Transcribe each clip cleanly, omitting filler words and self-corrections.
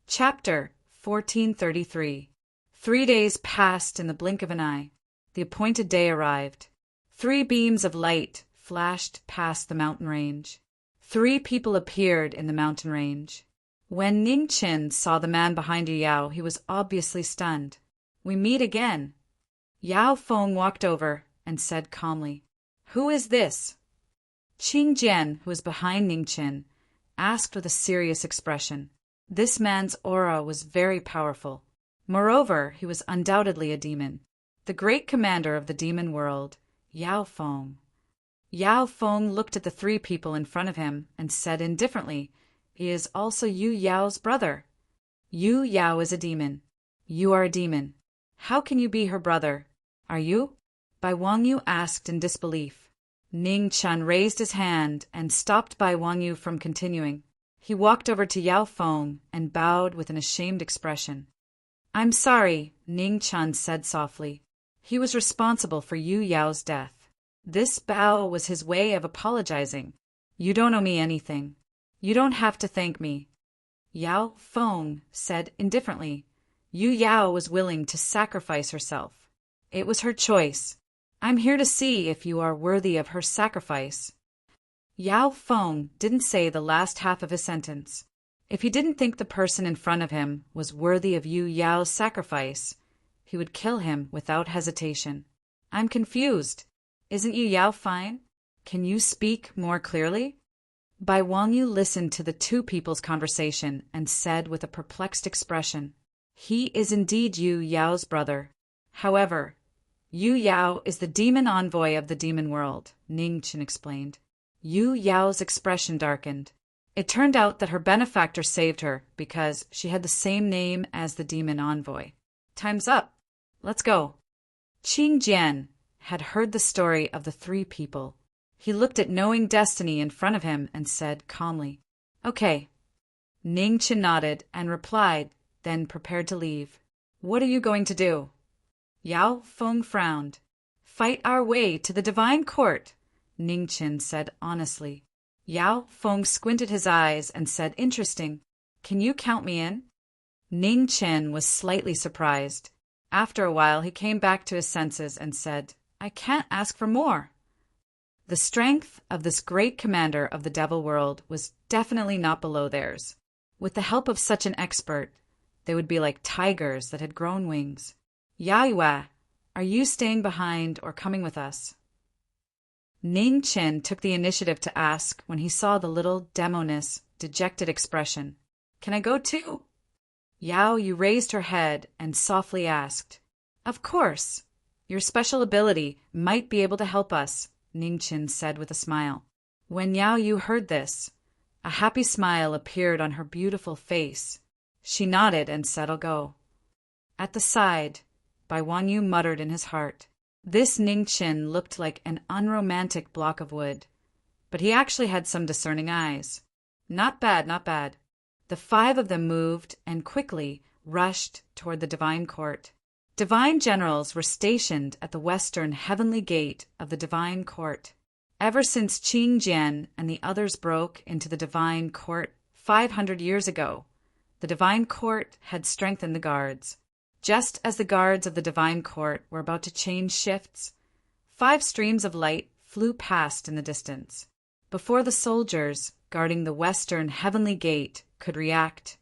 Chapter 1433. 3 days passed in the blink of an eye. The appointed day arrived. 3 beams of light flashed past the mountain range. 3 people appeared in the mountain range. When Ning Qin saw the man behind Yao, he was obviously stunned. "We meet again." Yao Feng walked over and said calmly, "Who is this?" Qing Jian, who was behind Ning Qin, asked with a serious expression. This man's aura was very powerful. Moreover, he was undoubtedly a demon. The great commander of the demon world, Yao Feng. Yao Feng looked at the 3 people in front of him and said indifferently, "He is also Yu Yao's brother." "Yu Yao is a demon. You are a demon. How can you be her brother? Are you?" Bai Wangyu asked in disbelief. Ning Chun raised his hand and stopped Bai Wangyu from continuing. He walked over to Yao Feng and bowed with an ashamed expression. "I'm sorry," Ning Chun said softly. He was responsible for Yu Yao's death. This bow was his way of apologizing. "You don't owe me anything. You don't have to thank me." Yao Feng said indifferently, "Yu Yao was willing to sacrifice herself. It was her choice. I'm here to see if you are worthy of her sacrifice." Yao Feng didn't say the last half of his sentence. If he didn't think the person in front of him was worthy of Yu Yao's sacrifice, he would kill him without hesitation. "I'm confused. Isn't Yu Yao fine? Can you speak more clearly?" Bai Wangyu listened to the 2 people's conversation and said with a perplexed expression, "He is indeed Yu Yao's brother. However, Yu Yao is the demon envoy of the demon world," Ning Qin explained. Yu Yao's expression darkened. It turned out that her benefactor saved her because she had the same name as the demon envoy. "Time's up. Let's go." Qing Jian had heard the story of the 3 people. He looked at knowing destiny in front of him and said calmly, "Okay." Ning Qin nodded and replied, then prepared to leave. "What are you going to do?" Yao Feng frowned. "Fight our way to the divine court," Ning Qin said honestly. Yao Feng squinted his eyes and said, "Interesting. Can you count me in?" Ning Qin was slightly surprised. After a while, he came back to his senses and said, "I can't ask for more." The strength of this great commander of the devil world was definitely not below theirs. With the help of such an expert, they would be like tigers that had grown wings. "Yayue, are you staying behind or coming with us?" Ning Qin took the initiative to ask when he saw the little demoness' dejected expression. "Can I go too?" Yao Yu raised her head and softly asked, "Of course. Your special ability might be able to help us," Ning Qin said with a smile. When Yao Yu heard this, a happy smile appeared on her beautiful face. She nodded and said, "I'll go." At the side, Bai Wangyu muttered in his heart, "This Ning Qin looked like an unromantic block of wood, but he actually had some discerning eyes. Not bad, not bad." The 5 of them moved and quickly rushed toward the divine court. Divine generals were stationed at the western heavenly gate of the divine court. Ever since Qing Jian and the others broke into the divine court 500 years ago, the divine court had strengthened the guards. Just as the guards of the divine court were about to change shifts, 5 streams of light flew past in the distance. Before the soldiers guarding the western heavenly gate could react,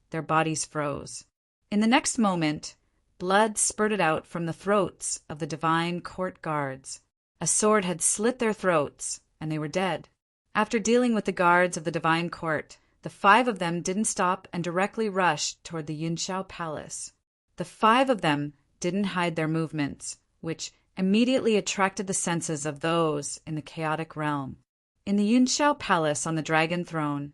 their bodies froze. In the next moment, blood spurted out from the throats of the divine court guards. A sword had slit their throats, and they were dead. After dealing with the guards of the divine court, the 5 of them didn't stop and directly rushed toward the Yunshao Palace. The 5 of them didn't hide their movements, which immediately attracted the senses of those in the chaotic realm. In the Yunshao Palace on the dragon throne,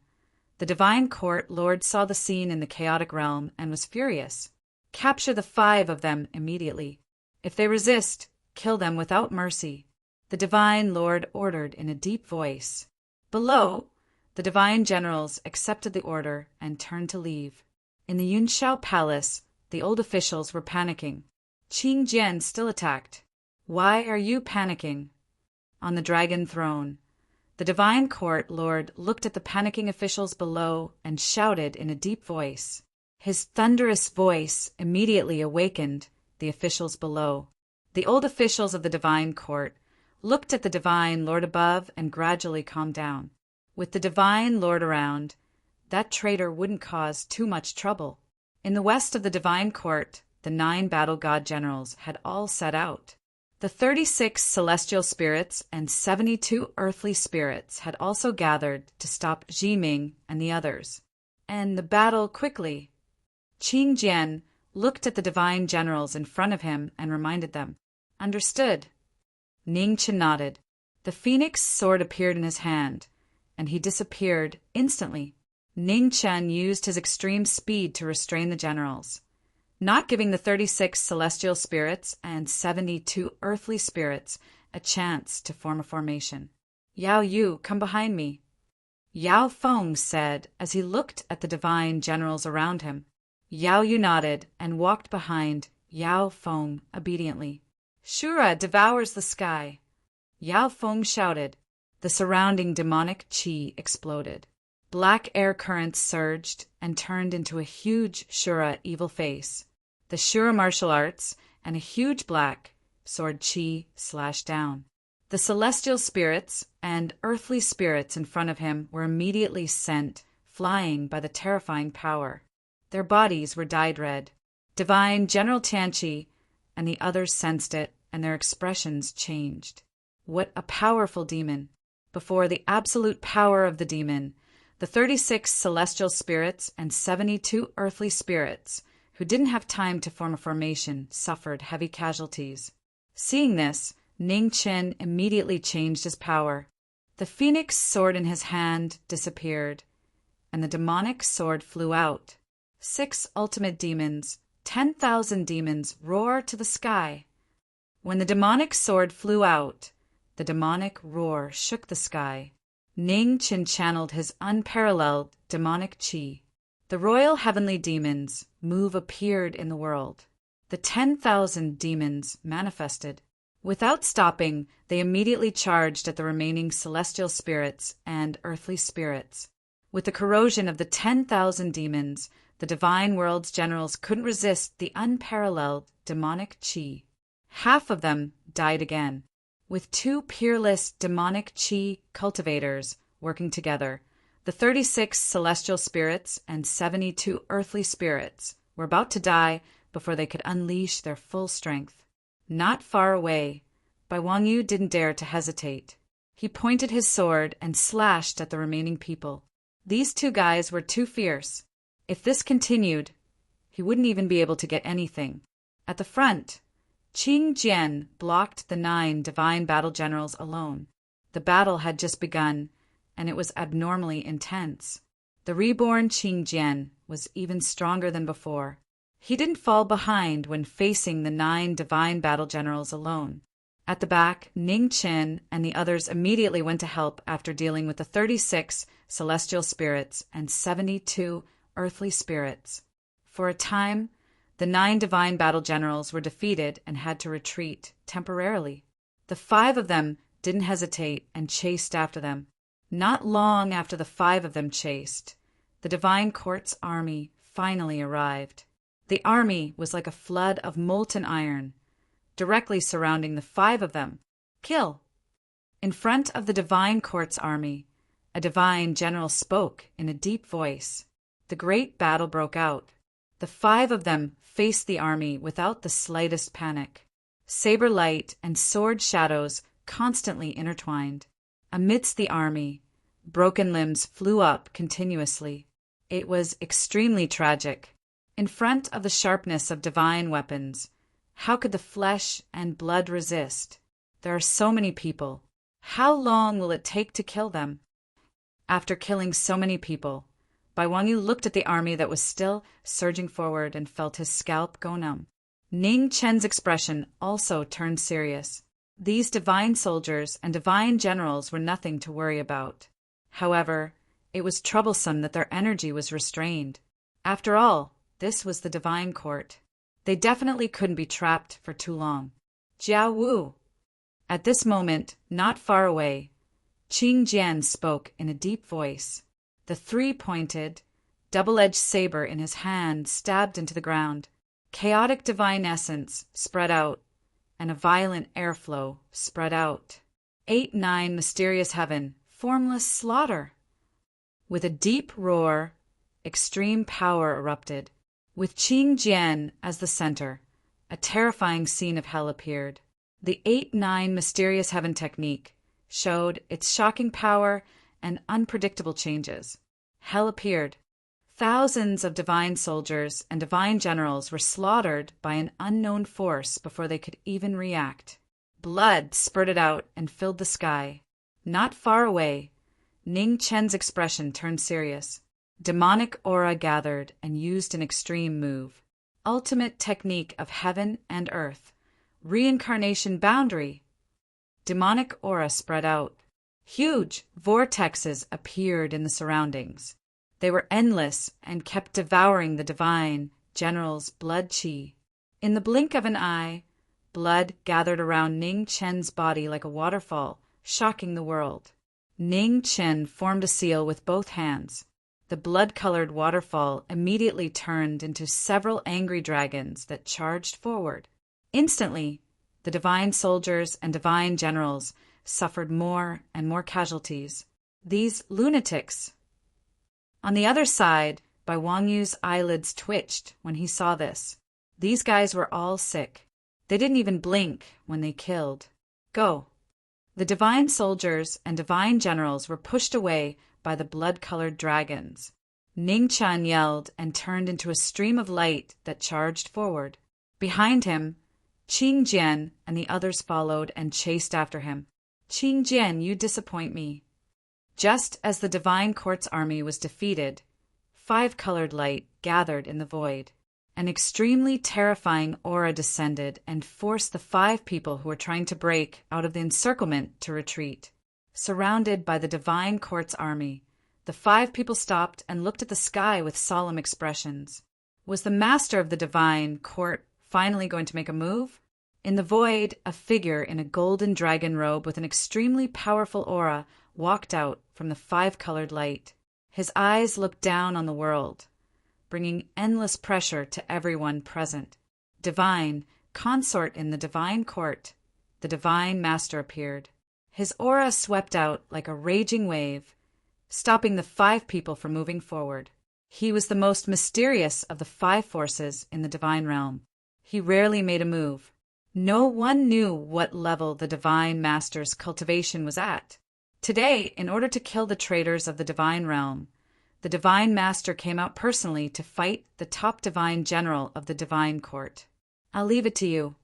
the divine court lord saw the scene in the chaotic realm and was furious. "Capture the 5 of them immediately. If they resist, kill them without mercy," the divine lord ordered in a deep voice. Below, the divine generals accepted the order and turned to leave. In the Yunshao Palace, the old officials were panicking. Qing Jian still attacked. "Why are you panicking?" On the dragon throne, the divine court lord looked at the panicking officials below and shouted in a deep voice, His thunderous voice immediately awakened the officials below. The old officials of the divine court looked at the divine lord above and gradually calmed down. With the divine lord around, that traitor wouldn't cause too much trouble. In the west of the divine court, the 9 battle god generals had all set out. The 36 celestial spirits and 72 earthly spirits had also gathered to stop Jiming and the others. And the battle quickly. Qing Jian looked at the divine generals in front of him and reminded them. Understood. Ning Chen nodded. The phoenix sword appeared in his hand, and he disappeared instantly. Ning Chen used his extreme speed to restrain the generals, not giving the 36 celestial spirits and 72 earthly spirits a chance to form a formation. Yao Yu, come behind me, Yao Feng said as he looked at the divine generals around him. Yao Yu nodded and walked behind Yao Feng obediently. Shura devours the sky, Yao Feng shouted. The surrounding demonic qi exploded. Black air currents surged and turned into a huge Shura evil face. The Shura martial arts and a huge black sword qi slashed down. The celestial spirits and earthly spirits in front of him were immediately sent flying by the terrifying power. Their bodies were dyed red. Divine General Tianqi and the others sensed it, and their expressions changed. What a powerful demon! Before the absolute power of the demon, the 36 celestial spirits and 72 earthly spirits, who didn't have time to form a formation, suffered heavy casualties. Seeing this, Ning Chen immediately changed his power. The phoenix sword in his hand disappeared, and the demonic sword flew out. 6 ultimate demons, 10,000 demons roar to the sky. When the demonic sword flew out, the demonic roar shook the sky. Ning Chen channeled his unparalleled demonic qi. The royal heavenly demons' move appeared in the world. The 10,000 demons manifested. Without stopping, they immediately charged at the remaining celestial spirits and earthly spirits. With the corrosion of the 10,000 demons, the divine world's generals couldn't resist the unparalleled demonic qi. Half of them died again. With 2 peerless demonic qi cultivators working together, the 36 celestial spirits and 72 earthly spirits were about to die before they could unleash their full strength. Not far away, Bai Wangyu didn't dare to hesitate. He pointed his sword and slashed at the remaining people. These 2 guys were too fierce. If this continued, he wouldn't even be able to get anything. At the front, Qing Jian blocked the 9 divine battle generals alone. The battle had just begun, and it was abnormally intense. The reborn Qing Jian was even stronger than before. He didn't fall behind when facing the 9 divine battle generals alone. At the back, Ning Chen and the others immediately went to help after dealing with the 36 celestial spirits and 72 earthly spirits. For a time, the 9 divine battle generals were defeated and had to retreat temporarily. The 5 of them didn't hesitate and chased after them. Not long after the 5 of them chased, the divine court's army finally arrived. The army was like a flood of molten iron, directly surrounding the 5 of them. Kill! In front of the divine court's army, a divine general spoke in a deep voice. The great battle broke out. The 5 of them faced the army without the slightest panic. Saber light and sword shadows constantly intertwined. Amidst the army, broken limbs flew up continuously. It was extremely tragic. In front of the sharpness of divine weapons, how could the flesh and blood resist? There are so many people. How long will it take to kill them? After killing so many people, Bai Wangyu looked at the army that was still surging forward and felt his scalp go numb. Ning Chen's expression also turned serious. These divine soldiers and divine generals were nothing to worry about. However, it was troublesome that their energy was restrained. After all, this was the divine court. They definitely couldn't be trapped for too long. Jiao Wu! At this moment, not far away, Qing Jian spoke in a deep voice. The 3 pointed double-edged saber in his hand stabbed into the ground. Chaotic divine essence spread out, and a violent airflow spread out. 8-9 mysterious heaven, formless slaughter. With a deep roar, extreme power erupted. With Qing Jian as the center, a terrifying scene of hell appeared. The 8-9 mysterious heaven technique showed its shocking power and unpredictable changes. Hell appeared. Thousands of divine soldiers and divine generals were slaughtered by an unknown force before they could even react. Blood spurted out and filled the sky. Not far away, Ning Chen's expression turned serious. Demonic aura gathered and used an extreme move. Ultimate technique of heaven and earth. Reincarnation boundary. Demonic aura spread out. Huge vortexes appeared in the surroundings. They were endless and kept devouring the divine general's blood qi. In the blink of an eye, blood gathered around Ning Chen's body like a waterfall, shocking the world. Ning Chen formed a seal with both hands. The blood-colored waterfall immediately turned into several angry dragons that charged forward. Instantly, the divine soldiers and divine generals suffered more and more casualties. These lunatics. On the other side, Bai Wangyu's eyelids twitched when he saw this. These guys were all sick. They didn't even blink when they killed. Go. The divine soldiers and divine generals were pushed away by the blood-colored dragons. Ning Chen yelled and turned into a stream of light that charged forward. Behind him, Qing Jian and the others followed and chased after him. Qing Jian, you disappoint me. Just as the divine court's army was defeated, 5-colored light gathered in the void. An extremely terrifying aura descended and forced the 5 people who were trying to break out of the encirclement to retreat. Surrounded by the divine court's army, the 5 people stopped and looked at the sky with solemn expressions. Was the master of the divine court finally going to make a move? In the void, a figure in a golden dragon robe with an extremely powerful aura walked out from the 5-colored light. His eyes looked down on the world, bringing endless pressure to everyone present. Divine, consort in the divine court, the divine master appeared. His aura swept out like a raging wave, stopping the 5 people from moving forward. He was the most mysterious of the 5 forces in the divine realm. He rarely made a move. No one knew what level the divine master's cultivation was at. Today, in order to kill the traitors of the divine realm, the divine master came out personally to fight the top divine general of the divine court. I'll leave it to you.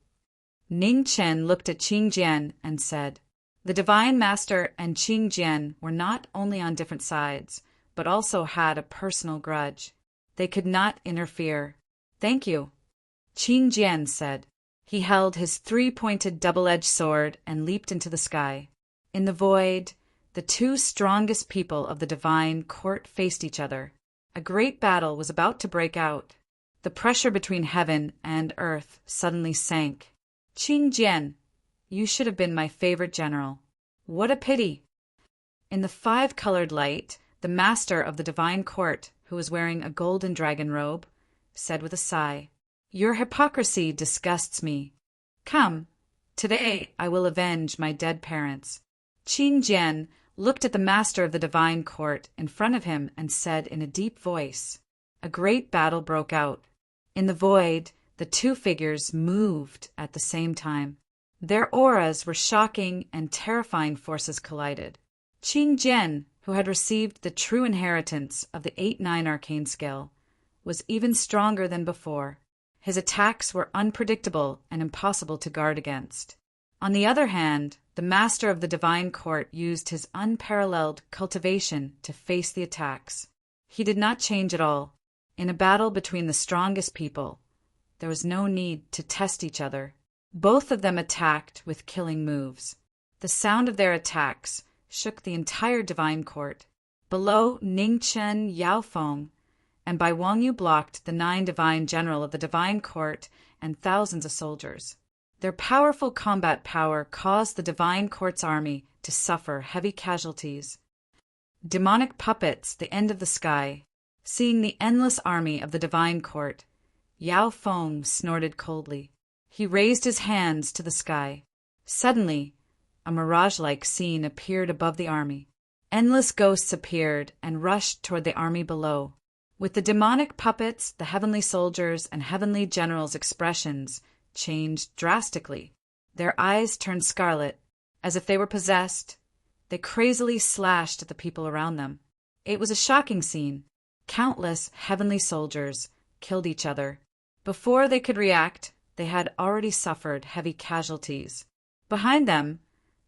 Ning Chen looked at Qing Jian and said, the divine master and Qing Jian were not only on different sides, but also had a personal grudge. They could not interfere. Thank you, Qing Jian said. He held his 3-pointed double-edged sword and leaped into the sky. In the void, the 2 strongest people of the divine court faced each other. A great battle was about to break out. The pressure between heaven and earth suddenly sank. Qing Jian, you should have been my favorite general. What a pity. In the 5-colored light, the master of the divine court, who was wearing a golden dragon robe, said with a sigh, your hypocrisy disgusts me. Come, today I will avenge my dead parents. Qing Jian looked at the master of the divine court in front of him and said in a deep voice, a great battle broke out. In the void, the 2 figures moved at the same time. Their auras were shocking and terrifying forces collided. Qing Jian, who had received the true inheritance of the 8-9 arcane skill, was even stronger than before. His attacks were unpredictable and impossible to guard against. On the other hand, the master of the divine court used his unparalleled cultivation to face the attacks. He did not change at all. In a battle between the strongest people, there was no need to test each other. Both of them attacked with killing moves. The sound of their attacks shook the entire divine court. Below, Ning Chen, Yao Feng, and Bai Wangyu blocked the 9 divine general of the divine court and thousands of soldiers. Their powerful combat power caused the divine court's army to suffer heavy casualties. Demonic puppets, the end of the sky. Seeing the endless army of the divine court, Yao Feng snorted coldly. He raised his hands to the sky. Suddenly, a mirage-like scene appeared above the army. Endless ghosts appeared and rushed toward the army below. With the demonic puppets, the heavenly soldiers, and heavenly generals' expressions changed drastically. Their eyes turned scarlet, as if they were possessed. They crazily slashed at the people around them. It was a shocking scene. Countless heavenly soldiers killed each other. Before they could react, they had already suffered heavy casualties. Behind them,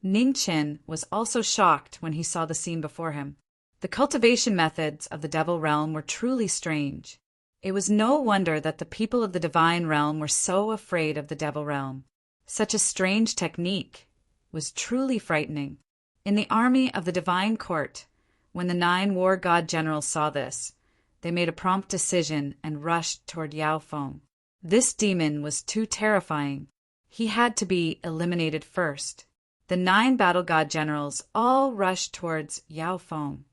Ning Qin was also shocked when he saw the scene before him. The cultivation methods of the Devil Realm were truly strange. It was no wonder that the people of the Divine Realm were so afraid of the Devil Realm. Such a strange technique was truly frightening. In the army of the Divine Court, when the 9 war god generals saw this, they made a prompt decision and rushed toward Yao Feng. This demon was too terrifying. He had to be eliminated first. The 9 battle god generals all rushed towards Yao Feng,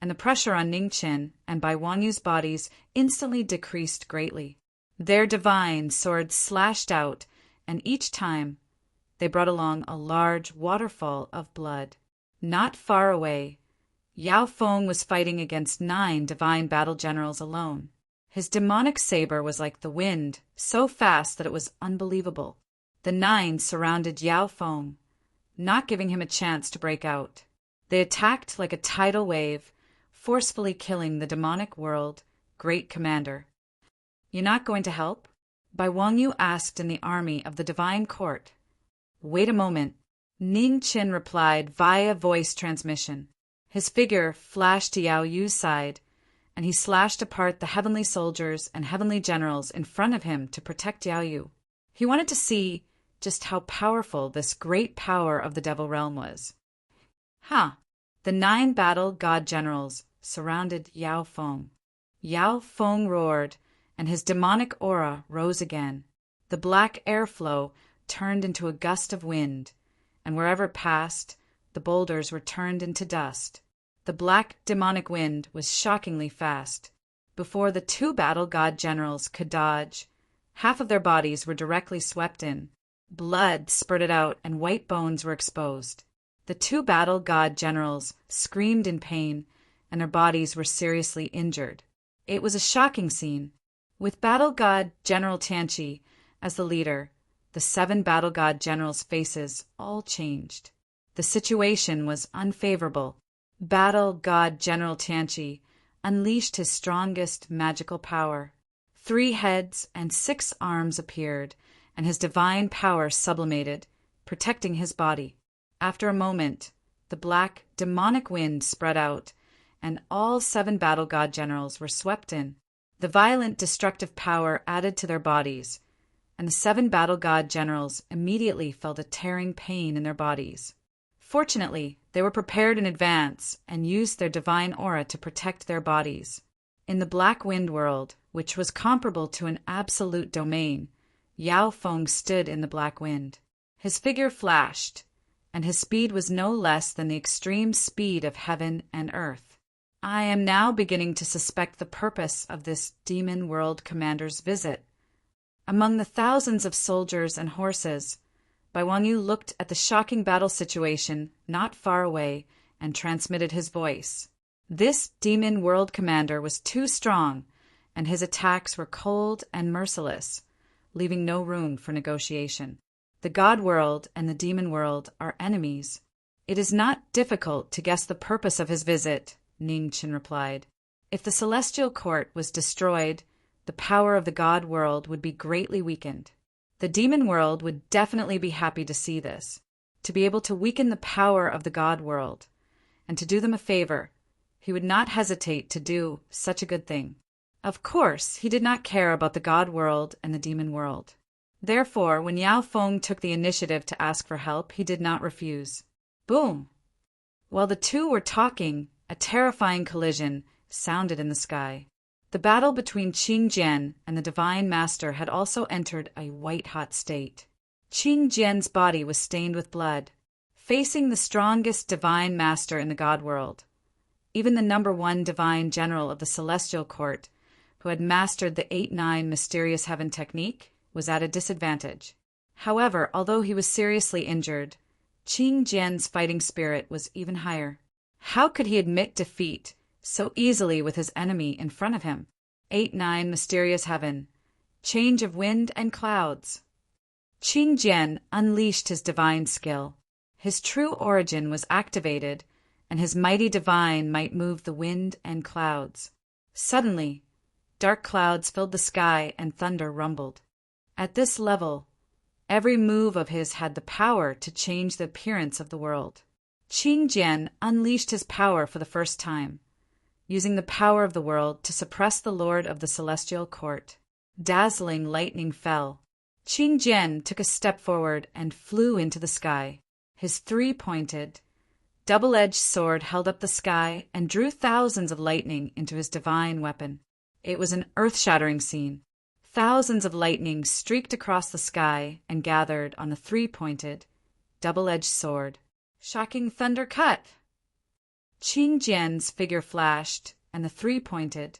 and the pressure on Ning Qin and Bai Wangyu's bodies instantly decreased greatly. Their divine swords slashed out, and each time they brought along a large waterfall of blood. Not far away, Yao Feng was fighting against 9 divine battle generals alone. His demonic saber was like the wind, so fast that it was unbelievable. The 9 surrounded Yao Feng, not giving him a chance to break out. They attacked like a tidal wave, forcefully killing the demonic world great commander. "You're not going to help?" Bai Wangyu asked in the army of the divine court. "Wait a moment," Ning Qin replied via voice transmission. His figure flashed to Yao Yu's side, and he slashed apart the heavenly soldiers and heavenly generals in front of him to protect Yao Yu. He wanted to see just how powerful this great power of the Devil Realm was. The 9 battle god generals surrounded Yao Feng. Yao Feng roared, and his demonic aura rose again. The black airflow turned into a gust of wind, and wherever it passed, the boulders were turned into dust. The black demonic wind was shockingly fast. Before the 2 battle god generals could dodge, half of their bodies were directly swept in. Blood spurted out and white bones were exposed. The 2 battle god generals screamed in pain, and their bodies were seriously injured. It was a shocking scene. With battle god General Tianqi as the leader, the 7 battle god generals' faces all changed. The situation was unfavorable. Battle god General Tianqi unleashed his strongest magical power. 3 heads and 6 arms appeared, and his divine power sublimated, protecting his body. After a moment, the black demonic wind spread out, and all 7 battle god generals were swept in. The violent destructive power added to their bodies, and the 7 battle god generals immediately felt a tearing pain in their bodies. Fortunately, they were prepared in advance and used their divine aura to protect their bodies. In the Black Wind world, which was comparable to an absolute domain, Yao Feng stood in the black wind. His figure flashed, and his speed was no less than the extreme speed of heaven and earth. I am now beginning to suspect the purpose of this demon world commander's visit. Among the thousands of soldiers and horses, Bai Wangyu looked at the shocking battle situation not far away and transmitted his voice. This demon world commander was too strong, and his attacks were cold and merciless, leaving no room for negotiation. The God world and the demon world are enemies. It is not difficult to guess the purpose of his visit, Ning Qin replied. If the celestial court was destroyed, the power of the God world would be greatly weakened. The demon world would definitely be happy to see this, to be able to weaken the power of the God world, and to do them a favor. He would not hesitate to do such a good thing. Of course, he did not care about the God world and the demon world. Therefore, when Yao Feng took the initiative to ask for help, he did not refuse. Boom! While the 2 were talking, a terrifying collision sounded in the sky. The battle between Qing Jian and the Divine Master had also entered a white-hot state. Qing Jian's body was stained with blood. Facing the strongest Divine Master in the God world, Even the #1 divine general of the celestial court, who had mastered the 8-9 mysterious heaven technique, was at a disadvantage. However, although he was seriously injured, Qing Jian's fighting spirit was even higher. How could he admit defeat so easily with his enemy in front of him? 8-9 mysterious heaven, change of wind and clouds. Qing Jian unleashed his divine skill. His true origin was activated, and his mighty divine might move the wind and clouds. Suddenly, dark clouds filled the sky and thunder rumbled. At this level, every move of his had the power to change the appearance of the world. Qing Jian unleashed his power for the first time, using the power of the world to suppress the lord of the celestial court. Dazzling lightning fell. Qing Jian took a step forward and flew into the sky. His 3-pointed, double-edged sword held up the sky and drew thousands of lightning into his divine weapon. It was an earth-shattering scene. Thousands of lightning streaked across the sky and gathered on the 3-pointed, double-edged sword. Shocking thunder cut! Qing Jian's figure flashed, and the 3-pointed,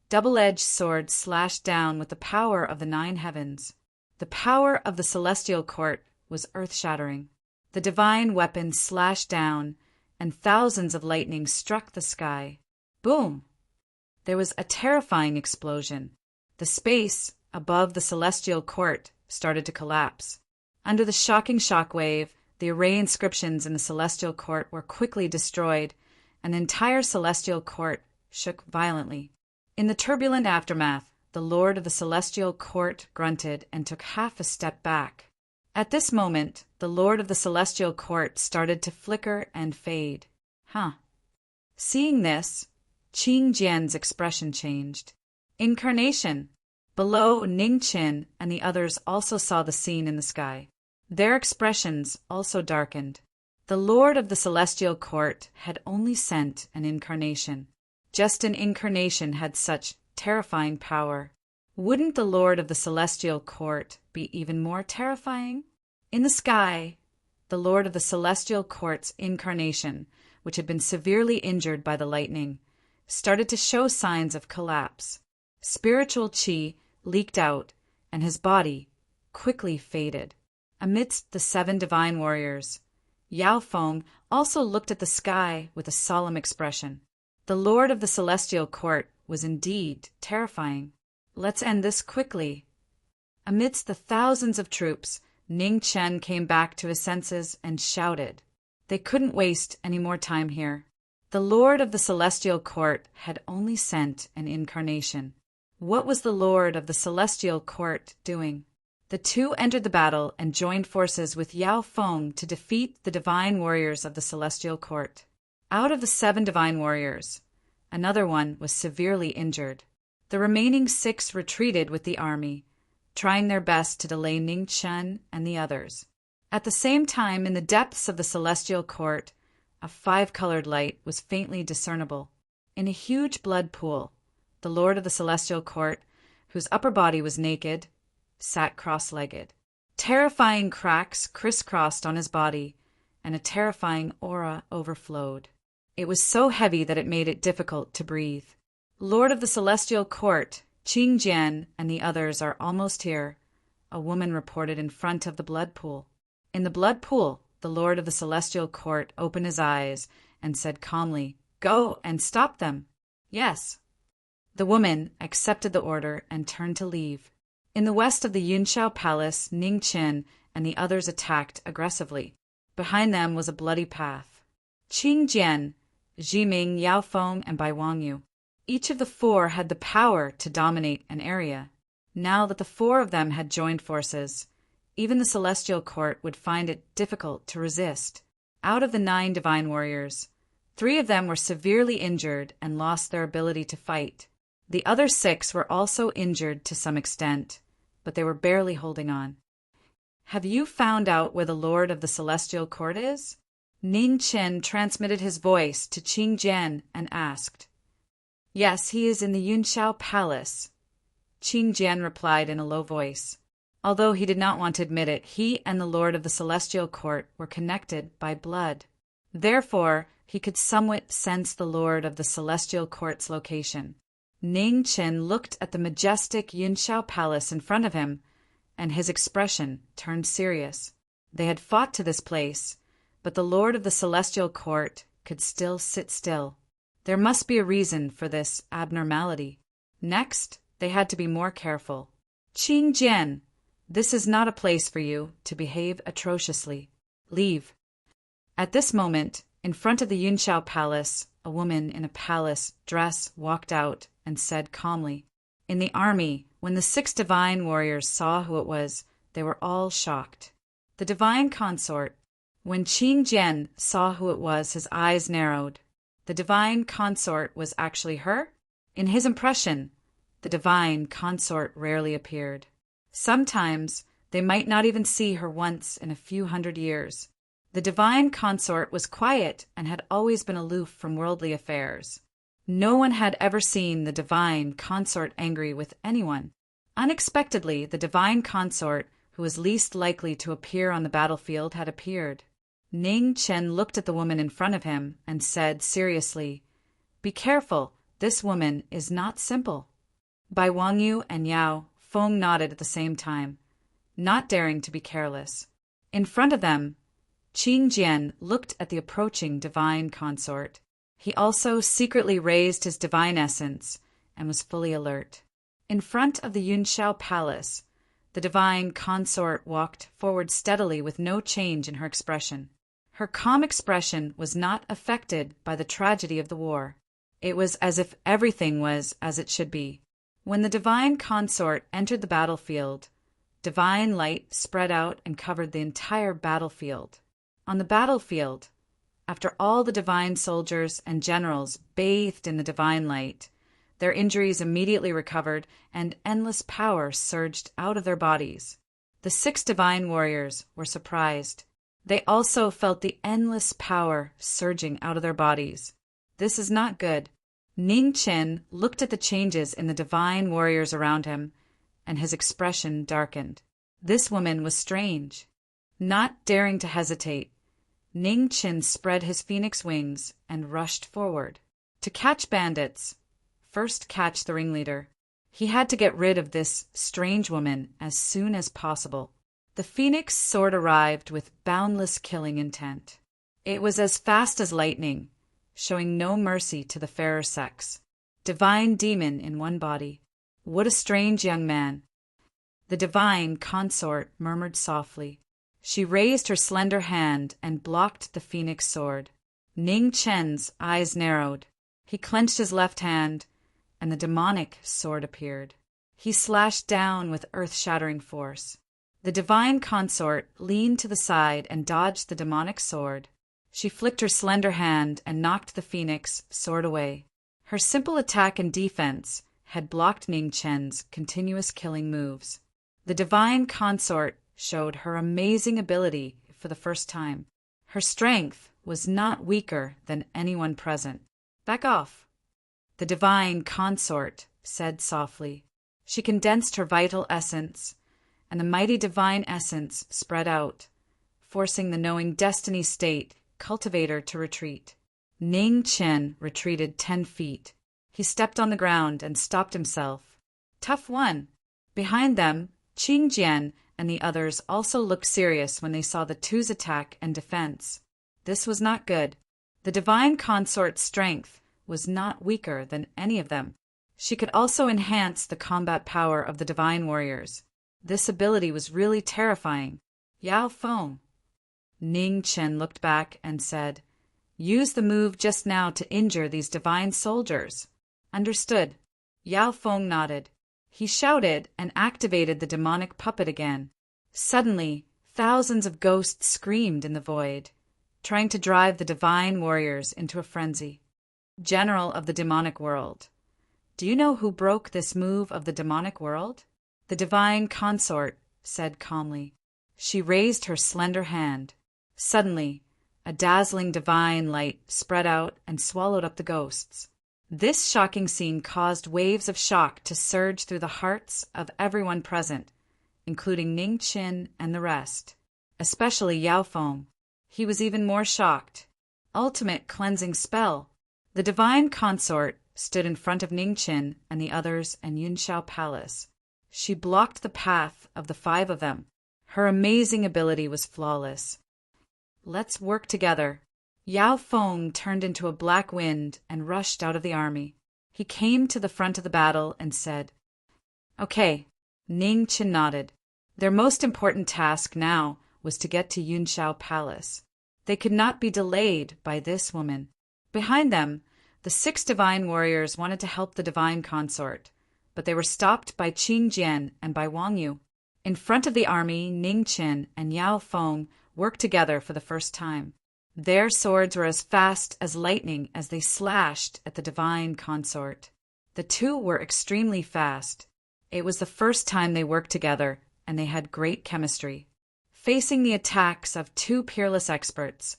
double-edged sword slashed down with the power of the 9 heavens. The power of the celestial court was earth-shattering. The divine weapon slashed down, and thousands of lightning struck the sky. Boom! There was a terrifying explosion. The space above the celestial court started to collapse. Under the shocking shockwave, the array inscriptions in the celestial court were quickly destroyed, and the entire celestial court shook violently. In the turbulent aftermath, the lord of the celestial court grunted and took half a step back. At this moment, the lord of the celestial court started to flicker and fade. Seeing this, Qing Jian's expression changed. Incarnation! Below, Ning Qin and the others also saw the scene in the sky. Their expressions also darkened. The lord of the celestial court had only sent an incarnation. Just an incarnation had such terrifying power. Wouldn't the lord of the celestial court be even more terrifying? In the sky, the lord of the celestial court's incarnation, which had been severely injured by the lightning, started to show signs of collapse. Spiritual qi leaked out, and his body quickly faded. Amidst the 7 divine warriors, Yao Feng also looked at the sky with a solemn expression. The lord of the celestial court was indeed terrifying. Let's end this quickly. Amidst the thousands of troops, Ning Chen came back to his senses and shouted. They couldn't waste any more time here. The lord of the celestial court had only sent an incarnation. What was the lord of the celestial court doing? The two entered the battle and joined forces with Yao Feng to defeat the divine warriors of the celestial court. Out of the 7 divine warriors, another one was severely injured. The remaining 6 retreated with the army, trying their best to delay Ning Chen and the others. At the same time, in the depths of the celestial court, a 5-colored light was faintly discernible. In a huge blood pool, the lord of the celestial court, whose upper body was naked, sat cross-legged. Terrifying cracks crisscrossed on his body, and a terrifying aura overflowed. It was so heavy that it made it difficult to breathe. Lord of the celestial court, Qing Jian and the others are almost here, a woman reported in front of the blood pool. In the blood pool, the lord of the celestial court opened his eyes and said calmly, "Go and stop them." "Yes." The woman accepted the order and turned to leave. In the west of the Yunxiao Palace, Ning Qin and the others attacked aggressively. Behind them was a bloody path. Qing Jian, Jiming, Yao Feng, and Bai Wangyu. Each of the 4 had the power to dominate an area. Now that the 4 of them had joined forces, even the celestial court would find it difficult to resist. Out of the 9 divine warriors, 3 of them were severely injured and lost their ability to fight. The other 6 were also injured to some extent, but they were barely holding on. "Have you found out where the lord of the celestial court is?" Ning Chen transmitted his voice to Qing Jian and asked. "Yes, he is in the Yunxiao Palace," Qing Jian replied in a low voice. Although he did not want to admit it, he and the lord of the celestial court were connected by blood. Therefore, he could somewhat sense the lord of the celestial court's location. Ning Chen looked at the majestic Yunshao palace in front of him, and his expression turned serious. They had fought to this place, but the lord of the celestial court could still sit still. There must be a reason for this abnormality. Next, they had to be more careful. Qing Jian, this is not a place for you to behave atrociously. Leave. At this moment, in front of the Yunshao palace, a woman in a palace dress walked out and said calmly, "In the army, when the 6 divine warriors saw who it was, they were all shocked. The divine consort." When Qing Jian saw who it was, his eyes narrowed. The divine consort was actually her? In his impression, the divine consort rarely appeared. Sometimes they might not even see her once in a few hundred years. The divine consort was quiet and had always been aloof from worldly affairs. No one had ever seen the divine consort angry with anyone. Unexpectedly, the divine consort, who was least likely to appear on the battlefield, had appeared. Ning Chen looked at the woman in front of him and said seriously, "Be careful, this woman is not simple." Bai Wangyu and Yao Feng nodded at the same time, not daring to be careless. In front of them, Qing Jian looked at the approaching divine consort. He also secretly raised his divine essence and was fully alert. In front of the Yunshao palace, the divine consort walked forward steadily with no change in her expression. Her calm expression was not affected by the tragedy of the war. It was as if everything was as it should be. When the divine consort entered the battlefield, divine light spread out and covered the entire battlefield. On the battlefield, after all the divine soldiers and generals bathed in the divine light, their injuries immediately recovered and endless power surged out of their bodies. The 6 divine warriors were surprised. They also felt the endless power surging out of their bodies. This is not good. Ning Chen looked at the changes in the divine warriors around him, and his expression darkened. This woman was strange. Not daring to hesitate, Ning Chen spread his phoenix wings and rushed forward. To catch bandits, first catch the ringleader. He had to get rid of this strange woman as soon as possible. The phoenix sword arrived with boundless killing intent. It was as fast as lightning, showing no mercy to the fairer sex. Divine demon in one body. What a strange young man. The divine consort murmured softly. She raised her slender hand and blocked the phoenix sword. Ning Chen's eyes narrowed. He clenched his left hand, and the demonic sword appeared. He slashed down with earth-shattering force. The divine consort leaned to the side and dodged the demonic sword. She flicked her slender hand and knocked the phoenix sword away. Her simple attack and defense had blocked Ning Chen's continuous killing moves. The divine consort showed her amazing ability for the first time. Her strength was not weaker than anyone present. "Back off," the divine consort said softly. She condensed her vital essence, and the mighty divine essence spread out, forcing the knowing destiny state cultivator to retreat. Ning Chen retreated 10 feet. He stepped on the ground and stopped himself. Tough one. Behind them, Qing Jian and the others also looked serious when they saw the two's attack and defense. This was not good. The divine consort's strength was not weaker than any of them. She could also enhance the combat power of the divine warriors. This ability was really terrifying. Yao Feng. Ning Chen looked back and said, "Use the move just now to injure these divine soldiers." "Understood." Yao Feng nodded. He shouted and activated the demonic puppet again. Suddenly, thousands of ghosts screamed in the void, trying to drive the divine warriors into a frenzy. "General of the demonic world, do you know who broke this move of the demonic world?" The divine consort said calmly. She raised her slender hand. Suddenly, a dazzling divine light spread out and swallowed up the ghosts. This shocking scene caused waves of shock to surge through the hearts of everyone present, including Ning Qin and the rest, especially Yao Feng. He was even more shocked. ultimate cleansing spell. The divine consort stood in front of Ningqin and the others in Yunshao Palace. She blocked the path of the 5 of them. Her amazing ability was flawless. "Let's work together." Yao Feng turned into a black wind and rushed out of the army. He came to the front of the battle and said, "Okay." Ningqin nodded. Their most important task now was to get to Yunshao Palace. They could not be delayed by this woman. Behind them, the 6 divine warriors wanted to help the divine consort, but they were stopped by Qing Jian and by Wang Yu. In front of the army, Ningqin and Yao Feng worked together for the first time. Their swords were as fast as lightning as they slashed at the divine consort. The 2 were extremely fast. It was the first time they worked together, and they had great chemistry. Facing the attacks of 2 peerless experts,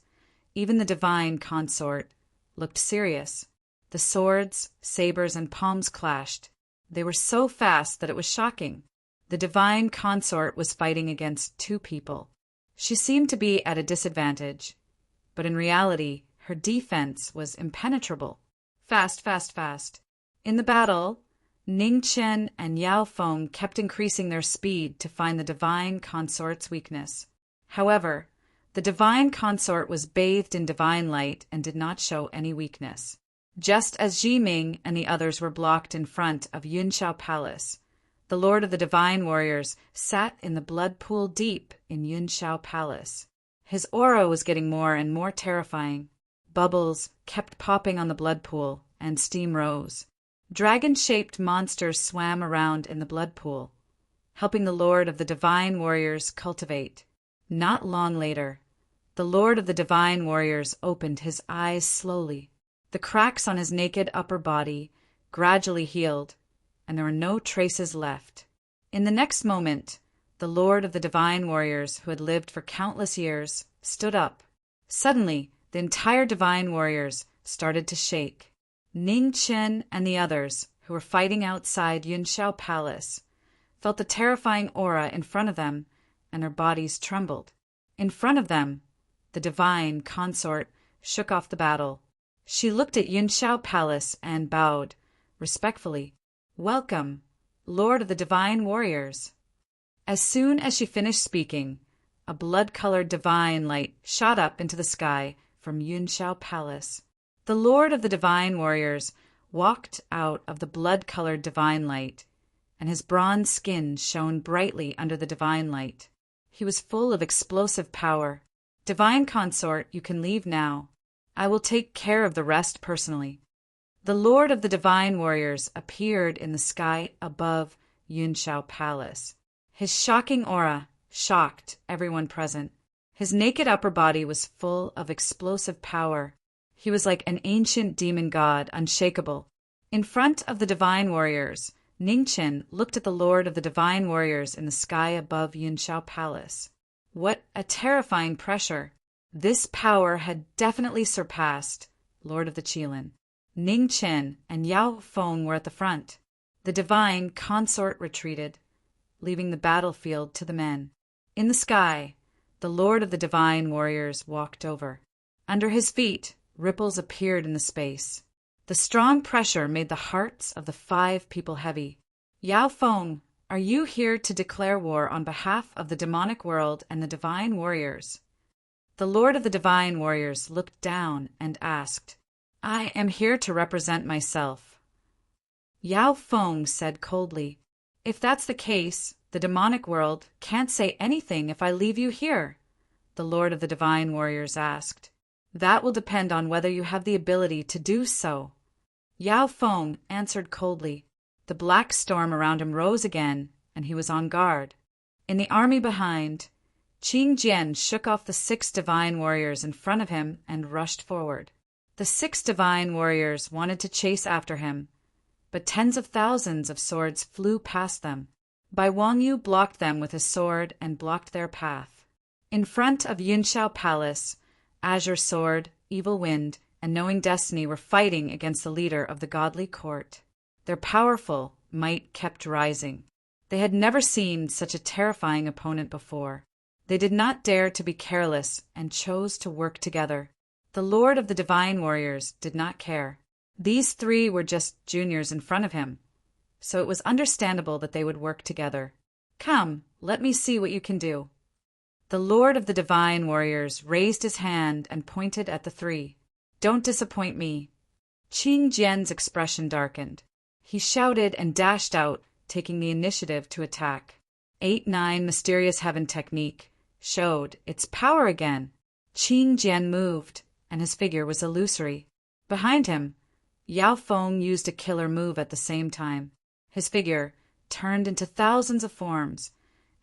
even the divine consort looked serious. The swords, sabers, and palms clashed. They were so fast that it was shocking. The divine consort was fighting against 2 people. She seemed to be at a disadvantage, but in reality, her defense was impenetrable. Fast, fast, fast. In the battle, Ningqin and Yao Feng kept increasing their speed to find the divine consort's weakness. However, the divine consort was bathed in divine light and did not show any weakness. Just as Jiming and the others were blocked in front of Yunshao Palace, the Lord of the Divine Warriors sat in the blood pool deep in Yunshao Palace. His aura was getting more and more terrifying. Bubbles kept popping on the blood pool, and steam rose. Dragon-shaped monsters swam around in the blood pool, helping the Lord of the Divine Warriors cultivate. Not long later, the Lord of the Divine Warriors opened his eyes slowly. The cracks on his naked upper body gradually healed, and there were no traces left. In the next moment, the Lord of the Divine Warriors, who had lived for countless years, stood up. Suddenly, the entire Divine Warriors started to shake. Ningqin and the others, who were fighting outside Yunshao Palace, felt the terrifying aura in front of them, and their bodies trembled. In front of them, the divine consort shook off the battle. She looked at Yunshao Palace and bowed respectfully. "Welcome, Lord of the Divine Warriors." As soon as she finished speaking, a blood-colored divine light shot up into the sky from Yunshao Palace. The Lord of the Divine Warriors walked out of the blood-colored divine light, and his bronze skin shone brightly under the divine light. He was full of explosive power. "Divine consort, you can leave now. I will take care of the rest personally." The Lord of the Divine Warriors appeared in the sky above Yunshao Palace. His shocking aura shocked everyone present. His naked upper body was full of explosive power. He was like an ancient demon god, unshakable. In front of the Divine Warriors, Ningqin looked at the Lord of the Divine Warriors in the sky above Yunshao Palace. What a terrifying pressure! This power had definitely surpassed Lord of the Qilin. Ningqin and Yao Feng were at the front. The divine consort retreated, leaving the battlefield to the men. In the sky, the Lord of the Divine Warriors walked over. Under his feet, ripples appeared in the space. The strong pressure made the hearts of the 5 people heavy. "Yao Feng, are you here to declare war on behalf of the demonic world and the Divine Warriors?" The Lord of the Divine Warriors looked down and asked, "I am here to represent myself." Yao Feng said coldly, "If that's the case, the demonic world can't say anything if I leave you here." The Lord of the Divine Warriors asked, "That will depend on whether you have the ability to do so." Yao Feng answered coldly. The black storm around him rose again, and he was on guard. In the army behind, Qing Jian shook off the 6 divine warriors in front of him and rushed forward. The 6 divine warriors wanted to chase after him, but tens of thousands of swords flew past them. Bai Wangyu blocked them with his sword and blocked their path. In front of Yunshao Palace, Azure Sword, Evil Wind, and Knowing Destiny were fighting against the leader of the godly court. Their powerful might kept rising. They had never seen such a terrifying opponent before. They did not dare to be careless and chose to work together. The Lord of the Divine Warriors did not care. These three were just juniors in front of him, so it was understandable that they would work together. Come, let me see what you can do. The Lord of the Divine Warriors raised his hand and pointed at the three. Don't disappoint me. Qing Jian's expression darkened. He shouted and dashed out, taking the initiative to attack. 8-9 Mysterious Heaven Technique showed its power again. Qing Jian moved, and his figure was illusory. Behind him, Yao Feng used a killer move at the same time. His figure turned into thousands of forms,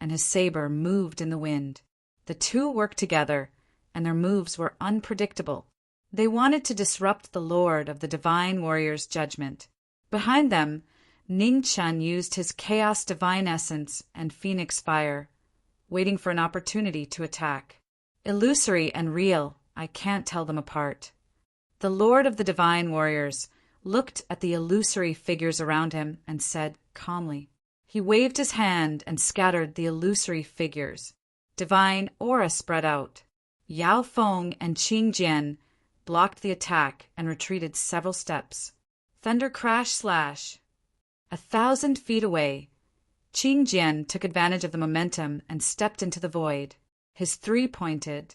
and his saber moved in the wind. The two worked together, and their moves were unpredictable. They wanted to disrupt the Lord of the Divine Warrior's judgment. Behind them, Ning Chen used his Chaos Divine Essence and Phoenix Fire, waiting for an opportunity to attack. Illusory and real, I can't tell them apart. The Lord of the Divine Warriors looked at the illusory figures around him and said calmly. He waved his hand and scattered the illusory figures. Divine aura spread out. Yao Feng and Qing Jian blocked the attack and retreated several steps. Thunder crash slash. 1,000 feet away, Qing Jian took advantage of the momentum and stepped into the void. His three-pointed,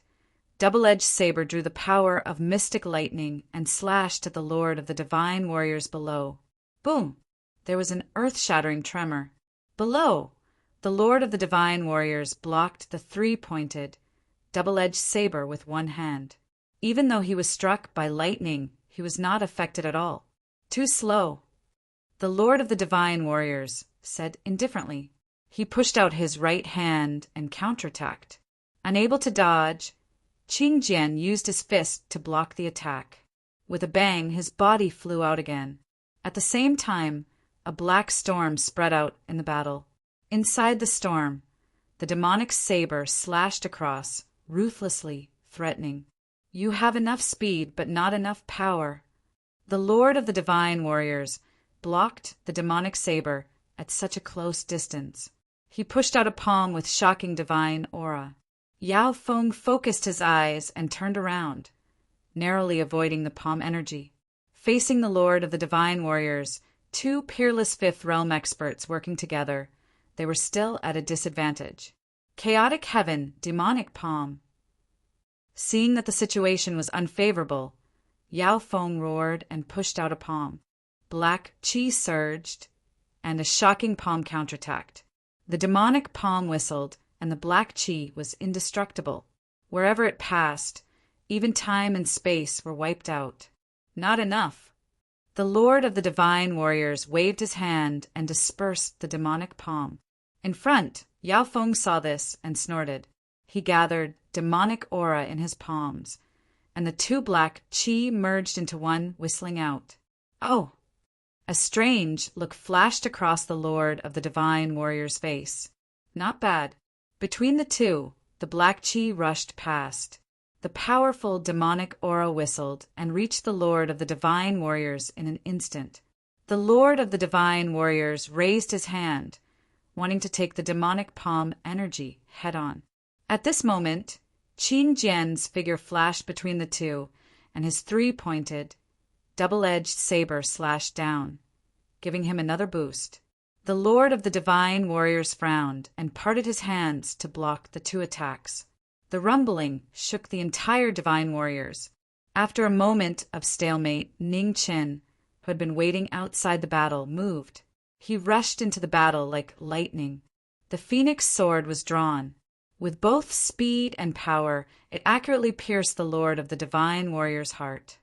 double-edged saber drew the power of mystic lightning and slashed at the Lord of the Divine Warriors below. Boom! There was an earth-shattering tremor. Below, the Lord of the Divine Warriors blocked the three-pointed, double-edged saber with one hand. Even though he was struck by lightning, he was not affected at all. Too slow. The Lord of the Divine Warriors said indifferently. He pushed out his right hand and counterattacked. Unable to dodge, Qing Jian used his fist to block the attack. With a bang, his body flew out again. At the same time, a black storm spread out in the battle. Inside the storm, the demonic saber slashed across, ruthlessly threatening. You have enough speed, but not enough power. The Lord of the Divine Warriors blocked the demonic saber at such a close distance. He pushed out a palm with shocking divine aura. Yao Feng focused his eyes and turned around, narrowly avoiding the palm energy. Facing the Lord of the Divine Warriors, two peerless Fifth Realm experts working together, they were still at a disadvantage. Chaotic Heaven, demonic palm. Seeing that the situation was unfavorable, Yao Feng roared and pushed out a palm. Black Qi surged, and a shocking palm counterattacked. The demonic palm whistled, and the black Qi was indestructible. Wherever it passed, even time and space were wiped out. Not enough. The Lord of the Divine Warriors waved his hand and dispersed the demonic palm. In front, Yao Feng saw this and snorted. He gathered demonic aura in his palms, and the two black Qi merged into one, whistling out. Oh! A strange look flashed across the Lord of the Divine Warrior's face. Not bad. Between the two, the black Qi rushed past. The powerful demonic aura whistled and reached the Lord of the Divine Warriors in an instant. The Lord of the Divine Warriors raised his hand, wanting to take the demonic palm energy head-on. At this moment, Qing Jian's figure flashed between the two, and his three-pointed, double-edged saber slashed down, giving him another boost. The Lord of the Divine Warriors frowned and parted his hands to block the two attacks. The rumbling shook the entire Divine Warriors. After a moment of stalemate, Ning Chen, who had been waiting outside the battle, moved. He rushed into the battle like lightning. The Phoenix sword was drawn. With both speed and power, it accurately pierced the Lord of the Divine Warrior's heart.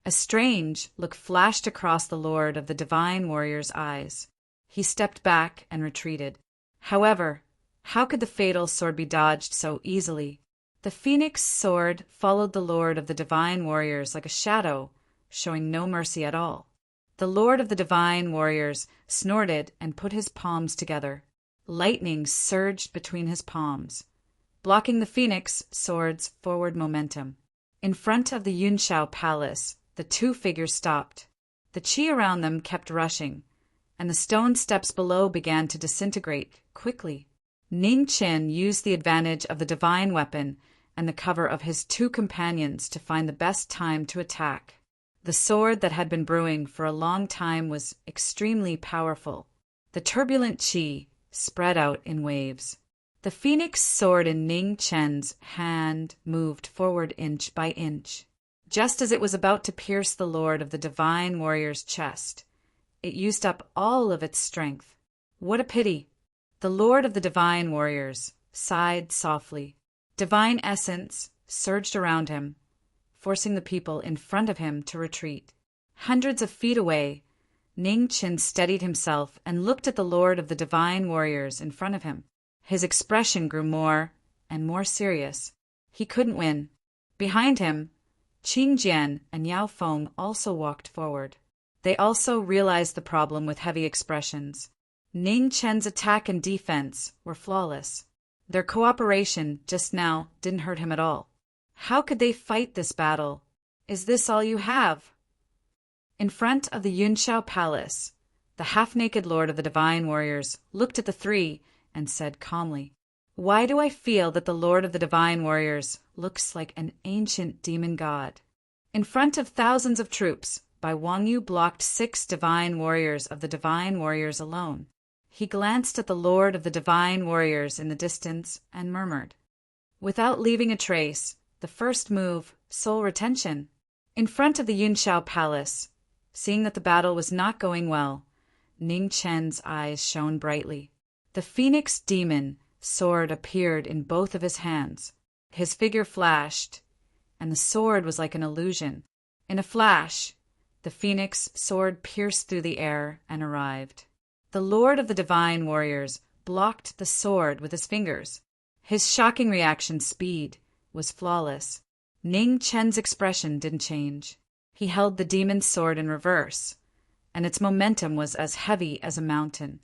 A strange look flashed across the Lord of the Divine Warrior's eyes. He stepped back and retreated. However, how could the fatal sword be dodged so easily? The Phoenix sword followed the Lord of the Divine Warriors like a shadow, showing no mercy at all. The Lord of the Divine Warriors snorted and put his palms together. Lightning surged between his palms, blocking the Phoenix sword's forward momentum. In front of the Yunshao Palace, the two figures stopped. The qi around them kept rushing, and the stone steps below began to disintegrate quickly. Ning Chen used the advantage of the divine weapon and the cover of his two companions to find the best time to attack. The sword that had been brewing for a long time was extremely powerful. The turbulent qi spread out in waves. The phoenix sword in Ning Chen's hand moved forward inch by inch. Just as it was about to pierce the Lord of the Divine Warrior's chest, it used up all of its strength. What a pity! The Lord of the Divine Warriors sighed softly. Divine essence surged around him, forcing the people in front of him to retreat. Hundreds of feet away, Ning Chen steadied himself and looked at the Lord of the Divine Warriors in front of him. His expression grew more and more serious. He couldn't win. Behind him, Qing Jian and Yao Feng also walked forward. They also realized the problem with heavy expressions. Ning Chen's attack and defense were flawless. Their cooperation just now didn't hurt him at all. How could they fight this battle? Is this all you have? In front of the Yunshao Palace, the half-naked Lord of the Divine Warriors looked at the three and said calmly, "Why do I feel that the Lord of the Divine Warriors looks like an ancient demon god?" In front of thousands of troops, Bai Wangyu blocked 6 divine warriors of the Divine Warriors alone. He glanced at the Lord of the Divine Warriors in the distance and murmured, "Without leaving a trace, the first move, soul retention." In front of the Yunshao Palace, seeing that the battle was not going well, Ning Chen's eyes shone brightly. The Phoenix Demon sword appeared in both of his hands. His figure flashed, and the sword was like an illusion. In a flash, the Phoenix sword pierced through the air and arrived. The Lord of the Divine Warriors blocked the sword with his fingers. His shocking reaction speed was flawless. Ning Chen's expression didn't change. He held the demon's sword in reverse, and its momentum was as heavy as a mountain.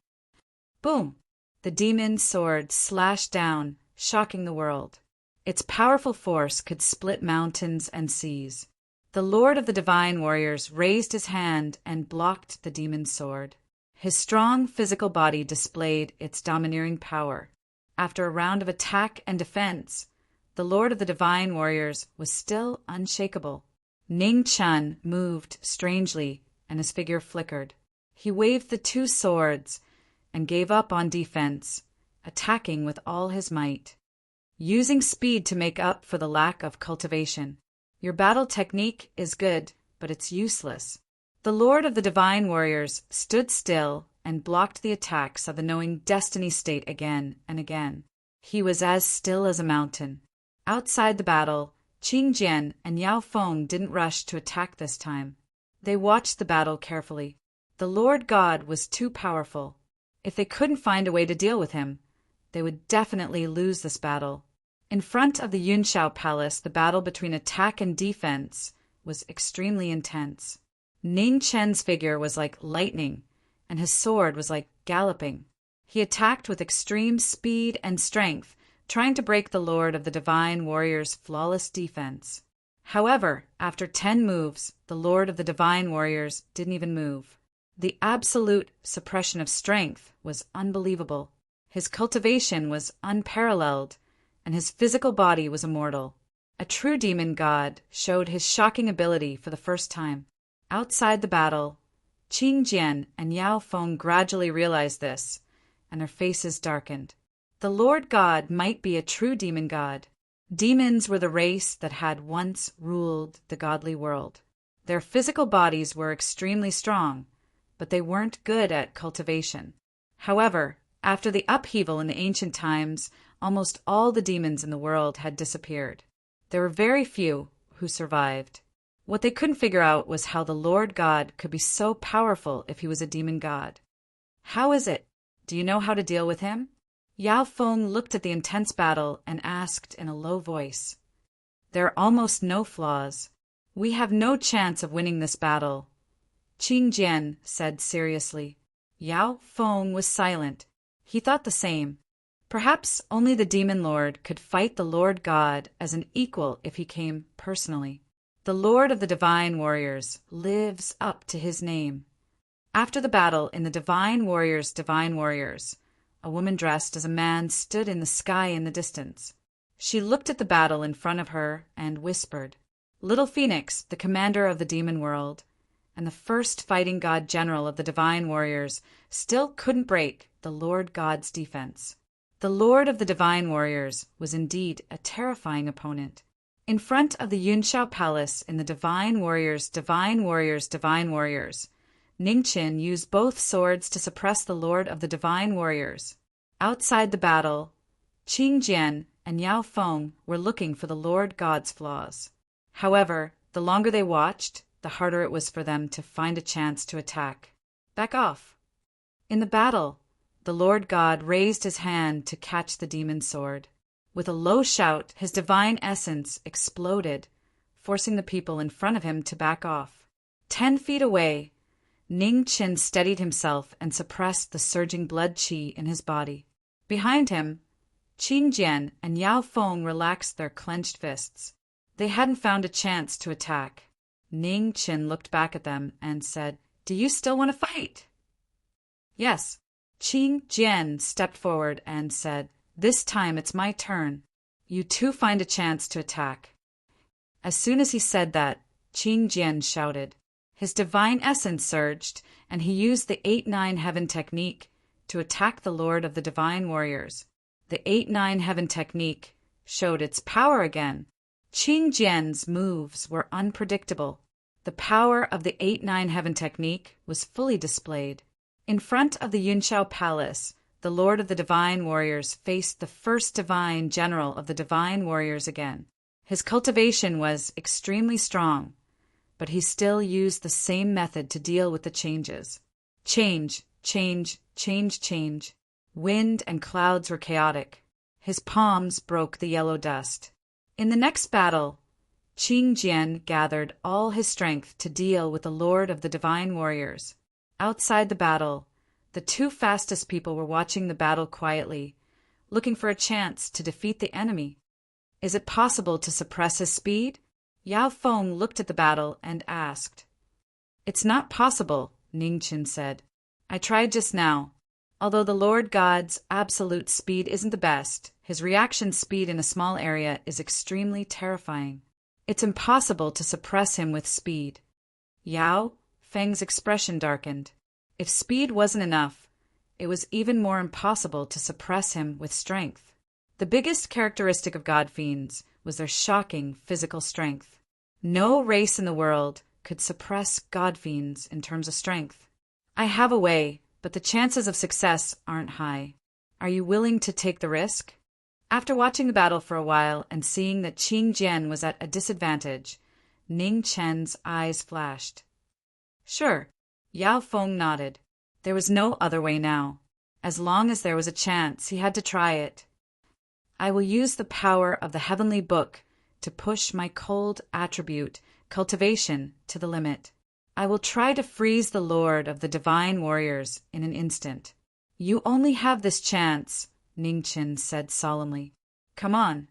Boom! The demon's sword slashed down, shocking the world. Its powerful force could split mountains and seas. The Lord of the Divine Warriors raised his hand and blocked the demon's sword. His strong physical body displayed its domineering power. After a round of attack and defense, the Lord of the Divine Warriors was still unshakable. Ning Chen moved strangely, and his figure flickered. He waved the 2 swords and gave up on defense, attacking with all his might, using speed to make up for the lack of cultivation. Your battle technique is good, but it's useless. The Lord of the Divine Warriors stood still and blocked the attacks of the knowing destiny state again and again. He was as still as a mountain. Outside the battle, Qing Jian and Yao Feng didn't rush to attack this time. They watched the battle carefully. The Lord God was too powerful. If they couldn't find a way to deal with him, they would definitely lose this battle. In front of the Yunshao Palace, the battle between attack and defense was extremely intense. Ning Chen's figure was like lightning, and his sword was like galloping. He attacked with extreme speed and strength, trying to break the Lord of the Divine Warriors' flawless defense. However, after 10 moves, the Lord of the Divine Warriors didn't even move. The absolute suppression of strength was unbelievable. His cultivation was unparalleled, and his physical body was immortal. A true demon god showed his shocking ability for the first time. Outside the battle, Qing Jian and Yao Feng gradually realized this, and their faces darkened. The Lord God might be a true demon god. Demons were the race that had once ruled the godly world. Their physical bodies were extremely strong, but they weren't good at cultivation. However, after the upheaval in the ancient times, almost all the demons in the world had disappeared. There were very few who survived. What they couldn't figure out was how the Lord God could be so powerful if he was a demon god. How is it? Do you know how to deal with him? Yao Feng looked at the intense battle and asked in a low voice. There are almost no flaws. We have no chance of winning this battle. Qing Jian said seriously. Yao Feng was silent. He thought the same. Perhaps only the demon lord could fight the Lord God as an equal if he came personally. The Lord of the Divine Warriors lives up to his name. After the battle in the Divine Warriors, a woman dressed as a man stood in the sky in the distance. She looked at the battle in front of her and whispered, "Little Phoenix, the commander of the demon world, and the first fighting god general of the divine warriors, still couldn't break the Lord God's defense." The Lord of the divine warriors was indeed a terrifying opponent. In front of the Yunshao Palace in the Divine Warriors, Ningqin used both swords to suppress the Lord of the Divine Warriors. Outside the battle, Qing Jian and Yao Feng were looking for the Lord God's flaws. However, the longer they watched, the harder it was for them to find a chance to attack. Back off. In the battle, the Lord God raised his hand to catch the demon's sword. With a low shout, his divine essence exploded, forcing the people in front of him to back off. 10 feet away, Ningqin steadied himself and suppressed the surging blood qi in his body. Behind him, Qing Jian and Yao Feng relaxed their clenched fists. They hadn't found a chance to attack. Ningqin looked back at them and said, "Do you still want to fight?" "Yes." Qing Jian stepped forward and said, "This time it's my turn. You two find a chance to attack." As soon as he said that, Qing Jian shouted. His divine essence surged, and he used the 8-9 heaven technique to attack the Lord of the Divine Warriors. The 8-9 heaven technique showed its power again. Qing Jian's moves were unpredictable. The power of the 8-9 heaven technique was fully displayed. In front of the Yunshao Palace, the Lord of the Divine Warriors faced the first divine general of the Divine Warriors again. His cultivation was extremely strong, but he still used the same method to deal with the changes. Change, change, change, change. Wind and clouds were chaotic. His palms broke the yellow dust. In the next battle, Qing Jian gathered all his strength to deal with the Lord of the Divine Warriors. Outside the battle, the two fastest people were watching the battle quietly, looking for a chance to defeat the enemy. Is it possible to suppress his speed? Yao Feng looked at the battle and asked. "It's not possible," Ningqin said. "I tried just now. Although the Lord God's absolute speed isn't the best, his reaction speed in a small area is extremely terrifying. It's impossible to suppress him with speed." Yao Feng's expression darkened. If speed wasn't enough, it was even more impossible to suppress him with strength. The biggest characteristic of god fiends was their shocking physical strength. No race in the world could suppress god fiends in terms of strength. "I have a way, but the chances of success aren't high. Are you willing to take the risk?" After watching the battle for a while and seeing that Qing Jian was at a disadvantage, Ning Chen's eyes flashed. "Sure." Yao Feng nodded. There was no other way now. As long as there was a chance, he had to try it. "I will use the power of the heavenly book to push my cold attribute, cultivation, to the limit. I will try to freeze the Lord of the Divine Warriors in an instant." "You only have this chance," Ningqin said solemnly. "Come on."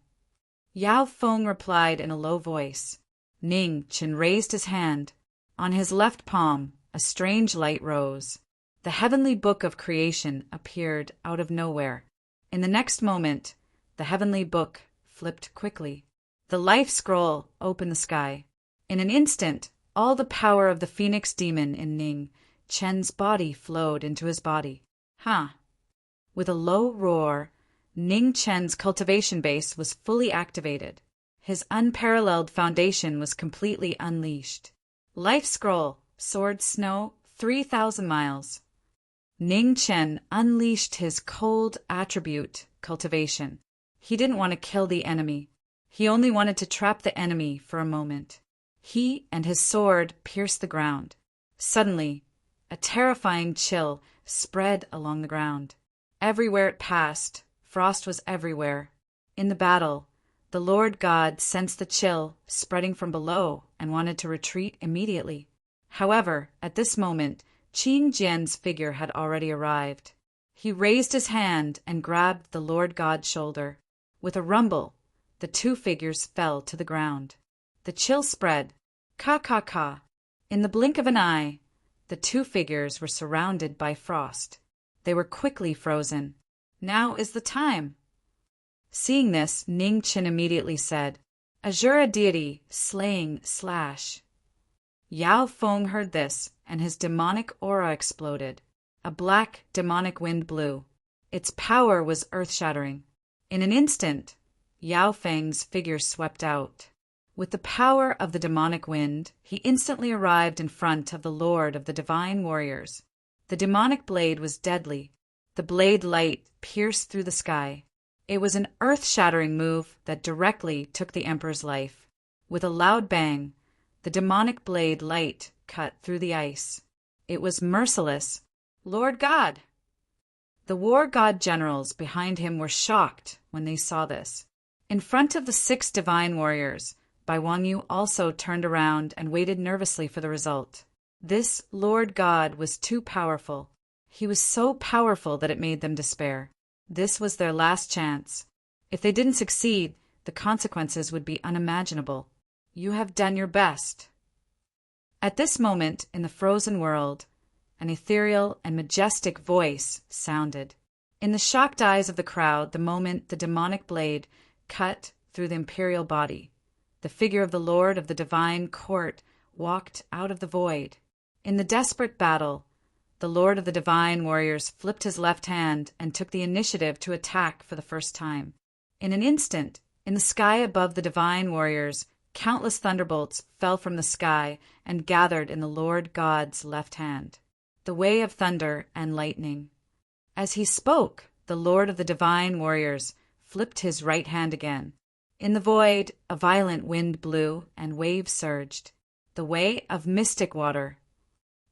Yao Feng replied in a low voice. Ningqin raised his hand. On his left palm, a strange light rose. The heavenly book of creation appeared out of nowhere. In the next moment, the heavenly book flipped quickly. The life scroll opened the sky. In an instant, all the power of the phoenix demon in Ning Chen's body flowed into his body. With a low roar, Ning Chen's cultivation base was fully activated. His unparalleled foundation was completely unleashed. Life scroll, sword snow, 3,000 miles. Ning Chen unleashed his cold attribute, cultivation. He didn't want to kill the enemy. He only wanted to trap the enemy for a moment. He and his sword pierced the ground. Suddenly, a terrifying chill spread along the ground. Everywhere it passed, frost was everywhere. In the battle, the Lord God sensed the chill spreading from below and wanted to retreat immediately. However, at this moment, Qing Jian's figure had already arrived. He raised his hand and grabbed the Lord God's shoulder. With a rumble, the two figures fell to the ground. The chill spread. Ka. In the blink of an eye, the two figures were surrounded by frost. They were quickly frozen. "Now is the time." Seeing this, Ning Qin immediately said, "Azura deity, slaying slash." Yao Feng heard this, and his demonic aura exploded. A black, demonic wind blew. Its power was earth-shattering. In an instant, Yao Feng's figure swept out. With the power of the demonic wind, he instantly arrived in front of the Lord of the Divine Warriors. The demonic blade was deadly. The blade light pierced through the sky. It was an earth-shattering move that directly took the Emperor's life. With a loud bang, the demonic blade light cut through the ice. It was merciless. Lord God! The war god generals behind him were shocked when they saw this. In front of the 6 divine warriors, Bai Wangyu also turned around and waited nervously for the result. This Lord God was too powerful. He was so powerful that it made them despair. This was their last chance. If they didn't succeed, the consequences would be unimaginable. You have done your best. At this moment, in the frozen world, an ethereal and majestic voice sounded. In the shocked eyes of the crowd, the moment the demonic blade cut through the imperial body, the figure of the Lord of the Divine Court walked out of the void. In the desperate battle, the Lord of the Divine Warriors flipped his left hand and took the initiative to attack for the first time. In an instant, in the sky above the Divine Warriors, countless thunderbolts fell from the sky and gathered in the Lord God's left hand, the way of thunder and lightning. As he spoke, the Lord of the Divine Warriors flipped his right hand again. In the void, a violent wind blew and waves surged, the way of mystic water.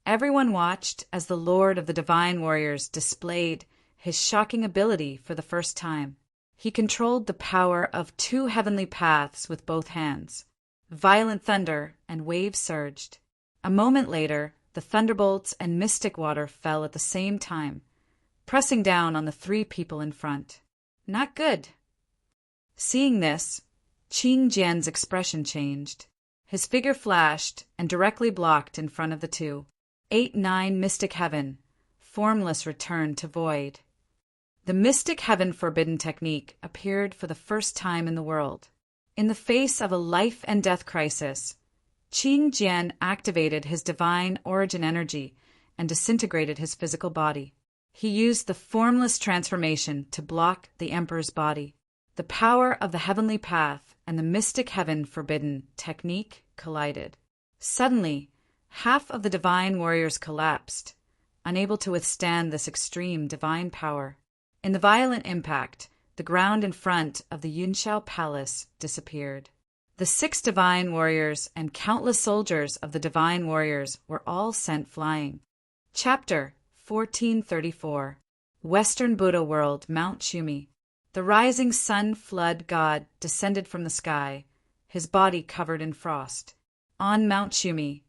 Everyone watched as the Lord of the Divine Warriors displayed his shocking ability for the first time. He controlled the power of 2 heavenly paths with both hands. Violent thunder and waves surged. A moment later, the thunderbolts and mystic water fell at the same time, pressing down on the 3 people in front. Not good. Seeing this, Qing Jian's expression changed. His figure flashed and directly blocked in front of the 2. 8-9 Mystic Heaven, formless return to void. The Mystic Heaven Forbidden technique appeared for the first time in the world. In the face of a life and death crisis, Qing Jian activated his divine origin energy and disintegrated his physical body. He used the formless transformation to block the Emperor's body. The power of the heavenly path and the Mystic Heaven Forbidden technique collided. Suddenly, half of the divine warriors collapsed, unable to withstand this extreme divine power. In the violent impact, the ground in front of the Yunshao Palace disappeared. The 6 divine warriors and countless soldiers of the divine warriors were all sent flying. Chapter 1434. Western Buddha World, Mount Shumi. The rising sun flood god descended from the sky, his body covered in frost. On Mount Shumi,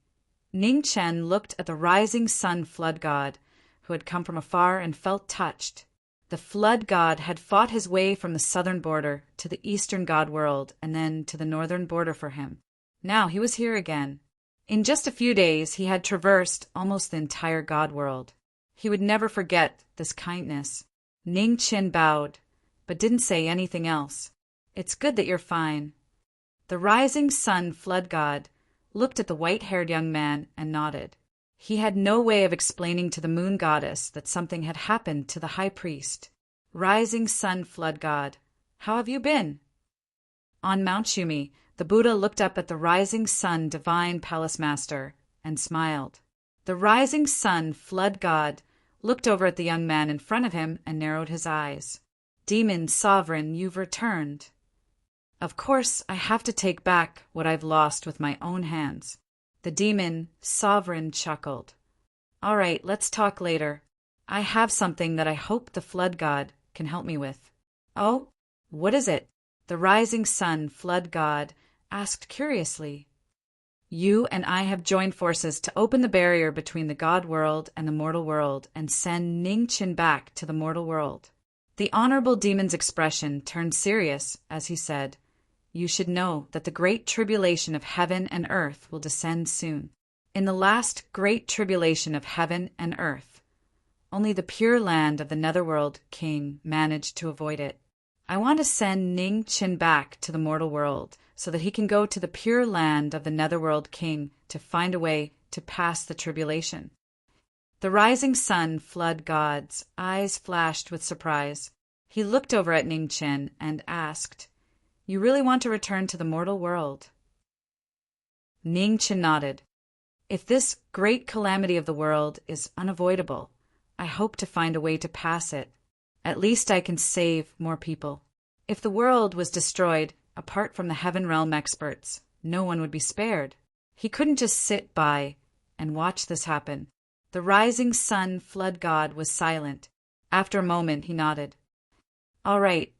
Ning Chen looked at the rising sun flood god, who had come from afar and felt touched. The flood god had fought his way from the southern border to the eastern god world and then to the northern border for him. Now he was here again. In just a few days he had traversed almost the entire god world. He would never forget this kindness. Ning Chen bowed, but didn't say anything else. It's good that you're fine. The rising sun flood god looked at the white-haired young man and nodded. He had no way of explaining to the moon goddess that something had happened to the high priest. Rising sun flood god, how have you been? On Mount Shumi, the Buddha looked up at the rising sun divine palace master and smiled. The rising sun flood god looked over at the young man in front of him and narrowed his eyes. Demon sovereign, you've returned. Of course, I have to take back what I've lost with my own hands. The demon sovereign chuckled. All right, let's talk later. I have something that I hope the flood god can help me with. Oh, what is it? The rising sun flood god asked curiously. You and I have joined forces to open the barrier between the god world and the mortal world and send Ning Qin back to the mortal world. The honorable demon's expression turned serious as he said, You should know that the great tribulation of heaven and earth will descend soon. In the last great tribulation of heaven and earth, only the pure land of the netherworld king managed to avoid it. I want to send Ning Chin back to the mortal world so that he can go to the pure land of the Netherworld King to find a way to pass the tribulation." The rising sun flood god's eyes flashed with surprise. He looked over at Ning Chin and asked, "You really want to return to the mortal world?" Ning Chin nodded. "If this great calamity of the world is unavoidable, I hope to find a way to pass it. At least I can save more people. If the world was destroyed, apart from the Heaven Realm experts, no one would be spared." He couldn't just sit by and watch this happen. The rising sun flood god was silent. After a moment, he nodded. "All right,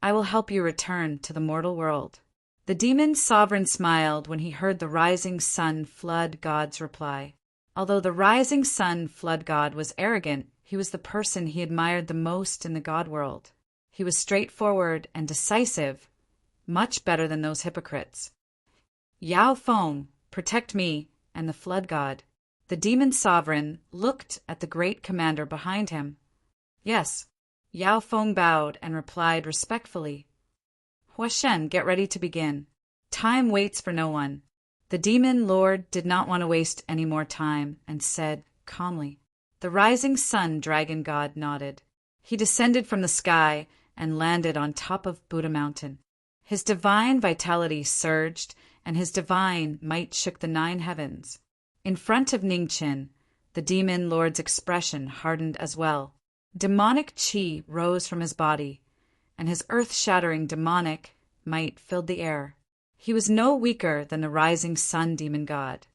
I will help you return to the mortal world." The demon sovereign smiled when he heard the rising sun flood god's reply. Although the rising sun flood god was arrogant, he was the person he admired the most in the god world. He was straightforward and decisive, much better than those hypocrites. "Yao Feng, protect me and the flood god." The demon sovereign looked at the great commander behind him. "Yes." Yao Feng bowed and replied respectfully. "Hua Shen, get ready to begin. Time waits for no one." The demon lord did not want to waste any more time and said calmly. The rising sun dragon god nodded. He descended from the sky and landed on top of Buddha Mountain. His divine vitality surged, and his divine might shook the 9 heavens. In front of Ning Chin, the demon lord's expression hardened as well. Demonic chi rose from his body, and his earth-shattering demonic might filled the air. He was no weaker than the rising sun demon god.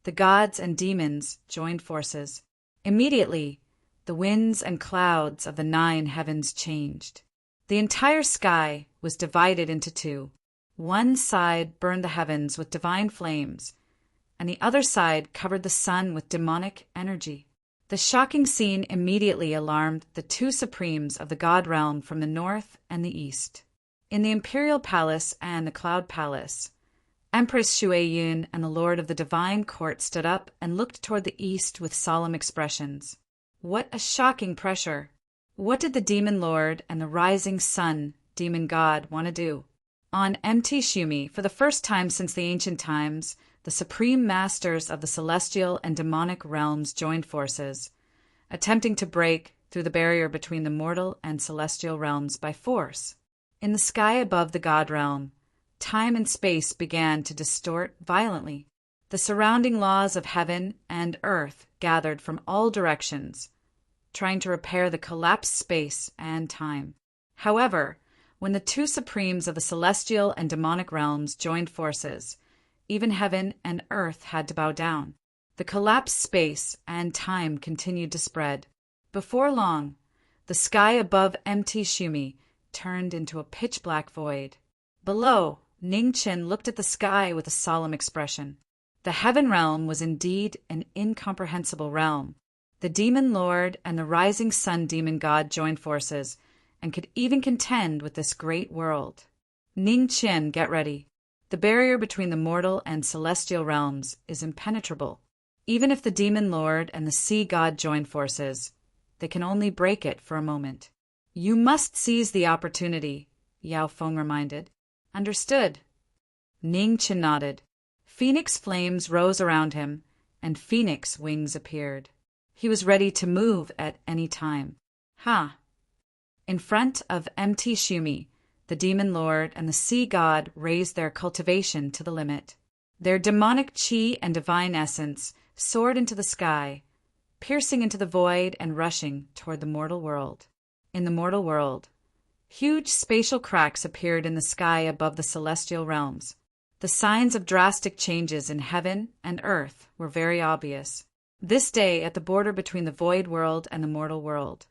The gods and demons joined forces. Immediately, the winds and clouds of the 9 heavens changed. The entire sky was divided into 2. One side burned the heavens with divine flames, and the other side covered the sun with demonic energy. The shocking scene immediately alarmed the 2 supremes of the god realm from the north and the east. In the imperial palace and the cloud palace, Empress Shuai-Yun and the lord of the divine court stood up and looked toward the east with solemn expressions. What a shocking pressure! What did the demon lord and the rising sun demon god want to do? On Mt. Shumi, for the first time since the ancient times, the supreme masters of the celestial and demonic realms joined forces, attempting to break through the barrier between the mortal and celestial realms by force. In the sky above the god realm, time and space began to distort violently. The surrounding laws of heaven and earth gathered from all directions, trying to repair the collapsed space and time. However, when the 2 supremes of the celestial and demonic realms joined forces, even heaven and earth had to bow down. The collapsed space and time continued to spread. Before long, the sky above Mt. Shumi turned into a pitch-black void. Below, Ning Chin looked at the sky with a solemn expression. The heaven realm was indeed an incomprehensible realm. The demon lord and the rising sun demon god joined forces and could even contend with this great world. Ning Chin, get ready. The barrier between the mortal and celestial realms is impenetrable. Even if the demon lord and the sea god join forces, they can only break it for a moment. You must seize the opportunity, Yao Feng reminded. Understood. Ning Chin nodded. Phoenix flames rose around him, and phoenix wings appeared. He was ready to move at any time. In front of Mt. Shumi, the demon lord and the sea god raised their cultivation to the limit. Their demonic chi and divine essence soared into the sky, piercing into the void and rushing toward the mortal world. In the mortal world, huge spatial cracks appeared in the sky above the celestial realms. The signs of drastic changes in heaven and earth were very obvious. This day, at the border between the void world and the mortal world,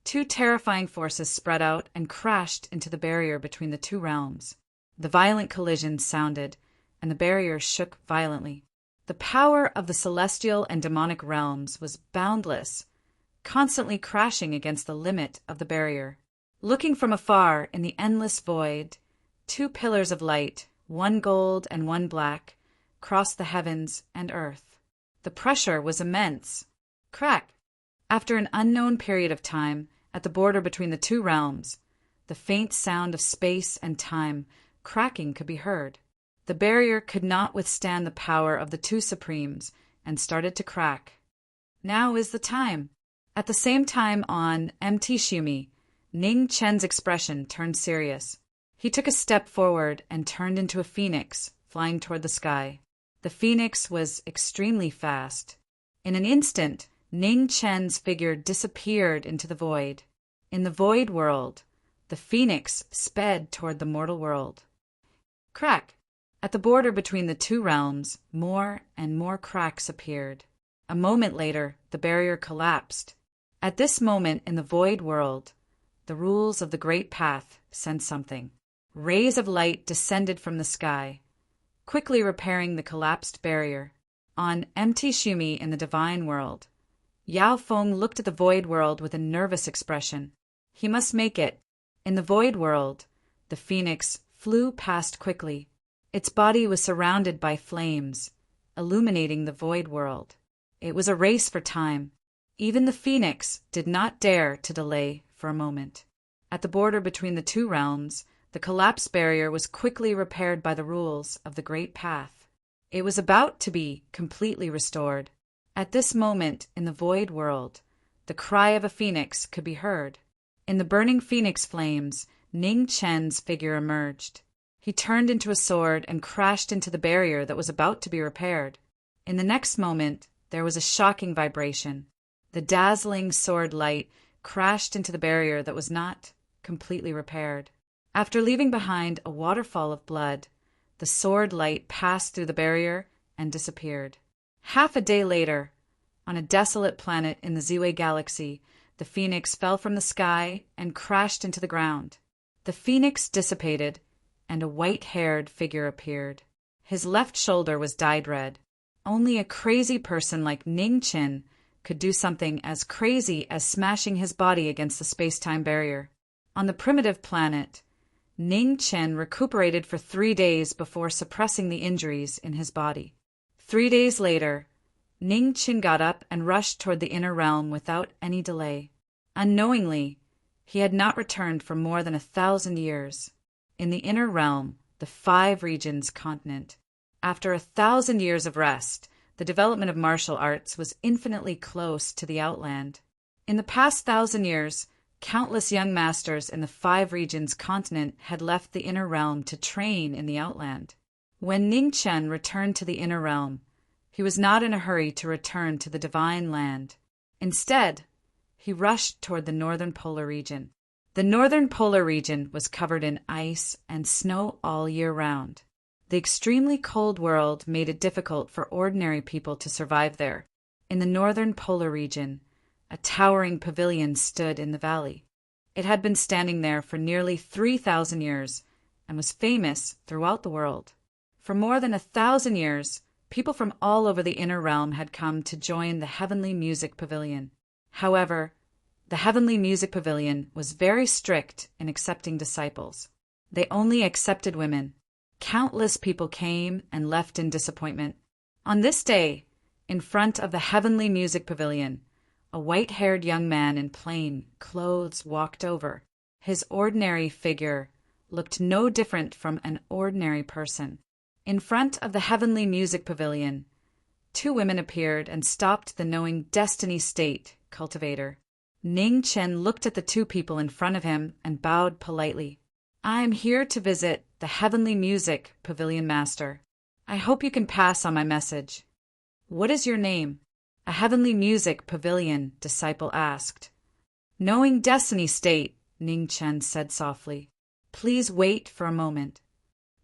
2 terrifying forces spread out and crashed into the barrier between the 2 realms. The violent collision sounded, and the barrier shook violently. The power of the celestial and demonic realms was boundless, constantly crashing against the limit of the barrier. Looking from afar in the endless void, 2 pillars of light, one gold and one black, crossed the heavens and earth. The pressure was immense. Crack! After an unknown period of time, at the border between the 2 realms, The faint sound of space and time cracking could be heard. The barrier could not withstand the power of the two supremes and started to crack. Now is the time. At the same time on Mt. Shumi, Ning Chen's expression turned serious. He took a step forward and turned into a phoenix, flying toward the sky. The phoenix was extremely fast. In an instant, Ning Chen's figure disappeared into the void. In the void world, the phoenix sped toward the mortal world. Crack! At the border between the two realms, more and more cracks appeared. A moment later, the barrier collapsed. At this moment in the void world, the rules of the Great Path sent something. Rays of light descended from the sky, quickly repairing the collapsed barrier. On Mt. Shumi in the divine world, Yao Feng looked at the void world with a nervous expression. He must make it. In the void world, the phoenix flew past quickly. Its body was surrounded by flames, illuminating the void world. It was a race for time. Even the phoenix did not dare to delay for a moment. At the border between the two realms, the collapsed barrier was quickly repaired by the rules of the Great Path. It was about to be completely restored. At this moment in the void world, the cry of a phoenix could be heard. In the burning phoenix flames, Ning Chen's figure emerged. He turned into a sword and crashed into the barrier that was about to be repaired. In the next moment, there was a shocking vibration. The dazzling sword light crashed into the barrier that was not completely repaired. After leaving behind a waterfall of blood, the sword light passed through the barrier and disappeared. Half a day later, on a desolate planet in the Ziwei galaxy, the phoenix fell from the sky and crashed into the ground. The phoenix dissipated, and a white-haired figure appeared. His left shoulder was dyed red. Only a crazy person like Ning Chen could do something as crazy as smashing his body against the space-time barrier. On the primitive planet, Ning Chen recuperated for 3 days before suppressing the injuries in his body. 3 days later, Ning Chen got up and rushed toward the inner realm without any delay. Unknowingly, he had not returned for more than 1,000 years. In the inner realm, the 5 regions continent. After 1,000 years of rest, the development of martial arts was infinitely close to the outland. In the past 1,000 years, countless young masters in the 5 regions continent had left the inner realm to train in the outland. When Ning Chen returned to the inner realm, he was not in a hurry to return to the divine land. Instead, he rushed toward the northern polar region. The northern polar region was covered in ice and snow all year round. The extremely cold world made it difficult for ordinary people to survive there. In the northern polar region, a towering pavilion stood in the valley. It had been standing there for nearly 3,000 years and was famous throughout the world. For more than 1,000 years, people from all over the inner realm had come to join the Heavenly Music Pavilion. However, the Heavenly Music Pavilion was very strict in accepting disciples. They only accepted women. Countless people came and left in disappointment. On this day, in front of the Heavenly Music Pavilion, a white-haired young man in plain clothes walked over. His ordinary figure looked no different from an ordinary person. In front of the Heavenly Music Pavilion, 2 women appeared and stopped the knowing destiny state cultivator. Ning Chen looked at the 2 people in front of him and bowed politely. "I am here to visit the Heavenly Music Pavilion Master. I hope you can pass on my message." "What is your name?" a Heavenly Music Pavilion disciple asked. "Knowing Destiny State," Ning Chen said softly. "Please wait for a moment."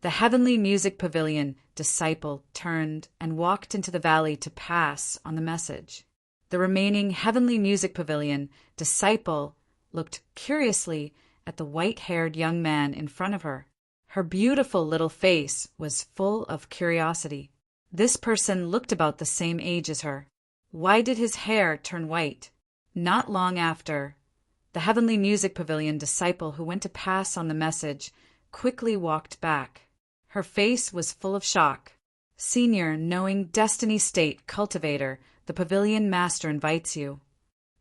The Heavenly Music Pavilion disciple turned and walked into the valley to pass on the message. The remaining Heavenly Music Pavilion disciple looked curiously at the white-haired young man in front of her. Her beautiful little face was full of curiosity. This person looked about the same age as her. Why did his hair turn white? Not long after, the Heavenly Music Pavilion disciple who went to pass on the message quickly walked back. Her face was full of shock. "Senior Knowing Destiny State Cultivator, the Pavilion Master invites you."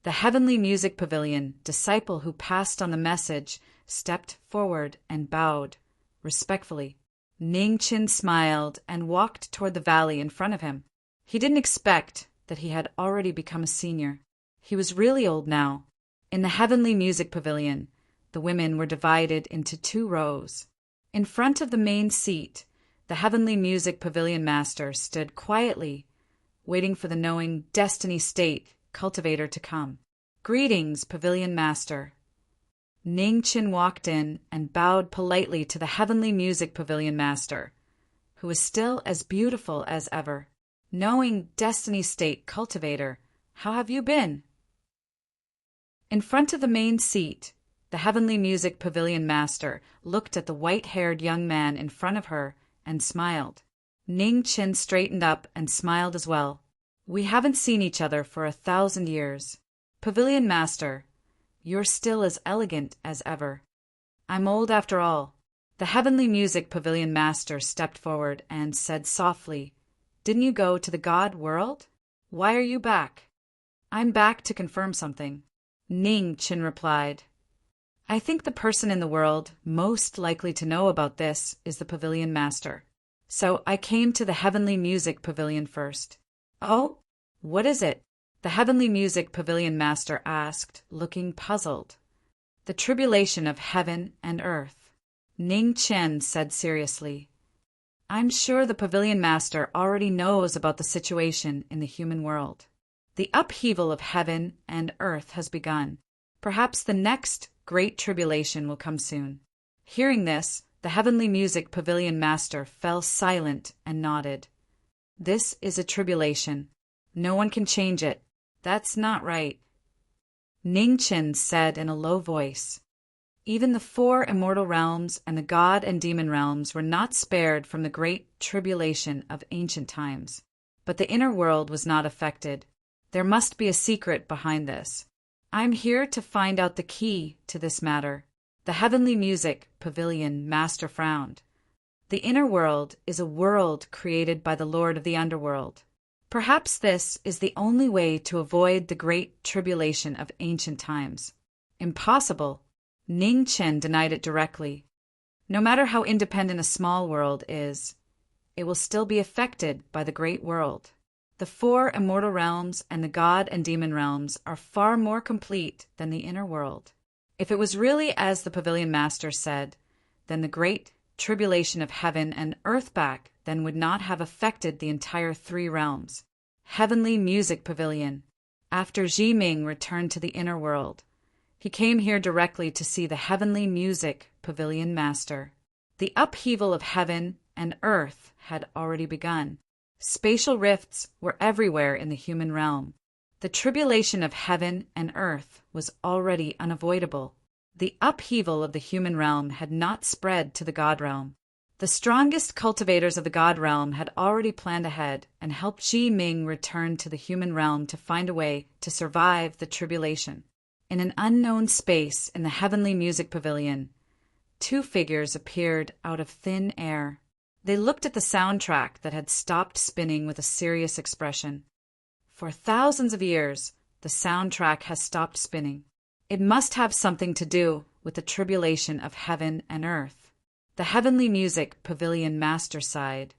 The Heavenly Music Pavilion disciple who passed on the message stepped forward and bowed respectfully. Ning Chin smiled and walked toward the valley in front of him. He didn't expect that he had already become a senior. He was really old now. In the Heavenly Music Pavilion, the women were divided into 2 rows. In front of the main seat, the Heavenly Music Pavilion Master stood quietly, waiting for the knowing Destiny State cultivator to come. "Greetings, Pavilion Master." Ning Chin walked in and bowed politely to the Heavenly Music Pavilion Master, who was still as beautiful as ever. "Knowing Destiny State cultivator, how have you been?" In front of the main seat, the Heavenly Music Pavilion Master looked at the white-haired young man in front of her and smiled. Ning Chin straightened up and smiled as well. "We haven't seen each other for 1,000 years. Pavilion Master, you're still as elegant as ever." "I'm old after all." The Heavenly Music Pavilion Master stepped forward and said softly, "Didn't you go to the God world? Why are you back?" "I'm back to confirm something." Ning Chin replied, "I think the person in the world most likely to know about this is the Pavilion Master. So I came to the Heavenly Music Pavilion first." "Oh, what is it?" the Heavenly Music Pavilion Master asked, looking puzzled. "The tribulation of heaven and earth." Ning Chin said seriously, "I'm sure the Pavilion Master already knows about the situation in the human world. The upheaval of heaven and earth has begun. Perhaps the next great tribulation will come soon." Hearing this, the Heavenly Music Pavilion Master fell silent and nodded. "This is a tribulation. No one can change it. That's not right." Ning Chin said in a low voice, "Even the 4 immortal realms and the God and demon realms were not spared from the great tribulation of ancient times. But the inner world was not affected. There must be a secret behind this. I'm here to find out the key to this matter." The Heavenly Music Pavilion Master frowned. "The inner world is a world created by the Lord of the Underworld. Perhaps this is the only way to avoid the great tribulation of ancient times." "Impossible." Ning Chin denied it directly. "No matter how independent a small world is, it will still be affected by the great world. The 4 immortal realms and the God and demon realms are far more complete than the inner world. If it was really as the Pavilion Master said, then the great tribulation of heaven and earth back then would not have affected the entire 3 realms." Heavenly Music Pavilion. After Ji Ming returned to the inner world, he came here directly to see the Heavenly Music Pavilion Master. The upheaval of heaven and earth had already begun. Spatial rifts were everywhere in the human realm. The tribulation of heaven and earth was already unavoidable. The upheaval of the human realm had not spread to the God realm. The strongest cultivators of the God realm had already planned ahead and helped Ji Ming return to the human realm to find a way to survive the tribulation. In an unknown space in the Heavenly Music Pavilion, 2 figures appeared out of thin air. They looked at the soundtrack that had stopped spinning with a serious expression. "For thousands of years, the soundtrack has stopped spinning. It must have something to do with the tribulation of heaven and earth." The Heavenly Music Pavilion Master sighed.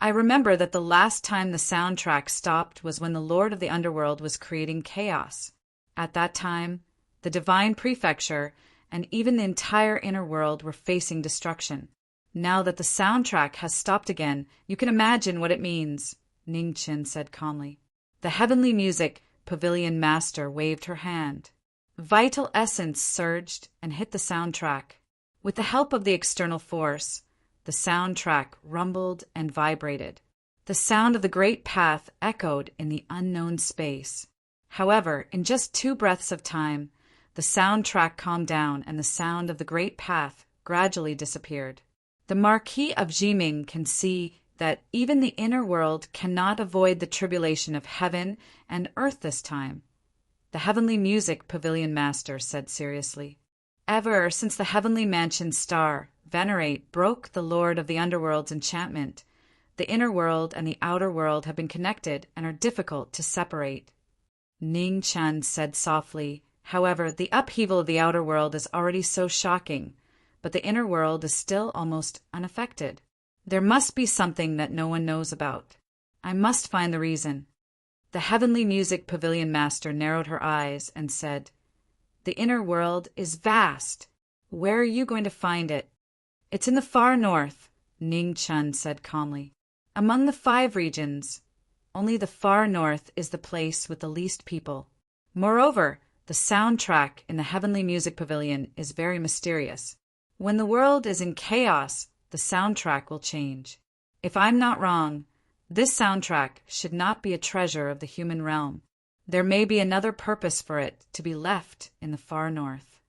"I remember that the last time the soundtrack stopped was when the Lord of the Underworld was creating chaos. At that time, the Divine Prefecture and even the entire inner world were facing destruction. Now that the soundtrack has stopped again, you can imagine what it means," Ning Chin said calmly. The Heavenly Music Pavilion Master waved her hand. Vital essence surged and hit the soundtrack. With the help of the external force, the soundtrack rumbled and vibrated. The sound of the great path echoed in the unknown space. However, in just 2 breaths of time, the soundtrack calmed down and the sound of the great path gradually disappeared. The Marquis of Jiming can see that even the inner world cannot avoid the tribulation of heaven and earth this time, the Heavenly Music Pavilion Master said seriously. Ever since the Heavenly Mansion star, Venerate, broke the Lord of the Underworld's enchantment, the inner world and the outer world have been connected and are difficult to separate. Ning Chan said softly, However, the upheaval of the outer world is already so shocking, but the inner world is still almost unaffected. There must be something that no one knows about. I must find the reason. The Heavenly Music Pavilion Master narrowed her eyes and said, "The inner world is vast. Where are you going to find it?" "It's in the far north," Ning Chun said calmly. "Among the 5 regions, only the far north is the place with the least people. Moreover, the soundtrack in the Heavenly Music Pavilion is very mysterious. When the world is in chaos, the soundtrack will change. If I'm not wrong, this soundtrack should not be a treasure of the human realm. There may be another purpose for it to be left in the far north."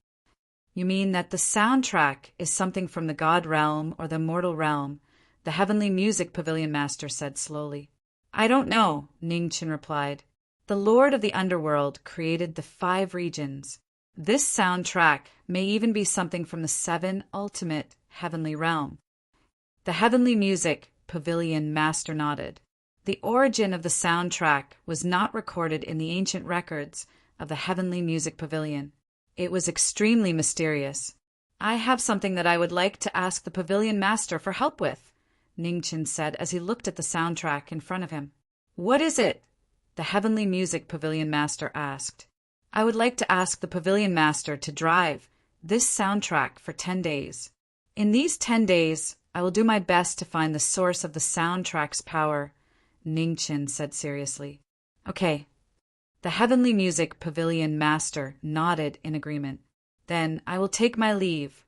"You mean that the soundtrack is something from the god realm or the mortal realm?" the Heavenly Music Pavilion Master said slowly. "I don't know," Ning Chin replied. "The Lord of the Underworld created the 5 regions. This soundtrack may even be something from the 7 ultimate heavenly realm." The Heavenly Music Pavilion Master nodded. The origin of the soundtrack was not recorded in the ancient records of the Heavenly Music Pavilion. It was extremely mysterious. "I have something that I would like to ask the Pavilion Master for help with," Ning Chin said as he looked at the soundtrack in front of him. "What is it?" the Heavenly Music Pavilion Master asked. "I would like to ask the Pavilion Master to drive this soundtrack for 10 days. In these 10 days, I will do my best to find the source of the soundtrack's power," Ning Chin said seriously. "Okay." The Heavenly Music Pavilion Master nodded in agreement. "Then I will take my leave."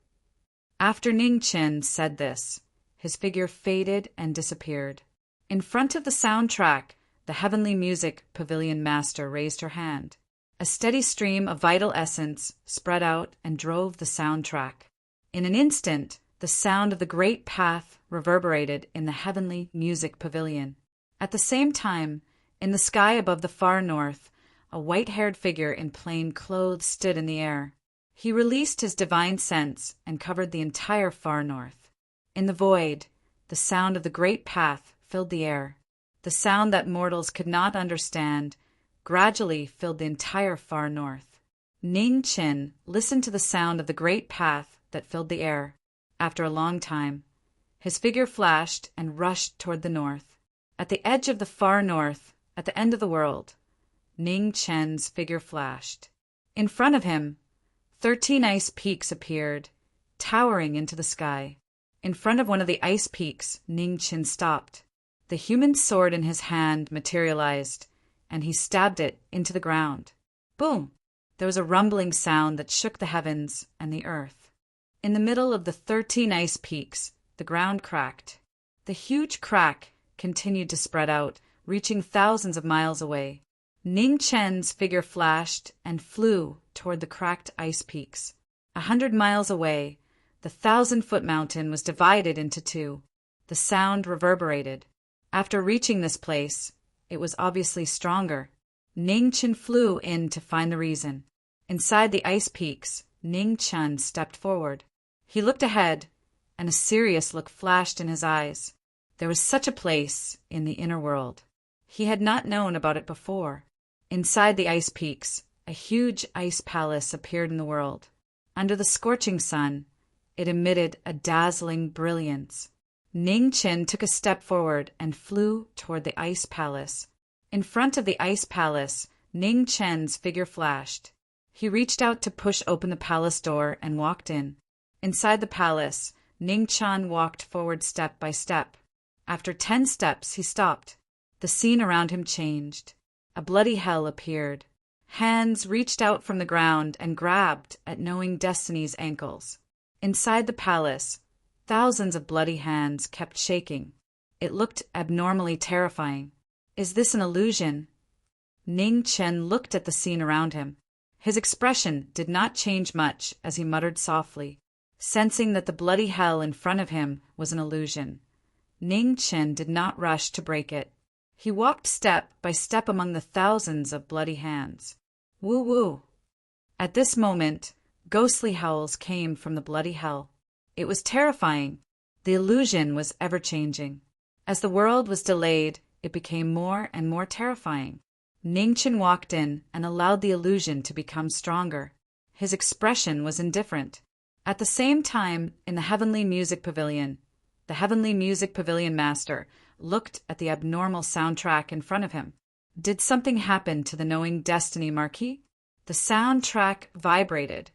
After Ning Chin said this, his figure faded and disappeared. In front of the soundtrack, the Heavenly Music Pavilion Master raised her hand. A steady stream of vital essence spread out and drove the soundtrack. In an instant, the sound of the great path reverberated in the Heavenly Music Pavilion. At the same time, in the sky above the far north, a white-haired figure in plain clothes stood in the air. He released his divine sense and covered the entire far north. In the void, the sound of the great path filled the air. The sound that mortals could not understand gradually filled the entire far north. Ning Chin listened to the sound of the great path that filled the air. After a long time, his figure flashed and rushed toward the north. At the edge of the far north, at the end of the world, Ning Chen's figure flashed. In front of him, 13 ice peaks appeared, towering into the sky. In front of one of the ice peaks, Ning Chin stopped. The human sword in his hand materialized, and he stabbed it into the ground. Boom! There was a rumbling sound that shook the heavens and the earth. In the middle of the 13 ice peaks, the ground cracked. The huge crack continued to spread out, reaching thousands of miles away. Ning Chen's figure flashed and flew toward the cracked ice peaks. 100 miles away, the 1,000-foot mountain was divided into 2. The sound reverberated. After reaching this place, it was obviously stronger. Ning Chen flew in to find the reason. Inside the ice peaks, Ning Chen stepped forward. He looked ahead, and a serious look flashed in his eyes. There was such a place in the inner world. He had not known about it before. Inside the ice peaks, a huge ice palace appeared in the world. Under the scorching sun, it emitted a dazzling brilliance. Ning Chin took a step forward and flew toward the ice palace. In front of the ice palace, Ning Chen's figure flashed. He reached out to push open the palace door and walked in. Inside the palace, Ning Chan walked forward step by step. After 10 steps, he stopped. The scene around him changed. A bloody hell appeared. Hands reached out from the ground and grabbed at knowing Destiny's ankles. Inside the palace, thousands of bloody hands kept shaking. It looked abnormally terrifying. Is this an illusion? Ning Chen looked at the scene around him. His expression did not change much as he muttered softly, sensing that the bloody hell in front of him was an illusion. Ning Chen did not rush to break it. He walked step by step among the thousands of bloody hands. Woo-woo! At this moment, ghostly howls came from the bloody hell. It was terrifying. The illusion was ever-changing. As the world was delayed, it became more and more terrifying. Ningchen walked in and allowed the illusion to become stronger. His expression was indifferent. At the same time, in the Heavenly Music Pavilion, the Heavenly Music Pavilion master looked at the abnormal soundtrack in front of him. Did something happen to the knowing destiny, Marquis? The soundtrack vibrated,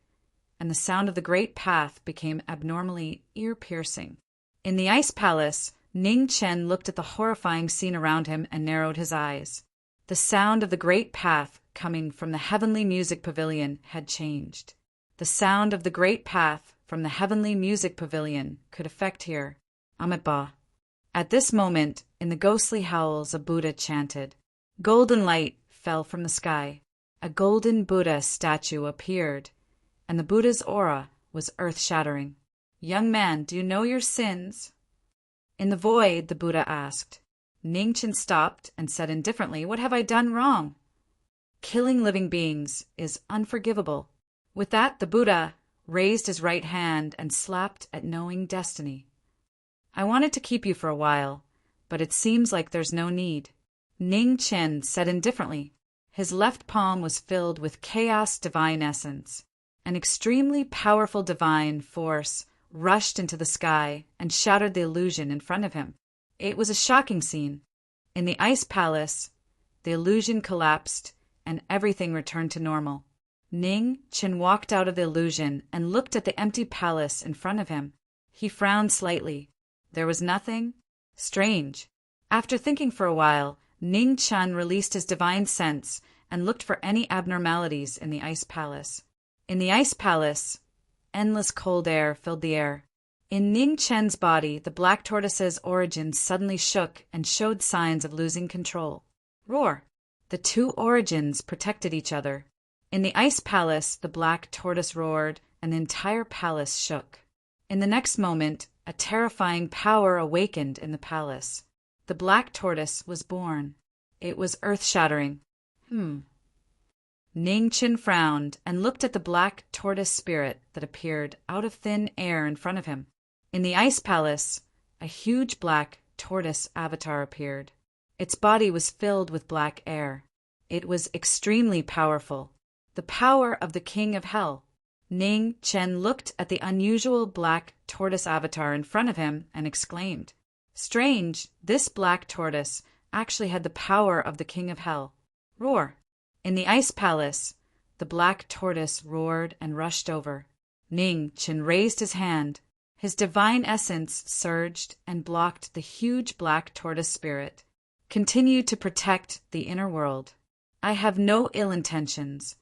and the sound of the great path became abnormally ear-piercing. In the ice palace, Ning Chen looked at the horrifying scene around him and narrowed his eyes. The sound of the great path coming from the Heavenly Music Pavilion had changed. The sound of the great path from the Heavenly Music Pavilion could affect here. Amitabha. At this moment, in the ghostly howls, a Buddha chanted. Golden light fell from the sky. A golden Buddha statue appeared, and the Buddha's aura was earth-shattering. Young man, do you know your sins? In the void, the Buddha asked. Ningchen stopped and said indifferently, What have I done wrong? Killing living beings is unforgivable. With that, the Buddha raised his right hand and slapped at knowing destiny. I wanted to keep you for a while, but it seems like there's no need. Ning Chen said indifferently. His left palm was filled with chaos divine essence. An extremely powerful divine force rushed into the sky and shattered the illusion in front of him. It was a shocking scene. In the ice palace, the illusion collapsed and everything returned to normal. Ning Chen walked out of the illusion and looked at the empty palace in front of him. He frowned slightly. There was nothing. Strange. After thinking for a while, Ning Chen released his divine sense and looked for any abnormalities in the ice palace. In the ice palace, endless cold air filled the air. In Ning Chen's body, the black tortoise's origins suddenly shook and showed signs of losing control. Roar! The two origins protected each other. In the ice palace, the black tortoise roared, and the entire palace shook. In the next moment, a terrifying power awakened in the palace. The black tortoise was born. It was earth-shattering. Ning Chen frowned and looked at the black tortoise spirit that appeared out of thin air in front of him. In the ice palace, a huge black tortoise avatar appeared. Its body was filled with black air. It was extremely powerful. The power of the King of Hell. Ning Chen looked at the unusual black tortoise avatar in front of him and exclaimed, Strange, this black tortoise actually had the power of the King of Hell. Roar! In the ice palace, the black tortoise roared and rushed over. Ning Chen raised his hand. His divine essence surged and blocked the huge black tortoise spirit. Continue to protect the inner world. I have no ill intentions.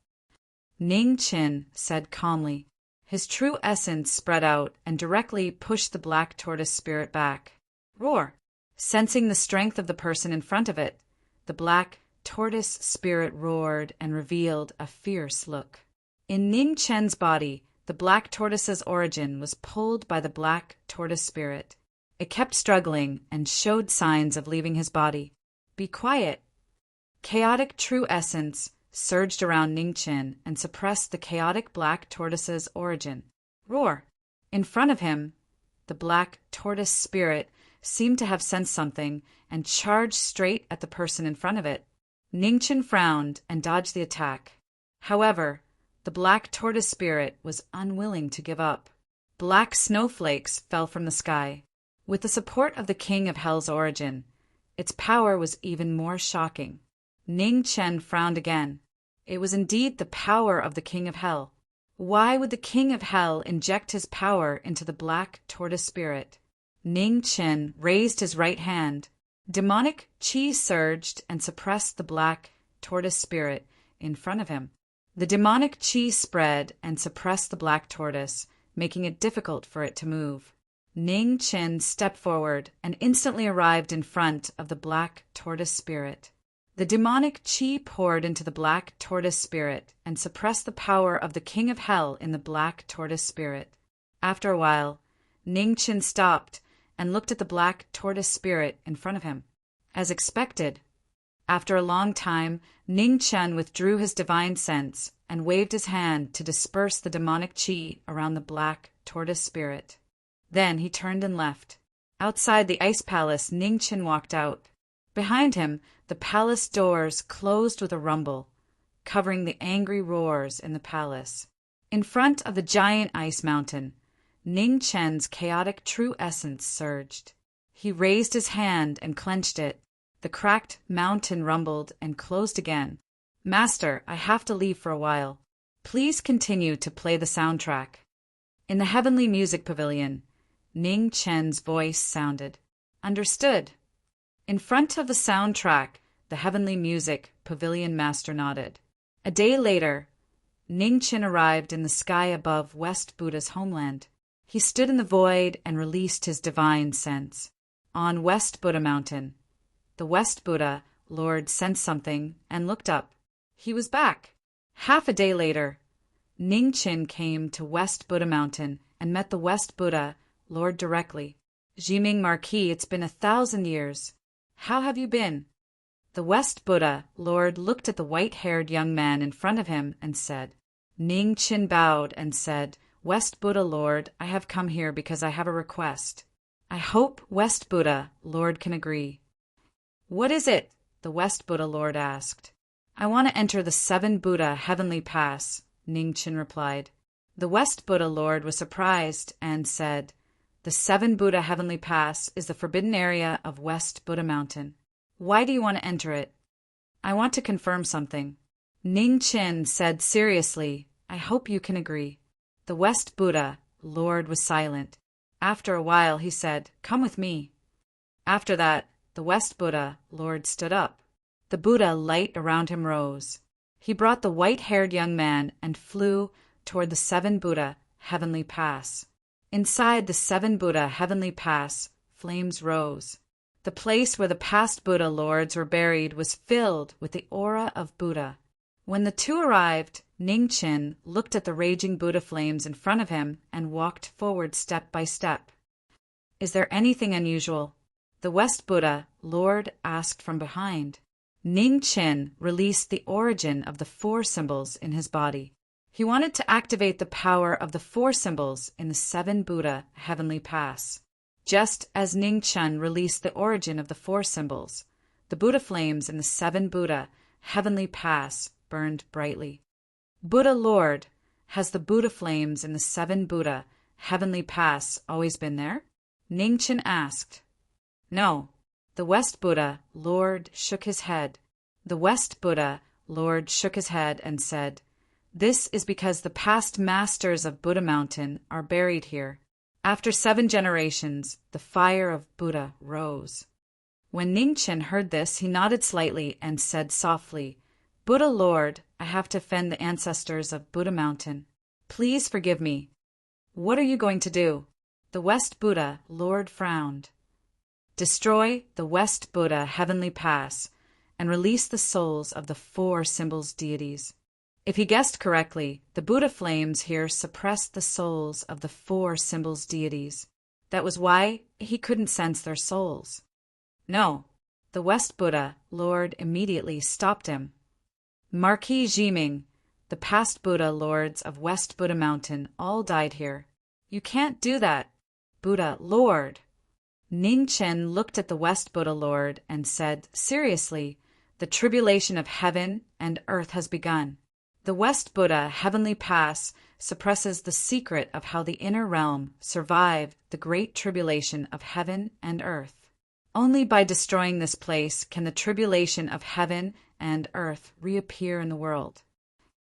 Ning Chen said calmly. His true essence spread out and directly pushed the black tortoise spirit back. Roar! Sensing the strength of the person in front of it, the black tortoise spirit roared and revealed a fierce look. In Ning Chen's body, the black tortoise's origin was pulled by the black tortoise spirit. It kept struggling and showed signs of leaving his body. Be quiet. Chaotic true essence surged around Ning Chen and suppressed the chaotic black tortoise's origin. Roar! In front of him, the black tortoise spirit seemed to have sensed something and charged straight at the person in front of it. Ning Chen frowned and dodged the attack. However, the black tortoise spirit was unwilling to give up. Black snowflakes fell from the sky. With the support of the King of Hell's origin, its power was even more shocking. Ning Chen frowned again. It was indeed the power of the King of Hell. Why would the King of Hell inject his power into the black tortoise spirit? Ning Chen raised his right hand. Demonic chi surged and suppressed the black tortoise spirit in front of him. The demonic chi spread and suppressed the black tortoise, making it difficult for it to move. Ning Chen stepped forward and instantly arrived in front of the black tortoise spirit. The demonic chi poured into the black tortoise spirit and suppressed the power of the King of Hell in the black tortoise spirit. After a while, Ning Chen stopped and looked at the black tortoise spirit in front of him. As expected, after a long time, Ning Chen withdrew his divine sense and waved his hand to disperse the demonic chi around the black tortoise spirit. Then he turned and left. Outside the ice palace, Ning Chen walked out. Behind him, the palace doors closed with a rumble, covering the angry roars in the palace. In front of the giant ice mountain, Ning Chen's chaotic true essence surged. He raised his hand and clenched it. The cracked mountain rumbled and closed again. "Master, I have to leave for a while. Please continue to play the soundtrack." In the heavenly music pavilion, Ning Chen's voice sounded. "Understood." In front of the soundtrack, the heavenly music pavilion master nodded. A day later, Ning Chen arrived in the sky above West Buddha's homeland. He stood in the void and released his divine sense. On West Buddha Mountain, the West Buddha Lord sensed something and looked up. He was back. Half a day later, Ning Chen came to West Buddha Mountain and met the West Buddha Lord directly. "Jiming Marquis, it's been 1,000 years. How have you been?" The West Buddha Lord looked at the white-haired young man in front of him and said. Ning Chen bowed and said, "West Buddha Lord, I have come here because I have a request. I hope West Buddha Lord can agree." "What is it?" the West Buddha Lord asked. "I want to enter the 7 Buddha Heavenly Pass," Ning Chen replied. The West Buddha Lord was surprised and said, "The 7 Buddha Heavenly Pass is the forbidden area of West Buddha Mountain. Why do you want to enter it?" "I want to confirm something." Ning Chen said seriously, "I hope you can agree." The West Buddha Lord was silent. After a while he said, "Come with me." After that, the West Buddha Lord stood up. The Buddha light around him rose. He brought the white-haired young man and flew toward the 7 Buddha Heavenly Pass. Inside the 7 Buddha Heavenly Pass, flames rose. The place where the past Buddha Lords were buried was filled with the aura of Buddha. When the two arrived, Ning Chen looked at the raging Buddha flames in front of him and walked forward step by step. "Is there anything unusual?" the West Buddha Lord asked from behind. Ning Chen released the origin of the 4 symbols in his body. He wanted to activate the power of the 4 symbols in the 7 Buddha Heavenly Pass. Just as Ning Chen released the origin of the 4 symbols, the Buddha flames in the 7 Buddha Heavenly Pass burned brightly. "Buddha Lord, has the Buddha flames in the 7 Buddha Heavenly Pass always been there?" Ning Chen asked. "No." The West Buddha Lord shook his head. The West Buddha Lord shook his head and said, "This is because the past masters of Buddha Mountain are buried here. After 7 generations, the fire of Buddha rose." When Ning Chen heard this, he nodded slightly and said softly, "Buddha Lord, I have to offend the ancestors of Buddha Mountain. Please forgive me." "What are you going to do?" The West Buddha Lord frowned. "Destroy the West Buddha Heavenly Pass and release the souls of the 4 symbols deities." If he guessed correctly, the Buddha flames here suppressed the souls of the 4 symbols deities. That was why he couldn't sense their souls. "No." The West Buddha Lord immediately stopped him. "Marquis Jiming, the past Buddha Lords of West Buddha Mountain all died here. You can't do that." "Buddha Lord." Ning Chen looked at the West Buddha Lord and said, seriously, "The tribulation of heaven and earth has begun. The West Buddha Heavenly Pass suppresses the secret of how the inner realm survived the great tribulation of heaven and earth. Only by destroying this place can the tribulation of heaven and earth reappear in the world."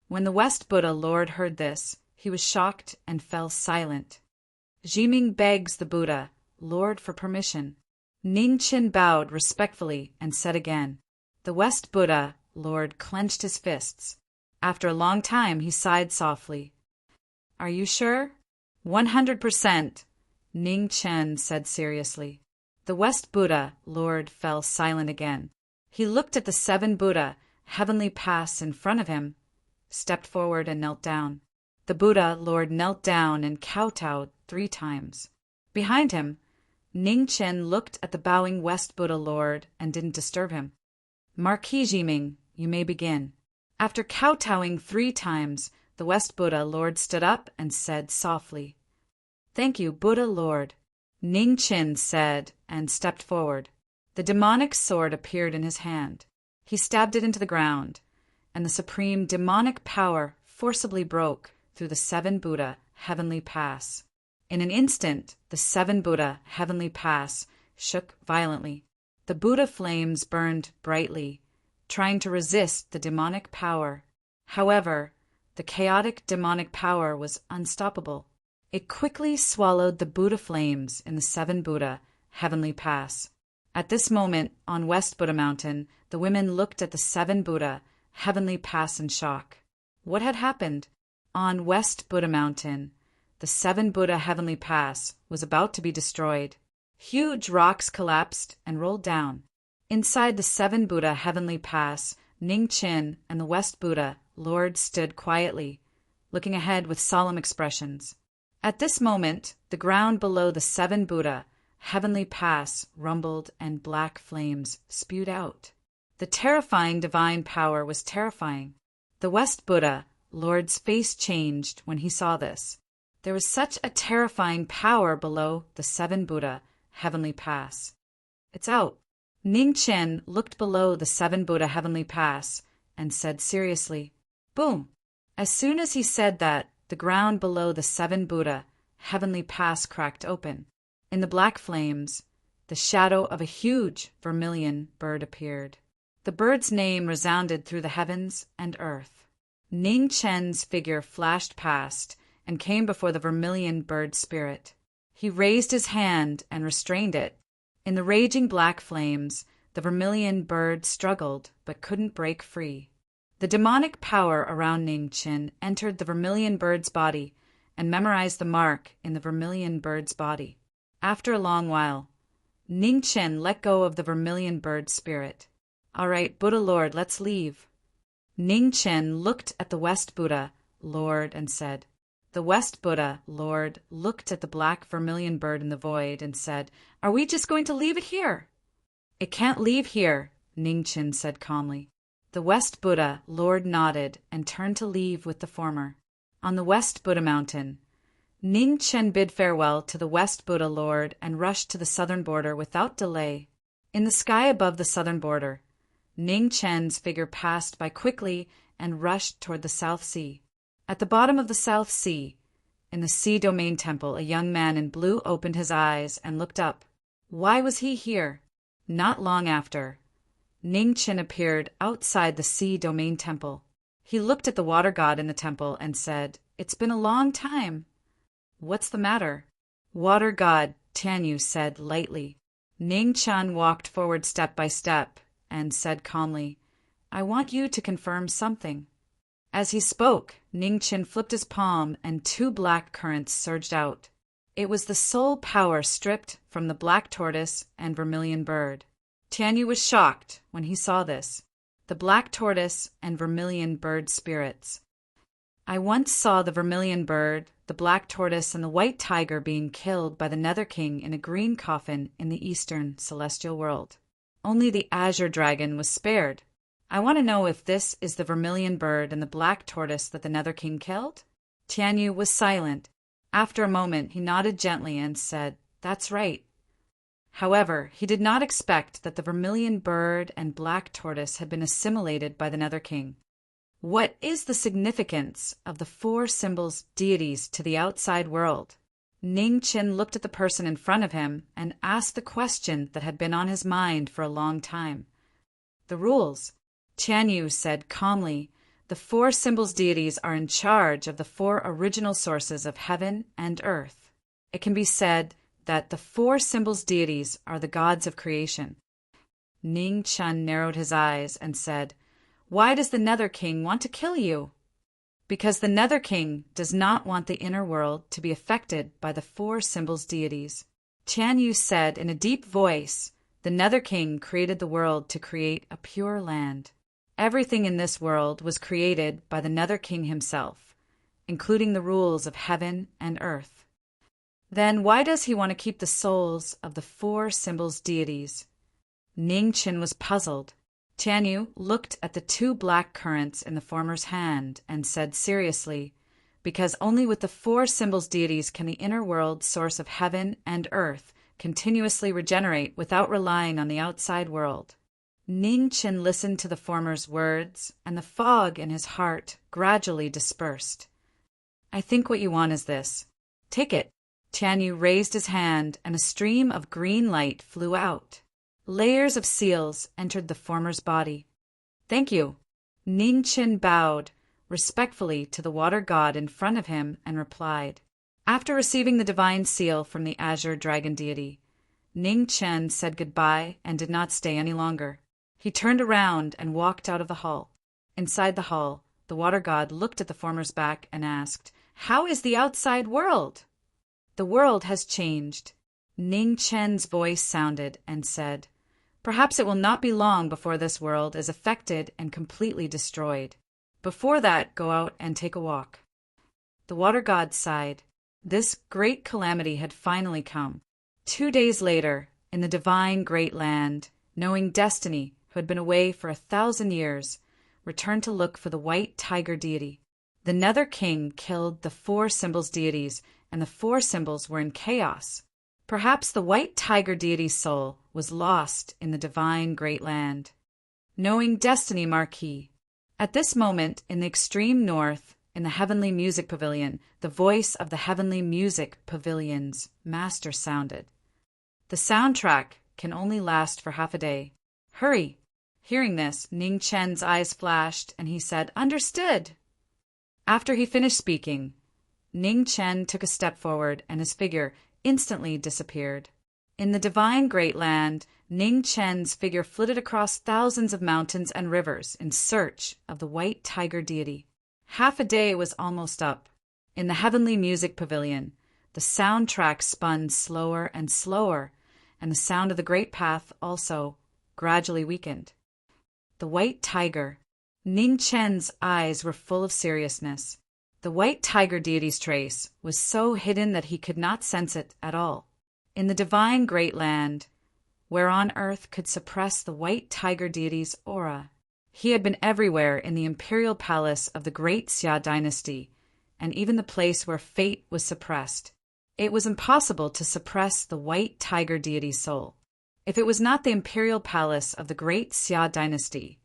When the West Buddha Lord heard this, he was shocked and fell silent. Jiming begs the Buddha Lord for permission. Ning Chen bowed respectfully and said again. The West Buddha Lord clenched his fists. After a long time, he sighed softly. "Are you sure?" 100%, Ning Chen said seriously. The West Buddha Lord fell silent again. He looked at the 7 Buddha Heavenly Pass in front of him, stepped forward and knelt down. The Buddha Lord knelt down and kowtowed 3 times. Behind him, Ning Chen looked at the bowing West Buddha Lord and didn't disturb him. "Marquis Jiming, you may begin." After kowtowing 3 times, the West Buddha Lord stood up and said softly, "Thank you, Buddha Lord," Ning Chen said and stepped forward. The demonic sword appeared in his hand. He stabbed it into the ground, and the supreme demonic power forcibly broke through the seven Buddha heavenly pass. In an instant, the seven Buddha heavenly pass shook violently. The Buddha flames burned brightly, trying to resist the demonic power. However, the chaotic demonic power was unstoppable. It quickly swallowed the Buddha flames in the seven Buddha heavenly pass. At this moment, on West Buddha Mountain, the women looked at the seven Buddha heavenly pass in shock. What had happened? On West Buddha Mountain, the seven Buddha heavenly pass was about to be destroyed. Huge rocks collapsed and rolled down. Inside the seven Buddha heavenly pass, Ning Chin and the West Buddha Lord stood quietly, looking ahead with solemn expressions. At this moment, the ground below the seven Buddha heavenly pass rumbled and black flames spewed out. The terrifying divine power was terrifying. The West Buddha Lord's face changed when he saw this. There was such a terrifying power below the seven Buddha heavenly pass. It's out. Ning Chen looked below the seven Buddha heavenly pass and said seriously, boom! As soon as he said that, the ground below the seven Buddha heavenly pass cracked open. In the black flames, the shadow of a huge vermilion bird appeared. The bird's name resounded through the heavens and earth. Ning Chen's figure flashed past and came before the vermilion bird spirit. He raised his hand and restrained it. In the raging black flames, the vermilion bird struggled but couldn't break free. The demonic power around Ning Chen entered the vermilion bird's body and memorized the mark in the vermilion bird's body. After a long while, Ning Chen let go of the vermilion bird spirit. All right, Buddha Lord, let's leave. Ning Chen looked at the West Buddha Lord and said. The West Buddha Lord looked at the black vermilion bird in the void and said, Are we just going to leave it here? It can't leave here, Ning Chen said calmly. The West Buddha Lord nodded and turned to leave with the former. On the West Buddha Mountain, Ning Chen bid farewell to the West Buddha Lord and rushed to the southern border without delay. In the sky above the southern border, Ning Chen's figure passed by quickly and rushed toward the South Sea. At the bottom of the South Sea, in the Sea Domain Temple, a young man in blue opened his eyes and looked up. Why was he here? Not long after, Ning Chen appeared outside the Sea Domain Temple. He looked at the water god in the temple and said, It's been a long time. What's the matter? Water god Tianyu said lightly. Ning Chen walked forward step by step and said calmly, I want you to confirm something. As he spoke, Ning Chen flipped his palm and two black currents surged out. It was the soul power stripped from the black tortoise and vermilion bird. Tianyu was shocked when he saw this. The black tortoise and vermilion bird spirits. I once saw the vermilion bird, the black tortoise, and the white tiger being killed by the Nether King in a green coffin in the eastern celestial world. Only the azure dragon was spared. I want to know if this is the vermilion bird and the black tortoise that the Nether King killed? Tianyu was silent. After a moment, he nodded gently and said, That's right. However, he did not expect that the vermilion bird and black tortoise had been assimilated by the Nether King. What is the significance of the four symbols deities to the outside world? Ning Chen looked at the person in front of him and asked the question that had been on his mind for a long time. The rules. Tianyu said calmly, The four symbols deities are in charge of the four original sources of heaven and earth. It can be said that the four symbols deities are the gods of creation. Ning Chen narrowed his eyes and said, Why does the Nether King want to kill you? Because the Nether King does not want the inner world to be affected by the four symbols deities. Tianyu said in a deep voice, The Nether King created the world to create a pure land. Everything in this world was created by the Nether King himself, including the rules of heaven and earth. Then why does he want to keep the souls of the four symbols deities? Ning Chen was puzzled. Tianyu looked at the two black currants in the former's hand and said seriously, Because only with the four symbols deities can the inner world source of heaven and earth continuously regenerate without relying on the outside world. Ning Chen listened to the former's words, and the fog in his heart gradually dispersed. I think what you want is this. Take it. Tian Yu raised his hand, and a stream of green light flew out. Layers of seals entered the former's body. Thank you. Ning Chen bowed respectfully to the water god in front of him and replied. After receiving the divine seal from the azure dragon deity, Ning Chen said goodbye and did not stay any longer. He turned around and walked out of the hall. Inside the hall, the water god looked at the former's back and asked, How is the outside world? The world has changed. Ning Chen's voice sounded and said, Perhaps it will not be long before this world is affected and completely destroyed. Before that, go out and take a walk. The water god sighed. This great calamity had finally come. 2 days later, in the divine great land, knowing Destiny, who had been away for 1,000 years, returned to look for the white tiger deity. The Nether King killed the 4 symbols deities, and the 4 symbols were in chaos. Perhaps the white tiger deity's soul was lost in the divine great land. Knowing Destiny, Marquis. At this moment, in the extreme north, in the Heavenly Music Pavilion, the voice of the Heavenly Music Pavilion's master sounded. The soundtrack can only last for half a day. Hurry! Hearing this, Ning Chen's eyes flashed, and he said, Understood! After he finished speaking, Ning Chen took a step forward, and his figure instantly disappeared. In the divine great land, Ning Chen's figure flitted across thousands of mountains and rivers in search of the white tiger deity. Half a day was almost up. In the Heavenly Music Pavilion, the soundtrack spun slower and slower, and the sound of the great path also gradually weakened. The white tiger. Ning Chen's eyes were full of seriousness. The white tiger deity's trace was so hidden that he could not sense it at all. In the divine great land, where on earth could suppress the white tiger deity's aura. He had been everywhere in the imperial palace of the great Xia dynasty, and even the place where fate was suppressed. It was impossible to suppress the white tiger deity's soul. If it was not the imperial palace of the great Xia dynasty,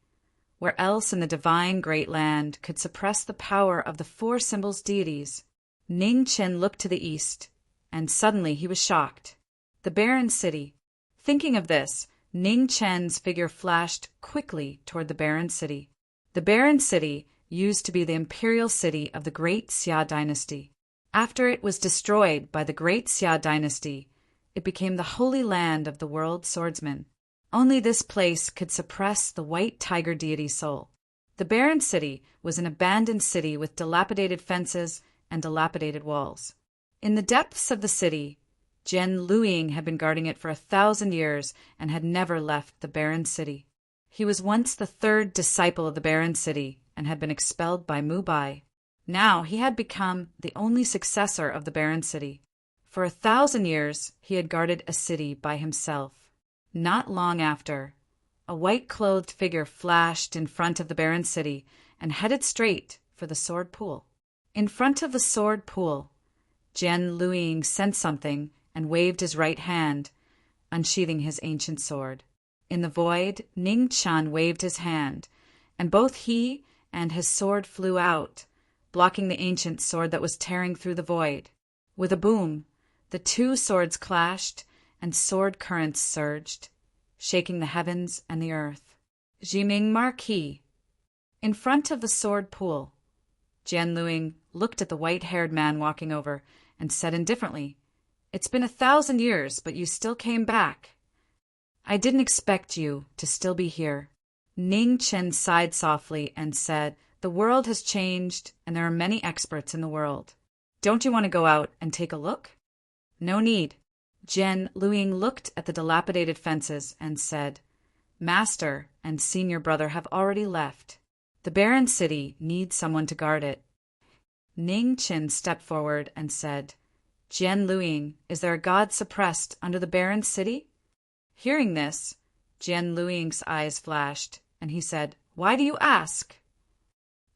where else in the divine great land could suppress the power of the 4 symbols deities? Ning Chen looked to the east, and suddenly he was shocked. The barren city. Thinking of this, Ning Chen's figure flashed quickly toward the barren city. The barren city used to be the imperial city of the great Xia dynasty. After it was destroyed by the great Xia dynasty, it became the holy land of the world swordsman. Only this place could suppress the white tiger deity's soul. The barren city was an abandoned city with dilapidated fences and dilapidated walls. In the depths of the city, Zhen Luiying had been guarding it for 1,000 years and had never left the barren city. He was once the 3rd disciple of the barren city and had been expelled by Mu Bai. Now he had become the only successor of the barren city. For 1,000 years he had guarded a city by himself. Not long after, a white-clothed figure flashed in front of the barren city and headed straight for the sword pool. In front of the sword pool, Zhen Luiying sensed something and waved his right hand, unsheathing his ancient sword. In the void, Ning Chen waved his hand, and both he and his sword flew out, blocking the ancient sword that was tearing through the void. With a boom, the 2 swords clashed, and sword currents surged, shaking the heavens and the earth. Jiming Marquis. In front of the sword pool, Zhen Luiying looked at the white-haired man walking over and said indifferently, It's been 1,000 years, but you still came back. I didn't expect you to still be here. Ning Chen sighed softly and said, The world has changed, and there are many experts in the world. Don't you want to go out and take a look? No need. Zhen Luiying looked at the dilapidated fences and said, Master and senior brother have already left. The barren city needs someone to guard it. Ning Chen stepped forward and said, Zhen Luiying, is there a god suppressed under the barren city? Hearing this, Zhen Luiying's eyes flashed, and he said, Why do you ask?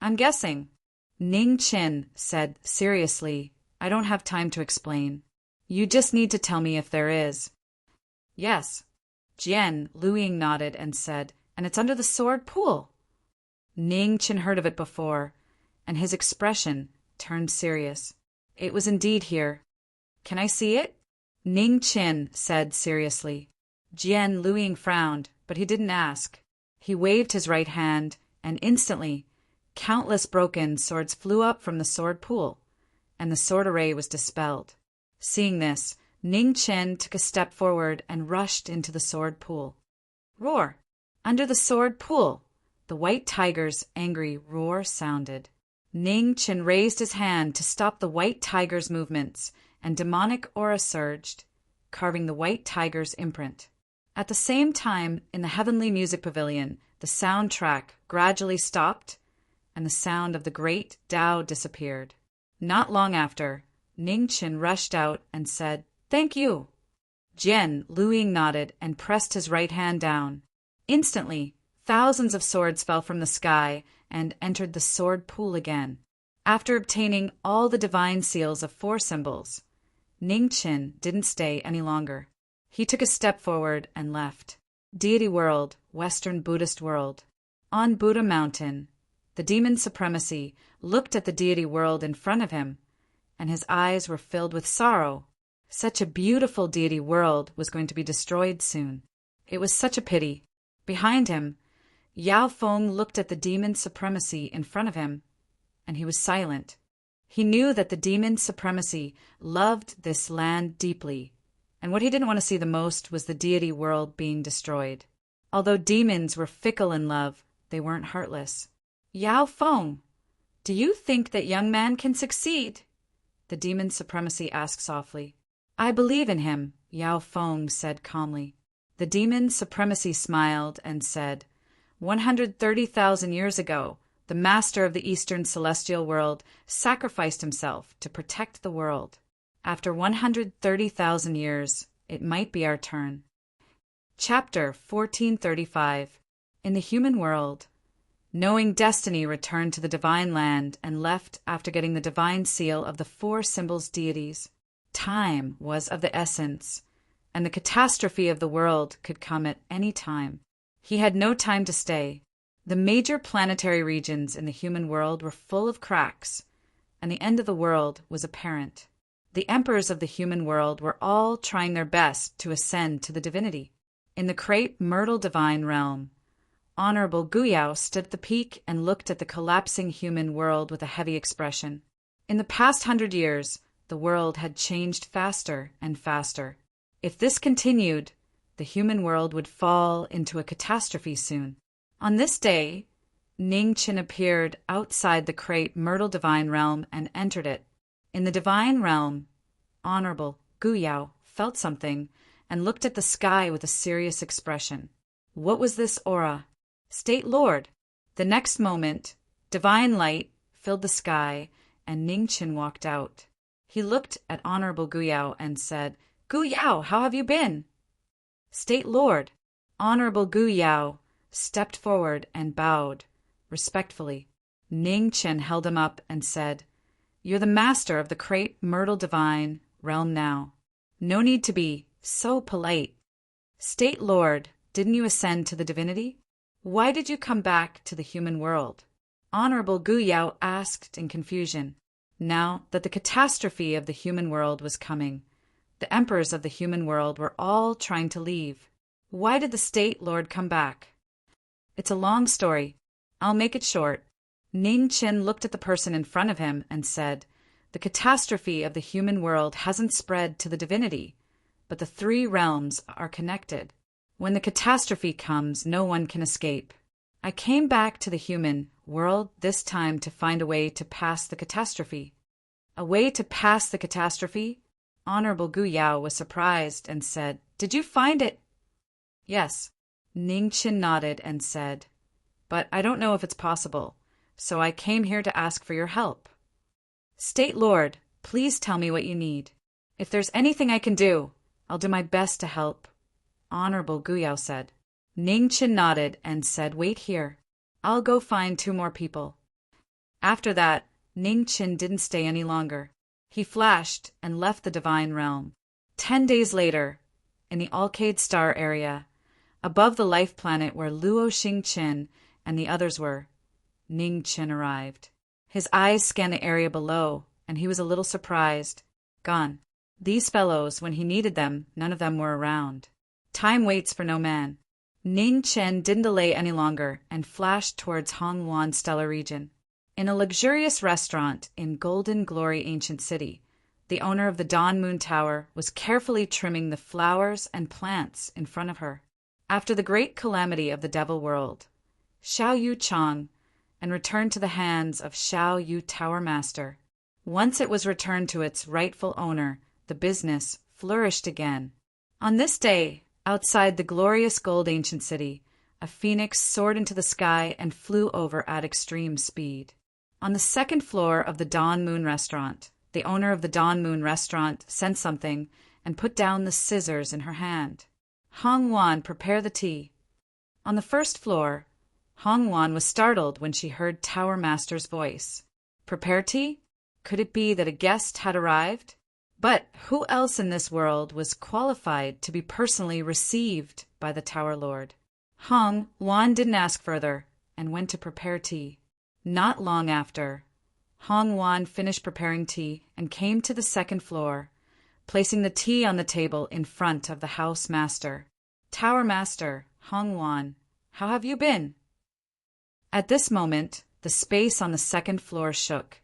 I'm guessing. Ning Chen said seriously, I don't have time to explain. You just need to tell me if there is. Yes. Jian Luiying nodded and said, "And it's under the sword pool." Ning Qin heard of it before, and his expression turned serious. It was indeed here. "Can I see it?" Ning Qin said seriously. Jian Luiying frowned, but he didn't ask. He waved his right hand, and instantly, countless broken swords flew up from the sword pool, and the sword array was dispelled. Seeing this, Ning Qin took a step forward and rushed into the sword pool. Roar! Under the sword pool, the white tiger's angry roar sounded. Ning Qin raised his hand to stop the white tiger's movements, and demonic aura surged, carving the white tiger's imprint. At the same time, in the heavenly music pavilion, the soundtrack gradually stopped, and the sound of the great Tao disappeared. Not long after, Ning Qin rushed out and said, "Thank you." Jian Luiying nodded and pressed his right hand down. Instantly, thousands of swords fell from the sky and entered the sword pool again. After obtaining all the divine seals of 4 symbols, Ning Qin didn't stay any longer. He took a step forward and left. Deity World, Western Buddhist World. On Buddha Mountain, the demon supremacy looked at the deity world in front of him, and his eyes were filled with sorrow. Such a beautiful deity world was going to be destroyed soon. It was such a pity. Behind him, Yao Feng looked at the demon supremacy in front of him, and he was silent. He knew that the demon supremacy loved this land deeply, and what he didn't want to see the most was the deity world being destroyed. Although demons were fickle in love, they weren't heartless. "Yao Feng, do you think that young man can succeed?" the demon supremacy asked softly. "I believe in him," Yao Feng said calmly. The demon supremacy smiled and said, 130,000 years ago, the master of the Eastern celestial world sacrificed himself to protect the world. After 130,000 years, it might be our turn. Chapter 1435. In the human world. Knowing destiny returned to the divine land and left after getting the divine seal of the 4 symbols deities. Time was of the essence, and the catastrophe of the world could come at any time. He had no time to stay. The major planetary regions in the human world were full of cracks, and the end of the world was apparent. The emperors of the human world were all trying their best to ascend to the divinity. In the crepe myrtle divine realm, Honorable Guyao stood at the peak and looked at the collapsing human world with a heavy expression. In the past 100 years, the world had changed faster and faster. If this continued, the human world would fall into a catastrophe soon. On this day, Ning Qin appeared outside the crepe myrtle divine realm and entered it. In the divine realm, Honorable Guyao felt something and looked at the sky with a serious expression. What was this aura? State Lord. The next moment, divine light filled the sky, and Ning Qin walked out. He looked at Honorable Guyao and said, "Guyao, how have you been?" State Lord. Honorable Guyao stepped forward and bowed respectfully. Ning Qin held him up and said, "You're the master of the crepe myrtle divine realm now. No need to be so polite. State Lord, didn't you ascend to the divinity? Why did you come back to the human world?" Honorable Guyao asked in confusion. Now that the catastrophe of the human world was coming, the emperors of the human world were all trying to leave. Why did the State Lord come back? It's a long story. I'll make it short. Ning Qin looked at the person in front of him and said, "The catastrophe of the human world hasn't spread to the divinity, but the 3 realms are connected. When the catastrophe comes, no one can escape. I came back to the human world this time to find a way to pass the catastrophe." A way to pass the catastrophe? Honorable Guyao was surprised and said, "Did you find it?" "Yes." Ning Qin nodded and said, "But I don't know if it's possible, so I came here to ask for your help." "State Lord, please tell me what you need. If there's anything I can do, I'll do my best to help," Honorable Guyao said. Ning Qin nodded and said, "Wait here. I'll go find 2 more people." After that, Ning Qin didn't stay any longer. He flashed and left the divine realm. 10 days later, in the Alcade Star area, above the life planet where Luo Xingqin and the others were. Ning Qin arrived. His eyes scanned the area below, and he was a little surprised. Gone. These fellows, when he needed them, none of them were around. Time waits for no man. Ning Chen didn't delay any longer and flashed towards Hongwan's stellar region. In a luxurious restaurant in Golden Glory Ancient City, the owner of the Dawn Moon Tower was carefully trimming the flowers and plants in front of her. After the great calamity of the Devil World, Xiao Yu Chang, and returned to the hands of Xiao Yu Tower Master. Once it was returned to its rightful owner, the business flourished again. On this day, outside the glorious Gold Ancient City, a phoenix soared into the sky and flew over at extreme speed. On the second floor of the Dawn Moon Restaurant, the owner of the Dawn Moon Restaurant sent something and put down the scissors in her hand. Hongwan, prepare the tea. On the first floor, Hongwan was startled when she heard Tower Master's voice. Prepare tea? Could it be that a guest had arrived? But who else in this world was qualified to be personally received by the Tower Lord? Hongwan didn't ask further and went to prepare tea. Not long after, Hongwan finished preparing tea and came to the second floor, placing the tea on the table in front of the house master. Tower Master, Hongwan, how have you been? At this moment, the space on the second floor shook,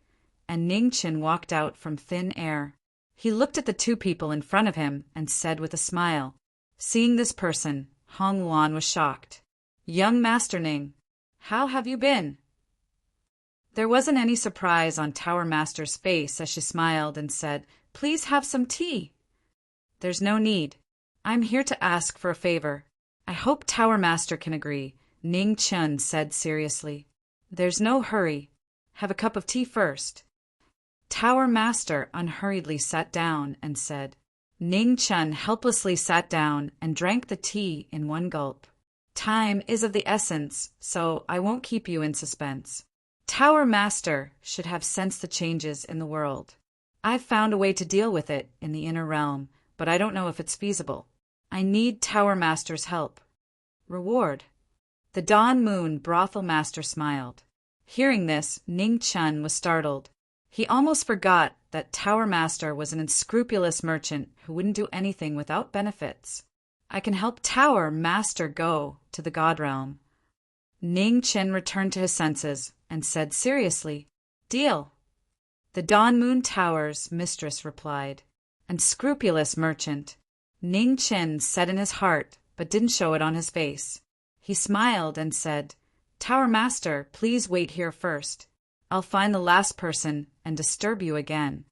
and Ning Qin walked out from thin air. He looked at the two people in front of him and said with a smile. Seeing this person, Hongwan was shocked. Young Master Ning, how have you been? There wasn't any surprise on Tower Master's face as she smiled and said, Please have some tea. There's no need. I'm here to ask for a favor. I hope Tower Master can agree, Ning Qin said seriously. There's no hurry. Have a cup of tea first. Tower Master unhurriedly sat down and said. Ning Qin helplessly sat down and drank the tea in one gulp. Time is of the essence, so I won't keep you in suspense. Tower Master should have sensed the changes in the world. I've found a way to deal with it in the inner realm, but I don't know if it's feasible. I need Tower Master's help. Reward. The Dawn Moon Brothel Master smiled. Hearing this, Ning Qin was startled. He almost forgot that Tower Master was an unscrupulous merchant who wouldn't do anything without benefits. I can help Tower Master go to the God Realm. Ning Qin returned to his senses and said seriously, Deal. The Dawn Moon Tower's mistress replied. Unscrupulous merchant. Ning Qin said in his heart, but didn't show it on his face. He smiled and said, Tower Master, please wait here first. I'll find the last person and disturb you again.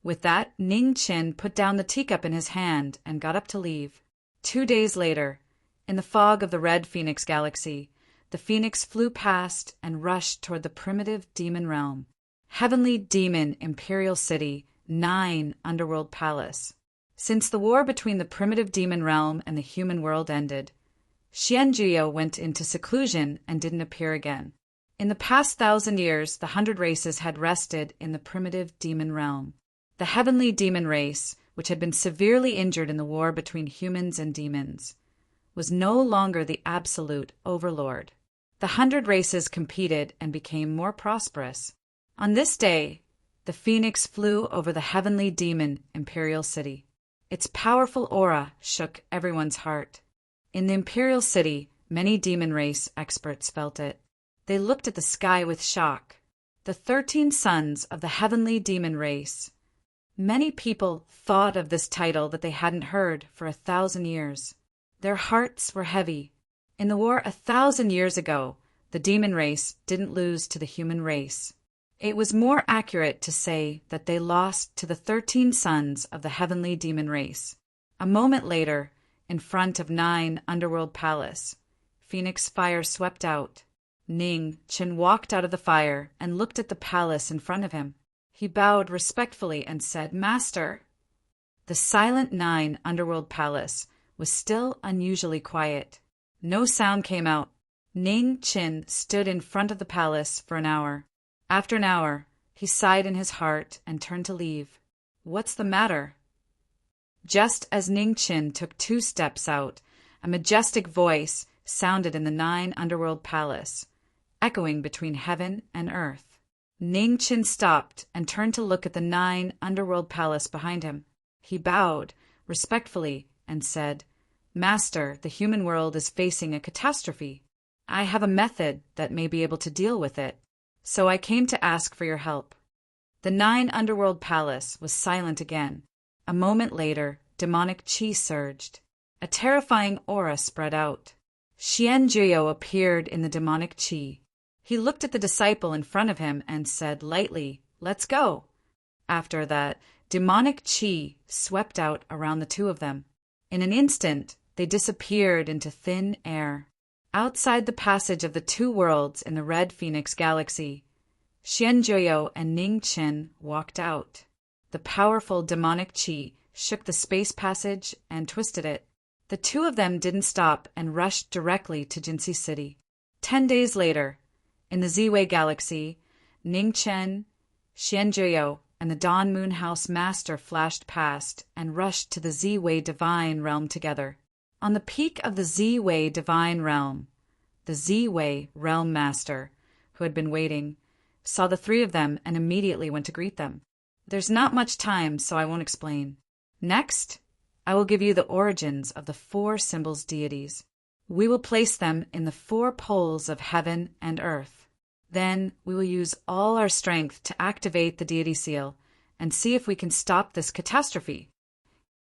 With that, Ning Qin put down the teacup in his hand and got up to leave. 2 days later, in the fog of the Red Phoenix Galaxy, the Phoenix flew past and rushed toward the primitive demon realm. Heavenly Demon Imperial City, 9 Underworld Palace. Since the war between the primitive demon realm and the human world ended, Xianjio went into seclusion and didn't appear again. In the past 1,000 years, the 100 races had rested in the primitive demon realm. The heavenly demon race, which had been severely injured in the war between humans and demons, was no longer the absolute overlord. The 100 races competed and became more prosperous. On this day, the phoenix flew over the heavenly demon Imperial City. Its powerful aura shook everyone's heart. In the Imperial City, many demon race experts felt it. They looked at the sky with shock. The 13 sons of the heavenly demon race. Many people thought of this title that they hadn't heard for 1,000 years. Their hearts were heavy. In the war 1,000 years ago, the demon race didn't lose to the human race. It was more accurate to say that they lost to the 13 sons of the heavenly demon race. A moment later, in front of 9 Underworld Palace, Phoenix fire swept out. Ning Qin walked out of the fire and looked at the palace in front of him. He bowed respectfully and said, Master. The silent 9 Underworld Palace was still unusually quiet. No sound came out. Ning Qin stood in front of the palace for an hour. After an hour, he sighed in his heart and turned to leave. What's the matter? Just as Ning Qin took 2 steps out, a majestic voice sounded in the 9 underworld palace, echoing between heaven and earth. Ning Qin stopped and turned to look at the 9 underworld palace behind him. He bowed respectfully and said, "Master, the human world is facing a catastrophe. I have a method that may be able to deal with it, so I came to ask for your help." The 9 underworld palace was silent again. A moment later, demonic qi surged. A terrifying aura spread out. Xianjuo appeared in the demonic qi. He looked at the disciple in front of him and said lightly, "Let's go." After that, demonic qi swept out around the 2 of them. In an instant, they disappeared into thin air. Outside the passage of the 2 worlds in the Red Phoenix Galaxy, Xianjuo and Ning Qin walked out. The powerful demonic qi shook the space passage and twisted it. The 2 of them didn't stop and rushed directly to Jinxi City. 10 days later, in the Ziwei Galaxy, Ning Qin, Xianjuo, and the Dawn Moon House Master flashed past and rushed to the Ziwei Divine Realm together. On the peak of the Ziwei Divine Realm, the Ziwei Realm Master, who had been waiting, saw the 3 of them and immediately went to greet them. There's not much time, so I won't explain. Next, I will give you the origins of the 4 symbols deities. We will place them in the 4 poles of heaven and earth. Then we will use all our strength to activate the deity seal and see if we can stop this catastrophe.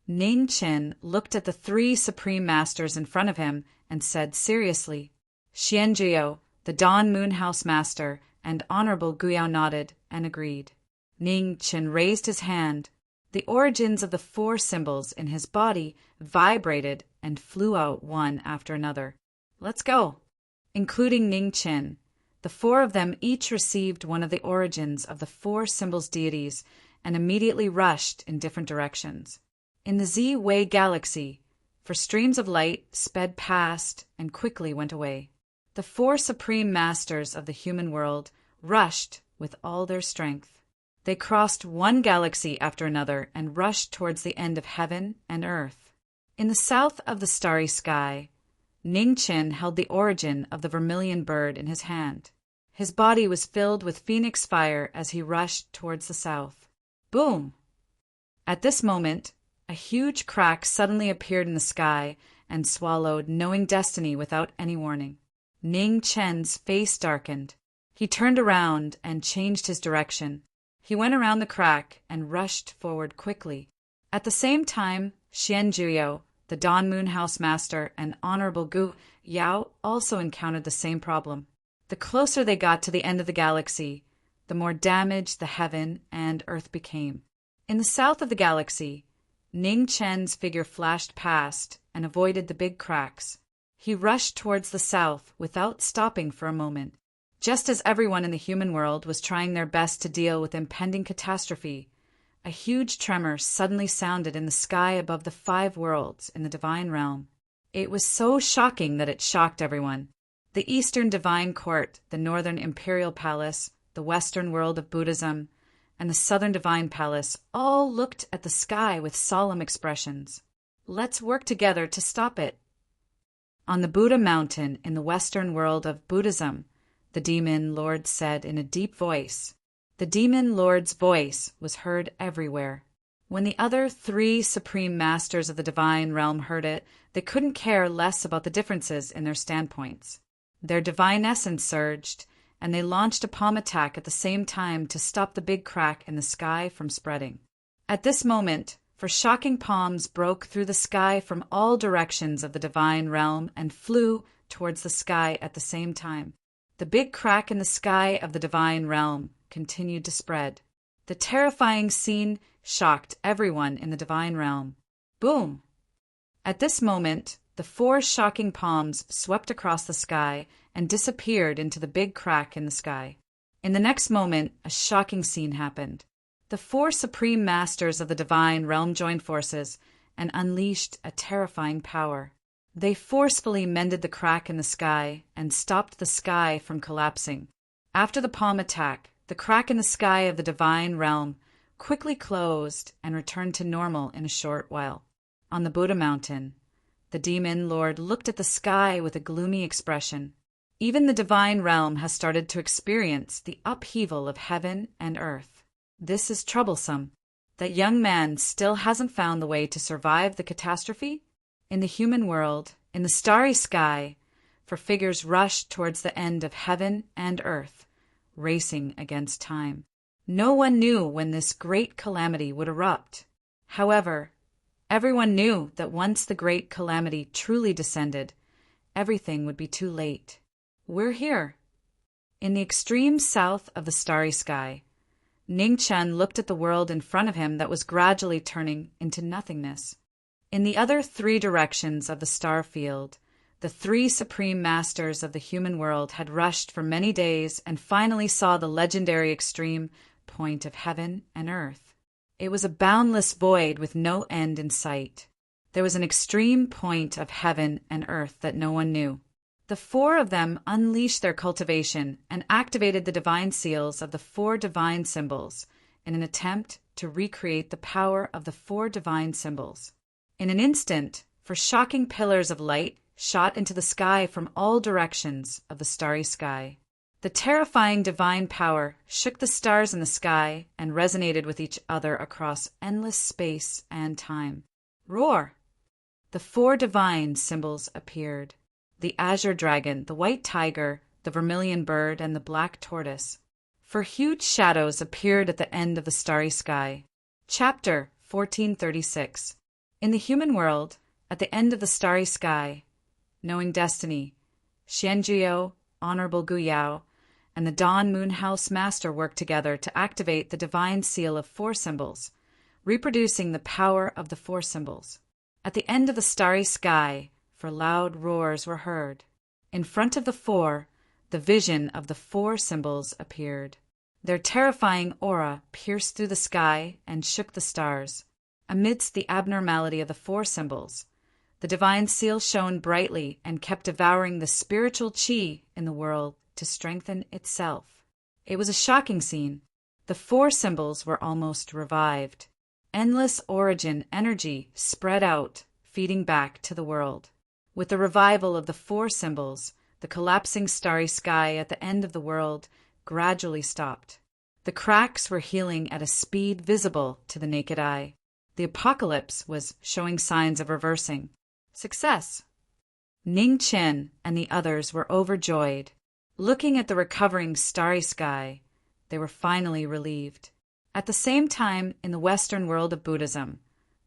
Ning Qin looked at the 3 supreme masters in front of him and said seriously. Xianjuo, the Dawn Moon House Master, and Honorable Guyao nodded and agreed. Ning Qin raised his hand. The origins of the 4 symbols in his body vibrated and flew out one after another. "Let's go." Including Ning Qin, the 4 of them each received one of the origins of the 4 symbols deities and immediately rushed in different directions. In the Z-Way Galaxy, for streams of light sped past and quickly went away. The 4 supreme masters of the human world rushed with all their strength. They crossed one galaxy after another and rushed towards the end of heaven and earth. In the south of the starry sky, Ning Qin held the origin of the vermilion bird in his hand. His body was filled with phoenix fire as he rushed towards the south. Boom! At this moment, a huge crack suddenly appeared in the sky and swallowed knowing destiny without any warning. Ning Qin's face darkened. He turned around and changed his direction. He went around the crack and rushed forward quickly. At the same time, Xianjuo, the Dawn Moon House Master, and Honorable Gu Yao also encountered the same problem. The closer they got to the end of the galaxy, the more damaged the heaven and earth became. In the south of the galaxy, Ning Qin's figure flashed past and avoided the big cracks. He rushed towards the south without stopping for a moment. Just as everyone in the human world was trying their best to deal with impending catastrophe, a huge tremor suddenly sounded in the sky above the 5 worlds in the divine realm. It was so shocking that it shocked everyone. The Eastern Divine Court, the Northern Imperial Palace, the Western world of Buddhism, and the Southern Divine Palace all looked at the sky with solemn expressions. "Let's work together to stop it." On the Buddha mountain in the Western world of Buddhism, the demon lord said in a deep voice. The demon lord's voice was heard everywhere. When the other 3 supreme masters of the divine realm heard it, they couldn't care less about the differences in their standpoints. Their divine essence surged, and they launched a palm attack at the same time to stop the big crack in the sky from spreading. At this moment, for shocking palms broke through the sky from all directions of the divine realm and flew towards the sky at the same time. The big crack in the sky of the divine realm continued to spread. The terrifying scene shocked everyone in the divine realm. Boom! At this moment, the 4 shocking palms swept across the sky and disappeared into the big crack in the sky. In the next moment, a shocking scene happened. The 4 supreme masters of the divine realm joined forces and unleashed a terrifying power. They forcefully mended the crack in the sky and stopped the sky from collapsing. After the palm attack, the crack in the sky of the divine realm quickly closed and returned to normal in a short while. On the Buddha mountain, the demon lord looked at the sky with a gloomy expression. Even the divine realm has started to experience the upheaval of heaven and earth. This is troublesome. That young man still hasn't found the way to survive the catastrophe? In the human world, in the starry sky, for figures rushed towards the end of heaven and earth, racing against time. No one knew when this great calamity would erupt. However, everyone knew that once the great calamity truly descended, everything would be too late. We're here. In the extreme south of the starry sky, Ning Chen looked at the world in front of him that was gradually turning into nothingness. In the other three directions of the star field, the three supreme masters of the human world had rushed for many days and finally saw the legendary extreme point of heaven and earth. It was a boundless void with no end in sight. There was an extreme point of heaven and earth that no one knew. The four of them unleashed their cultivation and activated the divine seals of the four divine symbols in an attempt to recreate the power of the four divine symbols. In an instant, four shocking pillars of light shot into the sky from all directions of the starry sky. The terrifying divine power shook the stars in the sky and resonated with each other across endless space and time. Roar! The four divine symbols appeared. The azure dragon, the white tiger, the vermilion bird, and the black tortoise. For huge shadows appeared at the end of the starry sky. Chapter 1436. In the human world, at the end of the starry sky, knowing destiny, Xianjiao, Honorable Gu Yao, and the Dawn Moon House Master worked together to activate the divine seal of four symbols, reproducing the power of the four symbols. At the end of the starry sky, for loud roars were heard. In front of the four, the vision of the four symbols appeared. Their terrifying aura pierced through the sky and shook the stars. Amidst the abnormality of the four symbols, the divine seal shone brightly and kept devouring the spiritual qi in the world to strengthen itself. It was a shocking scene. The four symbols were almost revived. Endless origin energy spread out, feeding back to the world. With the revival of the four symbols, the collapsing starry sky at the end of the world gradually stopped. The cracks were healing at a speed visible to the naked eye. The apocalypse was showing signs of reversing. Success! Ning Chen and the others were overjoyed. Looking at the recovering starry sky, they were finally relieved. At the same time, in the Western world of Buddhism,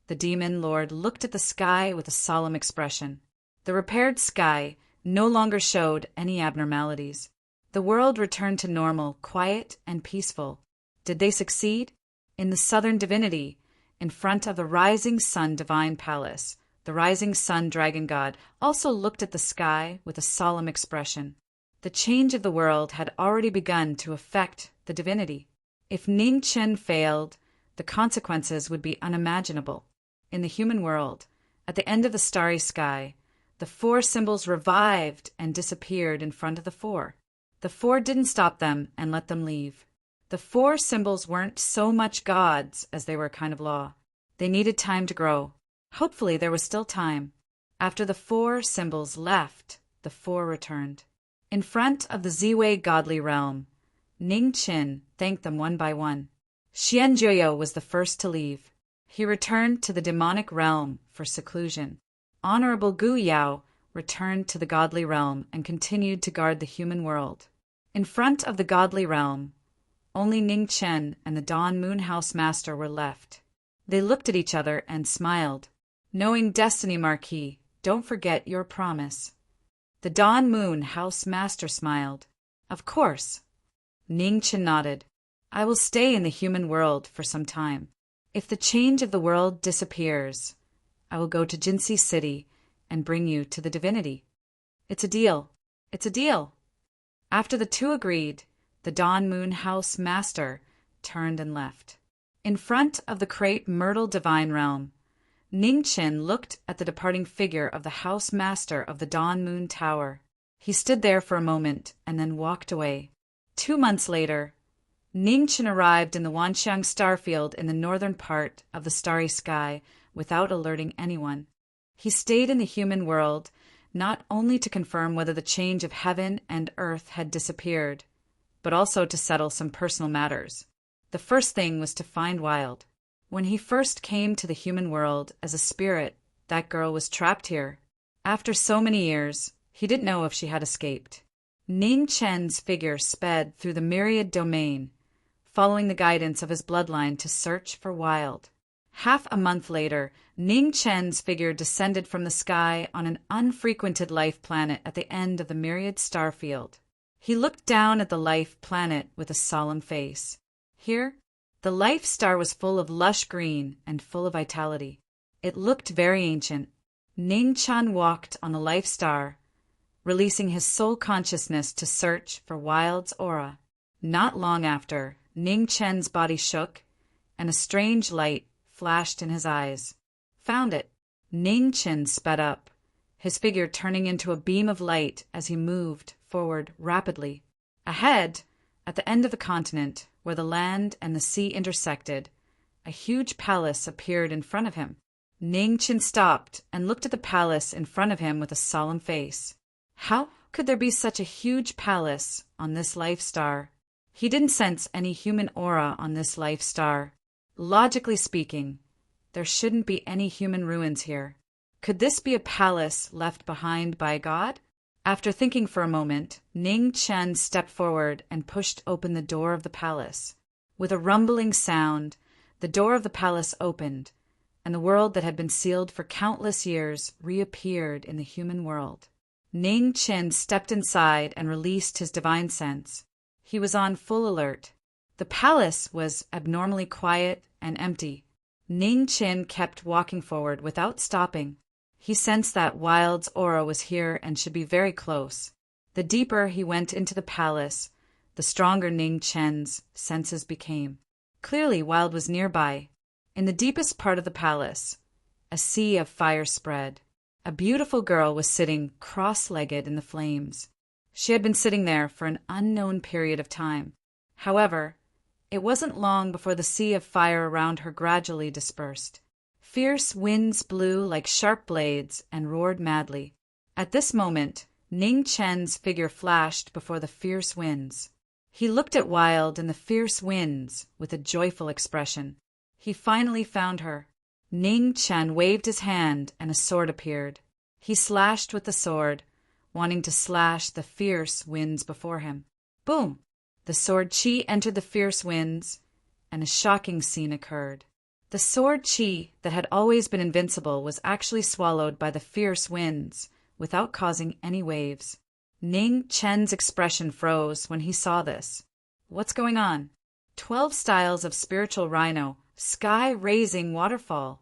the demon lord looked at the sky with a solemn expression. The repaired sky no longer showed any abnormalities. The world returned to normal, quiet, and peaceful. Did they succeed? In the southern divinity, in front of the rising sun divine palace, the rising sun dragon god also looked at the sky with a solemn expression. The change of the world had already begun to affect the divinity. If Ning Chen failed, the consequences would be unimaginable. In the human world, at the end of the starry sky, the four symbols revived and disappeared in front of the four. The four didn't stop them and let them leave. The four symbols weren't so much gods as they were a kind of law. They needed time to grow. Hopefully there was still time. After the four symbols left, the four returned. In front of the Ziwei godly realm, Ning Chen thanked them one by one. Xianjiao was the first to leave. He returned to the demonic realm for seclusion. Honorable Gu Yao returned to the godly realm and continued to guard the human world. In front of the godly realm, only Ning Chen and the Dawn Moon House Master were left. They looked at each other and smiled. Knowing destiny, Marquis, don't forget your promise. The Dawn Moon House Master smiled. Of course. Ning Chen nodded. I will stay in the human world for some time. If the change of the world disappears, I will go to Jinxi City and bring you to the divinity. It's a deal. It's a deal. After the two agreed, the Dawn Moon House Master turned and left. In front of the Crate Myrtle Divine Realm, Ning Chen looked at the departing figure of the House Master of the Dawn Moon Tower. He stood there for a moment and then walked away. 2 months later, Ning Chen arrived in the Wanxiang starfield in the northern part of the starry sky without alerting anyone. He stayed in the human world not only to confirm whether the change of heaven and earth had disappeared, but also to settle some personal matters. The first thing was to find Wild. When he first came to the human world as a spirit, that girl was trapped here. After so many years, he didn't know if she had escaped. Ning Chen's figure sped through the myriad domain, following the guidance of his bloodline to search for Wild. Half a month later, Ning Chen's figure descended from the sky on an unfrequented life planet at the end of the myriad star field. He looked down at the life planet with a solemn face. Here, the life star was full of lush green and full of vitality. It looked very ancient. Ning Chen walked on the life star, releasing his soul consciousness to search for Wild's aura. Not long after, Ning Chen's body shook, and a strange light flashed in his eyes. Found it. Ning Chen sped up, his figure turning into a beam of light as he moved forward rapidly. Ahead, at the end of the continent, where the land and the sea intersected, a huge palace appeared in front of him. Ning Chen stopped and looked at the palace in front of him with a solemn face. How could there be such a huge palace on this life star? He didn't sense any human aura on this life star. Logically speaking, there shouldn't be any human ruins here. Could this be a palace left behind by God? After thinking for a moment, Ning Chen stepped forward and pushed open the door of the palace. With a rumbling sound, the door of the palace opened, and the world that had been sealed for countless years reappeared in the human world. Ning Chen stepped inside and released his divine sense. He was on full alert. The palace was abnormally quiet and empty. Ning Chen kept walking forward without stopping. He sensed that Wild's aura was here and should be very close. The deeper he went into the palace, the stronger Ning Chen's senses became. Clearly, Wild was nearby. In the deepest part of the palace, a sea of fire spread. A beautiful girl was sitting cross-legged in the flames. She had been sitting there for an unknown period of time. However, it wasn't long before the sea of fire around her gradually dispersed. Fierce winds blew like sharp blades and roared madly. At this moment, Ning Chen's figure flashed before the fierce winds. He looked at Wild and the fierce winds with a joyful expression. He finally found her. Ning Chen waved his hand and a sword appeared. He slashed with the sword, wanting to slash the fierce winds before him. Boom! The sword chi entered the fierce winds, and a shocking scene occurred. The sword chi that had always been invincible was actually swallowed by the fierce winds without causing any waves. Ning Chen's expression froze when he saw this. What's going on? 12 styles of spiritual rhino, sky-raising waterfall.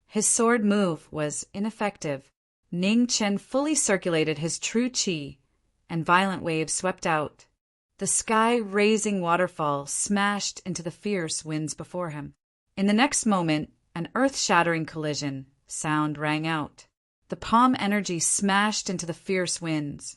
His sword move was ineffective. Ning Chen fully circulated his true chi, and violent waves swept out. The sky-raising waterfall smashed into the fierce winds before him. In the next moment, an earth-shattering collision sound rang out. The palm energy smashed into the fierce winds,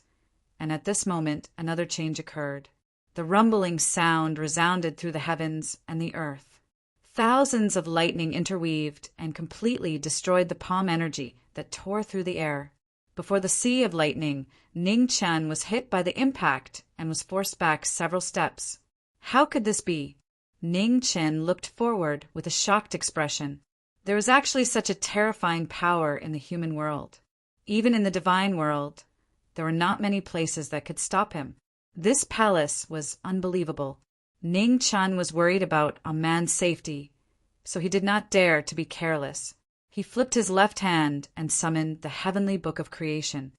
and at this moment another change occurred. The rumbling sound resounded through the heavens and the earth. Thousands of lightning interweaved and completely destroyed the palm energy that tore through the air. Before the sea of lightning, Ning Chen was hit by the impact and was forced back several steps. How could this be? Ning Chen looked forward with a shocked expression. There was actually such a terrifying power in the human world. Even in the divine world, there were not many places that could stop him. This palace was unbelievable. Ning Chen was worried about a man's safety, so he did not dare to be careless. He flipped his left hand and summoned the heavenly book of creation.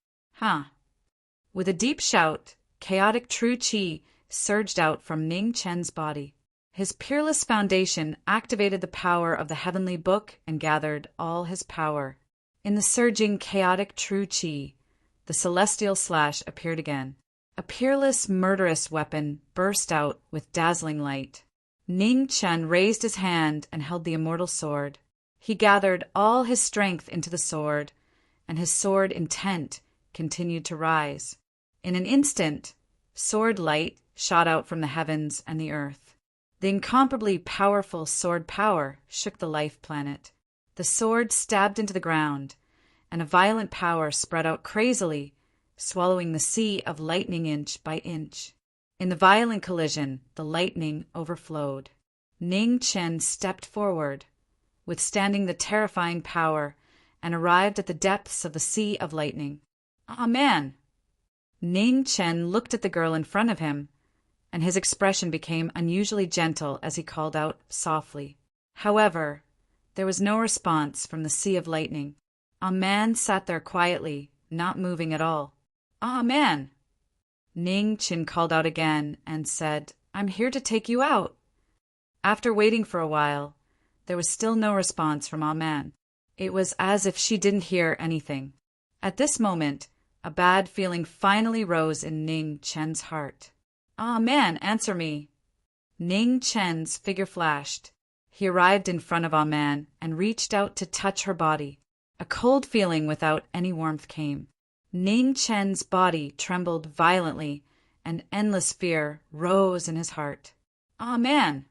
With a deep shout, chaotic true chi surged out from Ning Chen's body. His peerless foundation activated the power of the heavenly book and gathered all his power. In the surging chaotic true chi, the celestial slash appeared again. A peerless, murderous weapon burst out with dazzling light. Ning Chen raised his hand and held the immortal sword. He gathered all his strength into the sword, and his sword intent continued to rise. In an instant, sword light shot out from the heavens and the earth. The incomparably powerful sword power shook the life planet. The sword stabbed into the ground, and a violent power spread out crazily, swallowing the sea of lightning inch by inch. In the violent collision, the lightning overflowed. Ning Chen stepped forward, withstanding the terrifying power, and arrived at the depths of the sea of lightning. "Ah, man!" Ning Chen looked at the girl in front of him, and his expression became unusually gentle as he called out softly. However, there was no response from the sea of lightning. A man sat there quietly, not moving at all. "Ah, man!" Ning Chen called out again and said, "I'm here to take you out." After waiting for a while, there was still no response from Ah Man. It was as if she didn't hear anything. At this moment, a bad feeling finally rose in Ning Chen's heart. "Ah Man, answer me!" Ning Chen's figure flashed. He arrived in front of Ah Man and reached out to touch her body. A cold feeling without any warmth came. Ning Chen's body trembled violently, and endless fear rose in his heart. "Ah Man!"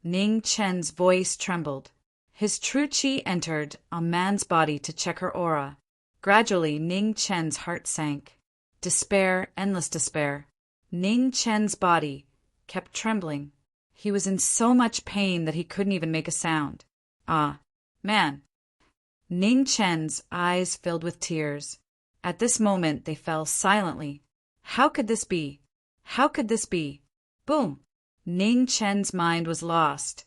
Ning Chen's voice trembled. His true qi entered Ah Man's body to check her aura. Gradually, Ning Chen's heart sank. Despair, endless despair. Ning Chen's body kept trembling. He was in so much pain that he couldn't even make a sound. "Ah, man!" Ning Chen's eyes filled with tears. At this moment they fell silently. How could this be? How could this be? Boom! Ning Chen's mind was lost,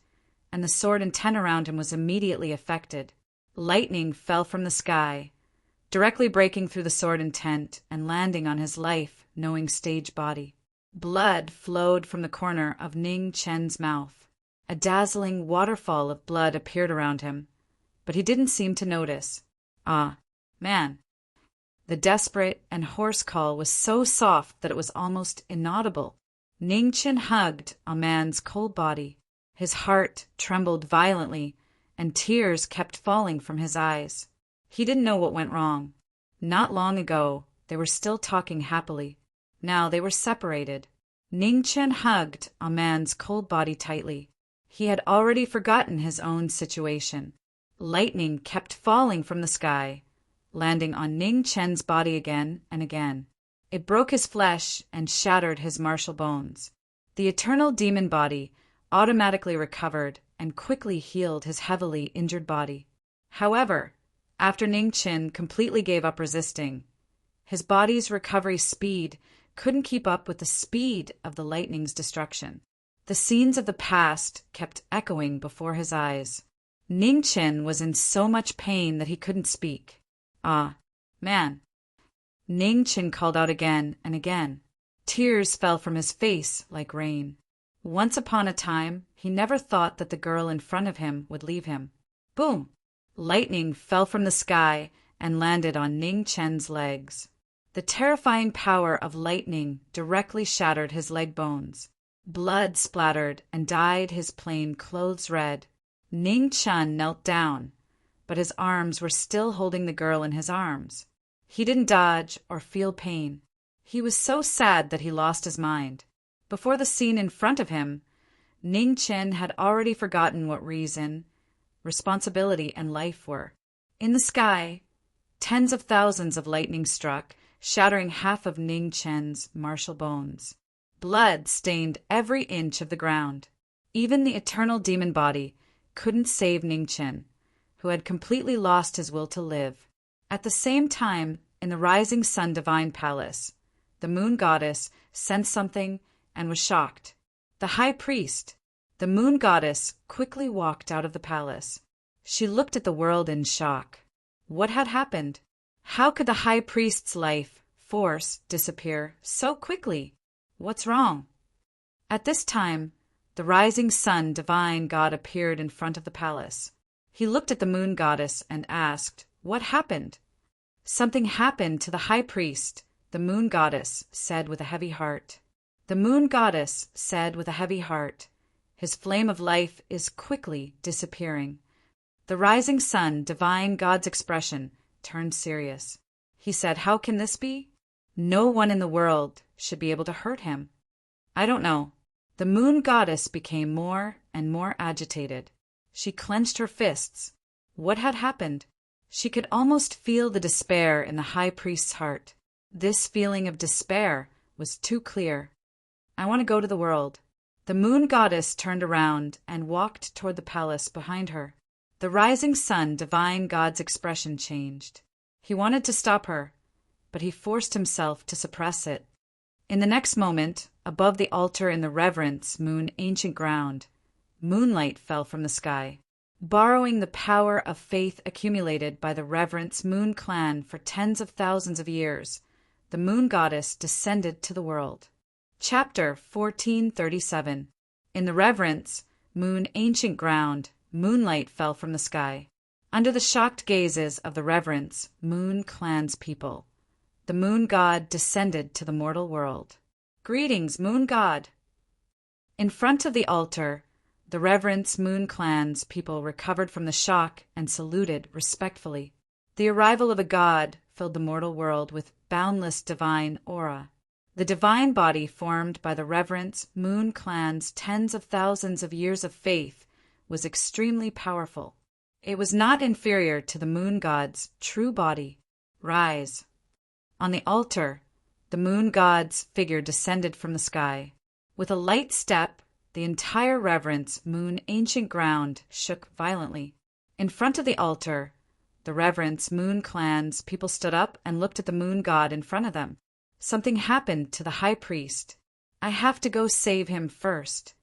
and the sword and tent around him was immediately affected. Lightning fell from the sky, directly breaking through the sword and tent and landing on his life-knowing stage body. Blood flowed from the corner of Ning Chen's mouth. A dazzling waterfall of blood appeared around him, but he didn't seem to notice. "Ah, man!" The desperate and hoarse call was so soft that it was almost inaudible. Ning Chen hugged a man's cold body. His heart trembled violently, and tears kept falling from his eyes. He didn't know what went wrong. Not long ago, they were still talking happily. Now they were separated. Ning Chen hugged a man's cold body tightly. He had already forgotten his own situation. Lightning kept falling from the sky, landing on Ning Chen's body again and again. It broke his flesh and shattered his martial bones. The eternal demon body automatically recovered and quickly healed his heavily injured body. However, after Ning Chen completely gave up resisting, his body's recovery speed couldn't keep up with the speed of the lightning's destruction. The scenes of the past kept echoing before his eyes. Ning Chen was in so much pain that he couldn't speak. "Ah, man!" Ning Chen called out again and again. Tears fell from his face like rain. Once upon a time, he never thought that the girl in front of him would leave him. Boom! Lightning fell from the sky and landed on Ning Chen's legs. The terrifying power of lightning directly shattered his leg bones. Blood splattered and dyed his plain clothes red. Ning Chen knelt down, but his arms were still holding the girl in his arms. He didn't dodge or feel pain. He was so sad that he lost his mind. Before the scene in front of him, Ning Chen had already forgotten what reason, responsibility, and life were. In the sky, tens of thousands of lightning struck, shattering half of Ning Chen's martial bones. Blood stained every inch of the ground. Even the eternal demon body couldn't save Ning Chen, who had completely lost his will to live. At the same time, in the rising sun divine palace, the moon goddess sensed something and was shocked. The high priest, the moon goddess, quickly walked out of the palace. She looked at the world in shock. What had happened? How could the high priest's life force disappear so quickly? What's wrong? At this time, the rising sun divine god appeared in front of the palace. He looked at the moon goddess and asked, "What happened?" "Something happened to the high priest," the moon goddess said with a heavy heart. The moon goddess said with a heavy heart, "His flame of life is quickly disappearing." The rising sun divine god's expression turned serious. He said, "How can this be? No one in the world should be able to hurt him." "I don't know. The moon goddess became more and more agitated. She clenched her fists. What had happened? She could almost feel the despair in the high priest's heart. This feeling of despair was too clear. I want to go to the world. The moon goddess turned around and walked toward the palace behind her. The rising sun, divine God's expression changed. He wanted to stop her, but he forced himself to suppress it. In the next moment, above the altar in the reverence moon ancient ground, moonlight fell from the sky. Borrowing the power of faith accumulated by the reverence moon clan for tens of thousands of years, the moon goddess descended to the world. Chapter 1437. In the reverence moon ancient ground, moonlight fell from the sky. Under the shocked gazes of the reverence moon clan's people, the moon god descended to the mortal world. Greetings, moon god! In front of the altar, the reverence moon clan's people recovered from the shock and saluted respectfully. The arrival of a god filled the mortal world with boundless divine aura. The divine body formed by the reverence moon clan's tens of thousands of years of faith was extremely powerful. It was not inferior to the moon god's true body. Rise. On the altar, the moon god's figure descended from the sky. With a light step, the entire reverence moon ancient ground shook violently. In front of the altar, the reverence moon clan's people stood up and looked at the moon god in front of them. Something happened to the high priest. I have to go save him first.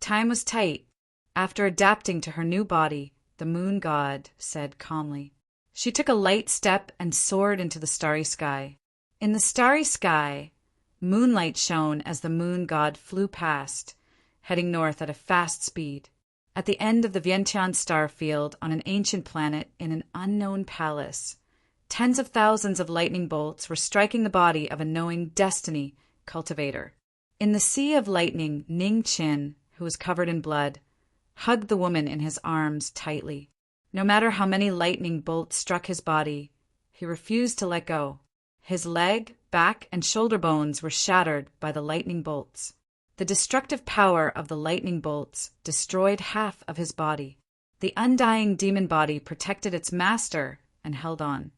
Time was tight. After adapting to her new body, the moon god said calmly. She took a light step and soared into the starry sky. In the starry sky, moonlight shone as the moon god flew past, heading north at a fast speed. At the end of the Vientiane star field on an ancient planet in an unknown palace, tens of thousands of lightning bolts were striking the body of a knowing destiny cultivator. In the sea of lightning, Ning Qin, who was covered in blood, hugged the woman in his arms tightly. No matter how many lightning bolts struck his body, he refused to let go. His leg, back, and shoulder bones were shattered by the lightning bolts. The destructive power of the lightning bolts destroyed half of his body. The undying demon body protected its master and held on,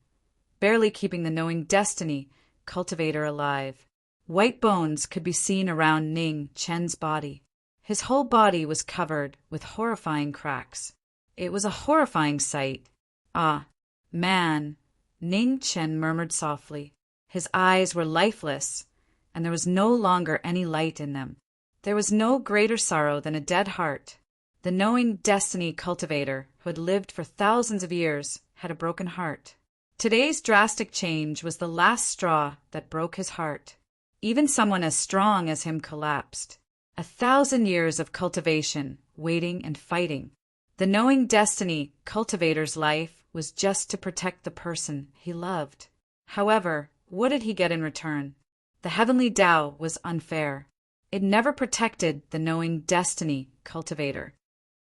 barely keeping the knowing destiny cultivator alive. White bones could be seen around Ning Chen's body. His whole body was covered with horrifying cracks. It was a horrifying sight. Ah, man, Ning Chen murmured softly. His eyes were lifeless, and there was no longer any light in them. There was no greater sorrow than a dead heart. The knowing destiny cultivator, who had lived for thousands of years, had a broken heart. Today's drastic change was the last straw that broke his heart. Even someone as strong as him collapsed. 1,000 years of cultivation, waiting and fighting. The knowing destiny cultivator's life was just to protect the person he loved. However, what did he get in return? The heavenly Tao was unfair. It never protected the knowing destiny cultivator.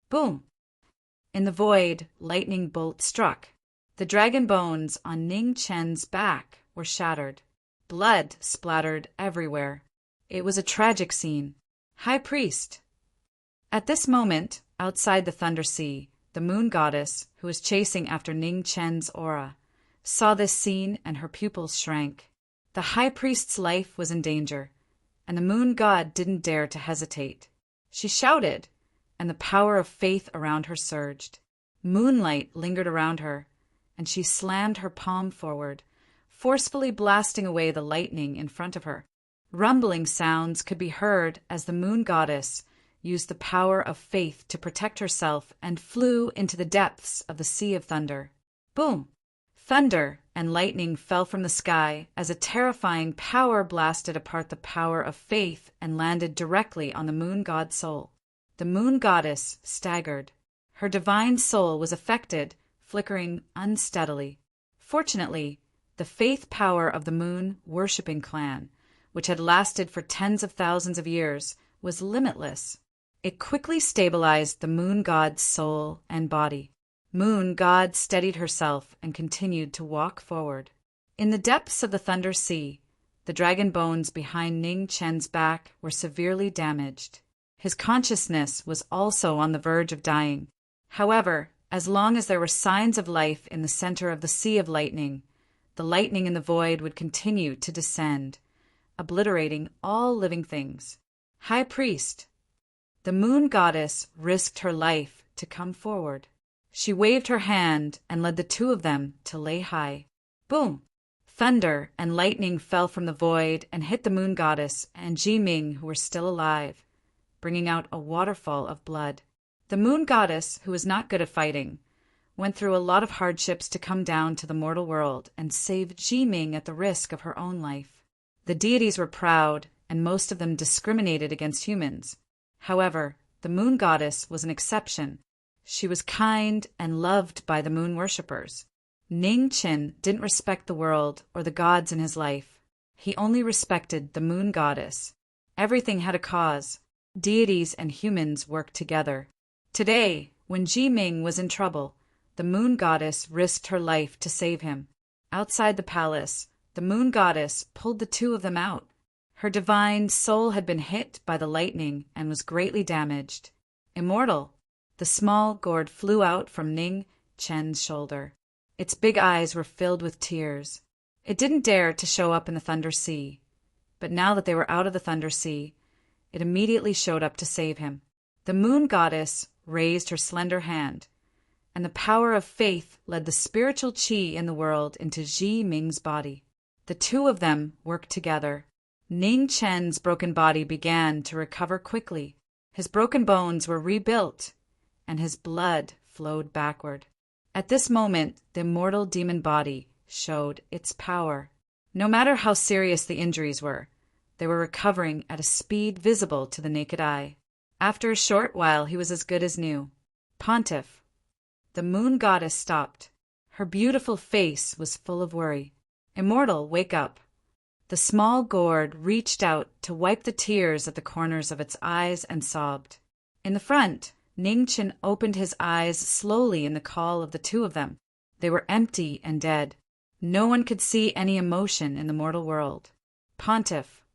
Boom! In the void, lightning bolt struck. The dragon bones on Ning Chen's back were shattered. Blood splattered everywhere. It was a tragic scene. High priest! At this moment, outside the Thunder Sea, the moon goddess, who was chasing after Ning Chen's aura, saw this scene and her pupils shrank. The high priest's life was in danger, and the moon god didn't dare to hesitate. She shouted, and the power of faith around her surged. Moonlight lingered around her, and she slammed her palm forward, forcefully blasting away the lightning in front of her. Rumbling sounds could be heard as the moon goddess used the power of faith to protect herself and flew into the depths of the Sea of Thunder. Boom! Thunder and lightning fell from the sky as a terrifying power blasted apart the power of faith and landed directly on the moon god's soul. The moon goddess staggered. Her divine soul was affected, flickering unsteadily. Fortunately, the faith power of the moon worshipping clan, which had lasted for tens of thousands of years, was limitless. It quickly stabilized the moon god's soul and body. Moon god steadied herself and continued to walk forward. In the depths of the Thunder Sea, The dragon bones behind Ning Chen's back were severely damaged. His consciousness was also on the verge of dying. However, as long as there were signs of life in the center of the sea of lightning, the lightning in the void would continue to descend, obliterating all living things. High Priest. The moon goddess risked her life to come forward. She waved her hand and led the two of them to lay high. Boom! Thunder and lightning fell from the void and hit the moon goddess and Ji Ming, who were still alive, bringing out a waterfall of blood. The moon goddess, who was not good at fighting, went through a lot of hardships to come down to the mortal world and save Ji Ming at the risk of her own life. The deities were proud, and most of them discriminated against humans. However, the moon goddess was an exception. She was kind and loved by the moon worshippers. Ning Chen didn't respect the world or the gods in his life. He only respected the moon goddess. Everything had a cause. Deities and humans worked together. Today, when Ji Ming was in trouble, the moon goddess risked her life to save him. Outside the palace, the moon goddess pulled the two of them out. Her divine soul had been hit by the lightning and was greatly damaged. Immortal, the small gourd flew out from Ning Chen's shoulder. Its big eyes were filled with tears. It didn't dare to show up in the Thunder Sea, but now that they were out of the Thunder Sea, it immediately showed up to save him. The moon goddess raised her slender hand, and the power of faith led the spiritual qi in the world into Ji Ming's body. The two of them worked together. Ning Chen's broken body began to recover quickly. His broken bones were rebuilt, and his blood flowed backward. At this moment, the immortal demon body showed its power. No matter how serious the injuries were, they were recovering at a speed visible to the naked eye. After a short while, he was as good as new. Pontiff. The moon goddess stopped. Her beautiful face was full of worry. Immortal, wake up. The small gourd reached out to wipe the tears at the corners of its eyes and sobbed. In the front, Ning Chen opened his eyes slowly in the call of the two of them. They were empty and dead. No one could see any emotion in the mortal world. Pontiff.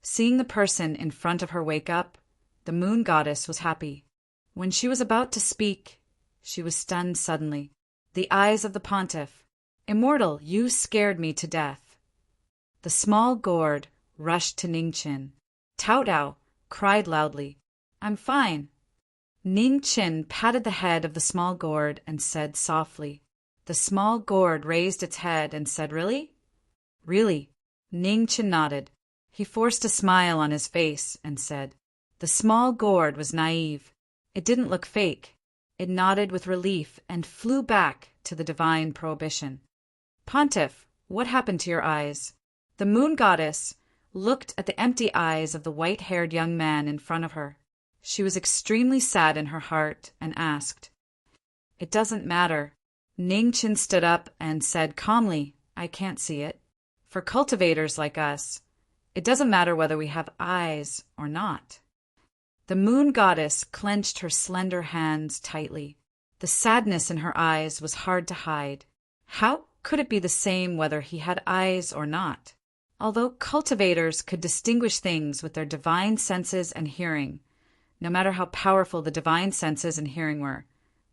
Seeing the person in front of her wake up, the moon goddess was happy. When she was about to speak, she was stunned suddenly. The eyes of the pontiff. Immortal, you scared me to death. The small gourd rushed to Ning Chen. Tao Tao cried loudly, I'm fine. Ning Chen patted the head of the small gourd and said softly. The small gourd raised its head and said, Really? Really. Ning Chen nodded. He forced a smile on his face and said, The small gourd was naive. It didn't look fake. It nodded with relief and flew back to the divine prohibition. Pontiff, what happened to your eyes? The moon goddess looked at the empty eyes of the white-haired young man in front of her. She was extremely sad in her heart and asked, It doesn't matter. Ning Chen stood up and said calmly, I can't see it. For cultivators like us, it doesn't matter whether we have eyes or not. The moon goddess clenched her slender hands tightly. The sadness in her eyes was hard to hide. How could it be the same whether he had eyes or not? Although cultivators could distinguish things with their divine senses and hearing, no matter how powerful the divine senses and hearing were,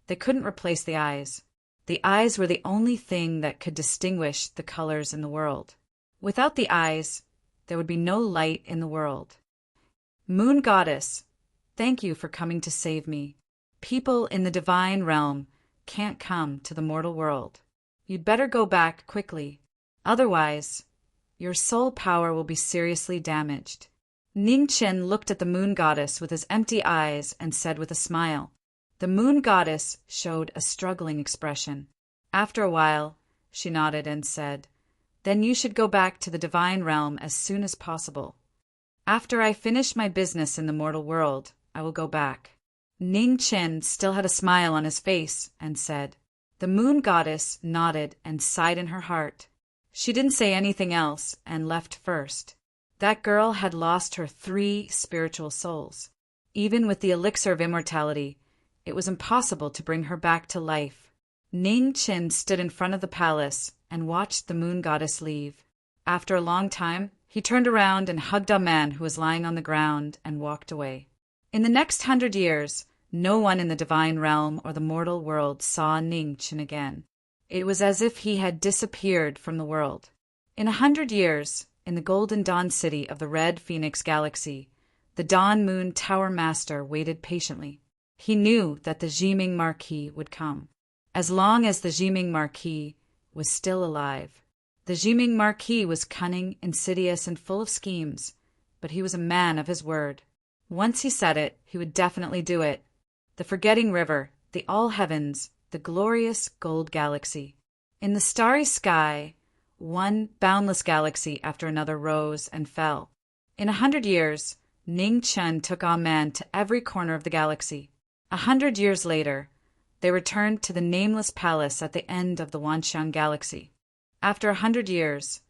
they couldn't replace the eyes. The eyes were the only thing that could distinguish the colors in the world. Without the eyes, there would be no light in the world. Moon goddess, thank you for coming to save me. People in the divine realm can't come to the mortal world. You'd better go back quickly. Otherwise, your soul power will be seriously damaged. Ning Chen looked at the moon goddess with his empty eyes and said with a smile. The moon goddess showed a struggling expression. After a while, she nodded and said, Then you should go back to the divine realm as soon as possible. After I finish my business in the mortal world, I will go back. Ning Chen still had a smile on his face and said. The moon goddess nodded and sighed in her heart. She didn't say anything else and left first. That girl had lost her 3 spiritual souls. Even with the elixir of immortality, it was impossible to bring her back to life. Ning Chen stood in front of the palace and watched the moon goddess leave. After a long time, He turned around and hugged a man who was lying on the ground and walked away. In the next 100 years, no one in the divine realm or the mortal world saw Ning Chen again. It was as if he had disappeared from the world. In 100 years, in the Golden Dawn City of the Red Phoenix Galaxy, the Dawn Moon Tower Master waited patiently. He knew that the Jiming Marquis would come. As long as the Jiming Marquis was still alive. The Jiming Marquis was cunning, insidious, and full of schemes, but he was a man of his word. Once he said it, he would definitely do it. The forgetting river, the all heavens, the glorious gold galaxy. In the starry sky, one boundless galaxy after another rose and fell. In 100 years, Ning Chen took on man to every corner of the galaxy. 100 years later, they returned to the nameless palace at the end of the Wanxiang Galaxy. After 100 years,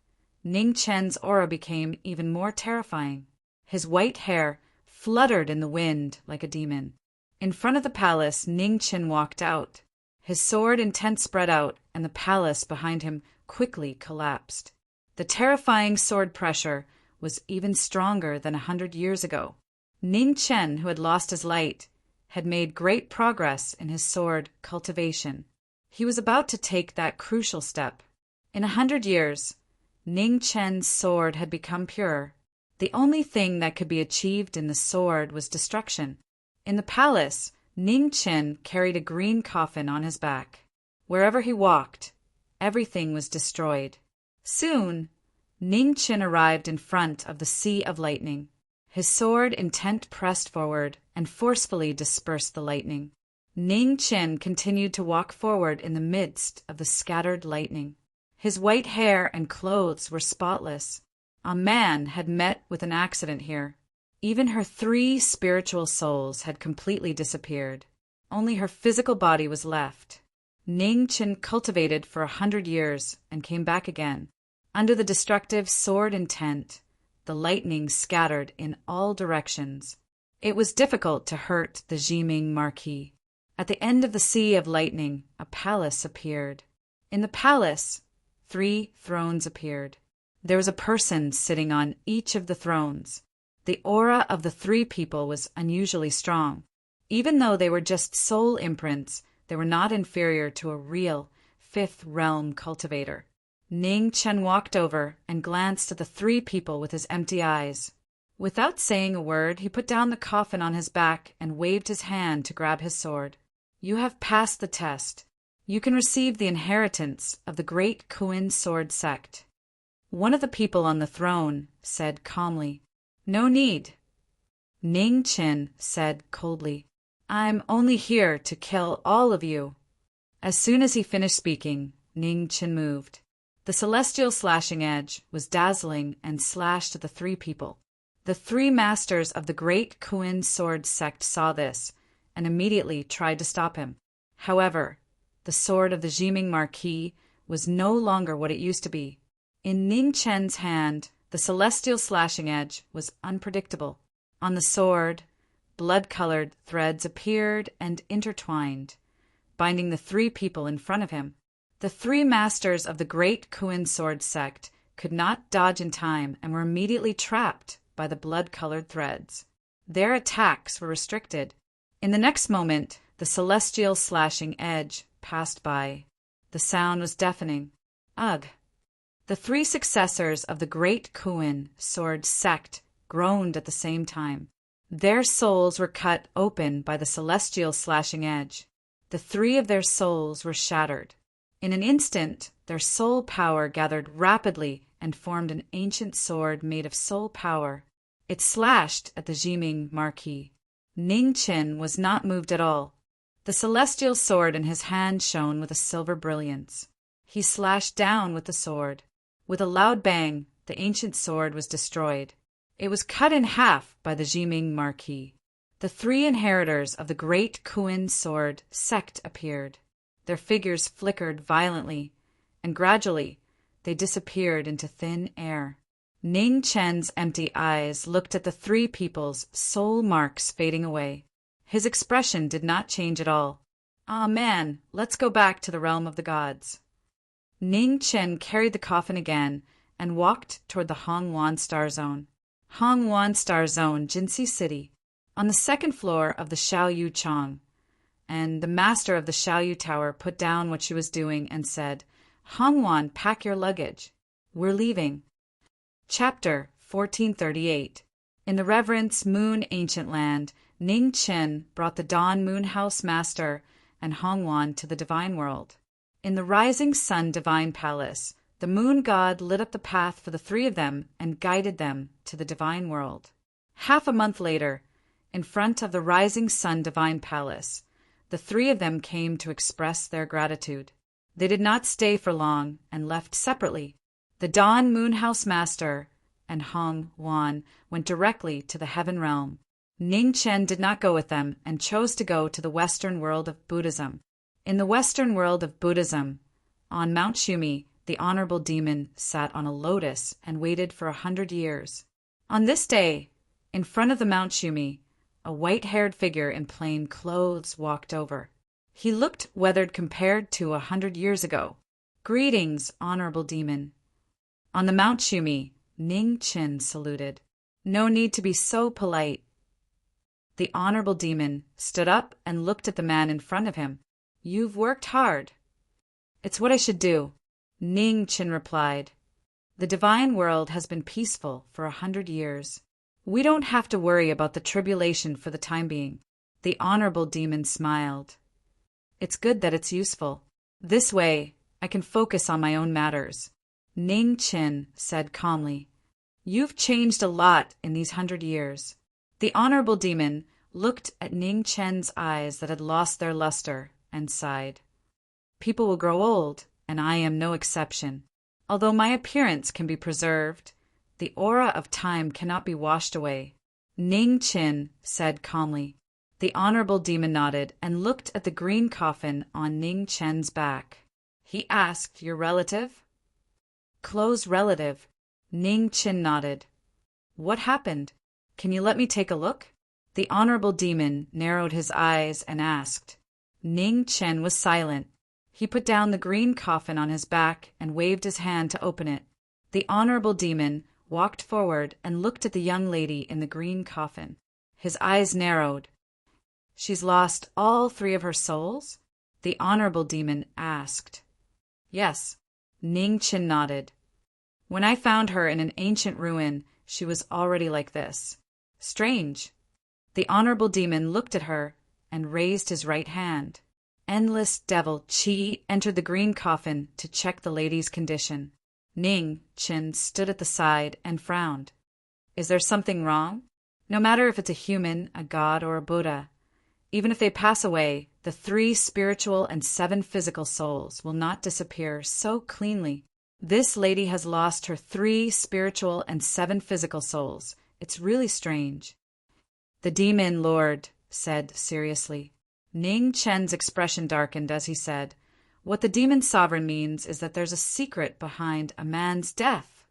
Ning Chen's aura became even more terrifying. His white hair fluttered in the wind like a demon. In front of the palace, Ning Chen walked out. His sword and tent spread out, and the palace behind him quickly collapsed. The terrifying sword pressure was even stronger than 100 years ago. Ning Chen, who had lost his light, had made great progress in his sword cultivation. He was about to take that crucial step. In 100 years, Ning Chen's sword had become pure. The only thing that could be achieved in the sword was destruction. In the palace, Ning Chen carried a green coffin on his back. Wherever he walked, everything was destroyed. Soon, Ning Chen arrived in front of the Sea of Lightning. His sword intent pressed forward and forcefully dispersed the lightning. Ning Chen continued to walk forward in the midst of the scattered lightning. His white hair and clothes were spotless. A man had met with an accident here. Even her 3 spiritual souls had completely disappeared. Only her physical body was left. Ning Chen cultivated for 100 years and came back again. Under the destructive sword intent, the lightning scattered in all directions. It was difficult to hurt the Jiming Marquis. At the end of the Sea of Lightning, a palace appeared. In the palace, 3 thrones appeared. There was a person sitting on each of the thrones. The aura of the 3 people was unusually strong. Even though they were just soul imprints, they were not inferior to a real 5th realm cultivator. Ning Chen walked over and glanced at the 3 people with his empty eyes. Without saying a word, he put down the coffin on his back and waved his hand to grab his sword. You have passed the test. You can receive the inheritance of the great Kuin sword sect. One of the people on the throne said calmly, No need. Ning Chen said coldly, I'm only here to kill all of you. As soon as he finished speaking, Ning Chen moved. The celestial slashing edge was dazzling and slashed at the 3 people. The 3 masters of the great Kuin sword sect saw this and immediately tried to stop him. However, the sword of the Jiming Marquis was no longer what it used to be. In Ning Chen's hand, the celestial slashing edge was unpredictable. On the sword, blood-colored threads appeared and intertwined, binding the 3 people in front of him. The 3 masters of the great Kuin sword sect could not dodge in time and were immediately trapped by the blood-colored threads. Their attacks were restricted. In the next moment, the celestial slashing edge passed by. The sound was deafening. Ugh! The 3 successors of the great Kuin sword sect groaned at the same time. Their souls were cut open by the celestial slashing edge. The 3 of their souls were shattered. In an instant, their soul power gathered rapidly and formed an ancient sword made of soul power. It slashed at the Jiming Marquis. Ning Chen was not moved at all. The celestial sword in his hand shone with a silver brilliance. He slashed down with the sword. With a loud bang, the ancient sword was destroyed. It was cut in half by the Jiming Marquis. The 3 inheritors of the great Kuin sword sect appeared. Their figures flickered violently, and gradually they disappeared into thin air. Ning Chen's empty eyes looked at the 3 people's soul marks fading away. His expression did not change at all. Ah, man, let's go back to the realm of the gods. Ning Chen carried the coffin again and walked toward the Hongwan Star Zone. Hongwan Star Zone, Jinsi City, on the second floor of the Xiaoyu Chong. And the master of the Xiaoyu Tower put down what she was doing and said, "Hongwan, pack your luggage. We're leaving." Chapter 1438. In the Reverence Moon Ancient Land, Ning Chen brought the Dawn Moon House Master and Hongwan to the Divine World. In the Rising Sun Divine Palace, the Moon God lit up the path for the three of them and guided them to the Divine World. Half a month later, in front of the Rising Sun Divine Palace, the three of them came to express their gratitude. They did not stay for long and left separately. The Dawn Moon House Master and Hong Wan went directly to the Heaven Realm. Ning Chen did not go with them and chose to go to the Western world of Buddhism. In the Western world of Buddhism, on Mount Shumi, the Honorable Demon sat on a lotus and waited for 100 years. On this day, in front of the Mount Shumi, a white-haired figure in plain clothes walked over. He looked weathered compared to 100 years ago. "Greetings, Honorable Demon." On the Mount Shumi, Ning Chen saluted. "No need to be so polite." The Honorable Demon stood up and looked at the man in front of him. "You've worked hard." "It's what I should do," Ning Chen replied. "The divine world has been peaceful for 100 years. We don't have to worry about the tribulation for the time being." The Honorable Demon smiled. "It's good that it's useful. This way, I can focus on my own matters," Ning Chen said calmly. "You've changed a lot in these 100 years. The Honorable Demon looked at Ning Chen's eyes that had lost their luster and sighed. "People will grow old, and I am no exception. Although my appearance can be preserved, the aura of time cannot be washed away," Ning Chen said calmly. The Honorable Demon nodded and looked at the green coffin on Ning Chen's back. He asked, "Your relative?" "Close relative," Ning Chen nodded. "What happened? Can you let me take a look?" The Honorable Demon narrowed his eyes and asked. Ning Chen was silent. He put down the green coffin on his back and waved his hand to open it. The Honorable Demon walked forward and looked at the young lady in the green coffin. His eyes narrowed. "She's lost all three of her souls?" the Honorable Demon asked. "Yes," Ning Chen nodded. "When I found her in an ancient ruin, she was already like this. Strange." The Honorable Demon looked at her and raised his right hand. Endless devil Qi entered the green coffin to check the lady's condition. Ning Chen stood at the side and frowned. "Is there something wrong? No matter if it's a human, a god, or a Buddha, even if they pass away, the 3 spiritual and 7 physical souls will not disappear so cleanly. This lady has lost her 3 spiritual and 7 physical souls. It's really strange." The Demon Lord said seriously. Ning Chen's expression darkened as he said, "What the Demon Sovereign means is that there's a secret behind a man's death.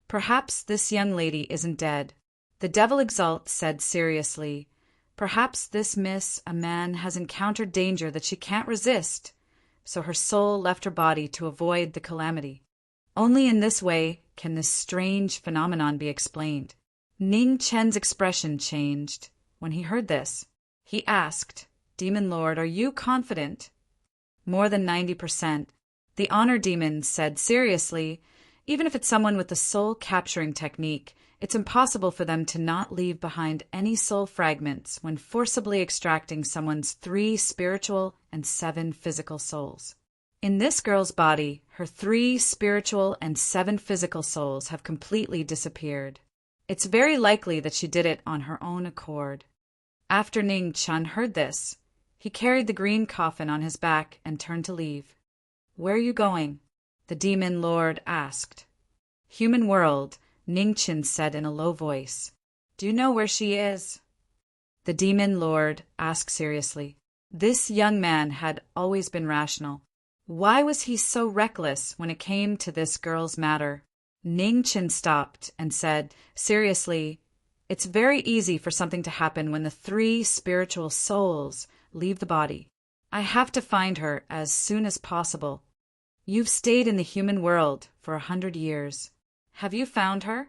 Perhaps this young lady isn't dead." The Devil Exalt said seriously, "Perhaps this miss, a man, has encountered danger that she can't resist, so her soul left her body to avoid the calamity. Only in this way can this strange phenomenon be explained." Ning Chen's expression changed when he heard this. He asked, "Demon Lord, are you confident?" "More than 90%. The Honor Demon said seriously, "Even if it's someone with the soul-capturing technique, it's impossible for them to not leave behind any soul fragments when forcibly extracting someone's 3 spiritual and 7 physical souls. In this girl's body, her 3 spiritual and 7 physical souls have completely disappeared. It's very likely that she did it on her own accord." After Ning Chen heard this, he carried the green coffin on his back and turned to leave. "Where are you going?" the Demon Lord asked. "Human world," Ning Chen said in a low voice. "Do you know where she is?" The Demon Lord asked seriously. This young man had always been rational. Why was he so reckless when it came to this girl's matter? Ning Chen stopped and said, seriously, "It's very easy for something to happen when the 3 spiritual souls leave the body. I have to find her as soon as possible. You've stayed in the human world for 100 years. Have you found her?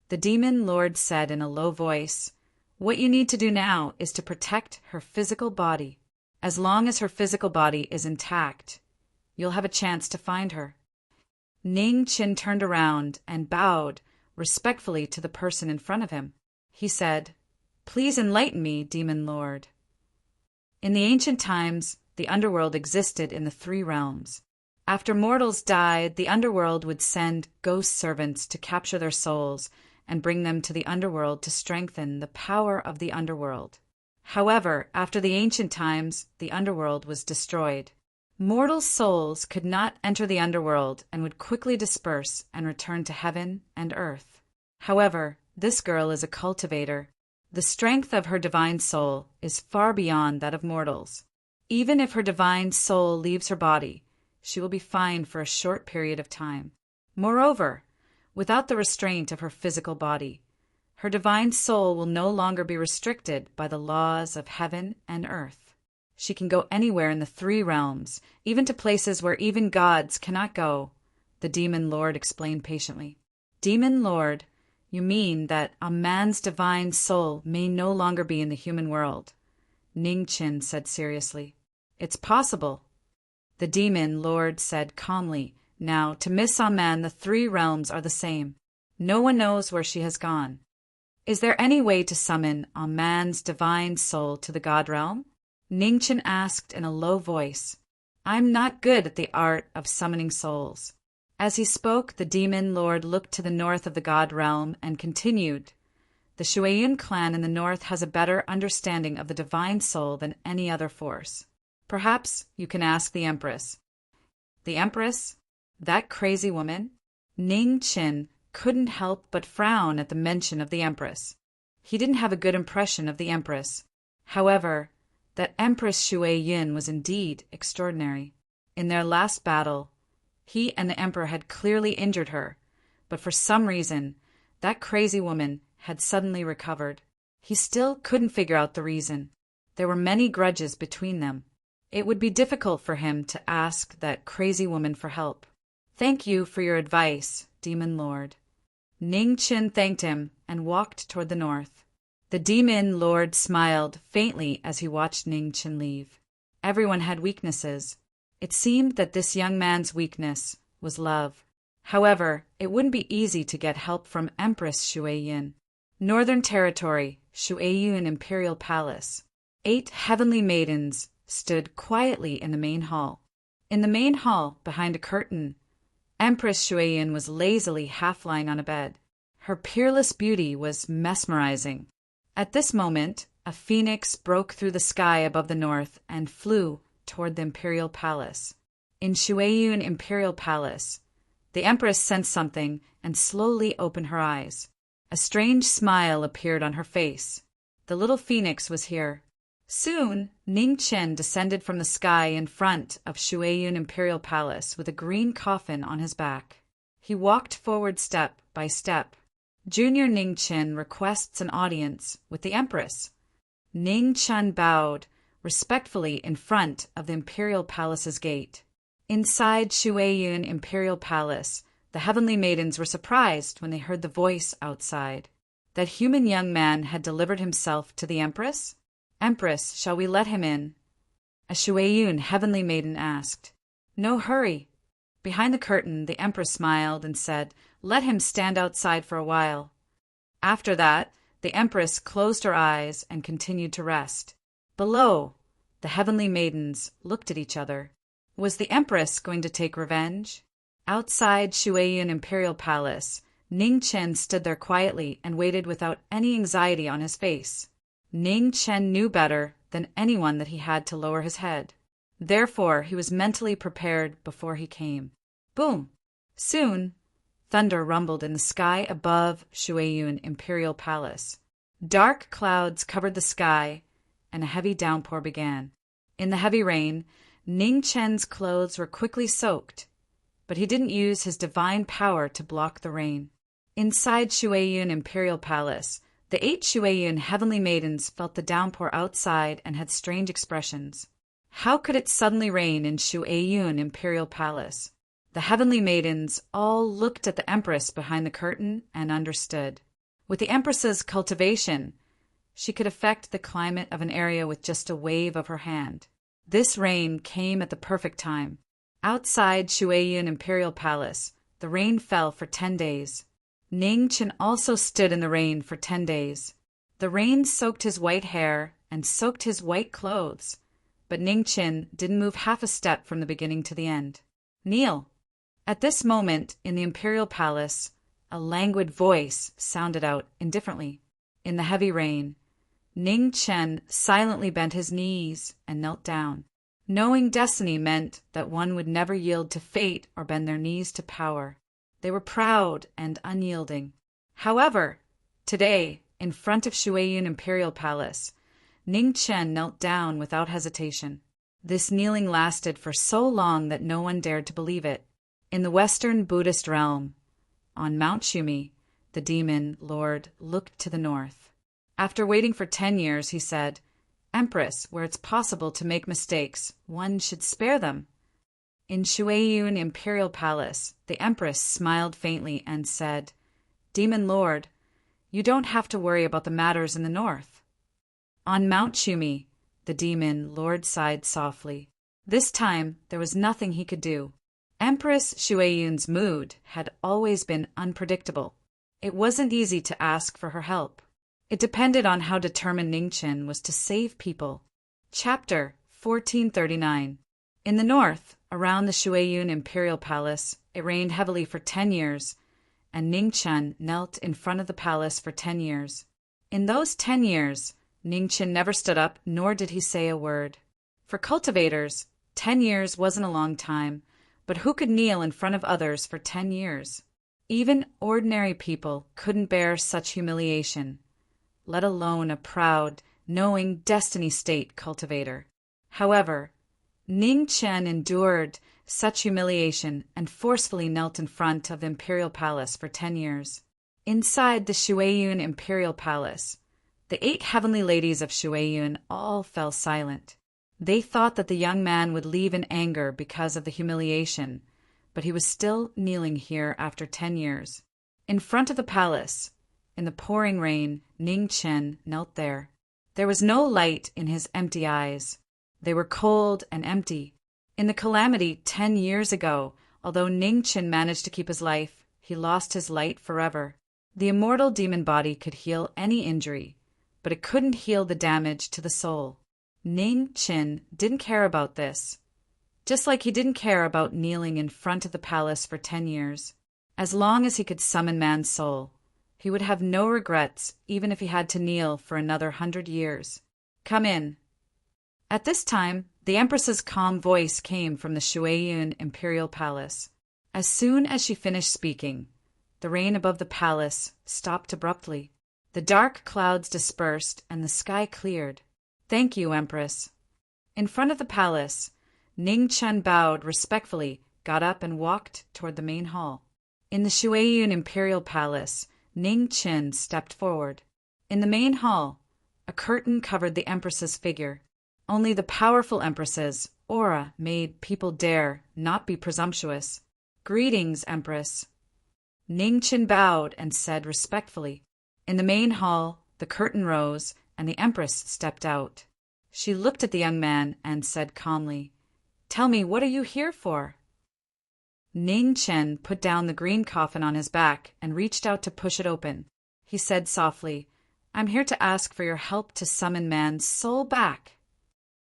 The demon lord said in a low voice. What you need to do now is to protect her physical body. As long as her physical body is intact, you'll have a chance to find her. Ning Qin turned around and bowed respectfully to the person in front of him. He said, Please enlighten me, demon lord. In the ancient times, the underworld existed in the 3 realms. After mortals died, the underworld would send ghost servants to capture their souls and bring them to the underworld to strengthen the power of the underworld. However, after the ancient times, the underworld was destroyed. Mortal souls could not enter the underworld and would quickly disperse and return to heaven and earth. However, this girl is a cultivator. The strength of her divine soul is far beyond that of mortals. Even if her divine soul leaves her body, she will be fine for a short period of time. Moreover, without the restraint of her physical body, her divine soul will no longer be restricted by the laws of heaven and earth. She can go anywhere in the 3 realms, even to places where even gods cannot go, the demon lord explained patiently. Demon lord, you mean that a man's divine soul may no longer be in the human world? Ning Qin said seriously. It's possible. The demon lord said calmly, Now, to Miss Aman, the 3 realms are the same. No one knows where she has gone. Is there any way to summon Aman's divine soul to the god realm? Ning Qin asked in a low voice. I'm not good at the art of summoning souls. As he spoke, the demon lord looked to the north of the god realm and continued. The Shuaiyun clan in the north has a better understanding of the divine soul than any other force. Perhaps you can ask the Empress. The Empress? That crazy woman? Ning Qin couldn't help but frown at the mention of the Empress. He didn't have a good impression of the Empress. However, that Empress Shuaiyun was indeed extraordinary. In their last battle, he and the Emperor had clearly injured her, but for some reason, that crazy woman had suddenly recovered. He still couldn't figure out the reason. There were many grudges between them. It would be difficult for him to ask that crazy woman for help. Thank you for your advice, Demon Lord. Ning Qin thanked him and walked toward the north. The Demon Lord smiled faintly as he watched Ning Qin leave. Everyone had weaknesses. It seemed that this young man's weakness was love. However, it wouldn't be easy to get help from Empress Shuaiyun. Northern Territory, Shuaiyun Imperial Palace. 8 heavenly maidens stood quietly in the main hall. In the main hall, behind a curtain, Empress Shuaiyun was lazily half lying on a bed. Her peerless beauty was mesmerizing. At this moment, a phoenix broke through the sky above the north and flew toward the Imperial Palace. In Shuaiyun Imperial Palace, the Empress sensed something and slowly opened her eyes. A strange smile appeared on her face. The little phoenix was here. Soon, Ning Qin descended from the sky in front of Shuaiyun Imperial Palace with a green coffin on his back. He walked forward step by step. Junior Ning Qin requests an audience with the Empress. Ning Qin bowed respectfully in front of the Imperial Palace's gate. Inside Shuaiyun Imperial Palace, the heavenly maidens were surprised when they heard the voice outside. That human young man had delivered himself to the Empress? Empress, shall we let him in? A Shuaiyun heavenly maiden asked. No hurry. Behind the curtain, the Empress smiled and said, Let him stand outside for a while. After that, the Empress closed her eyes and continued to rest. Below, the heavenly maidens looked at each other. Was the Empress going to take revenge? Outside Shuaiyun Imperial Palace, Ning Qin stood there quietly and waited without any anxiety on his face. Ning Qin knew better than anyone that he had to lower his head. Therefore, he was mentally prepared before he came. Boom! Soon, thunder rumbled in the sky above Shuaiyun Imperial Palace. Dark clouds covered the sky, and a heavy downpour began. In the heavy rain, Ning Qin's clothes were quickly soaked, but he didn't use his divine power to block the rain. Inside Shuaiyun Imperial Palace, the 8 Shuaiyun heavenly maidens felt the downpour outside and had strange expressions. How could it suddenly rain in Shuaiyun Imperial Palace? The heavenly maidens all looked at the Empress behind the curtain and understood. With the Empress's cultivation, she could affect the climate of an area with just a wave of her hand. This rain came at the perfect time. Outside Shuiyun Imperial Palace, the rain fell for 10 days. Ning Chen also stood in the rain for 10 days. The rain soaked his white hair and soaked his white clothes, but Ning Chen didn't move half a step from the beginning to the end. Kneel. At this moment, in the Imperial Palace, a languid voice sounded out indifferently. In the heavy rain, Ning Chen silently bent his knees and knelt down. Knowing destiny meant that one would never yield to fate or bend their knees to power. They were proud and unyielding. However, today, in front of Shuiyun Imperial Palace, Ning Chen knelt down without hesitation. This kneeling lasted for so long that no one dared to believe it. In the Western Buddhist realm, on Mount Shumi, the demon lord looked to the north. After waiting for 10 years, he said, "Empress, where it's possible to make mistakes, one should spare them." In Shuiyun Imperial Palace, the Empress smiled faintly and said, "Demon Lord, you don't have to worry about the matters in the north." On Mount Shumi, the demon Lord sighed softly. This time, there was nothing he could do. Empress Shuiyun's mood had always been unpredictable. It wasn't easy to ask for her help. It depended on how determined Ning Chen was to save people. Chapter 1439. In the north, around the Shuiyun Imperial Palace, it rained heavily for 10 years, and Ning Chen knelt in front of the palace for 10 years. In those 10 years, Ning Chen never stood up, nor did he say a word. For cultivators, 10 years wasn't a long time, but who could kneel in front of others for 10 years? Even ordinary people couldn't bear such humiliation, let alone a proud, knowing destiny state cultivator. However, Ning Chen endured such humiliation and forcefully knelt in front of the Imperial Palace for 10 years. Inside the Shuiyun Imperial Palace, the 8 heavenly ladies of Shuiyun all fell silent. They thought that the young man would leave in anger because of the humiliation, but he was still kneeling here after 10 years. In front of the palace, in the pouring rain, Ning Chen knelt there. There was no light in his empty eyes. They were cold and empty. In the calamity 10 years ago, although Ning Chen managed to keep his life, he lost his light forever. The immortal demon body could heal any injury, but it couldn't heal the damage to the soul. Ning Chen didn't care about this, just like he didn't care about kneeling in front of the palace for 10 years. As long as he could summon man's soul, he would have no regrets even if he had to kneel for another 100 years. "Come in." At this time, the Empress's calm voice came from the Shuiyun Imperial Palace. As soon as she finished speaking, the rain above the palace stopped abruptly. The dark clouds dispersed and the sky cleared. "Thank you, Empress." In front of the palace, Ning Chen bowed respectfully, got up and walked toward the main hall. In the Shuiyun Imperial Palace, Ning Chen stepped forward. In the main hall, a curtain covered the Empress's figure. Only the powerful Empress's aura made people dare not be presumptuous. "Greetings, Empress." Ning Chen bowed and said respectfully. In the main hall, the curtain rose and the Empress stepped out. She looked at the young man and said calmly, "Tell me, what are you here for?" Ning Chen put down the green coffin on his back and reached out to push it open. He said softly, "I'm here to ask for your help to summon man's soul back."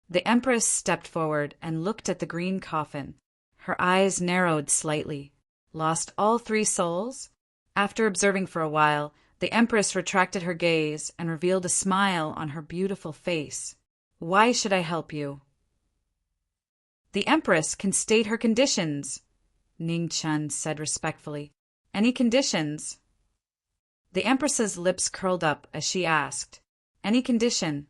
The Empress stepped forward and looked at the green coffin. Her eyes narrowed slightly. "Lost all 3 souls?" After observing for a while, the Empress retracted her gaze and revealed a smile on her beautiful face. "Why should I help you?" "The Empress can state her conditions," Ning Chen said respectfully. "Any conditions?" The Empress's lips curled up as she asked, "Any condition?"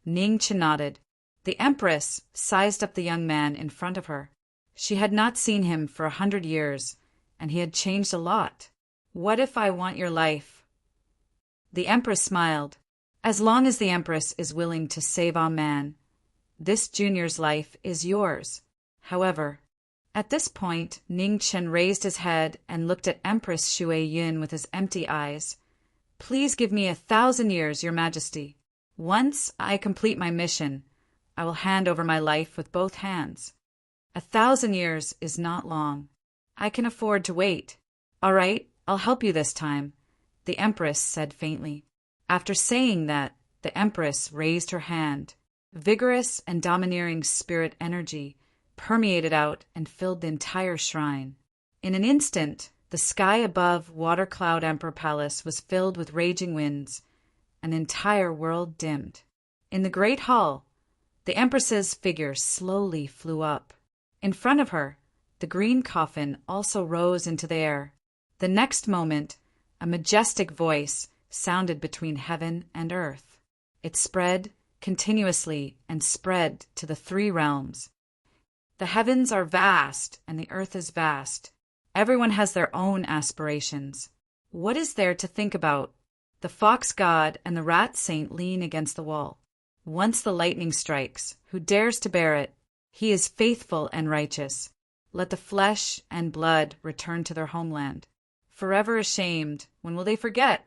Ning Chen nodded. The Empress sized up the young man in front of her. She had not seen him for 100 years, and he had changed a lot. "What if I want your life?" The Empress smiled. "As long as the Empress is willing to save all man, this junior's life is yours. However, At this point, Ning Chen raised his head and looked at Empress Shui Yun with his empty eyes. Please give me 1,000 years, Your Majesty. Once I complete my mission, I will hand over my life with both hands. 1,000 years is not long. I can afford to wait. All right, I'll help you this time, the Empress said faintly. After saying that, the Empress raised her hand. Vigorous and domineering spirit energy permeated out and filled the entire shrine. In an instant, the sky above Water Cloud Emperor Palace was filled with raging winds. An entire world dimmed. In the great hall, the Empress's figure slowly flew up. In front of her, the green coffin also rose into the air. The next moment, a majestic voice sounded between heaven and earth. It spread continuously and spread to the 3 realms. The heavens are vast and the earth is vast. Everyone has their own aspirations. What is there to think about? The fox god and the rat saint lean against the wall. Once the lightning strikes, who dares to bear it? He is faithful and righteous. Let the flesh and blood return to their homeland. Forever ashamed, when will they forget?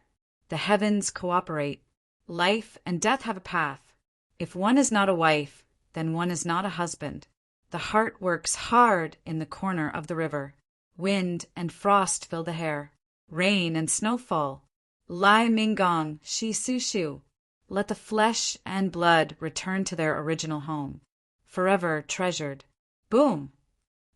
The heavens cooperate. Life and death have a path. If one is not a wife, then one is not a husband. The heart works hard in the corner of the river. Wind and frost fill the hair. Rain and snow fall. Lai Minggong, Shi Su Shu. Let the flesh and blood return to their original home. Forever treasured. Boom!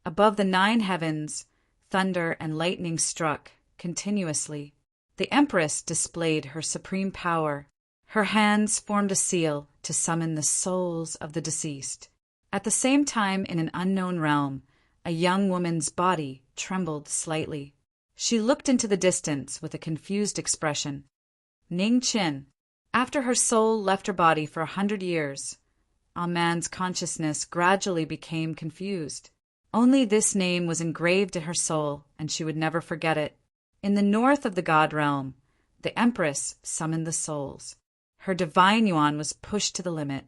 Above the 9 heavens, thunder and lightning struck continuously. The Empress displayed her supreme power. Her hands formed a seal to summon the souls of the deceased. At the same time, in an unknown realm, a young woman's body trembled slightly. She looked into the distance with a confused expression. Ning Chen. After her soul left her body for 100 years, Man's consciousness gradually became confused. Only this name was engraved in her soul, and she would never forget it. In the north of the god realm, the Empress summoned the souls. Her divine yuan was pushed to the limit.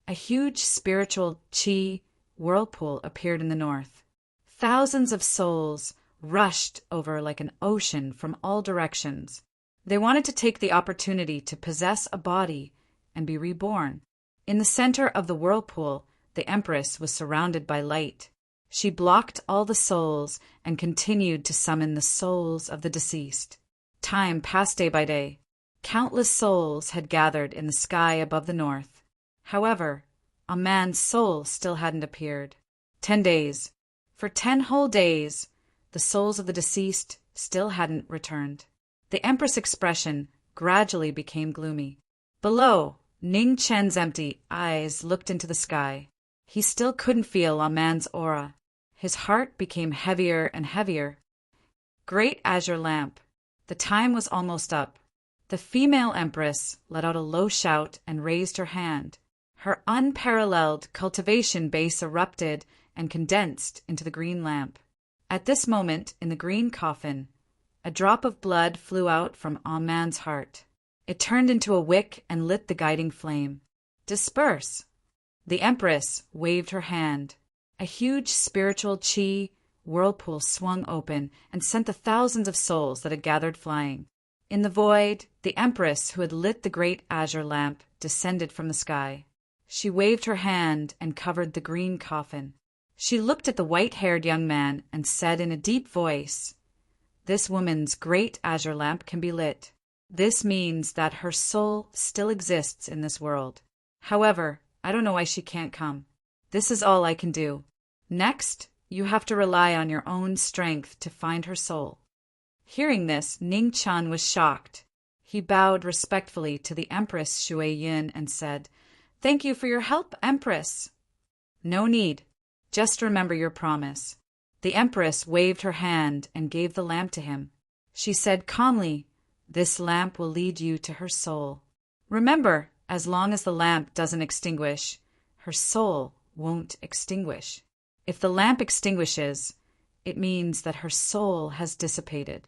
A huge spiritual qi whirlpool appeared in the north. Thousands of souls rushed over like an ocean from all directions. They wanted to take the opportunity to possess a body and be reborn. In the center of the whirlpool, the Empress was surrounded by light. She blocked all the souls and continued to summon the souls of the deceased. Time passed day by day. Countless souls had gathered in the sky above the north. However, a man's soul still hadn't appeared. 10 days. For 10 whole days, the souls of the deceased still hadn't returned. The Empress' expression gradually became gloomy. Below, Ning Chen's empty eyes looked into the sky. He still couldn't feel a man's aura. His heart became heavier and heavier. Great azure lamp. The time was almost up. The female Empress let out a low shout and raised her hand. Her unparalleled cultivation base erupted and condensed into the green lamp. At this moment, in the green coffin, a drop of blood flew out from Man's heart. It turned into a wick and lit the guiding flame. Disperse! The Empress waved her hand. A huge spiritual qi whirlpool swung open and sent the thousands of souls that had gathered flying. In the void, the Empress who had lit the great azure lamp descended from the sky. She waved her hand and covered the green coffin. She looked at the white-haired young man and said in a deep voice, "This woman's great azure lamp can be lit. This means that her soul still exists in this world. However, I don't know why she can't come. This is all I can do. Next, you have to rely on your own strength to find her soul." Hearing this, Ning Chen was shocked. He bowed respectfully to the Empress Shui Yin and said, "Thank you for your help, Empress." "No need. Just remember your promise." The Empress waved her hand and gave the lamp to him. She said calmly, "This lamp will lead you to her soul. Remember, as long as the lamp doesn't extinguish, her soul won't extinguish. If the lamp extinguishes, it means that her soul has dissipated."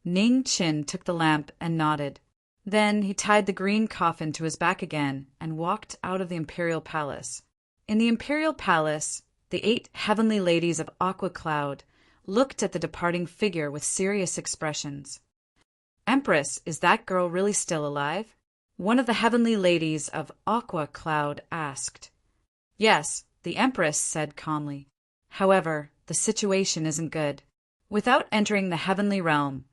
Ning Chen took the lamp and nodded. Then he tied the green coffin to his back again and walked out of the imperial palace. In the imperial palace, The 8 heavenly ladies of Aqua Cloud looked at the departing figure with serious expressions. "Empress, is that girl really still alive?" one of the heavenly ladies of Aqua Cloud asked. "Yes," the Empress said calmly. "However, the situation isn't good. Without entering the heavenly realm,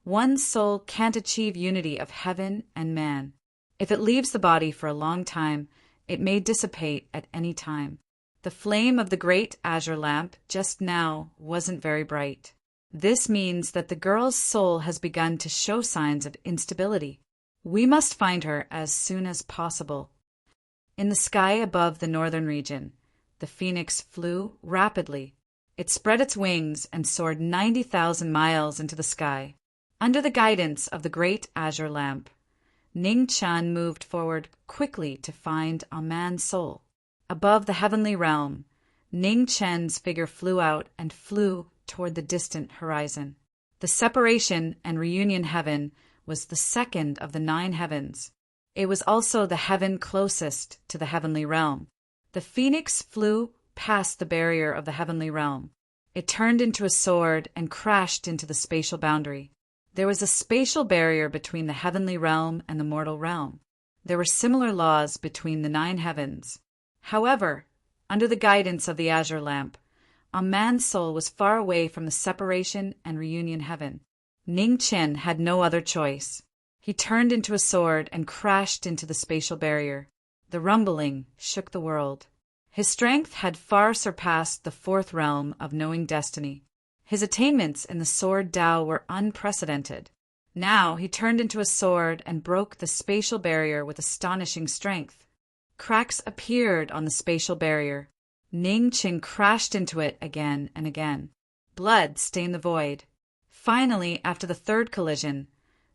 one's soul can't achieve unity of heaven and man. If it leaves the body for a long time, it may dissipate at any time. The flame of the great azure lamp just now wasn't very bright. This means that the girl's soul has begun to show signs of instability. We must find her as soon as possible." In the sky above the northern region, the phoenix flew rapidly. It spread its wings and soared 90,000 miles into the sky. Under the guidance of the great azure lamp, Ning Chan moved forward quickly to find a man's soul. Above the heavenly realm, Ning Chen's figure flew out and flew toward the distant horizon. The separation and reunion heaven was the second of the 9 heavens. It was also the heaven closest to the heavenly realm. The phoenix flew past the barrier of the heavenly realm. It turned into a sword and crashed into the spatial boundary. There was a spatial barrier between the heavenly realm and the mortal realm. There were similar laws between the 9 heavens. However, under the guidance of the azure lamp, a man's soul was far away from the separation and reunion heaven. Ning Chen had no other choice. He turned into a sword and crashed into the spatial barrier. The rumbling shook the world. His strength had far surpassed the 4th realm of knowing destiny. His attainments in the sword Tao were unprecedented. Now he turned into a sword and broke the spatial barrier with astonishing strength. Cracks appeared on the spatial barrier. Ning Chen crashed into it again and again. Blood stained the void. Finally, after the 3rd collision,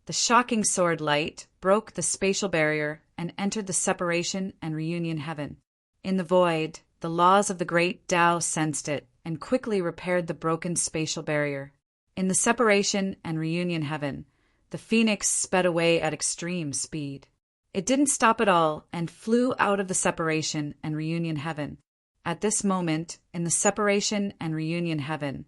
the shocking sword light broke the spatial barrier and entered the separation and reunion heaven. In the void, the laws of the great Tao sensed it and quickly repaired the broken spatial barrier. In the separation and reunion heaven, the phoenix sped away at extreme speed. It didn't stop at all and flew out of the separation and reunion heaven. At this moment, in the separation and reunion heaven,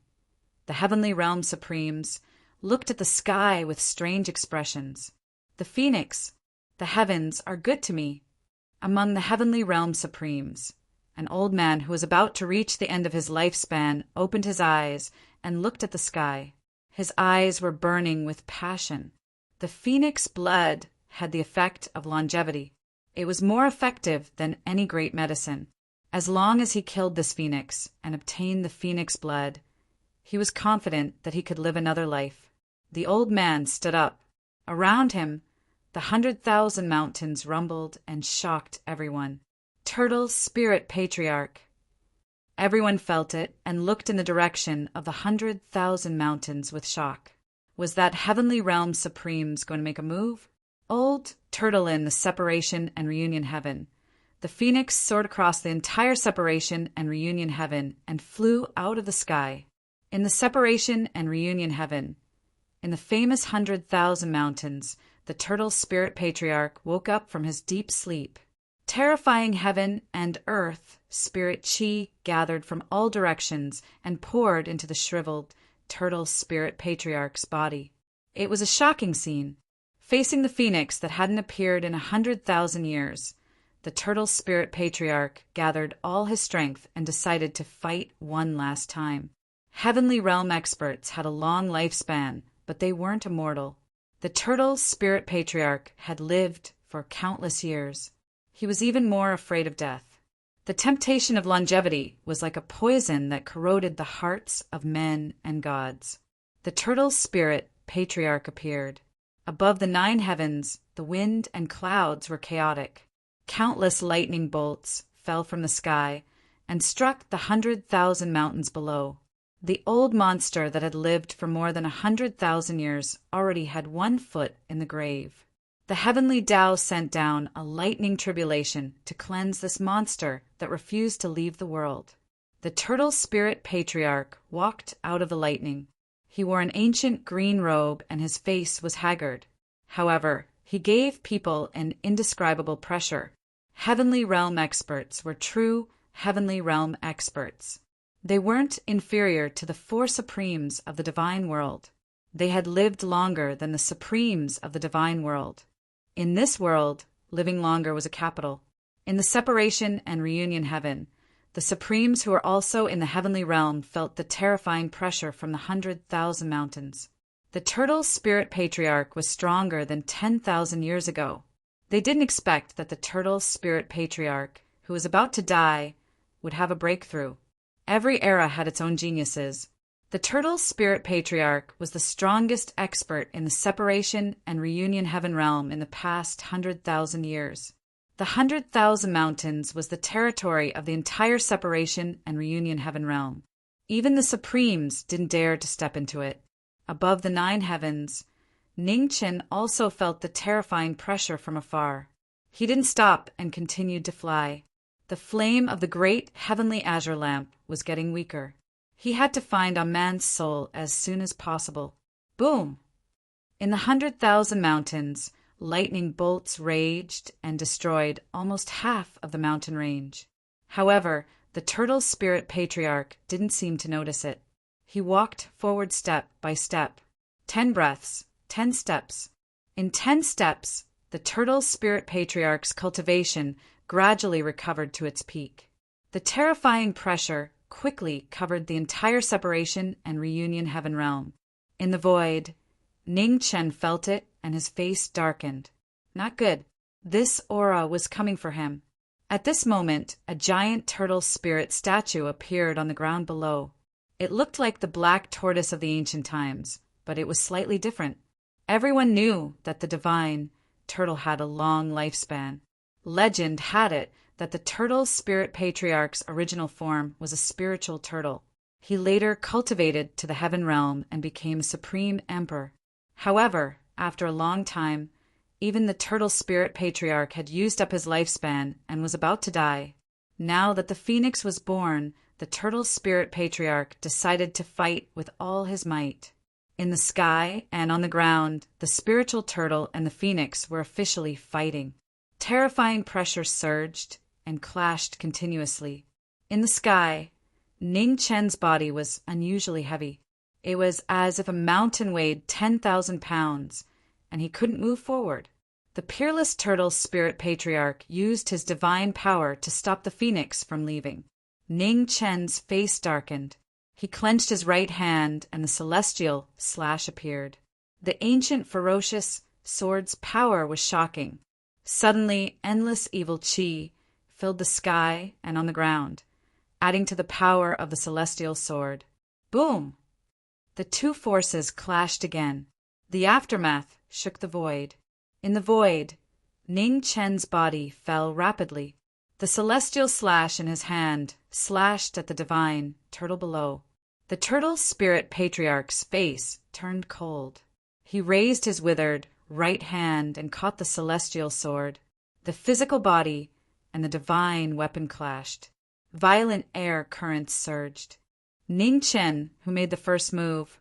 the heavenly realm supremes looked at the sky with strange expressions. "The phoenix, the heavens are good to me." Among the heavenly realm supremes, an old man who was about to reach the end of his lifespan opened his eyes and looked at the sky. His eyes were burning with passion. The phoenix blood had the effect of longevity. It was more effective than any great medicine. As long as he killed this phoenix and obtained the phoenix blood, he was confident that he could live another life. The old man stood up. Around him, the 100,000 mountains rumbled and shocked everyone. Turtle Spirit Patriarch. Everyone felt it and looked in the direction of the 100,000 mountains with shock. Was that heavenly realm supremes going to make a move? Old Turtle in the separation and reunion heaven. The phoenix soared across the entire separation and reunion heaven and flew out of the sky. In the separation and reunion heaven, in the famous 100,000 mountains, the Turtle Spirit Patriarch woke up from his deep sleep. Terrifying heaven and earth spirit chi gathered from all directions and poured into the shriveled Turtle Spirit Patriarch's body. It was a shocking scene. Facing the phoenix that hadn't appeared in 100,000 years, the Turtle Spirit Patriarch gathered all his strength and decided to fight one last time. Heavenly realm experts had a long lifespan, but they weren't immortal. The Turtle Spirit Patriarch had lived for countless years. He was even more afraid of death. The temptation of longevity was like a poison that corroded the hearts of men and gods. The Turtle Spirit Patriarch appeared. Above the 9 heavens, the wind and clouds were chaotic. Countless lightning bolts fell from the sky and struck the 100,000 mountains below. The old monster that had lived for more than 100,000 years already had 1 foot in the grave. The heavenly Tao sent down a lightning tribulation to cleanse this monster that refused to leave the world. The Turtle Spirit Patriarch walked out of the lightning. He wore an ancient green robe and his face was haggard. However, he gave people an indescribable pressure. Heavenly realm experts were true heavenly realm experts. They weren't inferior to the four supremes of the divine world. They had lived longer than the supremes of the divine world. In this world, living longer was a capital. In the separation and reunion heaven, the supremes who were also in the heavenly realm felt the terrifying pressure from the 100,000 mountains. The turtle spirit patriarch was stronger than 10,000 years ago. They didn't expect that the turtle spirit patriarch, who was about to die, would have a breakthrough. Every era had its own geniuses. The turtle spirit patriarch was the strongest expert in the separation and reunion heaven realm in the past 100,000 years. The 100,000 mountains was the territory of the entire separation and reunion heaven realm. Even the supremes didn't dare to step into it. Above the 9 heavens, Ningchen also felt the terrifying pressure from afar. He didn't stop and continued to fly. The flame of the great heavenly azure lamp was getting weaker. He had to find a man's soul as soon as possible. Boom! In the 100,000 mountains, lightning bolts raged and destroyed almost half of the mountain range. However, the turtle spirit patriarch didn't seem to notice it. He walked forward step by step. 10 breaths, 10 steps. In 10 steps, the turtle spirit patriarch's cultivation gradually recovered to its peak. The terrifying pressure quickly covered the entire separation and reunion heaven realm. In the void, Ning Chen felt it and his face darkened. Not good. This aura was coming for him. At this moment, a giant turtle spirit statue appeared on the ground below. It looked like the black tortoise of the ancient times, but it was slightly different. Everyone knew that the divine turtle had a long lifespan. Legend had it that the turtle spirit patriarch's original form was a spiritual turtle. He later cultivated to the heaven realm and became supreme emperor. However, after a long time, even the turtle spirit patriarch had used up his lifespan and was about to die. Now that the phoenix was born, the turtle spirit patriarch decided to fight with all his might. In the sky and on the ground, the spiritual turtle and the phoenix were officially fighting. Terrifying pressure surged and clashed continuously. In the sky, Ning Chen's body was unusually heavy. It was as if a mountain weighed 10,000 pounds, and he couldn't move forward. The peerless turtle spirit patriarch used his divine power to stop the phoenix from leaving. Ning Chen's face darkened. He clenched his right hand, and the celestial slash appeared. The ancient ferocious sword's power was shocking. Suddenly, endless evil chi filled the sky and on the ground, adding to the power of the celestial sword. Boom! The two forces clashed again. The aftermath shook the void. In the void, Ning Chen's body fell rapidly. The celestial slash in his hand slashed at the divine turtle below. The turtle spirit patriarch's face turned cold. He raised his withered right hand and caught the celestial sword. The physical body and the divine weapon clashed. Violent air currents surged. Ning Chen, who made the first move,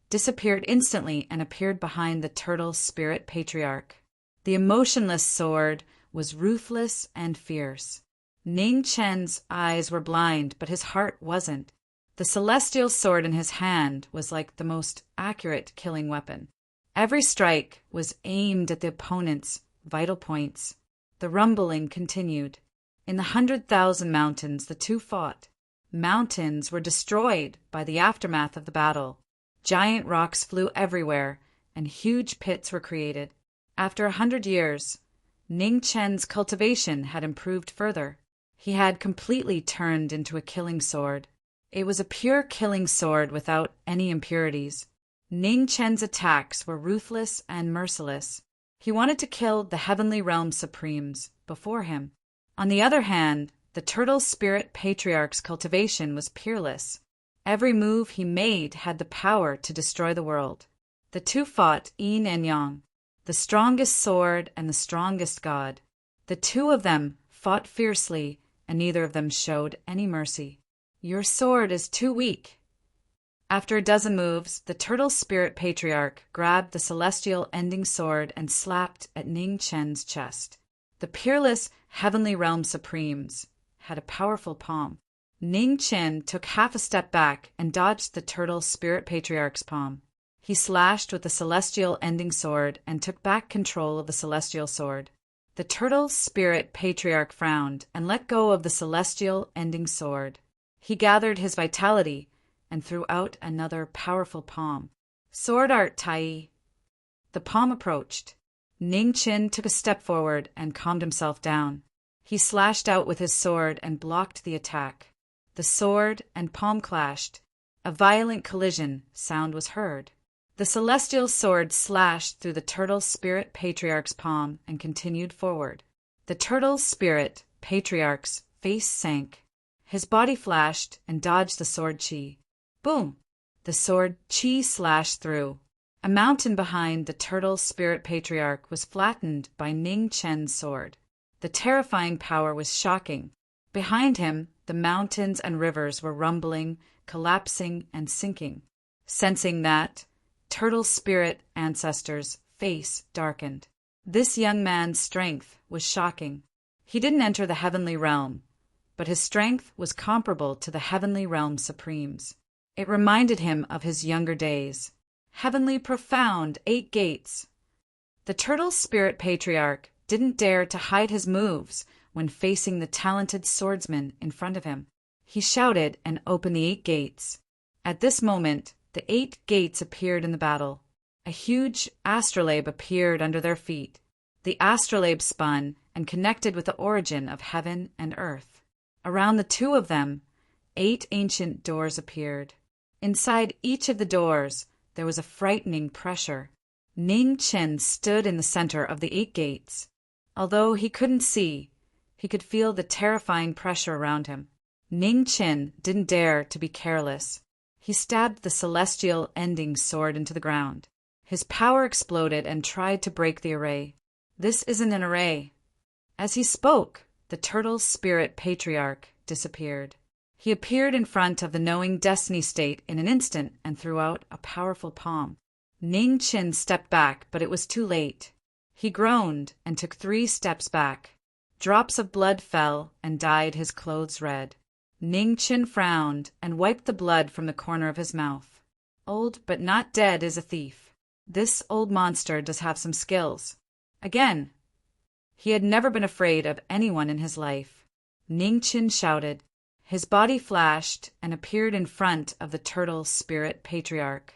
disappeared instantly and appeared behind the turtle spirit patriarch. The emotionless sword was ruthless and fierce. Ning Chen's eyes were blind, but his heart wasn't. The celestial sword in his hand was like the most accurate killing weapon. Every strike was aimed at the opponent's vital points. The rumbling continued. In the 100,000 mountains, the two fought. Mountains were destroyed by the aftermath of the battle. Giant rocks flew everywhere, and huge pits were created. After 100 years, Ning Chen's cultivation had improved further. He had completely turned into a killing sword. It was a pure killing sword without any impurities. Ning Chen's attacks were ruthless and merciless. He wanted to kill the heavenly realm supremes before him. On the other hand, the turtle spirit patriarch's cultivation was peerless. Every move he made had the power to destroy the world. The two fought yin and yang, the strongest sword and the strongest god. The two of them fought fiercely, and neither of them showed any mercy. Your sword is too weak. After a dozen moves, the turtle spirit patriarch grabbed the celestial ending sword and slapped at Ning Chen's chest. The peerless heavenly realm supremes had a powerful palm. Ning Qin took half a step back and dodged the turtle spirit patriarch's palm. He slashed with the celestial ending sword and took back control of the celestial sword. The turtle spirit patriarch frowned and let go of the celestial ending sword. He gathered his vitality and threw out another powerful palm. Sword art, Tai. The palm approached. Ning Qin took a step forward and calmed himself down. He slashed out with his sword and blocked the attack. The sword and palm clashed. A violent collision sound was heard. The celestial sword slashed through the turtle spirit patriarch's palm and continued forward. The turtle spirit patriarch's face sank. His body flashed and dodged the sword chi. Boom! The sword chi slashed through. A mountain behind the turtle spirit patriarch was flattened by Ning Chen's sword. The terrifying power was shocking. Behind him, the mountains and rivers were rumbling, collapsing, and sinking. Sensing that, turtle spirit ancestor's face darkened. This young man's strength was shocking. He didn't enter the heavenly realm, but his strength was comparable to the heavenly realm supremes. It reminded him of his younger days. Heavenly profound 8 gates. The turtle spirit patriarch didn't dare to hide his moves when facing the talented swordsman in front of him. He shouted and opened the 8 gates. At this moment, the 8 gates appeared in the battle. A huge astrolabe appeared under their feet. The astrolabe spun and connected with the origin of heaven and earth. Around the 2 of them, 8 ancient doors appeared. Inside each of the doors, there was a frightening pressure. Ning Qin stood in the center of the 8 gates. Although he couldn't see, he could feel the terrifying pressure around him. Ning Qin didn't dare to be careless. He stabbed the celestial ending sword into the ground. His power exploded and tried to break the array. This isn't an array. As he spoke, the turtle spirit patriarch disappeared. He appeared in front of the knowing destiny state in an instant and threw out a powerful palm. Ning Qin stepped back, but it was too late. He groaned and took 3 steps back. Drops of blood fell and dyed his clothes red. Ning Qin frowned and wiped the blood from the corner of his mouth. Old but not dead is a thief. This old monster does have some skills. Again, he had never been afraid of anyone in his life. Ning Qin shouted. His body flashed and appeared in front of the turtle spirit patriarch.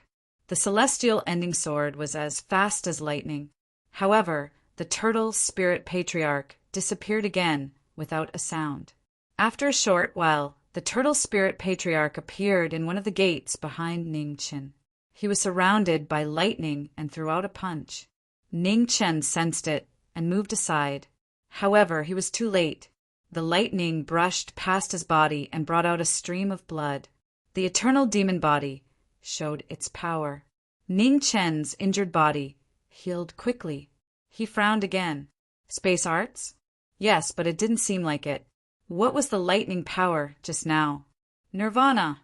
The celestial ending sword was as fast as lightning. However, the turtle spirit patriarch disappeared again without a sound. After a short while, the turtle spirit patriarch appeared in one of the gates behind Ning Qin. He was surrounded by lightning and threw out a punch. Ning Qin sensed it and moved aside. However, he was too late. The lightning brushed past his body and brought out a stream of blood. The eternal demon body showed its power. Ning Chen's injured body healed quickly. He frowned again. Space arts? Yes, but it didn't seem like it. What was the lightning power just now? Nirvana.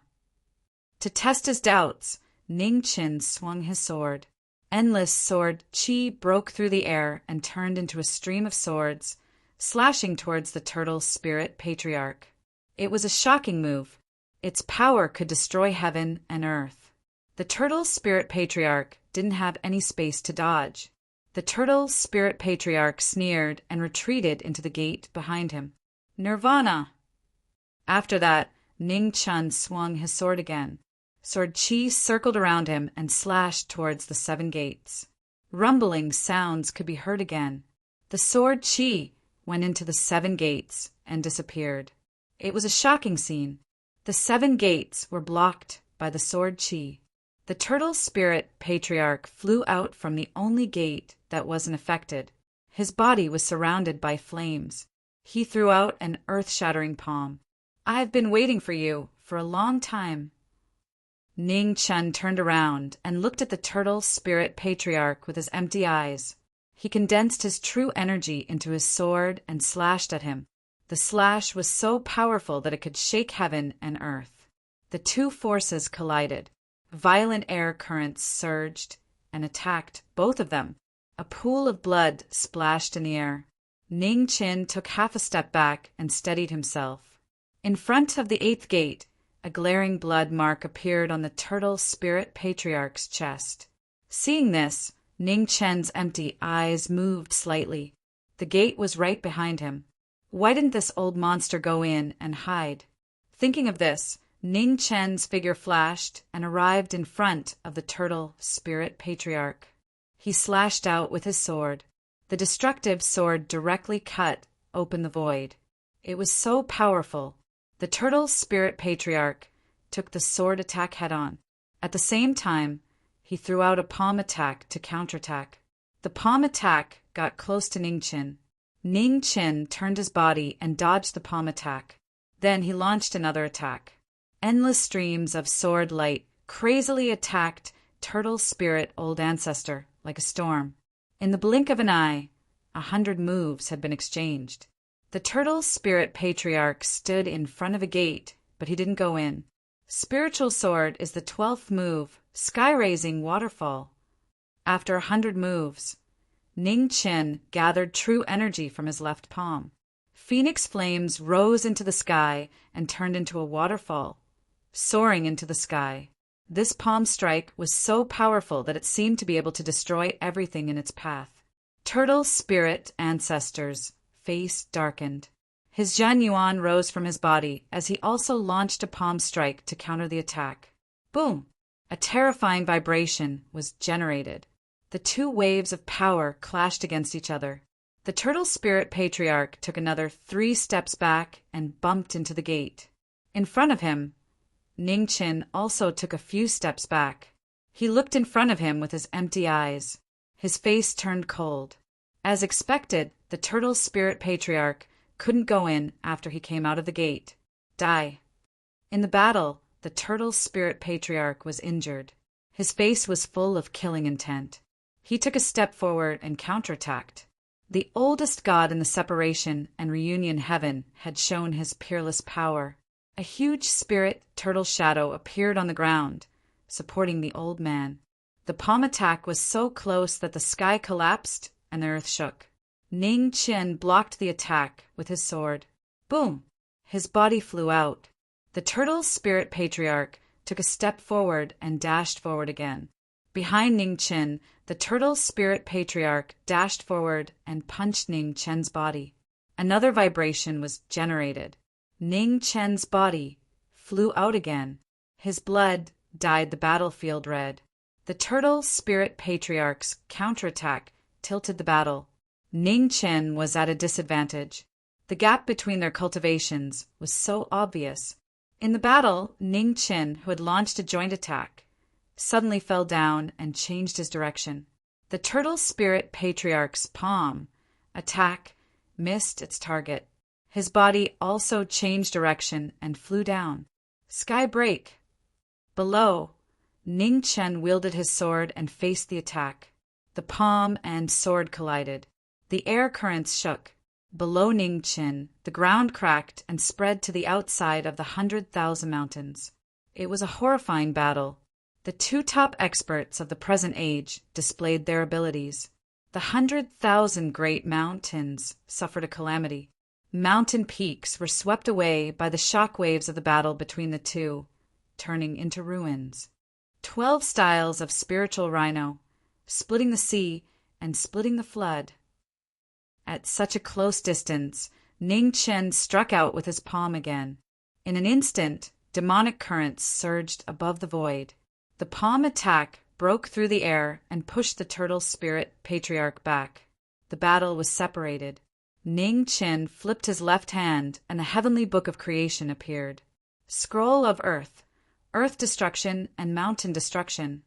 To test his doubts, Ning Qin swung his sword. Endless sword chi broke through the air and turned into a stream of swords, slashing towards the turtle spirit patriarch. It was a shocking move. Its power could destroy heaven and earth. The turtle spirit patriarch didn't have any space to dodge. The turtle spirit patriarch sneered and retreated into the gate behind him. Nirvana! After that, Ning Qin swung his sword again. Sword chi circled around him and slashed towards the 7 gates. Rumbling sounds could be heard again. The sword chi went into the 7 gates and disappeared. It was a shocking scene. The 7 gates were blocked by the sword chi. The turtle spirit patriarch flew out from the only gate that wasn't affected. His body was surrounded by flames. He threw out an earth-shattering palm. I've been waiting for you for a long time. Ning Qin turned around and looked at the turtle spirit patriarch with his empty eyes. He condensed his true energy into his sword and slashed at him. The slash was so powerful that it could shake heaven and earth. The 2 forces collided. Violent air currents surged and attacked both of them. A pool of blood splashed in the air. Ning Qin took half a step back and steadied himself. In front of the 8th gate, a glaring blood mark appeared on the turtle spirit patriarch's chest. Seeing this, Ning Chen's empty eyes moved slightly. The gate was right behind him. Why didn't this old monster go in and hide? Thinking of this, Ning Chen's figure flashed and arrived in front of the turtle spirit patriarch. He slashed out with his sword. The destructive sword directly cut open the void. It was so powerful. The turtle spirit patriarch took the sword attack head-on. At the same time, he threw out a palm attack to counterattack. The palm attack got close to Ning Chen. Ning Chen turned his body and dodged the palm attack. Then he launched another attack. Endless streams of sword light crazily attacked turtle spirit old ancestor like a storm. In the blink of an eye, 100 moves had been exchanged. The turtle spirit patriarch stood in front of a gate, but he didn't go in. Spiritual sword is the 12th move, sky-raising waterfall. After 100 moves, Ning Chen gathered true energy from his left palm. Phoenix flames rose into the sky and turned into a waterfall, soaring into the sky. This palm strike was so powerful that it seemed to be able to destroy everything in its path. Turtle spirit ancestor's face darkened. His Zhan Yuan rose from his body as he also launched a palm strike to counter the attack. Boom! A terrifying vibration was generated. The two waves of power clashed against each other. The turtle spirit patriarch took another 3 steps back and bumped into the gate. In front of him, Ning Chen also took a few steps back. He looked in front of him with his empty eyes. His face turned cold. As expected, the turtle spirit patriarch couldn't go in after he came out of the gate. Die. In the battle, the turtle spirit patriarch was injured. His face was full of killing intent. He took a step forward and counterattacked. The oldest god in the separation and reunion heaven had shown his peerless power. A huge spirit turtle shadow appeared on the ground, supporting the old man. The palm attack was so close that the sky collapsed and the earth shook. Ning Chen blocked the attack with his sword. Boom! His body flew out. The turtle spirit patriarch took a step forward and dashed forward again. Behind Ning Chen, the turtle spirit patriarch dashed forward and punched Ning Chen's body. Another vibration was generated. Ning Chen's body flew out again. His blood dyed the battlefield red. The turtle spirit patriarch's counterattack tilted the battle. Ning Chen was at a disadvantage. The gap between their cultivations was so obvious. In the battle, Ning Chen, who had launched a joint attack, suddenly fell down and changed his direction. The turtle spirit patriarch's palm attack missed its target. His body also changed direction and flew down. Sky break. Below, Ning Chen wielded his sword and faced the attack. The palm and sword collided. The air currents shook. Below Ning Chen, the ground cracked and spread to the outside of the 100,000 mountains. It was a horrifying battle. The 2 top experts of the present age displayed their abilities. The 100,000 great mountains suffered a calamity. Mountain peaks were swept away by the shock waves of the battle between the two, turning into ruins. 12 styles of spiritual rhino, splitting the sea and splitting the flood. At such a close distance, Ning Chen struck out with his palm again. In an instant, demonic currents surged above the void. The palm attack broke through the air and pushed the turtle spirit patriarch back. The battle was separated. Ning Chen flipped his left hand and the heavenly book of creation appeared. Scroll of Earth, Earth Destruction and Mountain Destruction.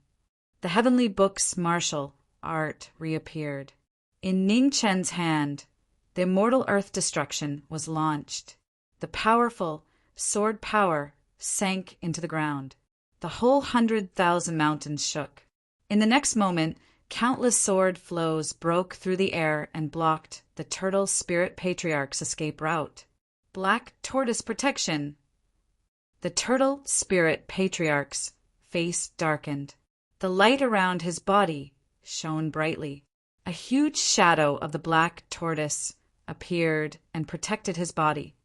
The heavenly book's martial art reappeared. In Ning Chen's hand, the immortal Earth Destruction was launched. The powerful sword power sank into the ground. The whole 100,000 mountains shook. In the next moment, countless sword flows broke through the air and blocked the turtle spirit patriarch's escape route. Black tortoise protection. The turtle spirit patriarch's face darkened. The light around his body shone brightly. A huge shadow of the black tortoise appeared and protected his body.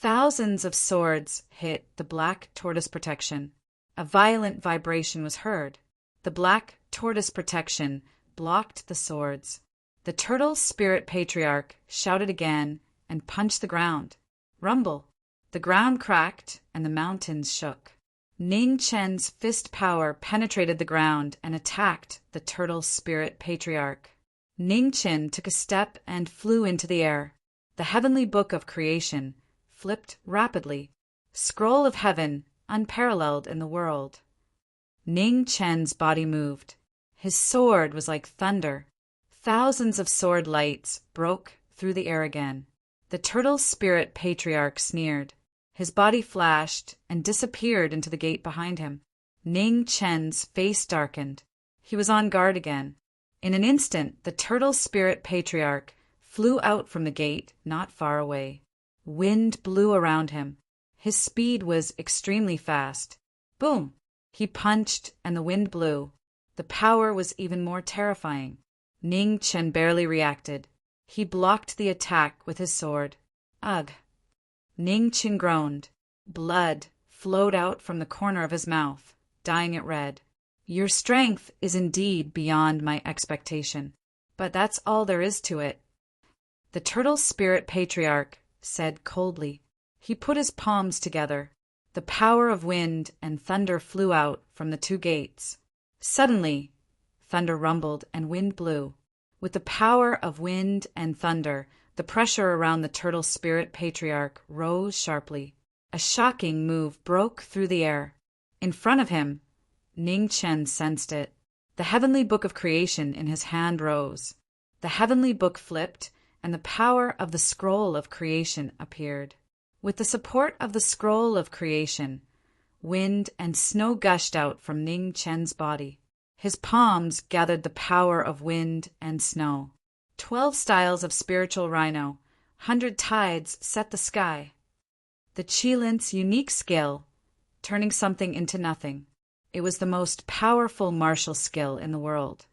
Thousands of swords hit the black tortoise protection. A violent vibration was heard. The black tortoise protection blocked the swords. The turtle spirit patriarch shouted again and punched the ground. Rumble. The ground cracked and the mountains shook. Ning Chen's fist power penetrated the ground and attacked the turtle spirit patriarch. Ning Chen took a step and flew into the air. The heavenly book of creation flipped rapidly. Scroll of heaven, unparalleled in the world. Ning Chen's body moved. His sword was like thunder. Thousands of sword lights broke through the air again. The turtle spirit patriarch sneered. His body flashed and disappeared into the gate behind him. Ning Chen's face darkened. He was on guard again. In an instant, the turtle spirit patriarch flew out from the gate not far away. Wind blew around him. His speed was extremely fast. Boom! He punched and the wind blew. The power was even more terrifying. Ning Chen barely reacted. He blocked the attack with his sword. Ugh! Ning Chen groaned. Blood flowed out from the corner of his mouth, dyeing it red. Your strength is indeed beyond my expectation, but that's all there is to it. The turtle spirit patriarch said coldly. He put his palms together. The power of wind and thunder flew out from the two gates. Suddenly, thunder rumbled and wind blew. With the power of wind and thunder, the pressure around the turtle spirit patriarch rose sharply. A shocking move broke through the air. In front of him, Ning Chen sensed it. The heavenly book of creation in his hand rose. The heavenly book flipped, and the power of the scroll of creation appeared. With the support of the scroll of creation, wind and snow gushed out from Ning Chen's body. His palms gathered the power of wind and snow. 12 styles of spiritual rhino, 100 tides set the sky. The Qilint's unique skill, turning something into nothing. It was the most powerful martial skill in the world.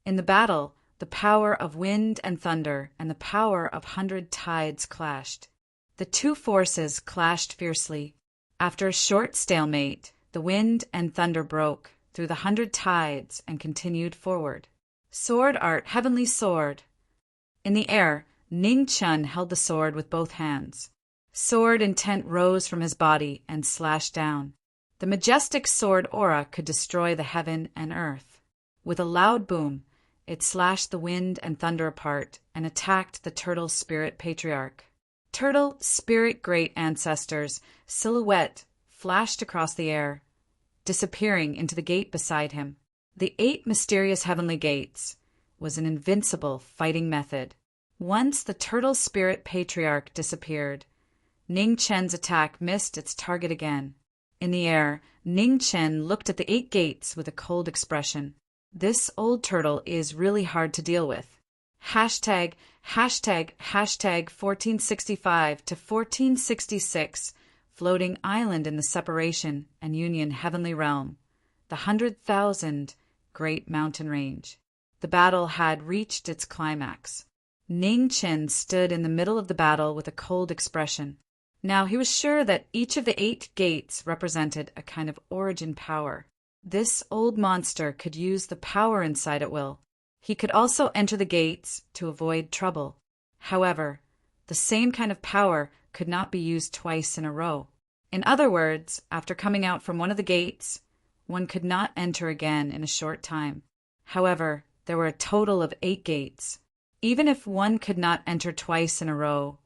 In the battle, the power of wind and thunder and the power of 100 tides clashed. The two forces clashed fiercely. After a short stalemate, the wind and thunder broke through the 100 tides and continued forward. Sword art, heavenly sword. In the air, Ning Chen held the sword with both hands. Sword intent rose from his body and slashed down. The majestic sword aura could destroy the heaven and earth. With a loud boom, it slashed the wind and thunder apart and attacked the turtle spirit patriarch. Turtle spirit great ancestors' silhouette flashed across the air, disappearing into the gate beside him. The 8 mysterious heavenly gates was an invincible fighting method. Once the turtle spirit patriarch disappeared, Ning Chen's attack missed its target again. In the air, Ning Chen looked at the 8 gates with a cold expression. This old turtle is really hard to deal with. Hashtag 1465 to 1466, floating island in the separation and union heavenly realm, the 100,000 great mountain range. The battle had reached its climax. Ning Chen stood in the middle of the battle with a cold expression. Now he was sure that each of the 8 gates represented a kind of origin power. This old monster could use the power inside at will. He could also enter the gates to avoid trouble. However, the same kind of power could not be used twice in a row. In other words, after coming out from one of the gates, one could not enter again in a short time. However, there were a total of 8 gates. Even if one could not enter twice in a row,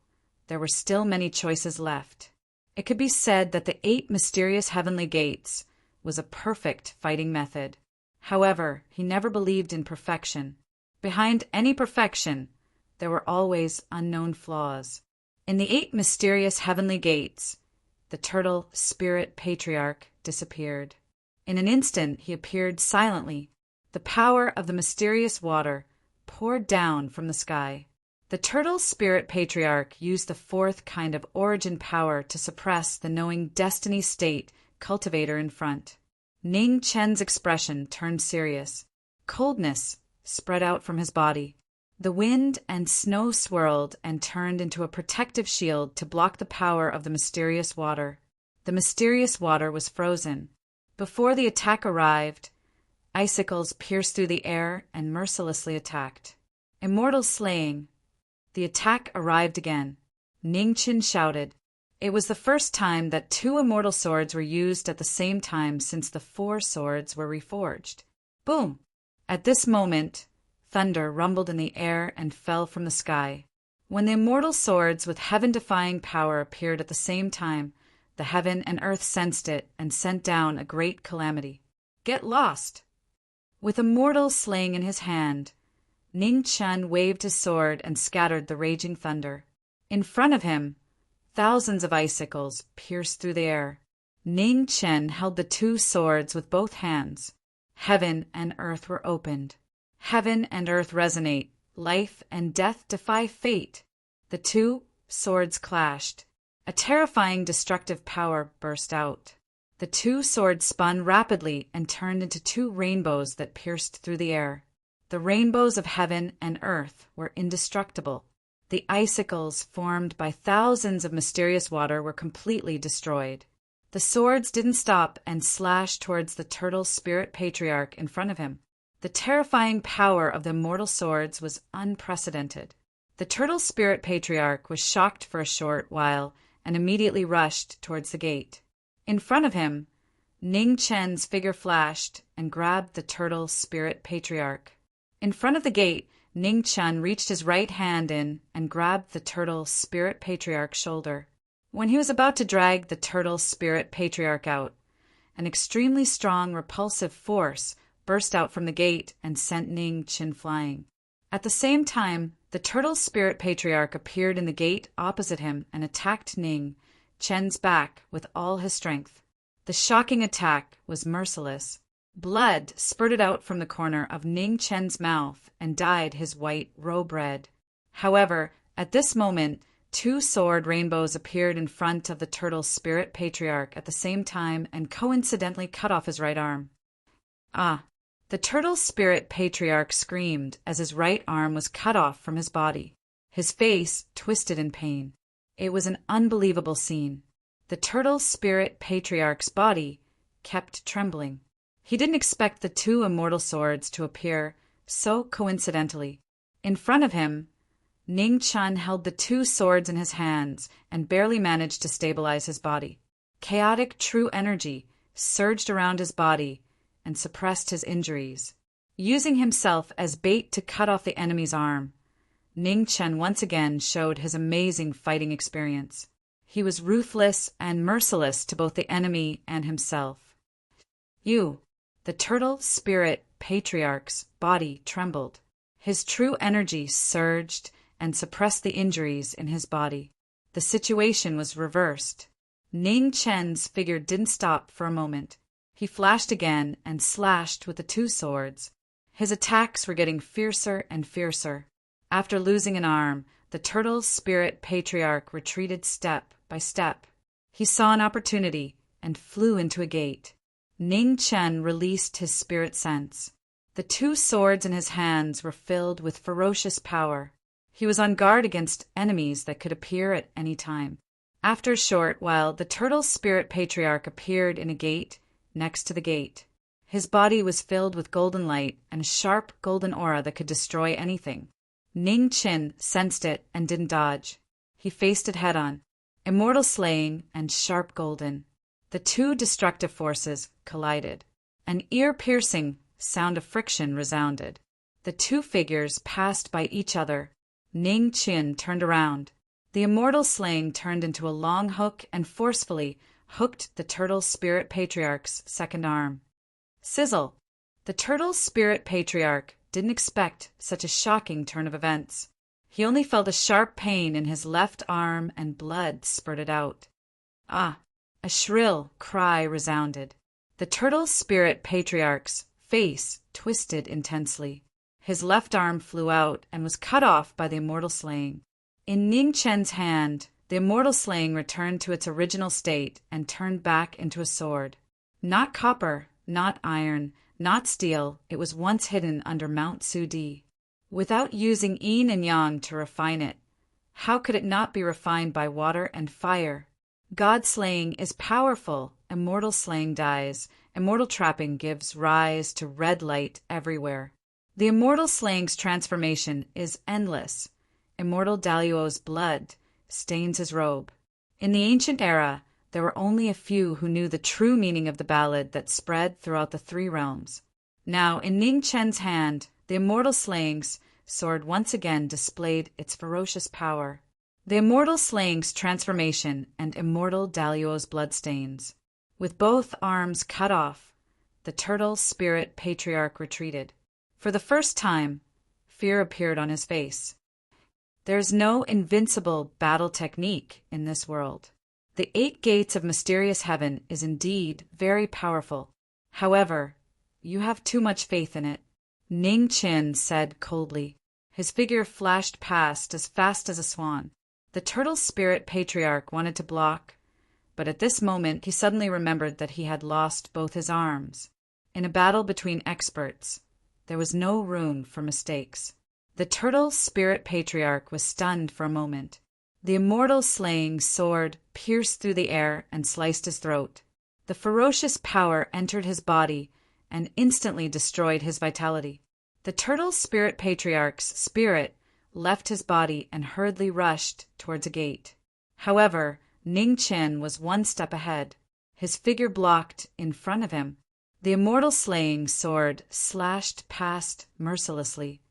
there were still many choices left. It could be said that the 8 mysterious heavenly gates was a perfect fighting method. However, he never believed in perfection. Behind any perfection, there were always unknown flaws. In the 8 mysterious heavenly gates, the turtle spirit patriarch disappeared. In an instant, he appeared silently. The power of the mysterious water poured down from the sky. The turtle spirit patriarch used the 4th kind of origin power to suppress the knowing destiny state cultivator in front. Ning Chen's expression turned serious. Coldness spread out from his body. The wind and snow swirled and turned into a protective shield to block the power of the mysterious water. The mysterious water was frozen. Before the attack arrived, icicles pierced through the air and mercilessly attacked. Immortal slaying. The attack arrived again. Ning Qin shouted. It was the first time that 2 immortal swords were used at the same time since the 4 swords were reforged. Boom! At this moment, thunder rumbled in the air and fell from the sky. When the immortal swords with heaven-defying power appeared at the same time, the heaven and earth sensed it and sent down a great calamity. Get lost! With immortal slaying in his hand, Ning Chen waved his sword and scattered the raging thunder. In front of him, thousands of icicles pierced through the air. Ning Chen held the 2 swords with both hands. Heaven and earth were opened. Heaven and earth resonate. Life and death defy fate. The 2 swords clashed. A terrifying destructive power burst out. The 2 swords spun rapidly and turned into 2 rainbows that pierced through the air. The rainbows of heaven and earth were indestructible. The icicles formed by thousands of mysterious water were completely destroyed. The swords didn't stop and slashed towards the turtle spirit patriarch in front of him. The terrifying power of the immortal swords was unprecedented. The turtle spirit patriarch was shocked for a short while and immediately rushed towards the gate. In front of him, Ning Chen's figure flashed and grabbed the turtle spirit patriarch. In front of the gate, Ning Chen reached his right hand in and grabbed the turtle spirit patriarch's shoulder. When he was about to drag the turtle spirit patriarch out, an extremely strong repulsive force burst out from the gate and sent Ning Chen flying. At the same time, the turtle spirit patriarch appeared in the gate opposite him and attacked Ning Chen's back with all his strength. The shocking attack was merciless. Blood spurted out from the corner of Ning Chen's mouth and dyed his white robe red. However, at this moment, 2 sword rainbows appeared in front of the turtle spirit patriarch at the same time and coincidentally cut off his right arm. Ah! The turtle spirit patriarch screamed as his right arm was cut off from his body. His face twisted in pain. It was an unbelievable scene. The turtle spirit patriarch's body kept trembling. He didn't expect the 2 immortal swords to appear so coincidentally. In front of him, Ning Chen held the 2 swords in his hands and barely managed to stabilize his body. Chaotic true energy surged around his body and suppressed his injuries. Using himself as bait to cut off the enemy's arm, Ning Chen once again showed his amazing fighting experience. He was ruthless and merciless to both the enemy and himself. The turtle spirit patriarch's body trembled. His true energy surged and suppressed the injuries in his body. The situation was reversed. Ning Chen's figure didn't stop for a moment. He flashed again and slashed with the 2 swords. His attacks were getting fiercer and fiercer. After losing an arm, the turtle spirit patriarch retreated step by step. He saw an opportunity and flew into a gate. Ning Chen released his spirit sense. The 2 swords in his hands were filled with ferocious power. He was on guard against enemies that could appear at any time. After a short while, the turtle spirit patriarch appeared in a gate next to the gate. His body was filled with golden light and a sharp golden aura that could destroy anything. Ning Chen sensed it and didn't dodge. He faced it head-on. Immortal slaying and sharp golden. The 2 destructive forces collided. An ear-piercing sound of friction resounded. The 2 figures passed by each other. Ning Chen turned around. The immortal slaying turned into a long hook and forcefully hooked the turtle spirit patriarch's second arm. Sizzle! The turtle spirit patriarch didn't expect such a shocking turn of events. He only felt a sharp pain in his left arm and blood spurted out. Ah! A shrill cry resounded. The turtle spirit patriarch's face twisted intensely. His left arm flew out and was cut off by the immortal slaying. In Ning Chen's hand, the immortal slaying returned to its original state and turned back into a sword. Not copper, not iron, not steel, it was once hidden under Mount Sudi. without using yin and yang to refine it. How could it not be refined by water and fire? God slaying is powerful, immortal slaying dies, immortal trapping gives rise to red light everywhere. The immortal slaying's transformation is endless. Immortal Daluo's blood stains his robe. In the ancient era, there were only a few who knew the true meaning of the ballad that spread throughout the three realms. Now, in Ning Chen's hand, the immortal slaying's sword once again displayed its ferocious power. The immortal slaying's transformation and immortal Daluo's bloodstains. With both arms cut off, the turtle spirit patriarch retreated. For the first time, fear appeared on his face. There is no invincible battle technique in this world. The 8 gates of mysterious heaven is indeed very powerful. However, you have too much faith in it, Ning Chen said coldly. His figure flashed past as fast as a swan. The turtle spirit patriarch wanted to block, but at this moment he suddenly remembered that he had lost both his arms. In a battle between experts, there was no room for mistakes. The turtle spirit patriarch was stunned for a moment. The immortal slaying sword pierced through the air and sliced his throat. The ferocious power entered his body and instantly destroyed his vitality. The turtle spirit patriarch's spirit left his body and hurriedly rushed towards a gate. However, Ning Chen was one step ahead. His figure blocked in front of him. The immortal slaying sword slashed past mercilessly.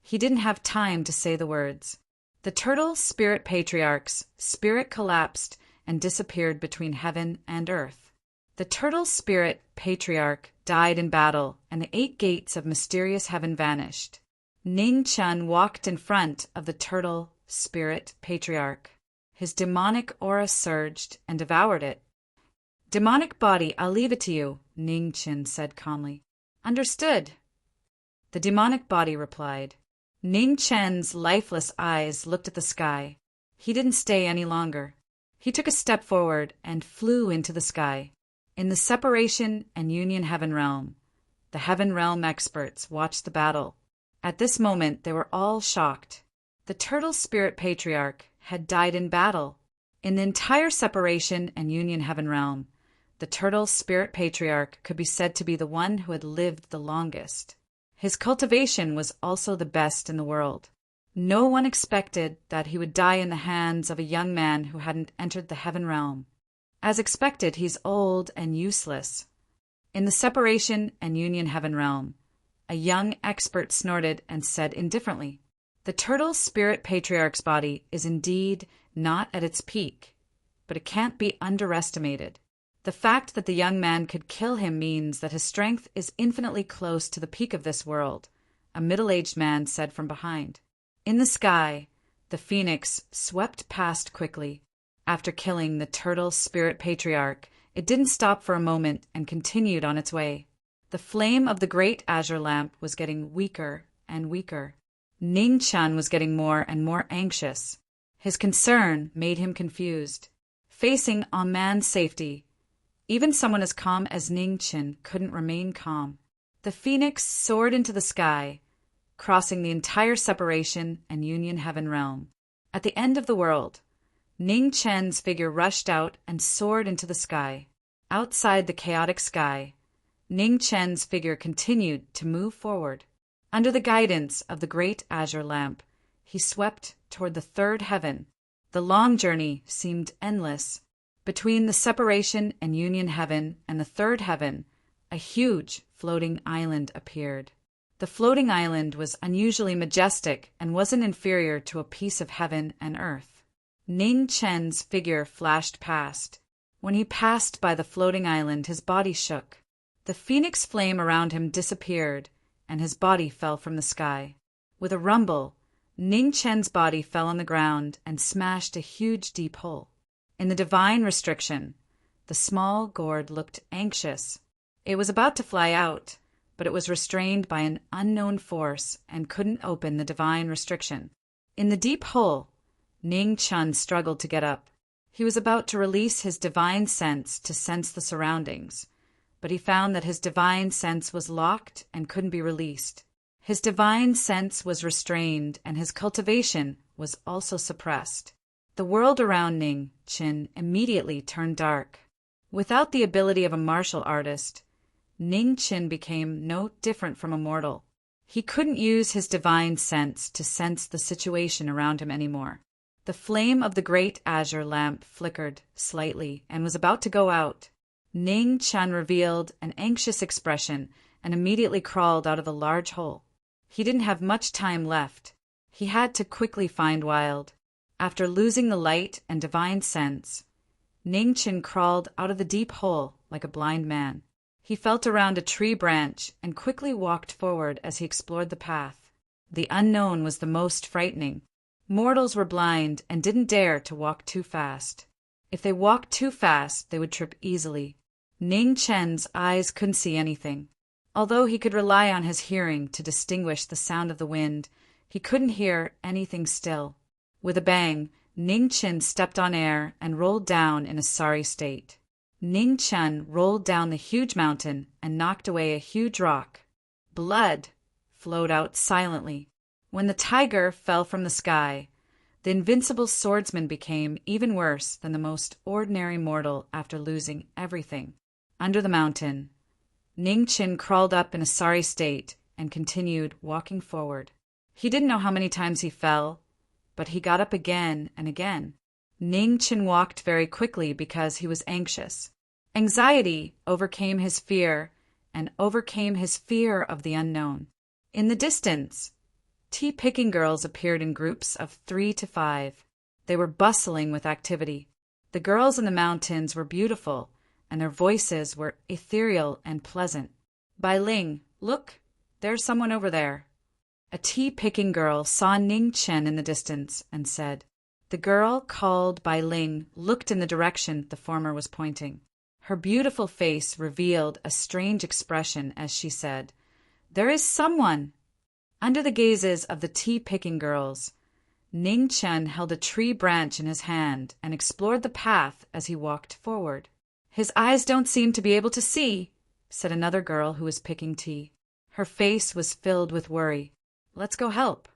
He didn't have time to say the words. The turtle spirit patriarch's spirit collapsed and disappeared between heaven and earth. The turtle spirit patriarch died in battle, and the 8 gates of mysterious heaven vanished. Ning Chen walked in front of the turtle spirit patriarch. His demonic aura surged and devoured it. Demonic body, I'll leave it to you, Ning Chen said calmly. Understood. The demonic body replied. Ning Chen's lifeless eyes looked at the sky. He didn't stay any longer. He took a step forward and flew into the sky. In the separation and union heaven realm, the heaven realm experts watched the battle. At this moment, they were all shocked. The turtle spirit patriarch had died in battle. In the entire separation and union heaven realm, the turtle spirit patriarch could be said to be the one who had lived the longest. His cultivation was also the best in the world. No one expected that he would die in the hands of a young man who hadn't entered the heaven realm. As expected, he's old and useless. In the separation and union heaven realm, a young expert snorted and said indifferently, "The turtle spirit patriarch's body is indeed not at its peak, but it can't be underestimated. The fact that the young man could kill him means that his strength is infinitely close to the peak of this world," a middle-aged man said from behind. In the sky, the phoenix swept past quickly. After killing the turtle spirit patriarch, it didn't stop for a moment and continued on its way. The flame of the great azure lamp was getting weaker and weaker. Ning Chen was getting more and more anxious. His concern made him confused. Facing on man's safety, even someone as calm as Ning Chen couldn't remain calm. The phoenix soared into the sky, crossing the entire separation and union heaven realm. At the end of the world, Ning Chen's figure rushed out and soared into the sky. Outside the chaotic sky, Ning Chen's figure continued to move forward. Under the guidance of the great azure lamp, he swept toward the third heaven. The long journey seemed endless. Between the separation and union heaven and the third heaven, a huge floating island appeared. The floating island was unusually majestic and wasn't inferior to a piece of heaven and earth. Ning Chen's figure flashed past. When he passed by the floating island, his body shook. The phoenix flame around him disappeared, and his body fell from the sky. With a rumble, Ning Chen's body fell on the ground and smashed a huge deep hole. In the divine restriction, the small gourd looked anxious. It was about to fly out, but it was restrained by an unknown force and couldn't open the divine restriction. In the deep hole, Ning Chen struggled to get up. He was about to release his divine sense to sense the surroundings, but he found that his divine sense was locked and couldn't be released. His divine sense was restrained, and his cultivation was also suppressed. The world around Ning Qin immediately turned dark. Without the ability of a martial artist, Ning Qin became no different from a mortal. He couldn't use his divine sense to sense the situation around him anymore. The flame of the great azure lamp flickered slightly and was about to go out. Ning Qin revealed an anxious expression and immediately crawled out of the large hole. He didn't have much time left. He had to quickly find Wild. After losing the light and divine sense, Ning Qin crawled out of the deep hole like a blind man. He felt around a tree branch and quickly walked forward as he explored the path. The unknown was the most frightening. Mortals were blind and didn't dare to walk too fast. If they walked too fast, they would trip easily. Ning Qin's eyes couldn't see anything. Although he could rely on his hearing to distinguish the sound of the wind, he couldn't hear anything still. With a bang, Ning Qin stepped on air and rolled down in a sorry state. Ning Qin rolled down the huge mountain and knocked away a huge rock. Blood flowed out silently. When the tiger fell from the sky, the invincible swordsman became even worse than the most ordinary mortal after losing everything. Under the mountain, Ning Qin crawled up in a sorry state and continued walking forward. He didn't know how many times he fell, but he got up again and again. Ning Qin walked very quickly because he was anxious. Anxiety overcame his fear and overcame his fear of the unknown. In the distance, tea-picking girls appeared in groups of 3 to 5. They were bustling with activity. The girls in the mountains were beautiful, and their voices were ethereal and pleasant. Bai Ling, look, there's someone over there. A tea-picking girl saw Ning Qin in the distance and said. The girl called Bai Ling looked in the direction the former was pointing. Her beautiful face revealed a strange expression as she said, There is someone. Under the gazes of the tea-picking girls, Ning Qin held a tree branch in his hand and explored the path as he walked forward. His eyes don't seem to be able to see, said another girl who was picking tea. Her face was filled with worry. Let's go help.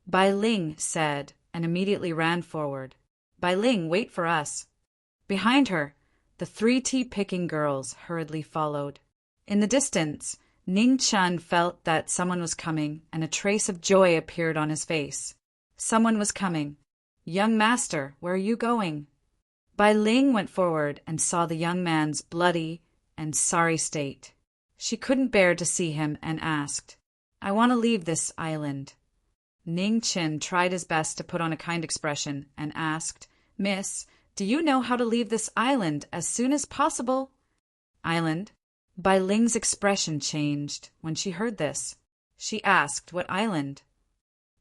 Bai Ling said, and immediately ran forward. Bai Ling, wait for us. Behind her, the 3 tea-picking girls hurriedly followed. In the distance, Ning Qin felt that someone was coming, and a trace of joy appeared on his face. Someone was coming. Young master, where are you going? Bai Ling went forward and saw the young man's bloody and sorry state. She couldn't bear to see him and asked, I want to leave this island. Ning Qin tried his best to put on a kind expression and asked, Miss, do you know how to leave this island as soon as possible? Island? Bai Ling's expression changed when she heard this. She asked, what island?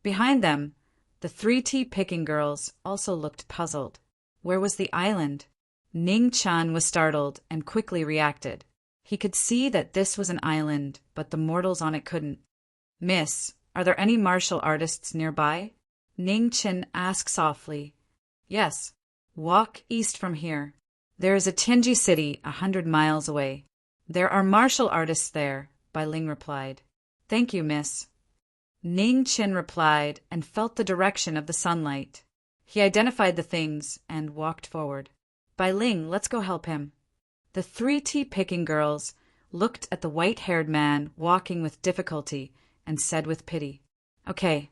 Behind them, the 3 tea-picking girls also looked puzzled. Where was the island? Ning Qin was startled and quickly reacted. He could see that this was an island, but the mortals on it couldn't. Miss, are there any martial artists nearby? Ning Qin asked softly. Yes. Walk east from here. There is a Tianji city 100 miles away. There are martial artists there, Bai Ling replied. Thank you, miss. Ning Qin replied and felt the direction of the sunlight. He identified the things and walked forward. Bai Ling, let's go help him. The 3 tea-picking girls looked at the white-haired man walking with difficulty and said with pity, Okay.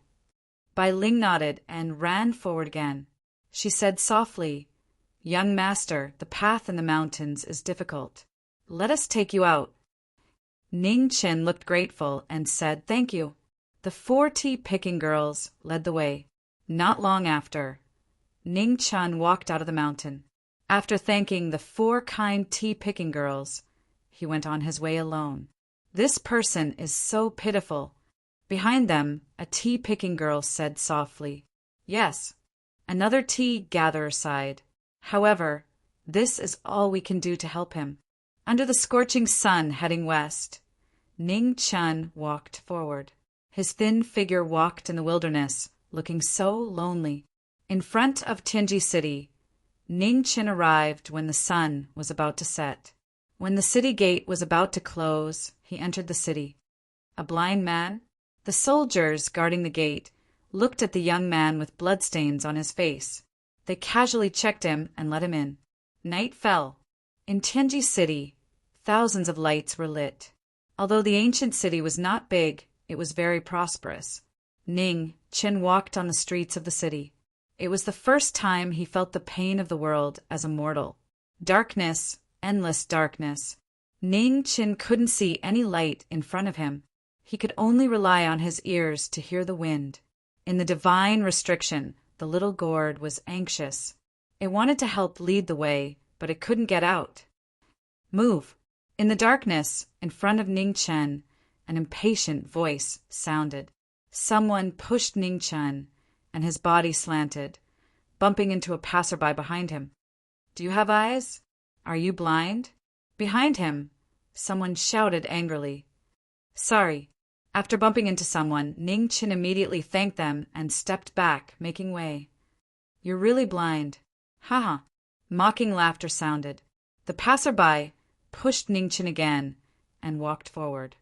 Bai Ling nodded and ran forward again. She said softly, Young master, the path in the mountains is difficult. Let us take you out. Ning Qin looked grateful and said, Thank you. The 4 tea-picking girls led the way. Not long after, Ning Qin walked out of the mountain. After thanking the 4 kind tea-picking girls, he went on his way alone. This person is so pitiful. Behind them, a tea-picking girl said softly, Yes. Another tea-gatherer sighed. However, this is all we can do to help him. Under the scorching sun heading west, Ning Qin walked forward. His thin figure walked in the wilderness, looking so lonely. In front of Tianji City, Ning Qin arrived when the sun was about to set. When the city gate was about to close, he entered the city. A blind man? The soldiers guarding the gate looked at the young man with bloodstains on his face. They casually checked him and let him in. Night fell. In Tianji City, thousands of lights were lit. Although the ancient city was not big, it was very prosperous. Ning Qin walked on the streets of the city. It was the first time he felt the pain of the world as a mortal. Darkness, endless darkness. Ning Qin couldn't see any light in front of him. He could only rely on his ears to hear the wind. In the divine restriction, the little gourd was anxious. It wanted to help lead the way, but it couldn't get out. Move. In the darkness, in front of Ning Chen, an impatient voice sounded. Someone pushed Ning Chen, and his body slanted, bumping into a passerby behind him. Do you have eyes? Are you blind? Behind him, someone shouted angrily. Sorry. After bumping into someone, Ning Chen immediately thanked them and stepped back, making way. You're really blind. Haha. Mocking laughter sounded. The passerby pushed Ning Chen again and walked forward.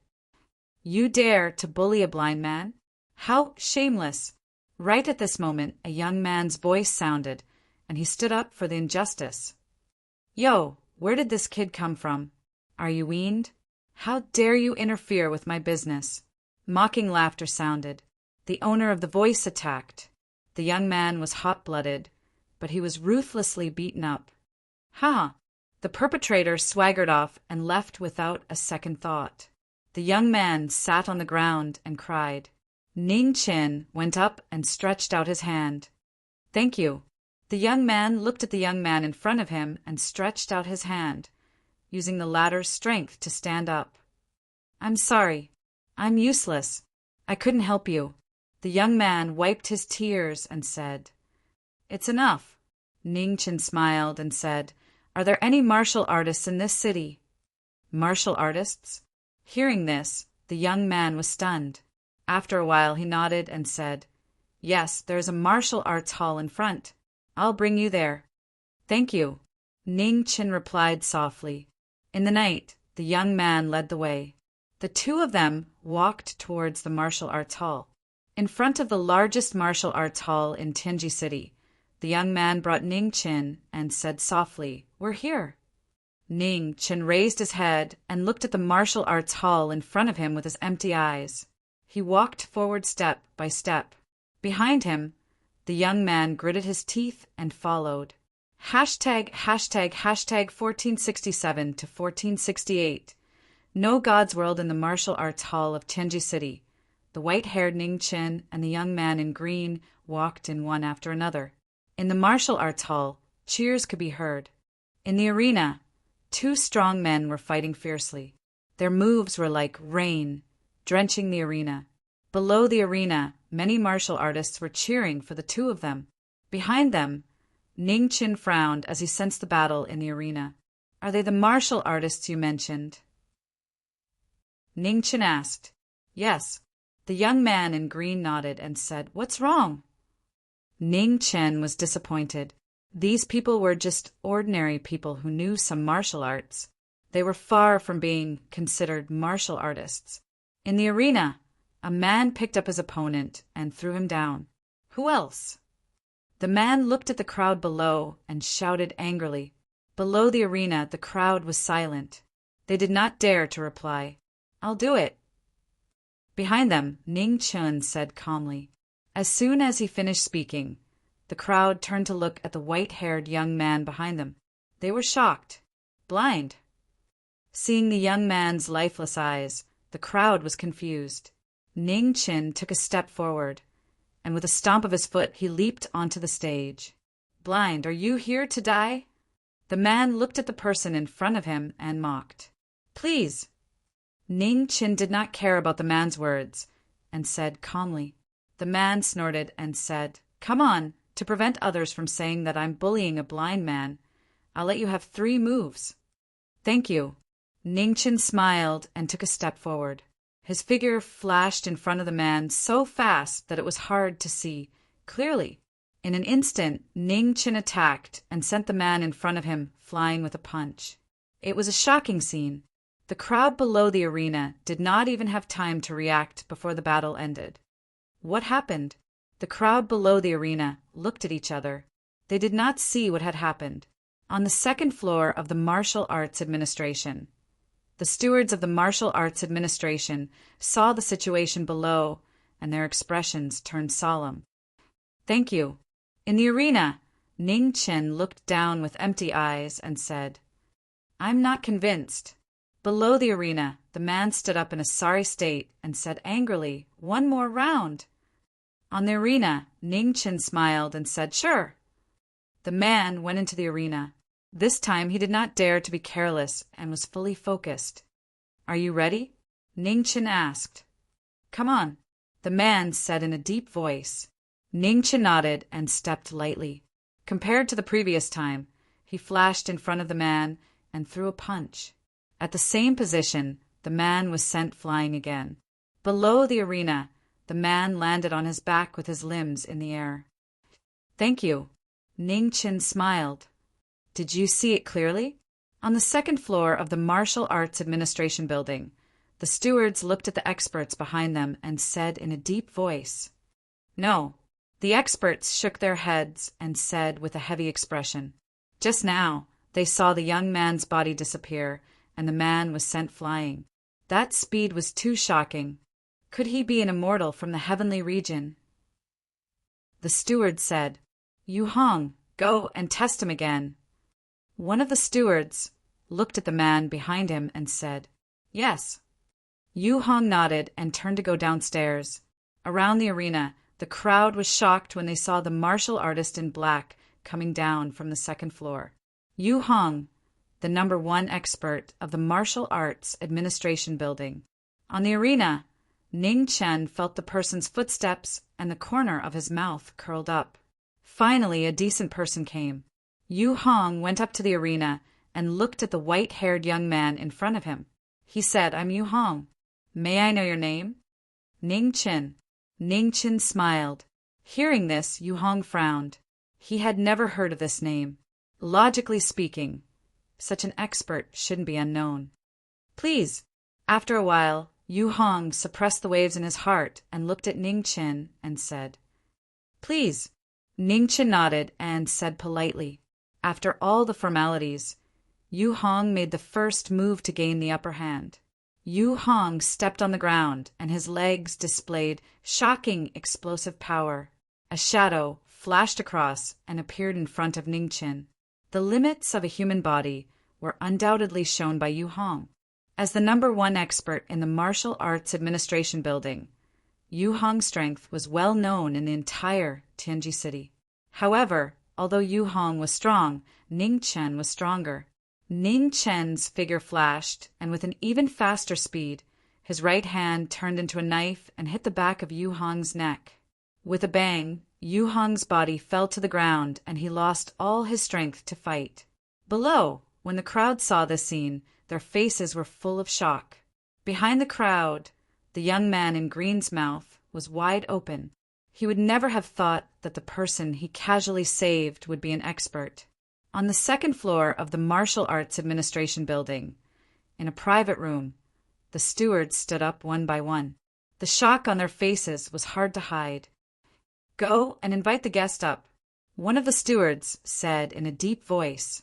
You dare to bully a blind man? How shameless! Right at this moment, a young man's voice sounded, and he stood up for the injustice. Yo, where did this kid come from? Are you weaned? How dare you interfere with my business? Mocking laughter sounded. The owner of the voice attacked. The young man was hot-blooded, but he was ruthlessly beaten up. Ha! The perpetrator swaggered off and left without a second thought. The young man sat on the ground and cried. Ning Qin went up and stretched out his hand. Thank you. The young man looked at the young man in front of him and stretched out his hand, using the latter's strength to stand up. I'm sorry. I'm useless. I couldn't help you. The young man wiped his tears and said, It's enough. Ning Qin smiled and said, Are there any martial artists in this city? Martial artists? Hearing this, the young man was stunned. After a while he nodded and said, Yes, there is a martial arts hall in front. I'll bring you there. Thank you. Ning Qin replied softly. In the night, the young man led the way. The two of them walked towards the martial arts hall. In front of the largest martial arts hall in Tianji City, the young man brought Ning Qin and said softly, We're here. Ning Qin raised his head and looked at the martial arts hall in front of him with his empty eyes. He walked forward step by step. Behind him, the young man gritted his teeth and followed. ###### 1467 to 1468. No God's World in the Martial Arts Hall of Tianji City. The white-haired Ning Qin and the young man in green walked in one after another. In the martial arts hall, cheers could be heard. In the arena, two strong men were fighting fiercely. Their moves were like rain, drenching the arena. Below the arena, many martial artists were cheering for the two of them. Behind them, Ning Qin frowned as he sensed the battle in the arena. Are they the martial artists you mentioned? Ning Qin asked. Yes. The young man in green nodded and said, What's wrong? Ning Qin was disappointed. These people were just ordinary people who knew some martial arts. They were far from being considered martial artists. In the arena, a man picked up his opponent and threw him down. Who else? The man looked at the crowd below and shouted angrily. Below the arena, the crowd was silent. They did not dare to reply. I'll do it. Behind them, Ning Qin said calmly. As soon as he finished speaking, the crowd turned to look at the white-haired young man behind them. They were shocked, blind. Seeing the young man's lifeless eyes, the crowd was confused. Ning Qin took a step forward, and with a stomp of his foot, he leaped onto the stage. Blind, are you here to die? The man looked at the person in front of him and mocked. Please. Ning Qin did not care about the man's words and said calmly. The man snorted and said, Come on, to prevent others from saying that I'm bullying a blind man, I'll let you have 3 moves. Thank you. Ning Qin smiled and took a step forward. His figure flashed in front of the man so fast that it was hard to see clearly. In an instant, Ning Qin attacked and sent the man in front of him flying with a punch. It was a shocking scene. The crowd below the arena did not even have time to react before the battle ended. What happened? The crowd below the arena looked at each other. They did not see what had happened. On the second floor of the Martial Arts Administration, the stewards of the Martial Arts Administration saw the situation below, and their expressions turned solemn. "Thank you." In the arena, Ning Chen looked down with empty eyes and said, "I'm not convinced." Below the arena, the man stood up in a sorry state and said angrily, "One more round." On the arena, Ning Chen smiled and said, "Sure." The man went into the arena. This time he did not dare to be careless and was fully focused. "Are you ready?" Ning Chen asked. "Come on," the man said in a deep voice. Ning Chen nodded and stepped lightly. Compared to the previous time, he flashed in front of the man and threw a punch. At the same position, the man was sent flying again. Below the arena, the man landed on his back with his limbs in the air. "Thank you." Ning Chen smiled. "Did you see it clearly?" On the second floor of the Martial Arts Administration building, the stewards looked at the experts behind them and said in a deep voice, "No." The experts shook their heads and said with a heavy expression, "Just now, they saw the young man's body disappear, and the man was sent flying. That speed was too shocking. Could he be an immortal from the heavenly region?" The steward said, "Yu Hong, go and test him again." One of the stewards looked at the man behind him and said, "Yes." Yu Hong nodded and turned to go downstairs. Around the arena, the crowd was shocked when they saw the martial artist in black coming down from the second floor. Yu Hong, the #1 expert of the Martial Arts Administration building. On the arena, Ning Chen felt the person's footsteps and the corner of his mouth curled up. Finally, a decent person came. Yu Hong went up to the arena and looked at the white-haired young man in front of him. He said, "I'm Yu Hong. May I know your name?" "Ning Chen." Ning Chen smiled. Hearing this, Yu Hong frowned. He had never heard of this name. Logically speaking, such an expert shouldn't be unknown. "Please." After a while, Yu Hong suppressed the waves in his heart and looked at Ning Chen and said, "Please." Ning Chen nodded and said politely. After all the formalities, Yu Hong made the first move to gain the upper hand. Yu Hong stepped on the ground, and his legs displayed shocking explosive power. A shadow flashed across and appeared in front of Ning Chen. The limits of a human body were undoubtedly shown by Yu Hong. As the #1 expert in the Martial Arts Administration building, Yu Hong's strength was well known in the entire Tianji city. However, although Yu Hong was strong, Ning Chen was stronger. Ning Chen's figure flashed, and with an even faster speed, his right hand turned into a knife and hit the back of Yu Hong's neck. With a bang, Yu Hong's body fell to the ground, and he lost all his strength to fight. Below, when the crowd saw this scene, their faces were full of shock. Behind the crowd, the young man in green's mouth was wide open. He would never have thought that the person he casually saved would be an expert. On the second floor of the Martial Arts Administration building, in a private room, the stewards stood up one by one. The shock on their faces was hard to hide. "Go and invite the guest up," one of the stewards said in a deep voice.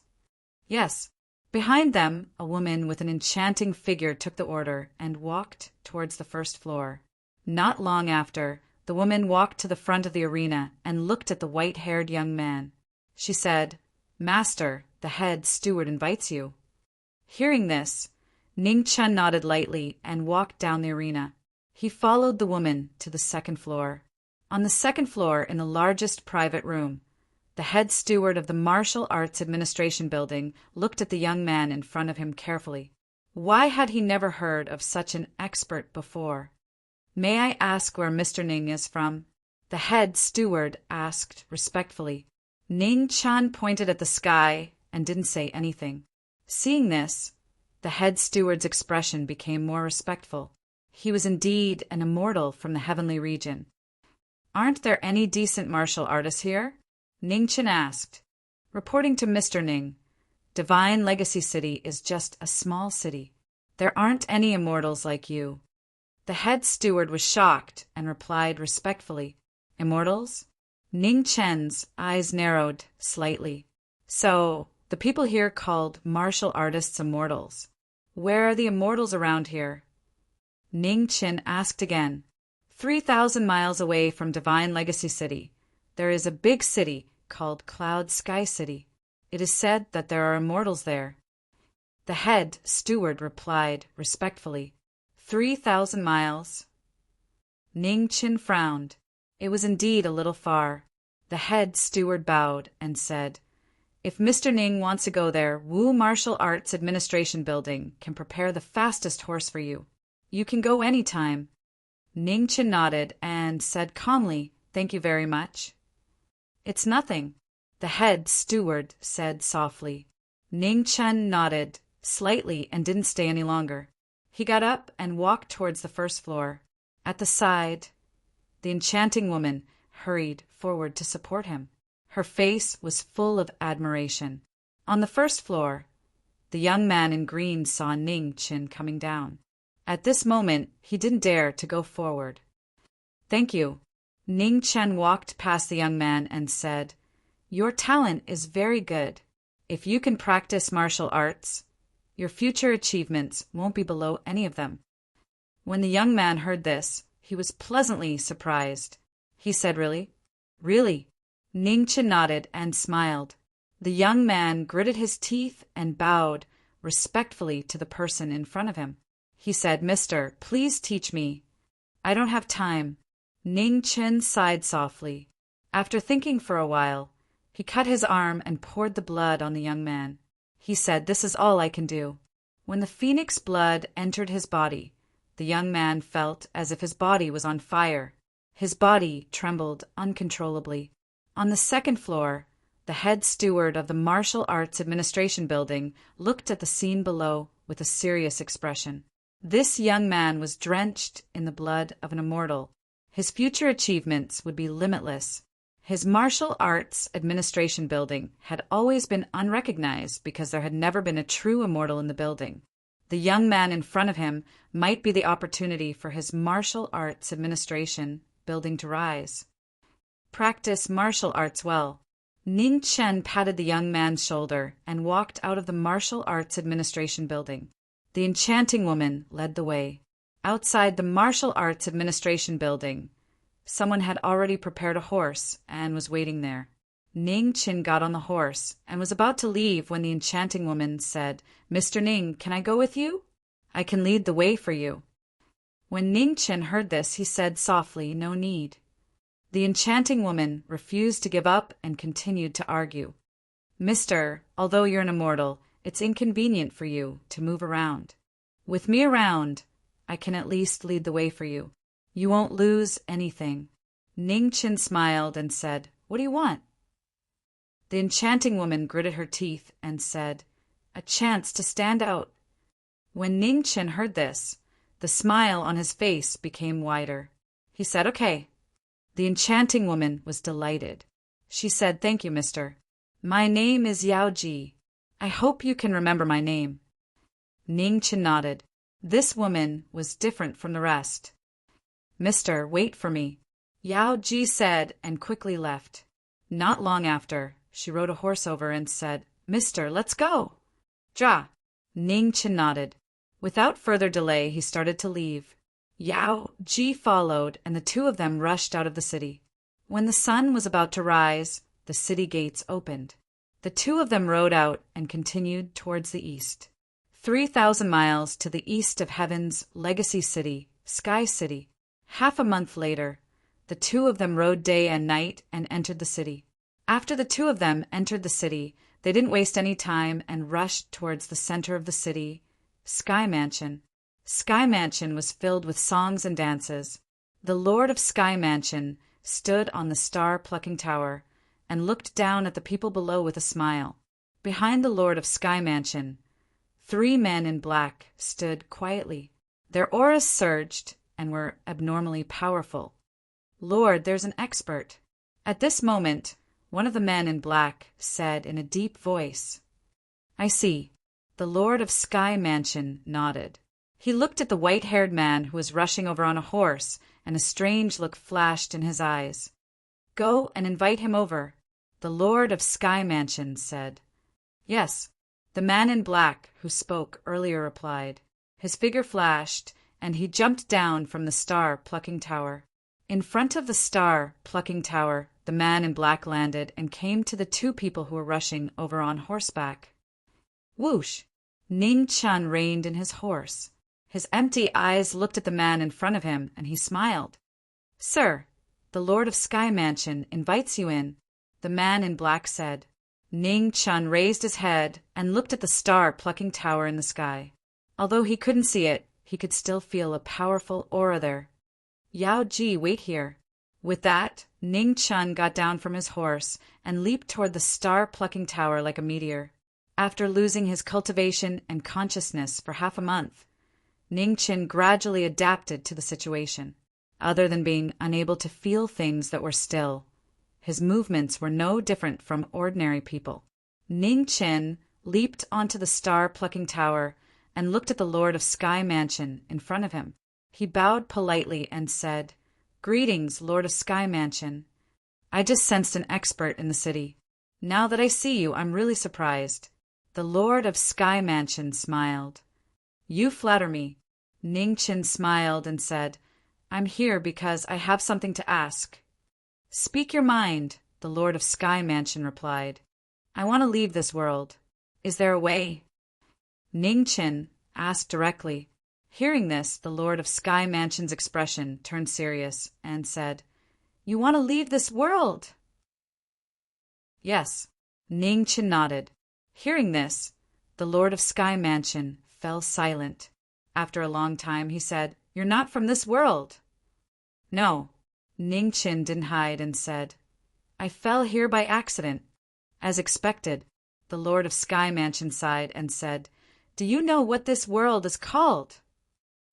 "Yes." Behind them, a woman with an enchanting figure took the order and walked towards the first floor. Not long after, the woman walked to the front of the arena and looked at the white-haired young man. She said, "Master, the head steward invites you." Hearing this, Ning Chen nodded lightly and walked down the arena. He followed the woman to the second floor. On the second floor, in the largest private room, the head steward of the Martial Arts Administration building looked at the young man in front of him carefully. Why had he never heard of such an expert before? "May I ask where Mr. Ning is from?" the head steward asked respectfully. Ning Chen pointed at the sky and didn't say anything. Seeing this, the head steward's expression became more respectful. He was indeed an immortal from the heavenly region. "Aren't there any decent martial artists here?" Ning Chen asked. Reporting to Mr. Ning, Divine Legacy City is just a small city. There aren't any immortals like you. The head steward was shocked and replied respectfully, Immortals? Ning Chen's eyes narrowed slightly. So, the people here called martial artists immortals. Where are the immortals around here? Ning Chen asked again. 3,000 miles away from Divine Legacy City, there is a big city called Cloud Sky City. It is said that there are immortals there. The head steward replied respectfully, 3,000 miles. Ning Chen frowned. It was indeed a little far. The head steward bowed and said, If Mr. Ning wants to go there, Wu Martial Arts Administration Building can prepare the fastest horse for you. You can go any time. Ning Chen nodded and said calmly, Thank you very much. It's nothing, the head steward said softly. Ning Chen nodded slightly and didn't stay any longer. He got up and walked towards the first floor. At the side, the enchanting woman hurried forward to support him. Her face was full of admiration. On the first floor, the young man in green saw Ning Chen coming down. At this moment, he didn't dare to go forward. Thank you. Ning Chen walked past the young man and said, Your talent is very good. If you can practice martial arts, your future achievements won't be below any of them. When the young man heard this, he was pleasantly surprised. He said, Really? Really? Ning Chen nodded and smiled. The young man gritted his teeth and bowed respectfully to the person in front of him. He said, Mister, please teach me. I don't have time. Ning Chen sighed softly. After thinking for a while, he cut his arm and poured the blood on the young man. He said, This is all I can do. When the phoenix blood entered his body, the young man felt as if his body was on fire. His body trembled uncontrollably. On the second floor, the head steward of the Martial Arts Administration Building looked at the scene below with a serious expression. This young man was drenched in the blood of an immortal. His future achievements would be limitless. His Martial Arts Administration Building had always been unrecognized because there had never been a true immortal in the building. The young man in front of him might be the opportunity for his Martial Arts Administration Building to rise. Practice martial arts well. Ning Chen patted the young man's shoulder and walked out of the Martial Arts Administration Building. The enchanting woman led the way. Outside the Martial Arts Administration Building, someone had already prepared a horse and was waiting there. Ning Chen got on the horse and was about to leave when the enchanting woman said, Mr. Ning, can I go with you? I can lead the way for you. When Ning Chen heard this, he said softly, No need. The enchanting woman refused to give up and continued to argue. Mister, although you're an immortal, it's inconvenient for you to move around. With me around, I can at least lead the way for you. You won't lose anything. Ning Chen smiled and said, What do you want? The enchanting woman gritted her teeth and said, A chance to stand out. When Ning Chen heard this, the smile on his face became wider. He said, Okay. The enchanting woman was delighted. She said, Thank you, mister. My name is Yao Ji. I hope you can remember my name. Ning Chen nodded. This woman was different from the rest. Mister, wait for me, Yao Ji said and quickly left. Not long after, she rode a horse over and said, Mister, let's go. Ja. Ning Chen nodded. Without further delay, he started to leave. Yao Ji followed, and the two of them rushed out of the city. When the sun was about to rise, the city gates opened. The two of them rode out and continued towards the east. 3,000 miles to the east of Heaven's legacy city, Sky City. Half a month later, the two of them rode day and night and entered the city. After the two of them entered the city, they didn't waste any time and rushed towards the center of the city, Sky Mansion. Sky Mansion was filled with songs and dances. The Lord of Sky Mansion stood on the star-plucking tower and looked down at the people below with a smile. Behind the Lord of Sky Mansion, 3 men in black stood quietly. Their auras surged and were abnormally powerful. Lord, there's an expert. At this moment, one of the men in black said in a deep voice, I see. The Lord of Sky Mansion nodded. He looked at the white-haired man who was rushing over on a horse, and a strange look flashed in his eyes. "Go and invite him over," the Lord of Sky Mansion said. "Yes," the man in black who spoke earlier replied. His figure flashed, and he jumped down from the star-plucking tower. In front of the star-plucking tower, the man in black landed and came to the two people who were rushing over on horseback. Whoosh! Ning Chun reined in his horse. His empty eyes looked at the man in front of him, and he smiled. "Sir, the Lord of Sky Mansion invites you in," the man in black said. Ning Chun raised his head and looked at the star-plucking tower in the sky. Although he couldn't see it, he could still feel a powerful aura there. "Yao Ji, wait here." With that, Ning Chun got down from his horse and leaped toward the star-plucking tower like a meteor. After losing his cultivation and consciousness for half a month, Ning Chun gradually adapted to the situation. Other than being unable to feel things that were still, his movements were no different from ordinary people. Ning Chun leaped onto the star-plucking tower and looked at the Lord of Sky Mansion in front of him. He bowed politely and said, "Greetings, Lord of Sky Mansion. I just sensed an expert in the city. Now that I see you, I'm really surprised." The Lord of Sky Mansion smiled. "You flatter me." Ning Chun smiled and said, "I'm here because I have something to ask." "Speak your mind," the Lord of Sky Mansion replied. "I want to leave this world. Is there a way?" Ning Chun asked directly. Hearing this, the Lord of Sky Mansion's expression turned serious and said, "You want to leave this world?" "Yes." Ning Chun nodded. Hearing this, the Lord of Sky Mansion fell silent. After a long time, he said, "You're not from this world." "No." Ning Chun didn't hide and said, "I fell here by accident." As expected, the Lord of Sky Mansion sighed and said, "Do you know what this world is called?"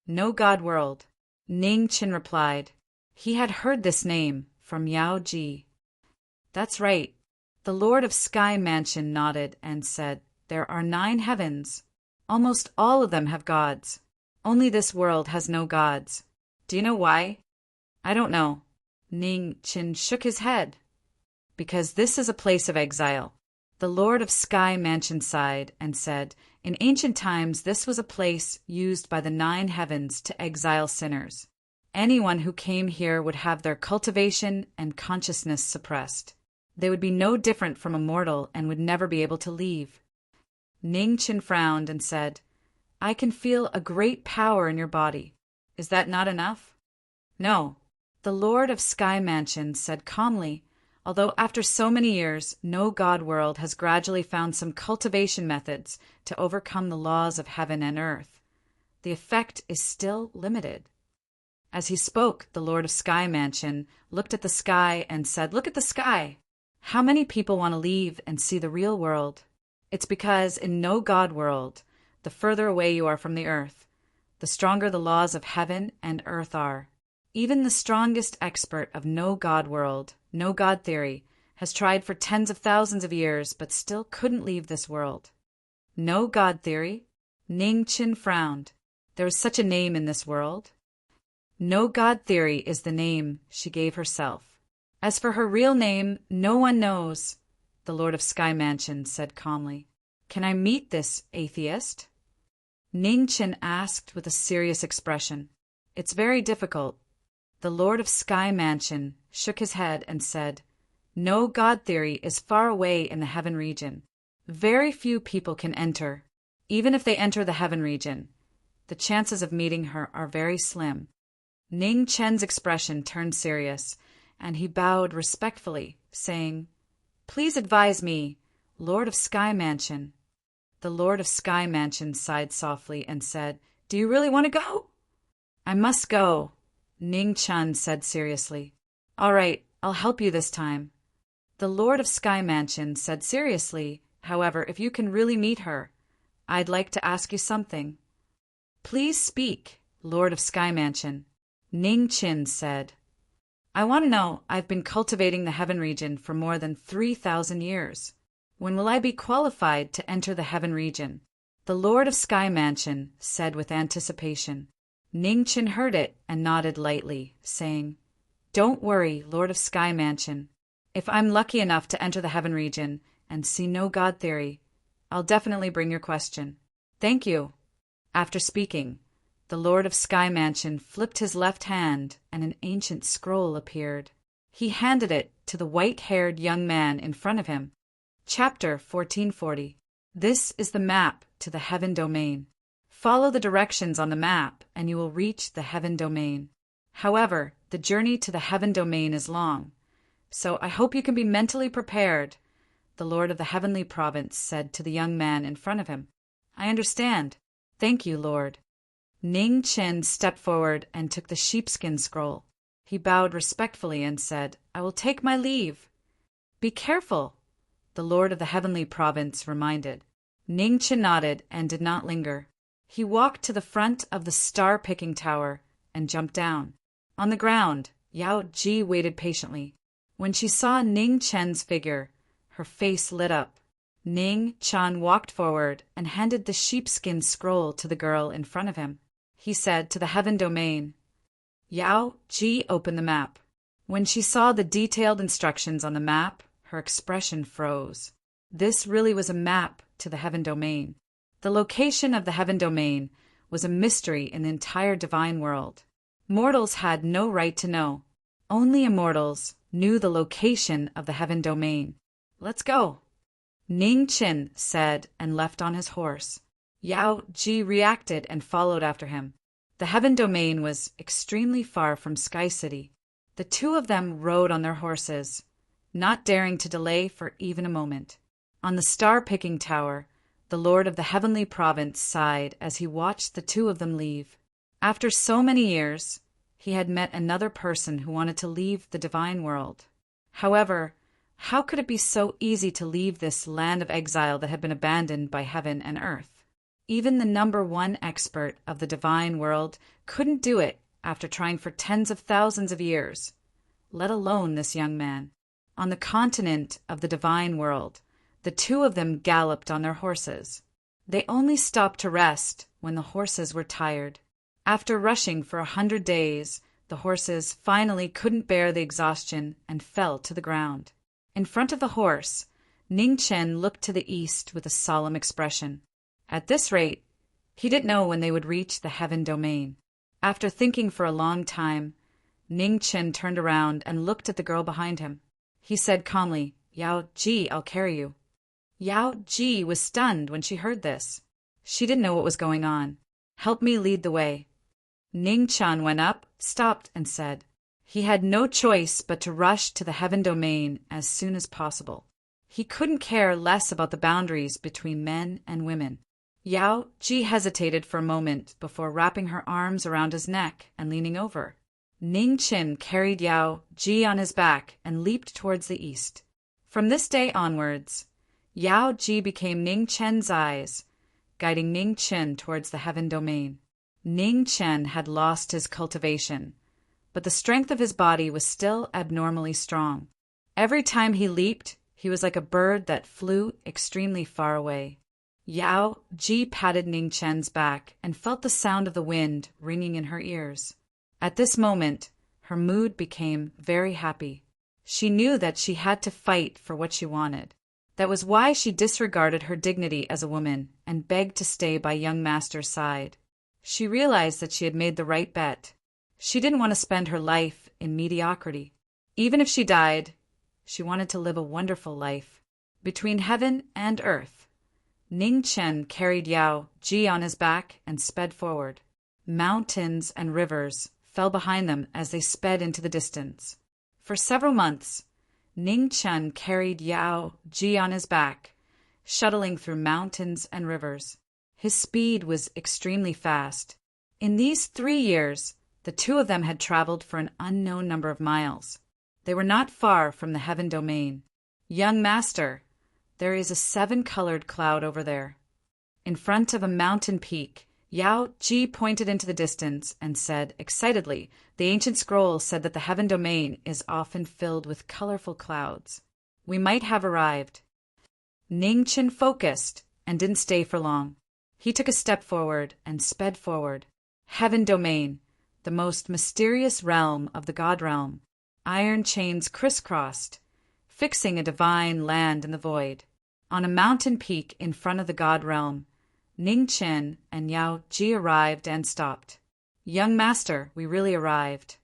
"No God World," Ning Chun replied. He had heard this name from Yao Ji. "That's right." The Lord of Sky Mansion nodded and said, "There are 9 heavens. Almost all of them have gods. Only this world has no gods. Do you know why?" "I don't know." Ning Chun shook his head. "Because this is a place of exile." The Lord of Sky Mansion sighed and said, "In ancient times this was a place used by the 9 heavens to exile sinners. Anyone who came here would have their cultivation and consciousness suppressed. They would be no different from a mortal and would never be able to leave." Ning Chun frowned and said, "I can feel a great power in your body. Is that not enough?" "No." The Lord of Sky Mansion said calmly, "Although after so many years, no God World has gradually found some cultivation methods to overcome the laws of heaven and earth, the effect is still limited." As he spoke, the Lord of Sky Mansion looked at the sky and said, "Look at the sky. How many people want to leave and see the real world? It's because in no God World, the further away you are from the earth, the stronger the laws of heaven and earth are. Even the strongest expert of no God World, no God theory, has tried for tens of thousands of years but still couldn't leave this world." "No God theory?" Ning Chun frowned. "There is such a name in this world?" "No God theory is the name she gave herself. As for her real name, no one knows," the Lord of Sky Mansion said calmly. "Can I meet this atheist?" Ning Chun asked with a serious expression. "It's very difficult." The Lord of Sky Mansion shook his head and said, "No God theory is far away in the heaven region. Very few people can enter. Even if they enter the heaven region, the chances of meeting her are very slim." Ning Chun's expression turned serious, and he bowed respectfully, saying, "Please advise me, Lord of Sky Mansion." The Lord of Sky Mansion sighed softly and said, "Do you really want to go?" "I must go," Ning Chun said seriously. "All right, I'll help you this time." The Lord of Sky Mansion said seriously, "However, if you can really meet her, I'd like to ask you something." "Please speak, Lord of Sky Mansion," Ning Chun said. "I want to know, I've been cultivating the heaven region for more than 3,000 years. When will I be qualified to enter the heaven region?" The Lord of Sky Mansion said with anticipation. Ning Chen heard it and nodded lightly, saying, "Don't worry, Lord of Sky Mansion. If I'm lucky enough to enter the heaven region and see no God theory, I'll definitely bring your question. Thank you." After speaking, the Lord of Sky Mansion flipped his left hand and an ancient scroll appeared. He handed it to the white-haired young man in front of him. Chapter 1440. This is the map to the heaven domain. Follow the directions on the map and you will reach the heaven domain. However, the journey to the heaven domain is long, so I hope you can be mentally prepared, the Lord of the Heavenly Province said to the young man in front of him. I understand. Thank you, Lord. Ning Chen stepped forward and took the sheepskin scroll. He bowed respectfully and said, I will take my leave. Be careful, the Lord of the Heavenly Province reminded. Ning Chen nodded and did not linger. He walked to the front of the star-picking tower and jumped down. On the ground, Yao Ji waited patiently. When she saw Ning Chen's figure, her face lit up. Ning Chen walked forward and handed the sheepskin scroll to the girl in front of him. He said to the heaven domain. Yao Ji opened the map. When she saw the detailed instructions on the map, her expression froze. This really was a map to the heaven domain. The location of the heaven domain was a mystery in the entire divine world. Mortals had no right to know. Only immortals knew the location of the heaven domain. Let's go, Ning Chen said and left on his horse. Yao Ji reacted and followed after him. The heaven domain was extremely far from Sky City. The two of them rode on their horses, not daring to delay for even a moment. On the star-picking tower, the Lord of the Heavenly Province sighed as he watched the two of them leave. After so many years, he had met another person who wanted to leave the divine world. However, how could it be so easy to leave this land of exile that had been abandoned by heaven and earth? Even the #1 expert of the divine world couldn't do it after trying for tens of thousands of years, let alone this young man. On the continent of the divine world, the two of them galloped on their horses. They only stopped to rest when the horses were tired. After rushing for 100 days, the horses finally couldn't bear the exhaustion and fell to the ground. In front of the horse, Ning Chen looked to the east with a solemn expression. At this rate, he didn't know when they would reach the heaven domain. After thinking for a long time, Ning Chen turned around and looked at the girl behind him. He said calmly, Yao Ji, I'll carry you. Yao Ji was stunned when she heard this. She didn't know what was going on. Help me lead the way. Ning Chen went up, stopped, and said. He had no choice but to rush to the heaven domain as soon as possible. He couldn't care less about the boundaries between men and women. Yao Ji hesitated for a moment before wrapping her arms around his neck and leaning over. Ning Chen carried Yao Ji on his back and leaped towards the east. From this day onwards, Yao Ji became Ning Chen's eyes, guiding Ning Chen towards the heaven domain. Ning Chen had lost his cultivation, but the strength of his body was still abnormally strong. Every time he leaped, he was like a bird that flew extremely far away. Yao Ji patted Ning Chen's back and felt the sound of the wind ringing in her ears. At this moment, her mood became very happy. She knew that she had to fight for what she wanted. That was why she disregarded her dignity as a woman and begged to stay by young master's side. She realized that she had made the right bet. She didn't want to spend her life in mediocrity. Even if she died, she wanted to live a wonderful life. Between heaven and earth, Ning Chen carried Yao Ji on his back and sped forward. Mountains and rivers fell behind them as they sped into the distance. For several months, Ning Chen carried Yao Ji on his back, shuttling through mountains and rivers. His speed was extremely fast. In these 3 years, the two of them had traveled for an unknown number of miles. They were not far from the heaven domain. Young master, there is a 7-colored cloud over there. In front of a mountain peak, Yao Ji pointed into the distance and said excitedly, the ancient scroll said that the heaven domain is often filled with colorful clouds. We might have arrived. Ning Chen focused and didn't stay for long. He took a step forward and sped forward. Heaven Domain, the most mysterious realm of the God realm. Iron chains crisscrossed, fixing a divine land in the void. On a mountain peak in front of the God realm, Ning Chen and Yao Ji arrived and stopped. Young master, we really arrived.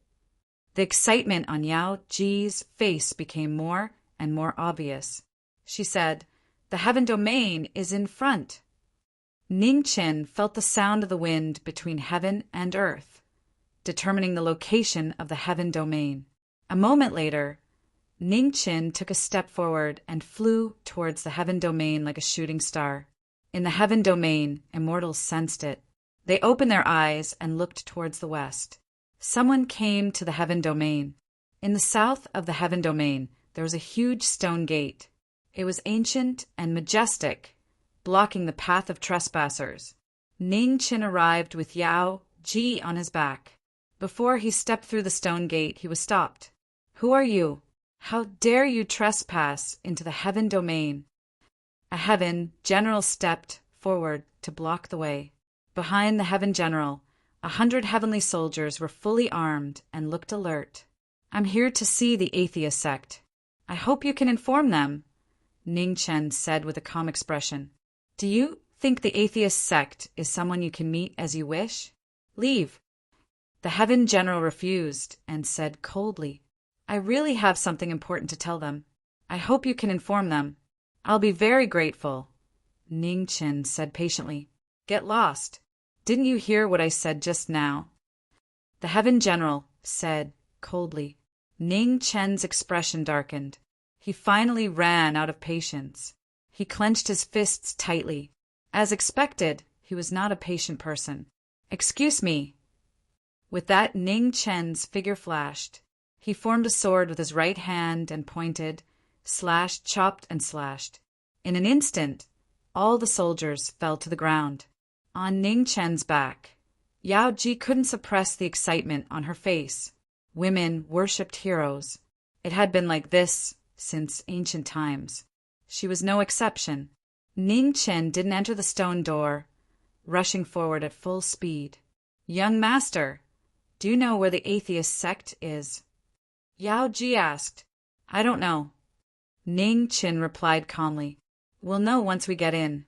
The excitement on Yao Ji's face became more and more obvious. She said, "The Heaven Domain is in front." Ning Chen felt the sound of the wind between heaven and earth, determining the location of the Heaven Domain. A moment later, Ning Chen took a step forward and flew towards the Heaven Domain like a shooting star. In the Heaven Domain, immortals sensed it. They opened their eyes and looked towards the west. Someone came to the Heaven Domain. In the south of the Heaven Domain, there was a huge stone gate. It was ancient and majestic, blocking the path of trespassers. Ning Chen arrived with Yao Ji on his back. Before he stepped through the stone gate, he was stopped. "Who are you? How dare you trespass into the Heaven Domain?" A Heaven General stepped forward to block the way. Behind the Heaven General, 100 heavenly soldiers were fully armed and looked alert. "I'm here to see the atheist sect. I hope you can inform them," Ning Chen said with a calm expression. "Do you think the atheist sect is someone you can meet as you wish? Leave." The Heaven General refused and said coldly, "I really have something important to tell them. I hope you can inform them." "I'll be very grateful," Ning Chen said patiently. "Get lost. Didn't you hear what I said just now?" The Heaven General said coldly. Ning Chen's expression darkened. He finally ran out of patience. He clenched his fists tightly. As expected, he was not a patient person. "Excuse me." With that, Ning Chen's figure flashed. He formed a sword with his right hand and pointed, slashed, chopped, and slashed. In an instant, all the soldiers fell to the ground. On Ning Chen's back, Yao Ji couldn't suppress the excitement on her face. Women worshipped heroes. It had been like this since ancient times. She was no exception. Ning Chen didn't enter the stone door, rushing forward at full speed. "Young master, do you know where the atheist sect is?" Yao Ji asked. "I don't know." Ning Chen replied calmly. "We'll know once we get in."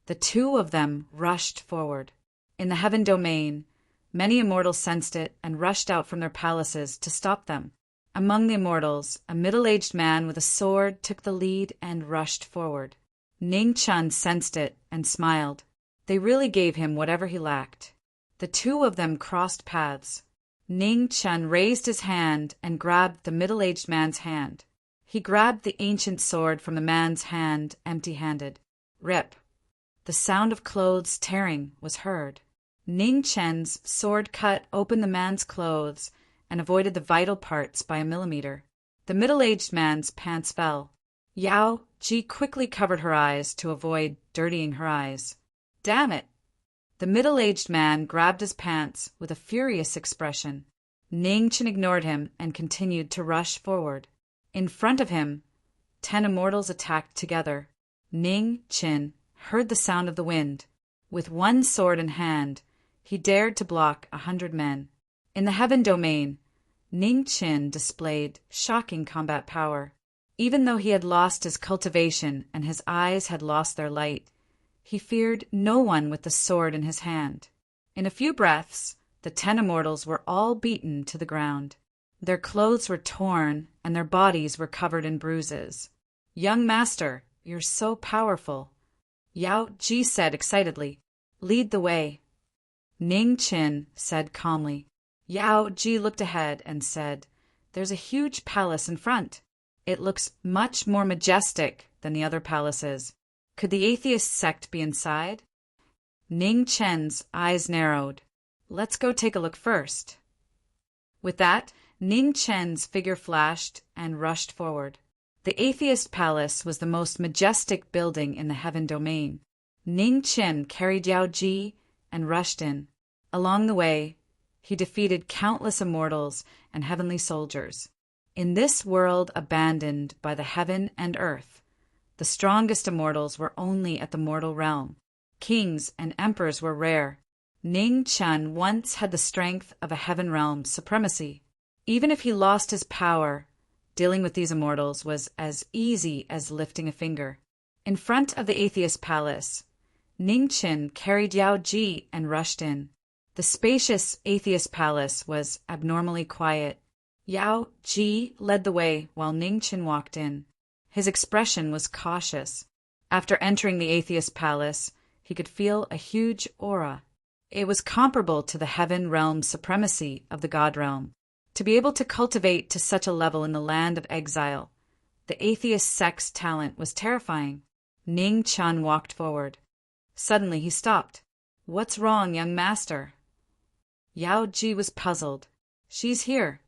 The two of them rushed forward. In the Heaven Domain, many immortals sensed it and rushed out from their palaces to stop them. Among the immortals, a middle-aged man with a sword took the lead and rushed forward. Ning Chen sensed it and smiled. They really gave him whatever he lacked. The two of them crossed paths. Ning Chen raised his hand and grabbed the middle-aged man's hand. He grabbed the ancient sword from the man's hand empty-handed. Rip. The sound of clothes tearing was heard. Ning Chen's sword cut open the man's clothes and avoided the vital parts by a millimeter. The middle-aged man's pants fell. Yao Ji quickly covered her eyes to avoid dirtying her eyes. "Damn it!" The middle-aged man grabbed his pants with a furious expression. Ning Chen ignored him and continued to rush forward. In front of him, 10 immortals attacked together. Ning Chen heard the sound of the wind. With one sword in hand, he dared to block 100 men. In the Heaven Domain, Ning Chen displayed shocking combat power. Even though he had lost his cultivation and his eyes had lost their light, he feared no one with the sword in his hand. In a few breaths, the 10 immortals were all beaten to the ground. Their clothes were torn and their bodies were covered in bruises. "Young master, you're so powerful," Yao Ji said excitedly. "Lead the way." Ning Chen said calmly. Yao Ji looked ahead and said, "There's a huge palace in front. It looks much more majestic than the other palaces. Could the atheist sect be inside?" Ning Chen's eyes narrowed. "Let's go take a look first." With that, Ning Chen's figure flashed and rushed forward. The atheist palace was the most majestic building in the Heaven Domain. Ning Chen carried Yao Ji and rushed in. Along the way, he defeated countless immortals and heavenly soldiers. In this world abandoned by the heaven and earth, the strongest immortals were only at the mortal realm. Kings and emperors were rare. Ning Chun once had the strength of a heaven realm supremacy. Even if he lost his power, dealing with these immortals was as easy as lifting a finger. In front of the atheist palace, Ning Chin carried Yao Ji and rushed in. The spacious atheist palace was abnormally quiet. Yao Ji led the way while Ning Chin walked in. His expression was cautious. After entering the atheist palace, he could feel a huge aura. It was comparable to the heaven realm supremacy of the god realm. To be able to cultivate to such a level in the land of exile, the atheist sect's talent was terrifying. Ning Chun walked forward. Suddenly he stopped. "What's wrong, young master?" Yao Ji was puzzled. "She's here,"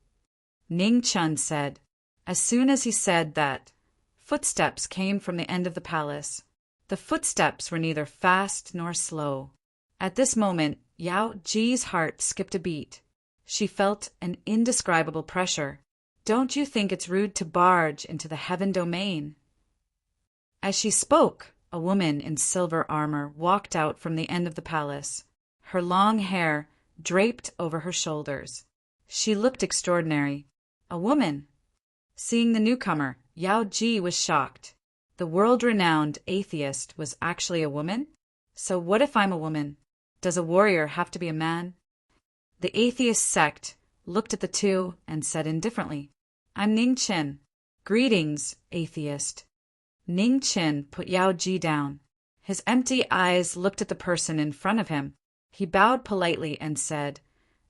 Ning Chun said. As soon as he said that, footsteps came from the end of the palace. The footsteps were neither fast nor slow. At this moment, Yao Ji's heart skipped a beat. She felt an indescribable pressure. "Don't you think it's rude to barge into the heaven domain?" As she spoke, a woman in silver armor walked out from the end of the palace, her long hair draped over her shoulders. She looked extraordinary. A woman. Seeing the newcomer, Yao Ji was shocked. The world-renowned atheist was actually a woman? So what if I'm a woman? Does a warrior have to be a man? The atheist sect looked at the two and said indifferently, "I'm Ning Chen." "Greetings, atheist." Ning Chen put Yao Ji down. His empty eyes looked at the person in front of him. He bowed politely and said,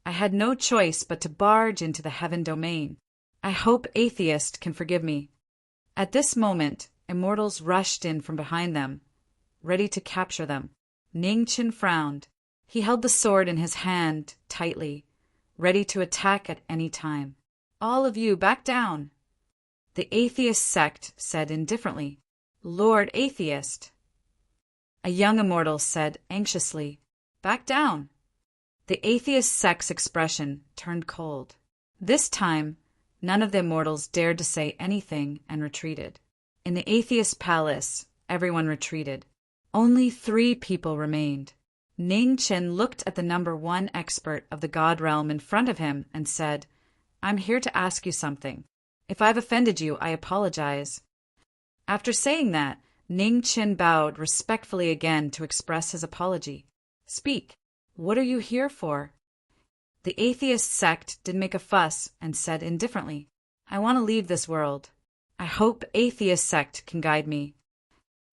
"I had no choice but to barge into the heaven domain. I hope atheist can forgive me." At this moment, immortals rushed in from behind them, ready to capture them. Ning Chen frowned. He held the sword in his hand tightly, ready to attack at any time. "All of you, back down." The atheist sect said indifferently, "Lord Atheist." A young immortal said anxiously, "Back down." The atheist sect's expression turned cold. This time, none of the immortals dared to say anything and retreated. In the atheist palace, everyone retreated. Only 3 people remained. Ning Chen looked at the number 1 expert of the god realm in front of him and said, "I'm here to ask you something. If I've offended you, I apologize." After saying that, Ning Chen bowed respectfully again to express his apology. "Speak. What are you here for?" The atheist sect did make a fuss and said indifferently, "I want to leave this world. I hope atheist sect can guide me."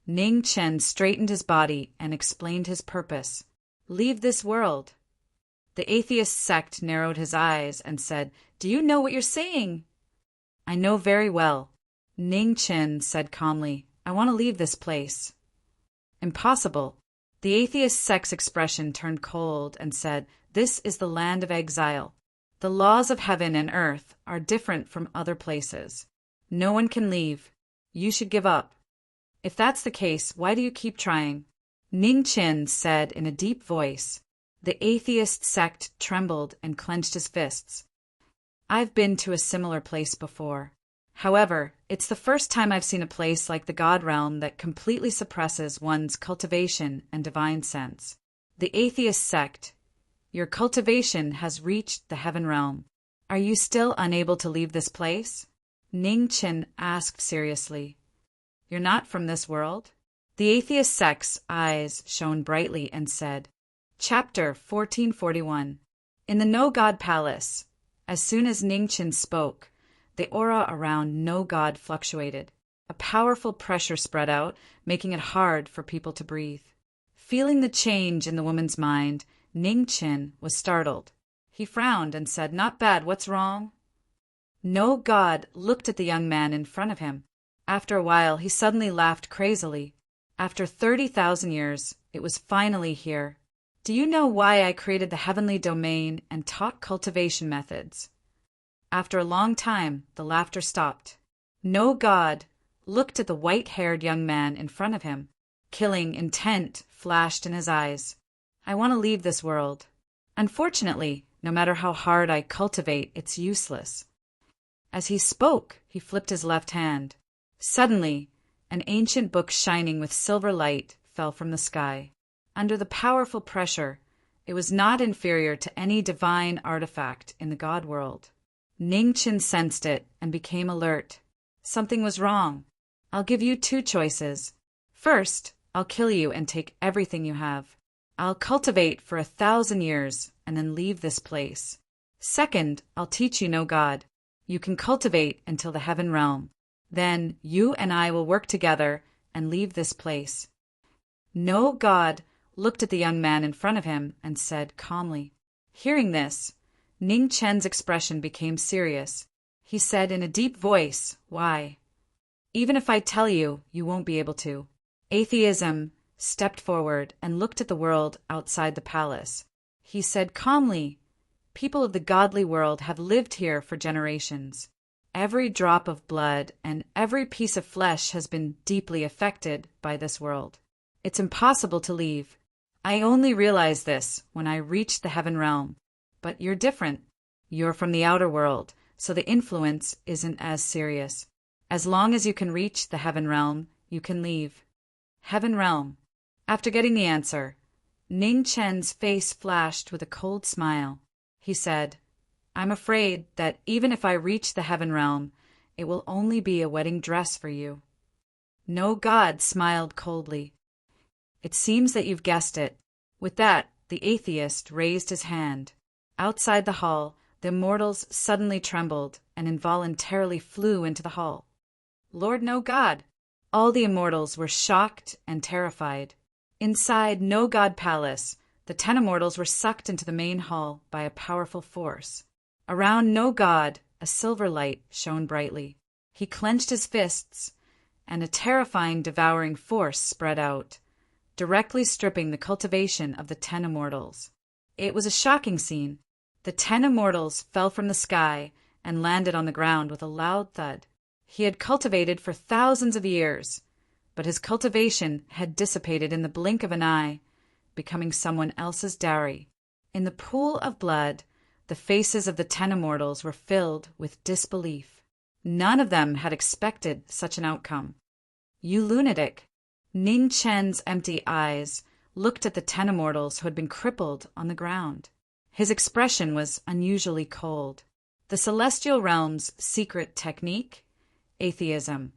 Ning Chen straightened his body and explained his purpose. "Leave this world." The atheist sect narrowed his eyes and said, "Do you know what you're saying?" "I know very well," Ning Chen said calmly. "I want to leave this place." "Impossible." The atheist sect's expression turned cold and said, "This is the land of exile. The laws of heaven and earth are different from other places. No one can leave. You should give up." "If that's the case, why do you keep trying?" Ning Chen said in a deep voice. The atheist sect trembled and clenched his fists. "I've been to a similar place before. However, it's the first time I've seen a place like the god realm that completely suppresses one's cultivation and divine sense. The atheist sect, your cultivation has reached the heaven realm. Are you still unable to leave this place?" Ning Chen asked seriously. "You're not from this world?" The atheist sect's eyes shone brightly and said, Chapter 1441. In the No-God Palace, as soon as Ning Chen spoke, the aura around No-God fluctuated. A powerful pressure spread out, making it hard for people to breathe. Feeling the change in the woman's mind, Ning Chen was startled. He frowned and said, "Not bad, what's wrong?" No-God looked at the young man in front of him. After a while, he suddenly laughed crazily. After 30,000 years, it was finally here. "Do you know why I created the heavenly domain and taught cultivation methods?" After a long time, the laughter stopped. No-God looked at the white-haired young man in front of him. Killing intent flashed in his eyes. "I want to leave this world. Unfortunately, no matter how hard I cultivate, it's useless." As he spoke, he flipped his left hand. Suddenly, an ancient book shining with silver light fell from the sky. Under the powerful pressure, it was not inferior to any divine artifact in the god world. Ning Qin sensed it and became alert. Something was wrong. I'll give you two choices. First, I'll kill you and take everything you have. I'll cultivate for 1,000 years and then leave this place. Second, I'll teach you no god. You can cultivate until the heaven realm. Then you and I will work together and leave this place. No god looked at the young man in front of him and said calmly. Hearing this, Ning Chen's expression became serious. He said in a deep voice, "Why? Even if I tell you, you won't be able to." Atheism stepped forward and looked at the world outside the palace. He said calmly, "People of the godly world have lived here for generations. Every drop of blood and every piece of flesh has been deeply affected by this world. It's impossible to leave. I only realized this when I reached the heaven realm. But you're different. You're from the outer world, so the influence isn't as serious. As long as you can reach the heaven realm, you can leave." Heaven realm. After getting the answer, Ning Chen's face flashed with a cold smile. He said, "I'm afraid that even if I reach the heaven realm, it will only be a wedding dress for you." No god smiled coldly. "It seems that you've guessed it." With that, the atheist raised his hand. Outside the hall, the immortals suddenly trembled and involuntarily flew into the hall. "Lord No God!" All the immortals were shocked and terrified. Inside No God Palace, the 10 immortals were sucked into the main hall by a powerful force. Around No God, a silver light shone brightly. He clenched his fists, and a terrifying devouring force spread out, directly stripping the cultivation of the 10 immortals. It was a shocking scene. The 10 immortals fell from the sky and landed on the ground with a loud thud. He had cultivated for thousands of years, but his cultivation had dissipated in the blink of an eye, becoming someone else's dowry. In the pool of blood, the faces of the 10 immortals were filled with disbelief. None of them had expected such an outcome. "You lunatic!" Ning Chen's empty eyes looked at the 10 immortals who had been crippled on the ground. His expression was unusually cold. The celestial realm's secret technique, atheism,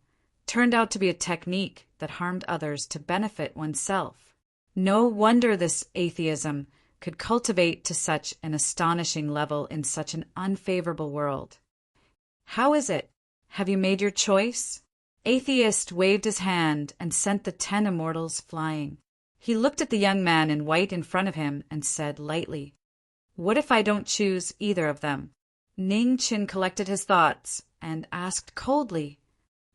turned out to be a technique that harmed others to benefit oneself. No wonder this atheism could cultivate to such an astonishing level in such an unfavorable world. "How is it? Have you made your choice?" Atheist waved his hand and sent the 10 immortals flying. He looked at the young man in white in front of him and said lightly, "What if I don't choose either of them?" Ning Qin collected his thoughts and asked coldly,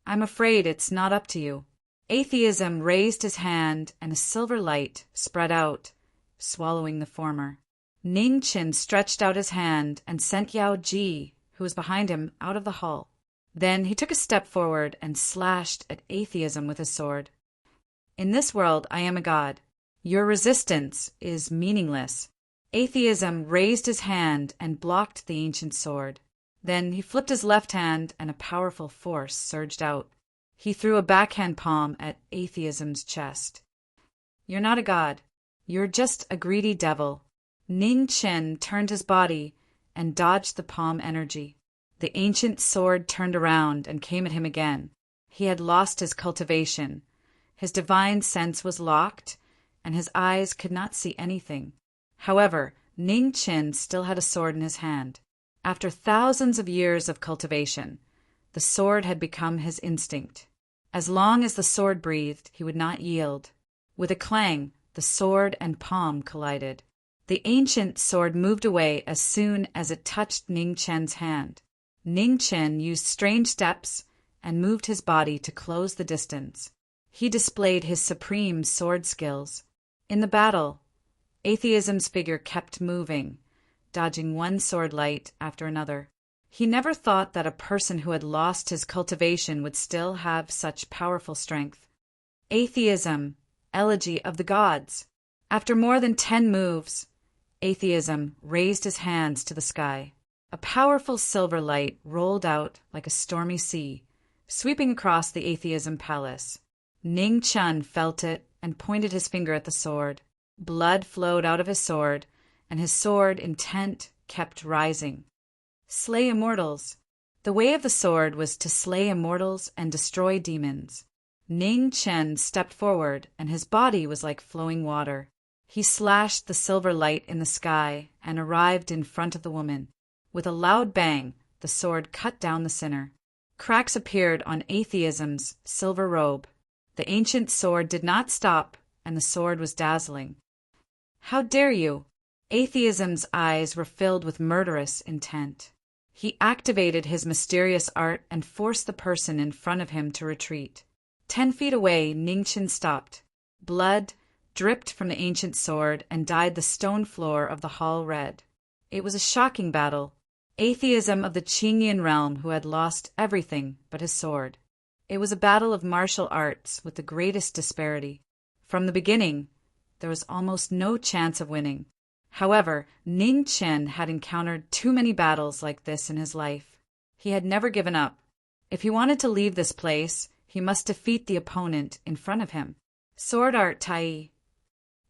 "I'm afraid it's not up to you." Atheism raised his hand and a silver light spread out, swallowing the former. Ning Qin stretched out his hand and sent Yao Ji, who was behind him, out of the hall. Then he took a step forward and slashed at atheism with his sword. "In this world I am a god. Your resistance is meaningless." Atheism raised his hand and blocked the ancient sword. Then he flipped his left hand and a powerful force surged out. He threw a backhand palm at atheism's chest. "You're not a god. You're just a greedy devil." Ning Chen turned his body and dodged the palm energy. The ancient sword turned around and came at him again. He had lost his cultivation. His divine sense was locked, and his eyes could not see anything. However, Ning Qin still had a sword in his hand. After thousands of years of cultivation, the sword had become his instinct. As long as the sword breathed, he would not yield. With a clang, the sword and palm collided. The ancient sword moved away as soon as it touched Ning Chen's hand. Ning Chen used strange steps and moved his body to close the distance. He displayed his supreme sword skills. In the battle, atheism's figure kept moving, dodging one sword light after another. He never thought that a person who had lost his cultivation would still have such powerful strength. Atheism, elegy of the gods. After more than 10 moves, atheism raised his hands to the sky. A powerful silver light rolled out like a stormy sea, sweeping across the atheism palace. Ning Chun felt it and pointed his finger at the sword. Blood flowed out of his sword, and his sword intent kept rising. Slay immortals. The way of the sword was to slay immortals and destroy demons. Ning Chen stepped forward, and his body was like flowing water. He slashed the silver light in the sky and arrived in front of the woman. With a loud bang, the sword cut down the sinner. Cracks appeared on atheism's silver robe. The ancient sword did not stop, and the sword was dazzling. How dare you? Atheism's eyes were filled with murderous intent. He activated his mysterious art and forced the person in front of him to retreat. 10 feet away, Ningchen stopped. Blood dripped from the ancient sword and dyed the stone floor of the hall red. It was a shocking battle. Atheism of the Qingyan realm who had lost everything but his sword. It was a battle of martial arts with the greatest disparity. From the beginning, there was almost no chance of winning. However, Ning Chen had encountered too many battles like this in his life. He had never given up. If he wanted to leave this place, he must defeat the opponent in front of him. Sword art Tai.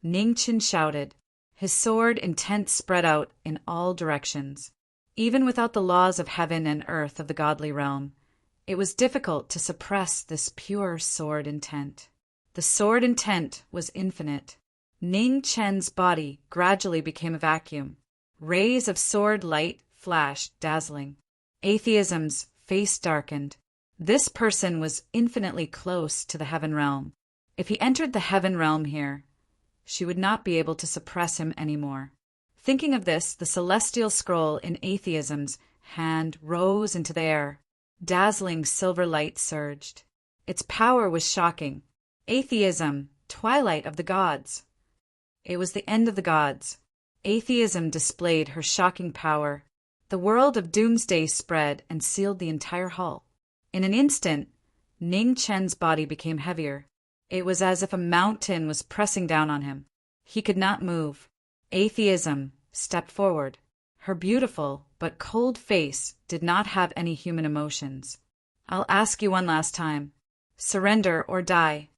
Ning Chen shouted. His sword intent spread out in all directions. Even without the laws of heaven and earth of the godly realm, it was difficult to suppress this pure sword intent. The sword intent was infinite. Ning Chen's body gradually became a vacuum. Rays of sword light flashed, dazzling. Atheism's face darkened. This person was infinitely close to the heaven realm. If he entered the heaven realm here, she would not be able to suppress him anymore. Thinking of this, the celestial scroll in atheism's hand rose into the air. Dazzling silver light surged. Its power was shocking. Atheism, twilight of the gods. It was the end of the gods. Atheism displayed her shocking power. The world of doomsday spread and sealed the entire hall. In an instant, Ning Chen's body became heavier. It was as if a mountain was pressing down on him. He could not move. Atheism stepped forward. Her beautiful but cold face did not have any human emotions. I'll ask you one last time. Surrender or die.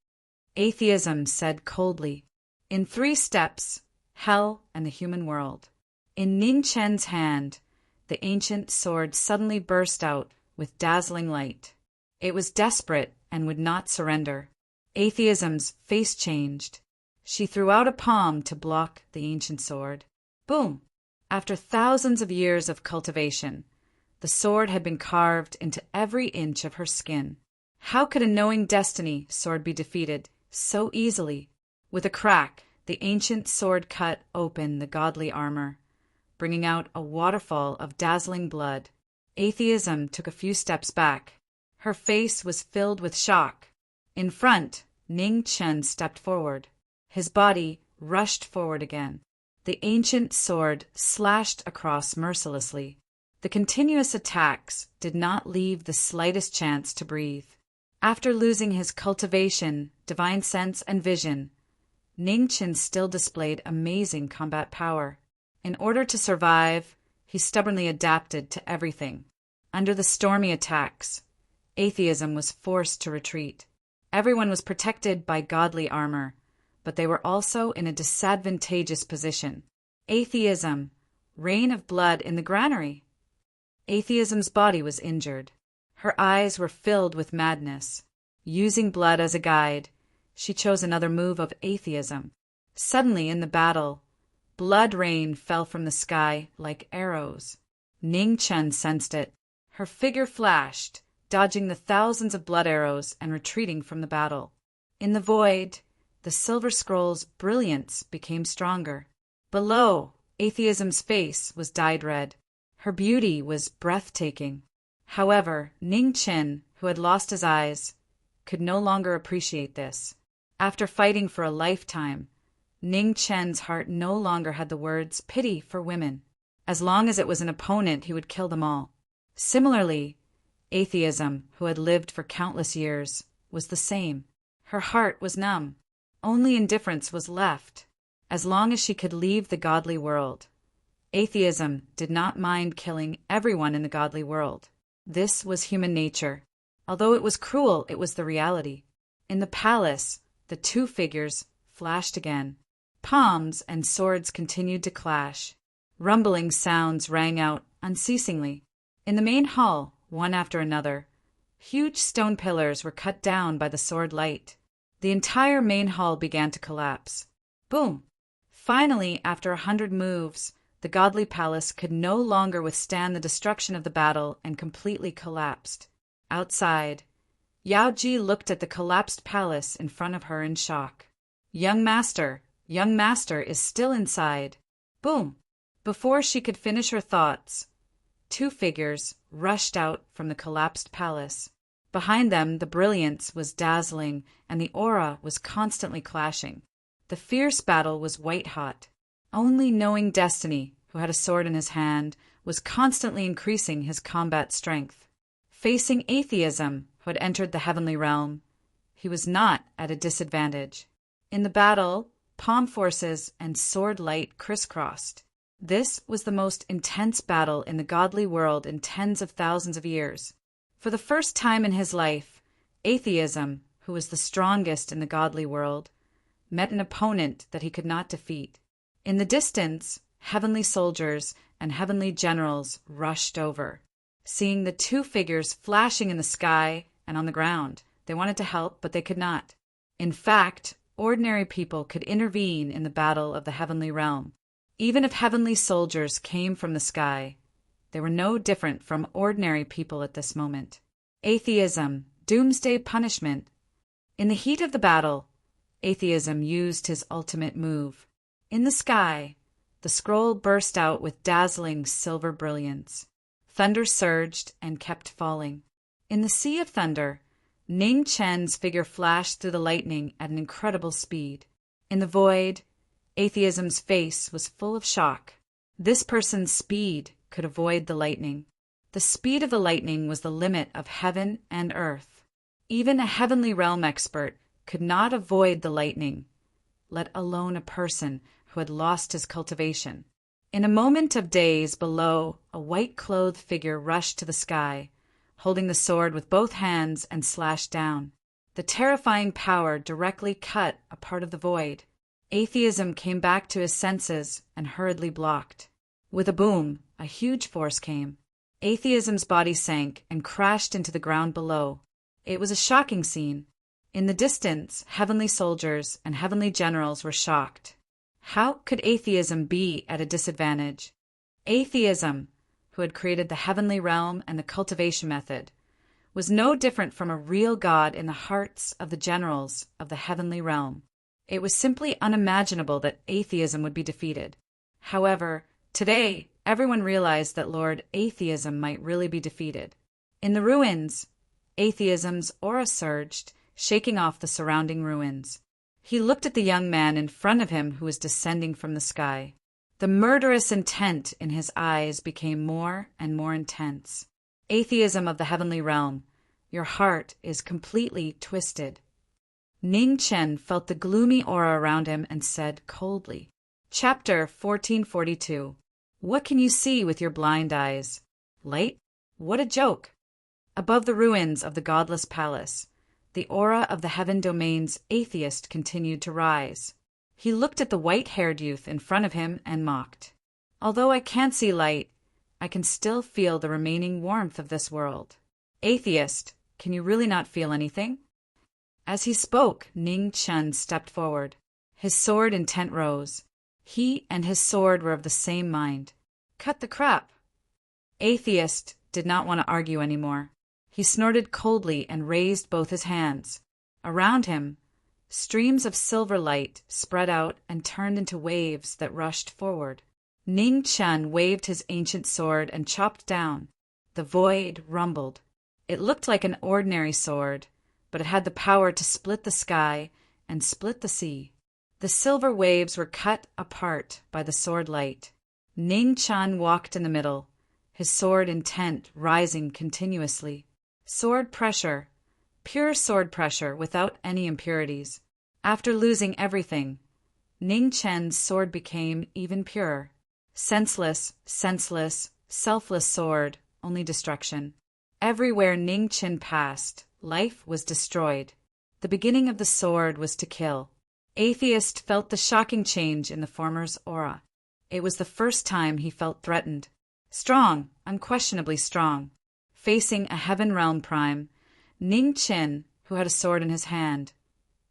Atheism said coldly. In 3 steps, hell and the human world. In Ning Chen's hand, the ancient sword suddenly burst out with dazzling light. It was desperate and would not surrender. Atheism's face changed. She threw out a palm to block the ancient sword. Boom! After thousands of years of cultivation, the sword had been carved into every inch of her skin. How could a knowing destiny sword be defeated so easily? With a crack, the ancient sword cut open the godly armor, bringing out a waterfall of dazzling blood. Atheism took a few steps back. Her face was filled with shock. In front, Ning Chen stepped forward. His body rushed forward again. The ancient sword slashed across mercilessly. The continuous attacks did not leave the slightest chance to breathe. After losing his cultivation, divine sense, and vision, Ning Chen still displayed amazing combat power. In order to survive, he stubbornly adapted to everything. Under the stormy attacks, atheism was forced to retreat. Everyone was protected by godly armor, but they were also in a disadvantageous position. Atheism, rain of blood in the granary. Atheism's body was injured. Her eyes were filled with madness. Using blood as a guide, she chose another move of atheism. Suddenly in the battle, blood rain fell from the sky like arrows. Ning Chen sensed it. Her figure flashed, dodging the thousands of blood arrows and retreating from the battle. In the void, the silver scroll's brilliance became stronger. Below, atheism's face was dyed red. Her beauty was breathtaking. However, Ning Chen, who had lost his eyes, could no longer appreciate this. After fighting for a lifetime, Ning Chen's heart no longer had the words pity for women. As long as it was an opponent, he would kill them all. Similarly, atheism, who had lived for countless years, was the same. Her heart was numb. Only indifference was left. As long as she could leave the godly world, atheism did not mind killing everyone in the godly world. This was human nature. Although it was cruel, it was the reality. In the palace, the 2 figures flashed again. Palms and swords continued to clash. Rumbling sounds rang out unceasingly. In the main hall, one after another, huge stone pillars were cut down by the sword light. The entire main hall began to collapse. Boom! Finally, after 100 moves, the godly palace could no longer withstand the destruction of the battle and completely collapsed. Outside, Yao Ji looked at the collapsed palace in front of her in shock. Young master is still inside. Boom! Before she could finish her thoughts, 2 figures rushed out from the collapsed palace. Behind them, the brilliance was dazzling and the aura was constantly clashing. The fierce battle was white-hot. Only knowing Destiny, who had a sword in his hand, was constantly increasing his combat strength. Facing Atheism, who had entered the heavenly realm, he was not at a disadvantage. In the battle, palm forces and sword light crisscrossed. This was the most intense battle in the godly world in tens of thousands of years. For the first time in his life, Atheism, who was the strongest in the godly world, met an opponent that he could not defeat. In the distance, heavenly soldiers and heavenly generals rushed over. Seeing the 2 figures flashing in the sky and on the ground, they wanted to help, but they could not. In fact, ordinary people could intervene in the battle of the heavenly realm. Even if heavenly soldiers came from the sky, they were no different from ordinary people at this moment. Atheism, doomsday punishment. In the heat of the battle, Atheism used his ultimate move. In the sky, the scroll burst out with dazzling silver brilliance. Thunder surged and kept falling. In the sea of thunder, Ning Chen's figure flashed through the lightning at an incredible speed. In the void, Atheism's face was full of shock. This person's speed could avoid the lightning. The speed of the lightning was the limit of heaven and earth. Even a heavenly realm expert could not avoid the lightning, let alone a person who had lost his cultivation. In a moment of daze below, a white-clothed figure rushed to the sky, holding the sword with both hands and slashed down. The terrifying power directly cut a part of the void. Atheism came back to his senses and hurriedly blocked. With a boom, a huge force came. Atheism's body sank and crashed into the ground below. It was a shocking scene. In the distance, heavenly soldiers and heavenly generals were shocked. How could Atheism be at a disadvantage? Atheism, who had created the heavenly realm and the cultivation method, was no different from a real god in the hearts of the generals of the heavenly realm. It was simply unimaginable that Atheism would be defeated. However, today, everyone realized that Lord Atheism might really be defeated. In the ruins, Atheism's aura surged, shaking off the surrounding ruins. He looked at the young man in front of him who was descending from the sky. The murderous intent in his eyes became more and more intense. Atheism of the heavenly realm, your heart is completely twisted. Ning Chen felt the gloomy aura around him and said coldly, Chapter 1442. What can you see with your blind eyes? Light? What a joke! Above the ruins of the godless palace, the aura of the heaven domain's atheist continued to rise. He looked at the white-haired youth in front of him and mocked. Although I can't see light, I can still feel the remaining warmth of this world. Atheist, can you really not feel anything? As he spoke, Ning Chen stepped forward. His sword intent rose. He and his sword were of the same mind. Cut the crap. Atheist did not want to argue anymore. He snorted coldly and raised both his hands. Around him, streams of silver light spread out and turned into waves that rushed forward. Ning Chen waved his ancient sword and chopped down. The void rumbled. It looked like an ordinary sword, but it had the power to split the sky and split the sea. The silver waves were cut apart by the sword light. Ning Chen walked in the middle, his sword intent rising continuously. Sword pressure, pure sword pressure without any impurities. After losing everything, Ning Chen's sword became even purer. Senseless, selfless sword, only destruction. Everywhere Ning Chen passed, life was destroyed. The beginning of the sword was to kill. Atheist felt the shocking change in the former's aura. It was the first time he felt threatened. Strong, unquestionably strong. Facing a heaven realm prime, Ning Chen, who had a sword in his hand,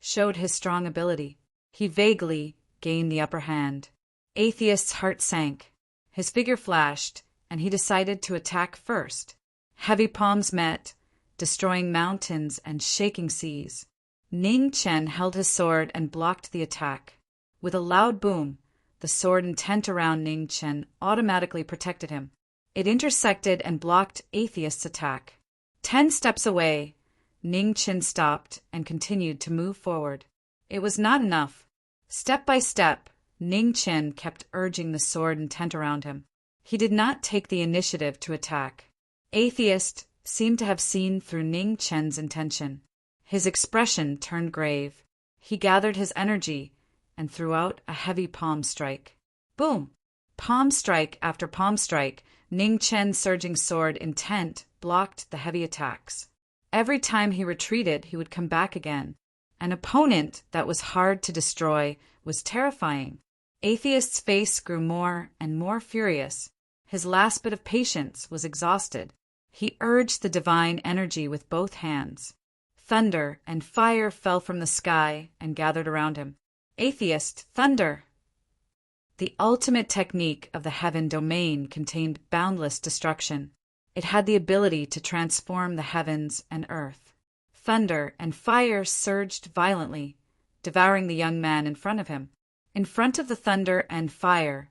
showed his strong ability. He vaguely gained the upper hand. Atheist's heart sank. His figure flashed, and he decided to attack first. Heavy palms met, destroying mountains and shaking seas. Ning Chen held his sword and blocked the attack. With a loud boom, the sword intent around Ning Chen automatically protected him. It intersected and blocked Atheist's attack. 10 steps away, Ning Chen stopped and continued to move forward. It was not enough. Step by step, Ning Chen kept urging the sword intent around him. He did not take the initiative to attack. Atheist seemed to have seen through Ning Chen's intention. His expression turned grave. He gathered his energy and threw out a heavy palm strike. Boom! Palm strike after palm strike, Ning Chen's surging sword intent blocked the heavy attacks. Every time he retreated, he would come back again. An opponent that was hard to destroy was terrifying. Atheist's face grew more and more furious. His last bit of patience was exhausted. He urged the divine energy with both hands. Thunder and fire fell from the sky and gathered around him. Atheist, thunder! The ultimate technique of the heaven domain contained boundless destruction. It had the ability to transform the heavens and earth. Thunder and fire surged violently, devouring the young man in front of him. In front of the thunder and fire,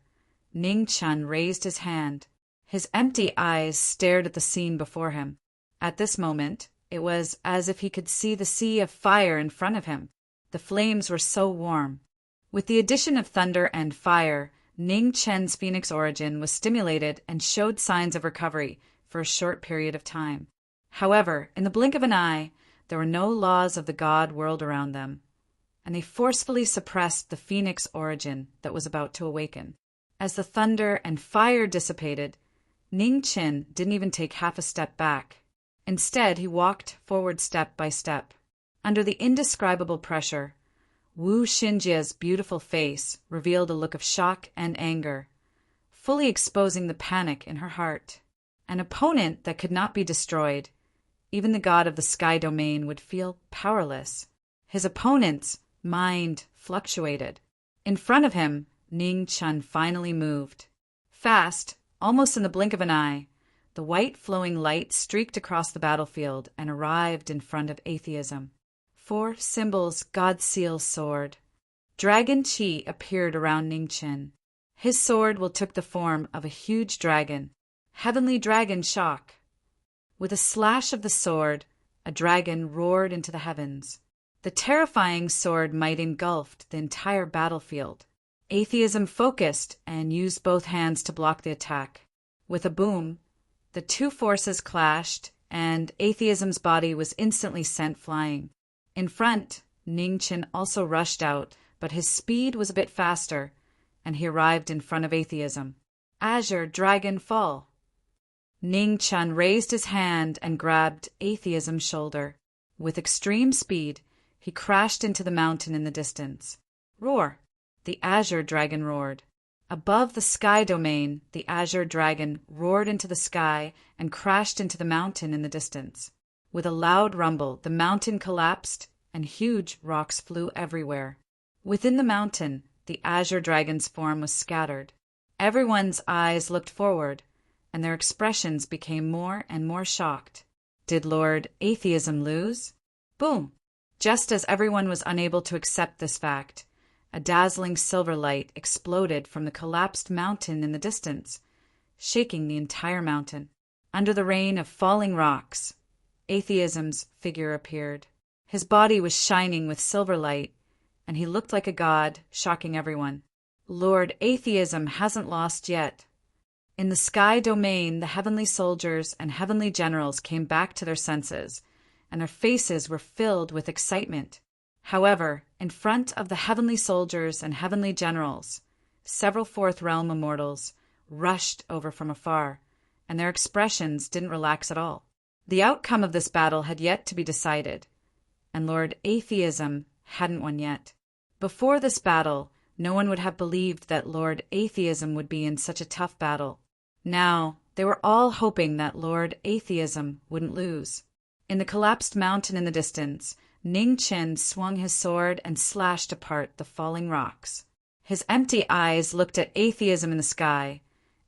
Ning Chen raised his hand. His empty eyes stared at the scene before him. At this moment, it was as if he could see the sea of fire in front of him. The flames were so warm. With the addition of thunder and fire, Ning Chen's phoenix origin was stimulated and showed signs of recovery for a short period of time. However, in the blink of an eye, there were no laws of the god world around them, and they forcefully suppressed the phoenix origin that was about to awaken. As the thunder and fire dissipated, Ning Chen didn't even take half a step back. Instead, he walked forward step by step. Under the indescribable pressure, Wu Xinjia's beautiful face revealed a look of shock and anger, fully exposing the panic in her heart. An opponent that could not be destroyed, even the god of the sky domain would feel powerless. His opponent's mind fluctuated. In front of him, Ning Chen finally moved. Fast, almost in the blink of an eye, the white flowing light streaked across the battlefield and arrived in front of atheism. 4 symbols God seal sword. Dragon Chi appeared around Ning Chen. His sword took the form of a huge dragon. Heavenly dragon shock. With a slash of the sword, a dragon roared into the heavens. The terrifying sword might engulfed the entire battlefield. Atheism focused and used both hands to block the attack. With a boom, the two forces clashed, and Atheism's body was instantly sent flying. In front, Ning Chen also rushed out, but his speed was a bit faster, and he arrived in front of Atheism. Azure Dragon Fall. Ning Chen raised his hand and grabbed Atheism's shoulder. With extreme speed, he crashed into the mountain in the distance. Roar! The Azure Dragon roared. Above the sky domain, the Azure Dragon roared into the sky and crashed into the mountain in the distance. With a loud rumble, the mountain collapsed and huge rocks flew everywhere. Within the mountain, the Azure Dragon's form was scattered. Everyone's eyes looked forward, and their expressions became more and more shocked. Did Lord Atheism lose? Boom! Just as everyone was unable to accept this fact, a dazzling silver light exploded from the collapsed mountain in the distance, shaking the entire mountain. Under the rain of falling rocks, Atheism's figure appeared. His body was shining with silver light, and he looked like a god, shocking everyone. Lord Atheism hasn't lost yet. In the sky domain, the heavenly soldiers and heavenly generals came back to their senses, and their faces were filled with excitement. However, in front of the heavenly soldiers and heavenly generals, several fourth realm immortals rushed over from afar, and their expressions didn't relax at all. The outcome of this battle had yet to be decided, and Lord Atheism hadn't won yet. Before this battle, no one would have believed that Lord Atheism would be in such a tough battle. Now, they were all hoping that Lord Atheism wouldn't lose. In the collapsed mountain in the distance, Ning Chen swung his sword and slashed apart the falling rocks. His empty eyes looked at Atheism in the sky,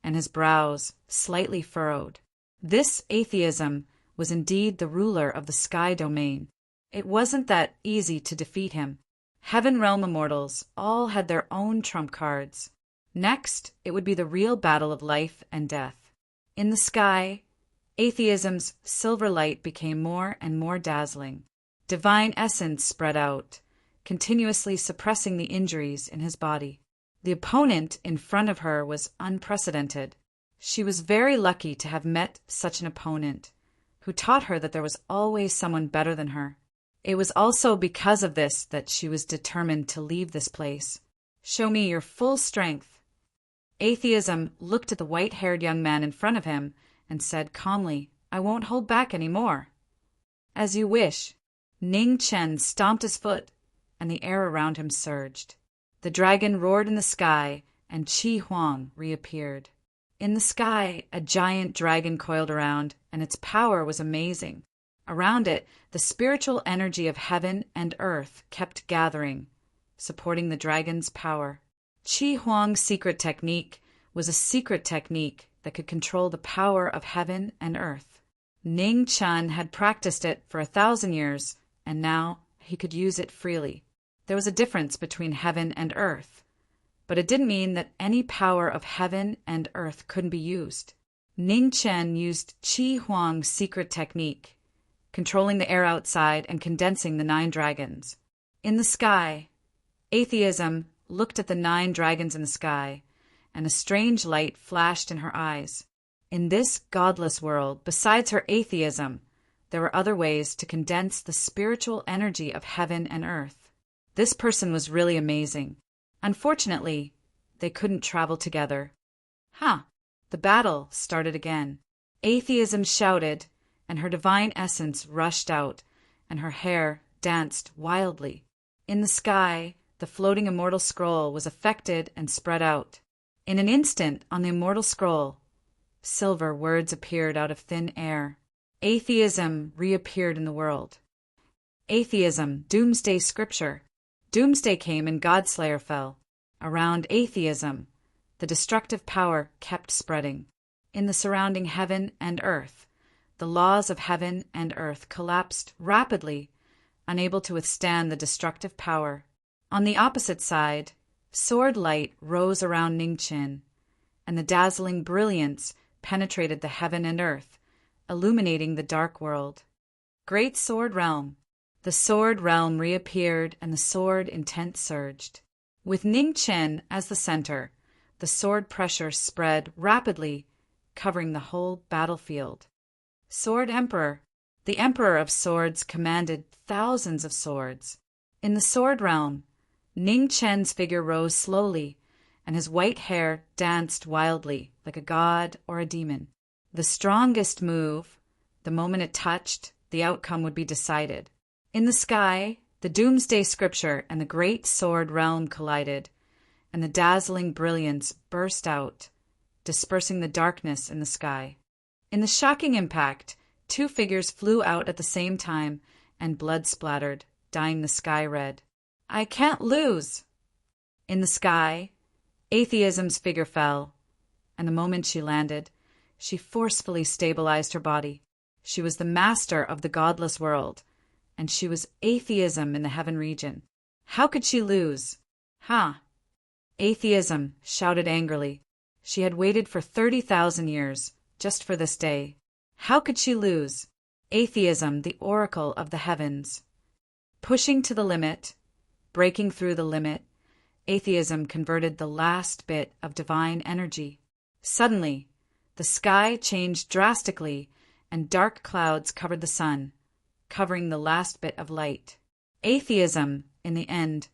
and his brows slightly furrowed. This Atheism was indeed the ruler of the sky domain. It wasn't that easy to defeat him. Heaven Realm immortals all had their own trump cards. Next, it would be the real battle of life and death. In the sky, Atheism's silver light became more and more dazzling. Divine essence spread out, continuously suppressing the injuries in his body. The opponent in front of her was unprecedented. She was very lucky to have met such an opponent, who taught her that there was always someone better than her. It was also because of this that she was determined to leave this place. "Show me your full strength." Atheism looked at the white-haired young man in front of him and said calmly, "I won't hold back any more." "As you wish." Ning Chen stomped his foot, and the air around him surged. The dragon roared in the sky, and Qi Huang reappeared. In the sky, a giant dragon coiled around, and its power was amazing. Around it, the spiritual energy of heaven and earth kept gathering, supporting the dragon's power. Qi Huang's secret technique was a secret technique that could control the power of heaven and earth. Ning Chen had practiced it for 1,000 years, and now he could use it freely. There was a difference between heaven and earth, but it didn't mean that any power of heaven and earth couldn't be used. Ning Chen used Qi Huang's secret technique, controlling the air outside and condensing the 9 dragons. In the sky, Atheism looked at the 9 dragons in the sky, and a strange light flashed in her eyes. In this godless world, besides her atheism, there were other ways to condense the spiritual energy of heaven and earth. This person was really amazing. Unfortunately, they couldn't travel together. The battle started again. Atheism shouted, and her divine essence rushed out, and her hair danced wildly. In the sky, the floating immortal scroll was affected and spread out. In an instant, on the immortal scroll, silver words appeared out of thin air. Atheism reappeared in the world. Atheism, doomsday scripture. Doomsday came and Godslayer fell. Around atheism, the destructive power kept spreading. In the surrounding heaven and earth, the laws of heaven and earth collapsed rapidly, unable to withstand the destructive power. On the opposite side, sword light rose around Ning Chen, and the dazzling brilliance penetrated the heaven and earth, illuminating the dark world. Great Sword Realm. The Sword Realm reappeared, and the sword intent surged. With Ning Chen as the center, the sword pressure spread rapidly, covering the whole battlefield. Sword Emperor. The Emperor of Swords commanded thousands of swords. In the Sword Realm, Ning Chen's figure rose slowly, and his white hair danced wildly, like a god or a demon. The strongest move, the moment it touched, the outcome would be decided. In the sky, the doomsday scripture and the great sword realm collided, and the dazzling brilliance burst out, dispersing the darkness in the sky. In the shocking impact, 2 figures flew out at the same time, and blood splattered, dyeing the sky red. "I can't lose!" In the sky, Atheism's figure fell, and the moment she landed, she forcefully stabilized her body. She was the master of the godless world, and she was Atheism in the heaven region. How could she lose? Atheism shouted angrily. She had waited for 30,000 years, just for this day. How could she lose? Atheism, the oracle of the heavens. Pushing to the limit, breaking through the limit, Atheism converted the last bit of divine energy. Suddenly, the sky changed drastically, and dark clouds covered the sun, covering the last bit of light. Atheism, in the end,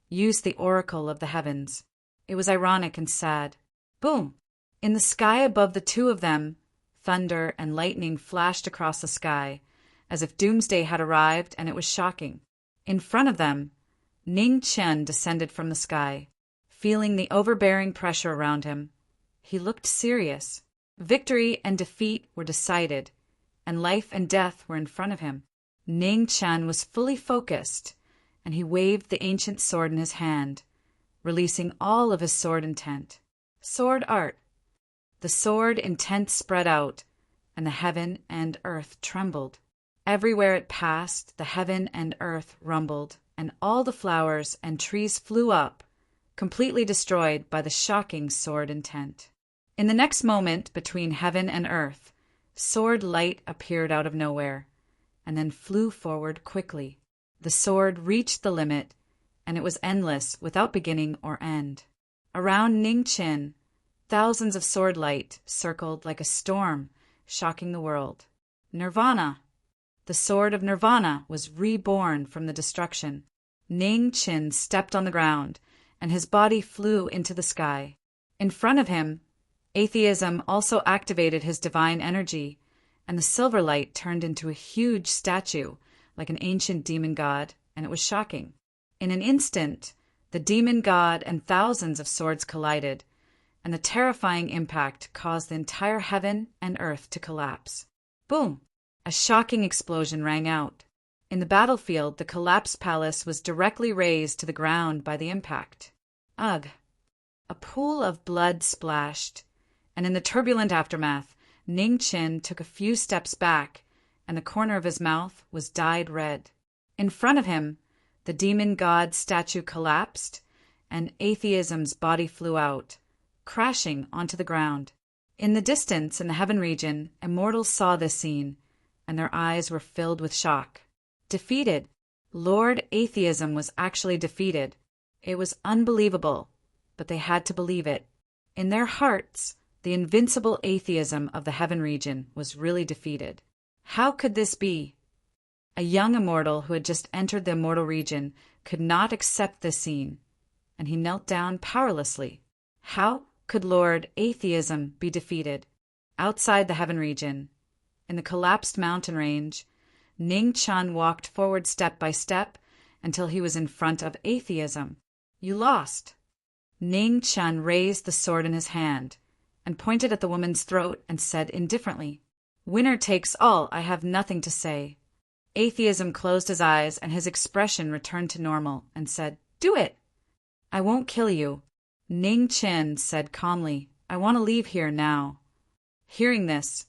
used the oracle of the heavens. It was ironic and sad. Boom! In the sky above the 2 of them, thunder and lightning flashed across the sky, as if doomsday had arrived, and it was shocking. In front of them, Ning Chen descended from the sky. Feeling the overbearing pressure around him, he looked serious. Victory and defeat were decided, and life and death were in front of him. Ning Chen was fully focused, and he waved the ancient sword in his hand, releasing all of his sword intent. Sword art. The sword intent spread out, and the heaven and earth trembled. Everywhere it passed, the heaven and earth rumbled, and all the flowers and trees flew up, completely destroyed by the shocking sword intent. In the next moment, between heaven and earth, sword light appeared out of nowhere, and then flew forward quickly. The sword reached the limit, and it was endless without beginning or end. Around Ning Chen, thousands of sword light circled like a storm, shocking the world. Nirvana. The sword of Nirvana was reborn from the destruction. Ning Chen stepped on the ground, and his body flew into the sky. In front of him, atheism also activated his divine energy, and the silver light turned into a huge statue, like an ancient demon god, and it was shocking. In an instant, the demon god and thousands of swords collided, and the terrifying impact caused the entire heaven and earth to collapse. Boom! A shocking explosion rang out. In the battlefield, the collapsed palace was directly razed to the ground by the impact. Ugh! A pool of blood splashed, and in the turbulent aftermath, Ning Chen took a few steps back, and the corner of his mouth was dyed red. In front of him, the demon god statue collapsed, and atheism's body flew out, crashing onto the ground. In the distance, in the heaven region, immortals saw this scene, and their eyes were filled with shock. Defeated. Lord Atheism was actually defeated. It was unbelievable, but they had to believe it. In their hearts, the invincible atheism of the heaven region was really defeated. How could this be? A young immortal who had just entered the immortal region could not accept this scene, and he knelt down powerlessly. How could Lord Atheism be defeated? Outside the heaven region, in the collapsed mountain range, Ning Chen walked forward step by step until he was in front of atheism. You lost. Ning Chen raised the sword in his hand and pointed at the woman's throat and said indifferently, "Winner takes all, I have nothing to say." Atheism closed his eyes and his expression returned to normal and said, "Do it." "I won't kill you." Ning Chen said calmly, "I want to leave here now." Hearing this,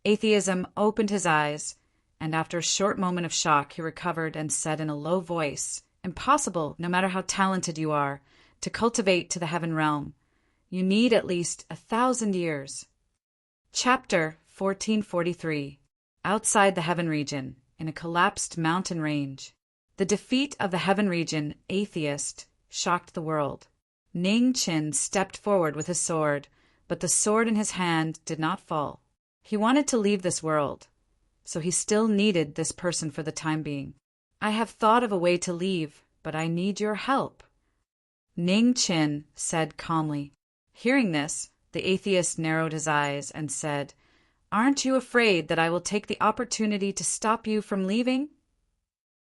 Atheism opened his eyes, and after a short moment of shock, he recovered and said in a low voice, "Impossible, no matter how talented you are, to cultivate to the heaven realm. You need at least 1,000 years. Chapter 1443. Outside the heaven region, in a collapsed mountain range. The defeat of the heaven region atheist shocked the world. Ning Chen stepped forward with his sword, but the sword in his hand did not fall. He wanted to leave this world, so he still needed this person for the time being. "I have thought of a way to leave, but I need your help," Ning Chen said calmly. Hearing this, the atheist narrowed his eyes and said, "Aren't you afraid that I will take the opportunity to stop you from leaving?"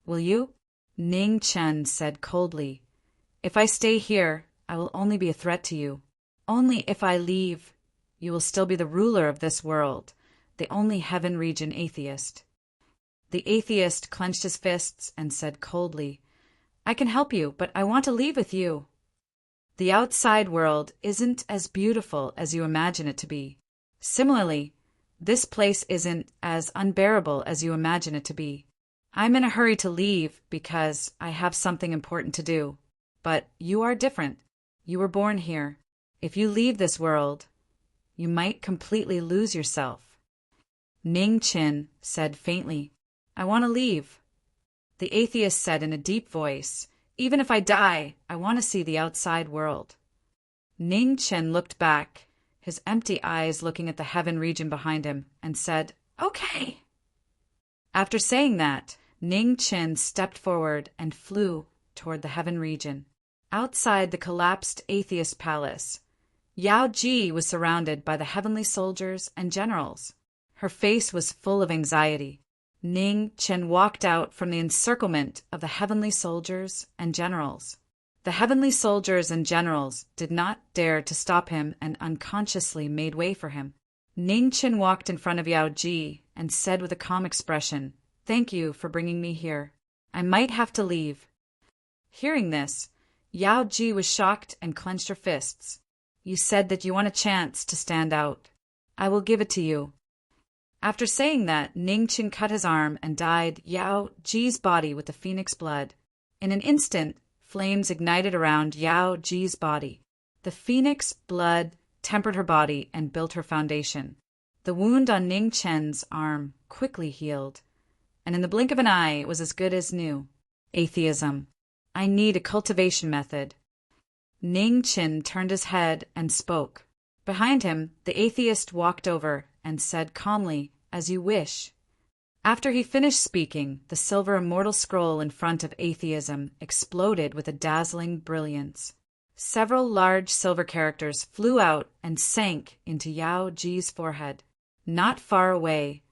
"Will you?" Ning Chen said coldly. "If I stay here, I will only be a threat to you. Only if I leave, you will still be the ruler of this world, the only heaven region atheist." The atheist clenched his fists and said coldly, "I can help you, but I want to leave with you. The outside world isn't as beautiful as you imagine it to be. Similarly, this place isn't as unbearable as you imagine it to be. I'm in a hurry to leave because I have something important to do. But you are different. You were born here. If you leave this world, you might completely lose yourself." Ning Chen said faintly, "I want to leave." The atheist said in a deep voice, "Even if I die, I want to see the outside world." Ning Chen looked back, his empty eyes looking at the heaven region behind him, and said, "Okay." After saying that, Ning Chen stepped forward and flew toward the heaven region. Outside the collapsed atheist palace, Yao Ji was surrounded by the heavenly soldiers and generals. Her face was full of anxiety. Ning Chen walked out from the encirclement of the heavenly soldiers and generals. The heavenly soldiers and generals did not dare to stop him and unconsciously made way for him. Ning Chen walked in front of Yao Ji and said with a calm expression, "Thank you for bringing me here. I might have to leave." Hearing this, Yao Ji was shocked and clenched her fists. "You said that you want a chance to stand out. I will give it to you." After saying that, Ning Chen cut his arm and dyed Yao Ji's body with the phoenix blood. In an instant, flames ignited around Yao Ji's body. The phoenix blood tempered her body and built her foundation. The wound on Ning Chen's arm quickly healed, and in the blink of an eye it was as good as new. Atheism. I need a cultivation method. Ning Chen turned his head and spoke. Behind him, the atheist walked over and said calmly, "As you wish." After he finished speaking, the silver immortal scroll in front of atheism exploded with a dazzling brilliance. Several large silver characters flew out and sank into Yao Ji's forehead. Not far away,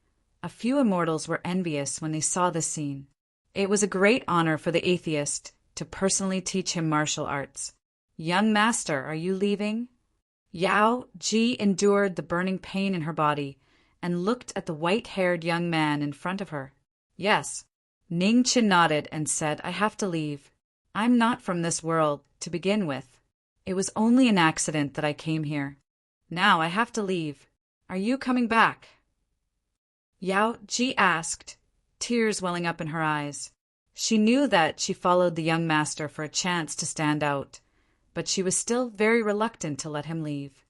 a few immortals were envious when they saw this scene. It was a great honor for the atheist to personally teach him martial arts. "Young master, are you leaving?" Yao Ji endured the burning pain in her body and looked at the white-haired young man in front of her. "Yes." Ning Chen nodded and said, "I have to leave. I'm not from this world, to begin with. It was only an accident that I came here. Now I have to leave. Are you coming back?" Yao Ji asked, tears welling up in her eyes. She knew that she followed the young master for a chance to stand out, but she was still very reluctant to let him leave.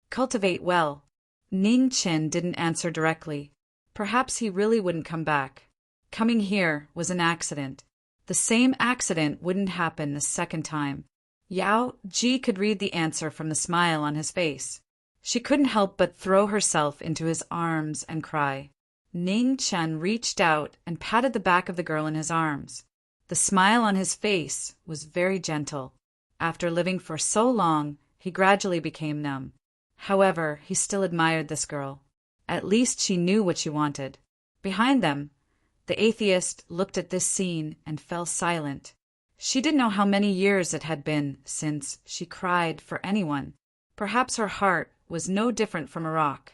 "Cultivate well." Ning Chen didn't answer directly. Perhaps he really wouldn't come back. Coming here was an accident. The same accident wouldn't happen the second time. Yao Ji could read the answer from the smile on his face. She couldn't help but throw herself into his arms and cry. Ning Chen reached out and patted the back of the girl in his arms. The smile on his face was very gentle. After living for so long, he gradually became numb. However, he still admired this girl. At least she knew what she wanted. Behind them, the atheist looked at this scene and fell silent. She didn't know how many years it had been since she cried for anyone. Perhaps her heart was no different from a rock.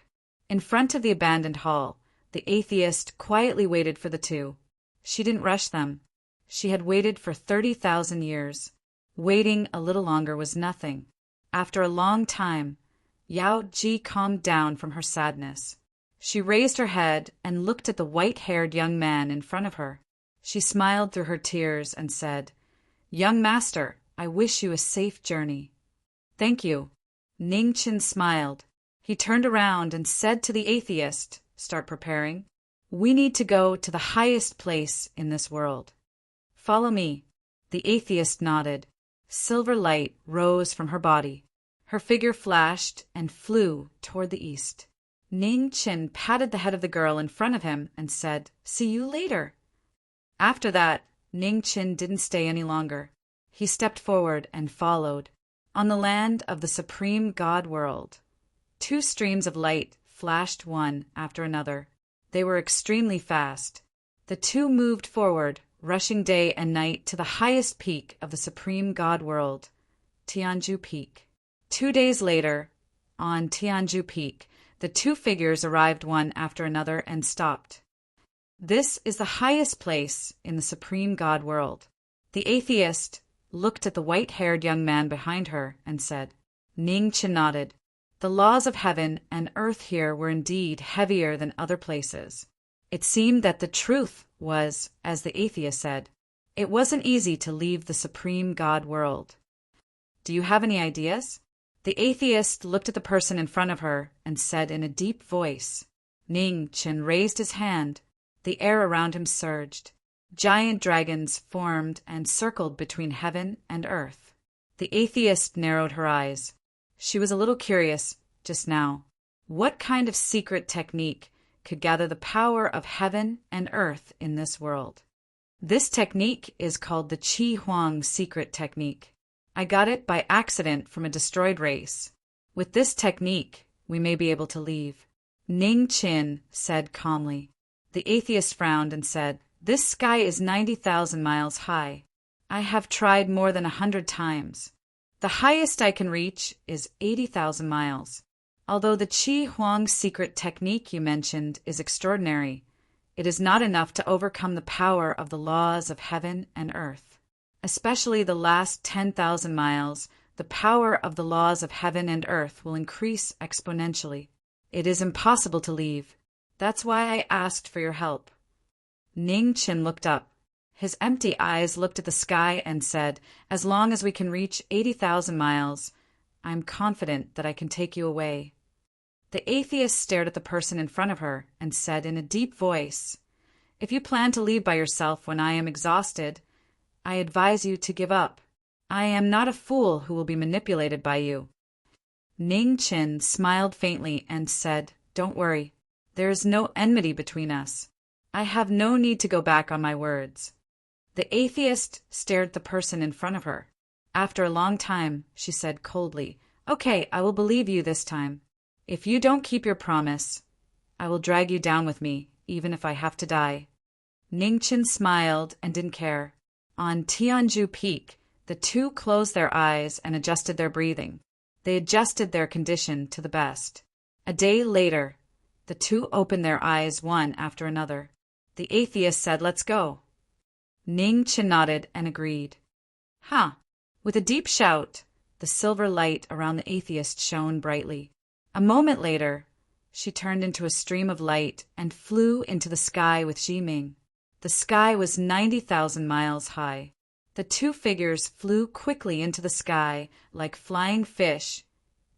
In front of the abandoned hall, the atheist quietly waited for the two. She didn't rush them. She had waited for 30,000 years. Waiting a little longer was nothing. After a long time, Yao Ji calmed down from her sadness. She raised her head and looked at the white-haired young man in front of her. She smiled through her tears and said, "Young master, I wish you a safe journey." "Thank you." Ning Chen smiled. He turned around and said to the atheist, "Start preparing. We need to go to the highest place in this world. Follow me." The atheist nodded. Silver light rose from her body. Her figure flashed and flew toward the east. Ning Chen patted the head of the girl in front of him and said, "See you later." After that, Ning Chen didn't stay any longer. He stepped forward and followed. On the land of the supreme God world, two streams of light flashed one after another. They were extremely fast. The two moved forward, rushing day and night to the highest peak of the supreme God world, Tianju Peak. 2 days later, on Tianju Peak, the two figures arrived one after another and stopped. This is the highest place in the supreme God world. The atheist looked at the white-haired young man behind her and said. Ning Chen nodded. The laws of heaven and earth here were indeed heavier than other places. It seemed that the truth was, as the atheist said, it wasn't easy to leave the supreme God world. Do you have any ideas? The atheist looked at the person in front of her and said in a deep voice. Ning Chen raised his hand. The air around him surged. Giant dragons formed and circled between heaven and earth. The atheist narrowed her eyes. She was a little curious just now. What kind of secret technique could gather the power of heaven and earth in this world? This technique is called the Qi Huang secret technique. I got it by accident from a destroyed race. With this technique, we may be able to leave. Ning Chen said calmly. The atheist frowned and said, "This sky is 90,000 miles high. I have tried more than 100 times. The highest I can reach is 80,000 miles. Although the Qi Huang secret technique you mentioned is extraordinary, it is not enough to overcome the power of the laws of heaven and earth. Especially the last 10,000 miles, the power of the laws of heaven and earth will increase exponentially. It is impossible to leave. That's why I asked for your help." Ning Qin looked up. His empty eyes looked at the sky and said, "As long as we can reach 80,000 miles, I'm confident that I can take you away." The atheist stared at the person in front of her and said in a deep voice, "If you plan to leave by yourself when I am exhausted, I advise you to give up. I am not a fool who will be manipulated by you." Ning Qin smiled faintly and said, "Don't worry. There is no enmity between us. I have no need to go back on my words." The atheist stared at the person in front of her. After a long time, she said coldly, "Okay, I will believe you this time. If you don't keep your promise, I will drag you down with me, even if I have to die." Ning Qin smiled and didn't care. On Tianju Peak, the two closed their eyes and adjusted their breathing. They adjusted their condition to the best. A day later, the two opened their eyes one after another. The atheist said, "Let's go." Ning Qin nodded and agreed. "Huh." With a deep shout, the silver light around the atheist shone brightly. A moment later, she turned into a stream of light and flew into the sky with Jiming. The sky was 90,000 miles high. The two figures flew quickly into the sky like flying fish,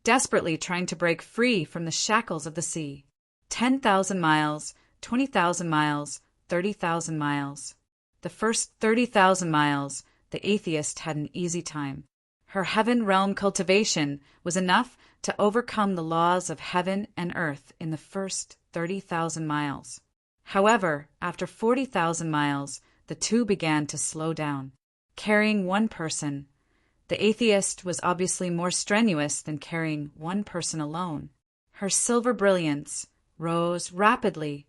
desperately trying to break free from the shackles of the sea. 10,000 miles, 20,000 miles, 30,000 miles. The first 30,000 miles, the atheist had an easy time. Her heaven realm cultivation was enough to overcome the laws of heaven and earth in the first 30,000 miles. However, after 40,000 miles, the two began to slow down. Carrying one person, the atheist was obviously more strenuous than carrying one person alone. Her silver brilliance rose rapidly,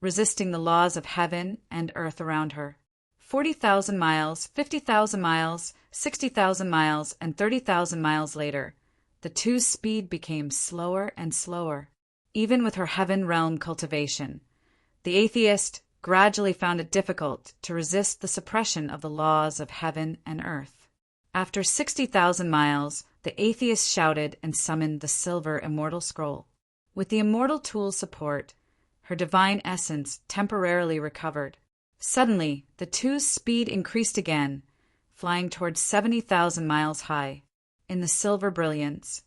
resisting the laws of heaven and earth around her. 40,000 miles, 50,000 miles, 60,000 miles, and 30,000 miles later, the two's speed became slower and slower. Even with her heaven realm cultivation, the atheist gradually found it difficult to resist the suppression of the laws of heaven and earth. After 60,000 miles, the atheist shouted and summoned the silver immortal scroll. With the immortal tool's support, her divine essence temporarily recovered. Suddenly, the two's speed increased again, flying towards 70,000 miles high. In the silver brilliance,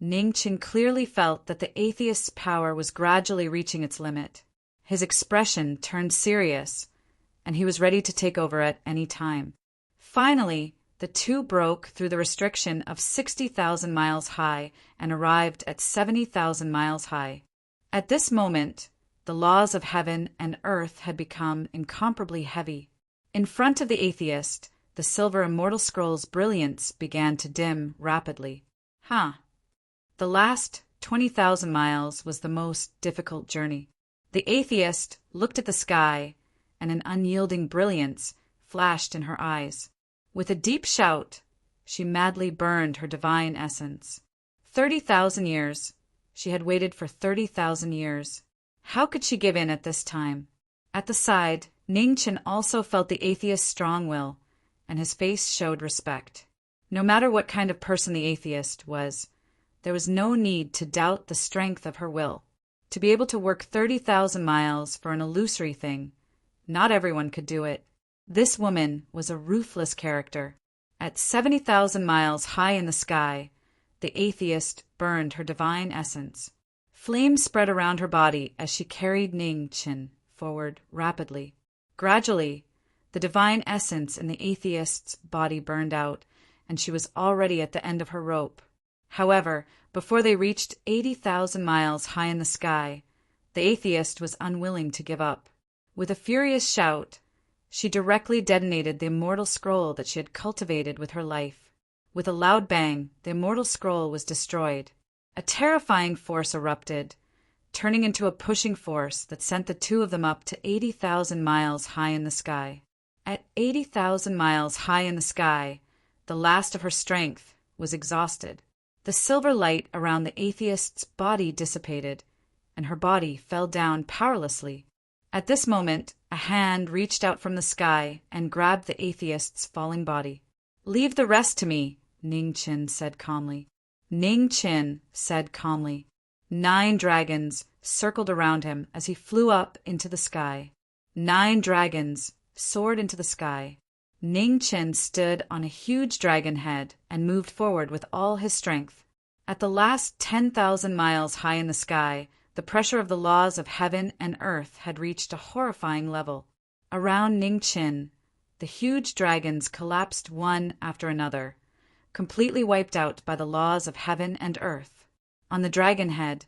Ning Qin clearly felt that the atheist's power was gradually reaching its limit. His expression turned serious, and he was ready to take over at any time. Finally, the two broke through the restriction of 60,000 miles high and arrived at 70,000 miles high. At this moment, the laws of heaven and earth had become incomparably heavy. In front of the atheist, the silver immortal scroll's brilliance began to dim rapidly. The last 20,000 miles was the most difficult journey. The atheist looked at the sky, and an unyielding brilliance flashed in her eyes. With a deep shout, she madly burned her divine essence. 30,000 years. She had waited for 30,000 years. How could she give in at this time? At the side, Ning Qin also felt the atheist's strong will, and his face showed respect. No matter what kind of person the atheist was, there was no need to doubt the strength of her will. To be able to work 30,000 miles for an illusory thing, not everyone could do it. This woman was a ruthless character. At 70,000 miles high in the sky, the atheist burned her divine essence. Flames spread around her body as she carried Ning Qin forward rapidly. Gradually, the divine essence in the atheist's body burned out, and she was already at the end of her rope. However, before they reached 80,000 miles high in the sky, the atheist was unwilling to give up. With a furious shout, she directly detonated the immortal scroll that she had cultivated with her life. With a loud bang, the immortal scroll was destroyed. A terrifying force erupted, turning into a pushing force that sent the two of them up to 80,000 miles high in the sky. At 80,000 miles high in the sky, the last of her strength was exhausted. The silver light around the atheist's body dissipated, and her body fell down powerlessly. At this moment, a hand reached out from the sky and grabbed the atheist's falling body. "Leave the rest to me," Ning Qin said calmly. Ning Qin said calmly. 9 dragons circled around him as he flew up into the sky. 9 dragons soared into the sky. Ning Qin stood on a huge dragon head and moved forward with all his strength. At the last 10,000 miles high in the sky, the pressure of the laws of heaven and earth had reached a horrifying level. Around Ning Qin, the huge dragons collapsed one after another, completely wiped out by the laws of heaven and earth. On the dragon head,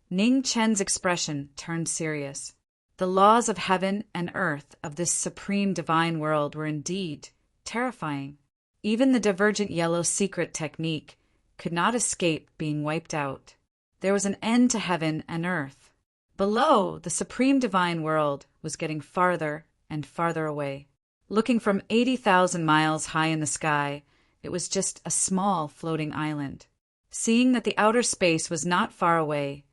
Ning Qin's expression turned serious. The laws of heaven and earth of this supreme divine world were indeed terrifying. Even the divergent yellow secret technique could not escape being wiped out. There was an end to heaven and earth. Below, the supreme divine world was getting farther and farther away. Looking from 80,000 miles high in the sky, it was just a small floating island. Seeing that the outer space was not far away,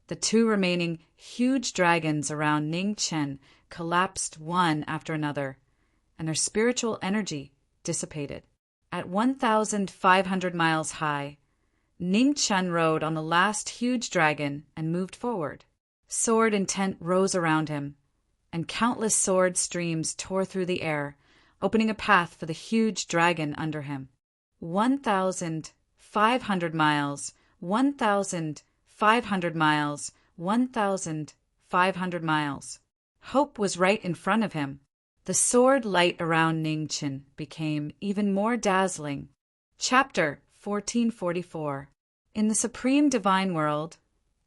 the 2 remaining huge dragons around Ning Qin collapsed one after another, and their spiritual energy dissipated. At 1,500 miles high, Ning Qin rode on the last huge dragon and moved forward. Sword intent rose around him, and countless sword streams tore through the air, opening a path for the huge dragon under him. 1,500 miles, 1,500 miles, 1,500 miles. Hope was right in front of him. The sword light around Ning Qin became even more dazzling. Chapter 1444. In the supreme divine world,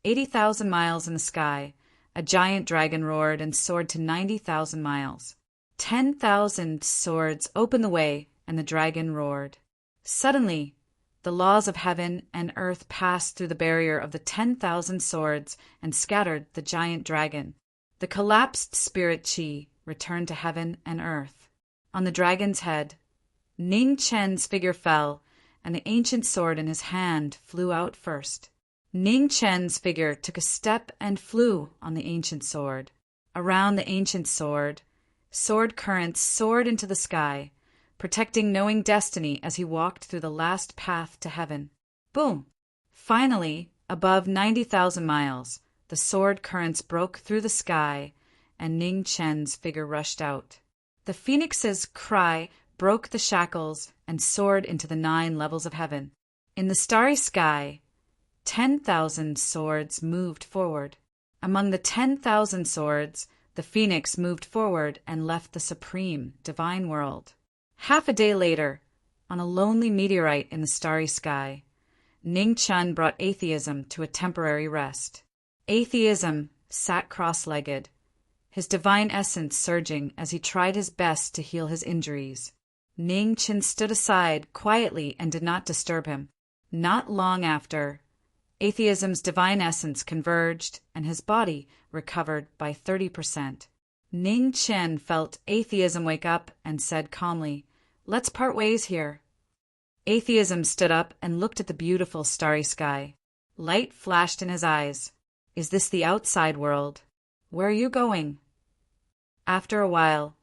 80,000 miles in the sky, a giant dragon roared and soared to 90,000 miles. 10,000 swords opened the way, and the dragon roared. Suddenly, the laws of heaven and earth passed through the barrier of the 10,000 swords and scattered the giant dragon. The collapsed spirit chi returned to heaven and earth. On the dragon's head, Ning Qin's figure fell, and the ancient sword in his hand flew out first. Ning Qin's figure took a step and flew on the ancient sword. Around the ancient sword, sword currents soared into the sky, protecting knowing destiny as he walked through the last path to heaven. Boom! Finally, above 90,000 miles, the sword currents broke through the sky, and Ning Qin's figure rushed out. The phoenix's cry broke the shackles and soared into the 9 levels of heaven. In the starry sky, 10,000 swords moved forward. Among the 10,000 swords, the phoenix moved forward and left the supreme divine world. Half a day later, on a lonely meteorite in the starry sky, Ning Qin brought atheism to a temporary rest. Atheism sat cross-legged, his divine essence surging as he tried his best to heal his injuries. Ning Qin stood aside quietly and did not disturb him. Not long after, atheism's divine essence converged and his body recovered by 30%. Ning Qin felt atheism wake up and said calmly, "Let's part ways here." Atheism stood up and looked at the beautiful starry sky. Light flashed in his eyes. "Is this the outside world? Where are you going?" After a while,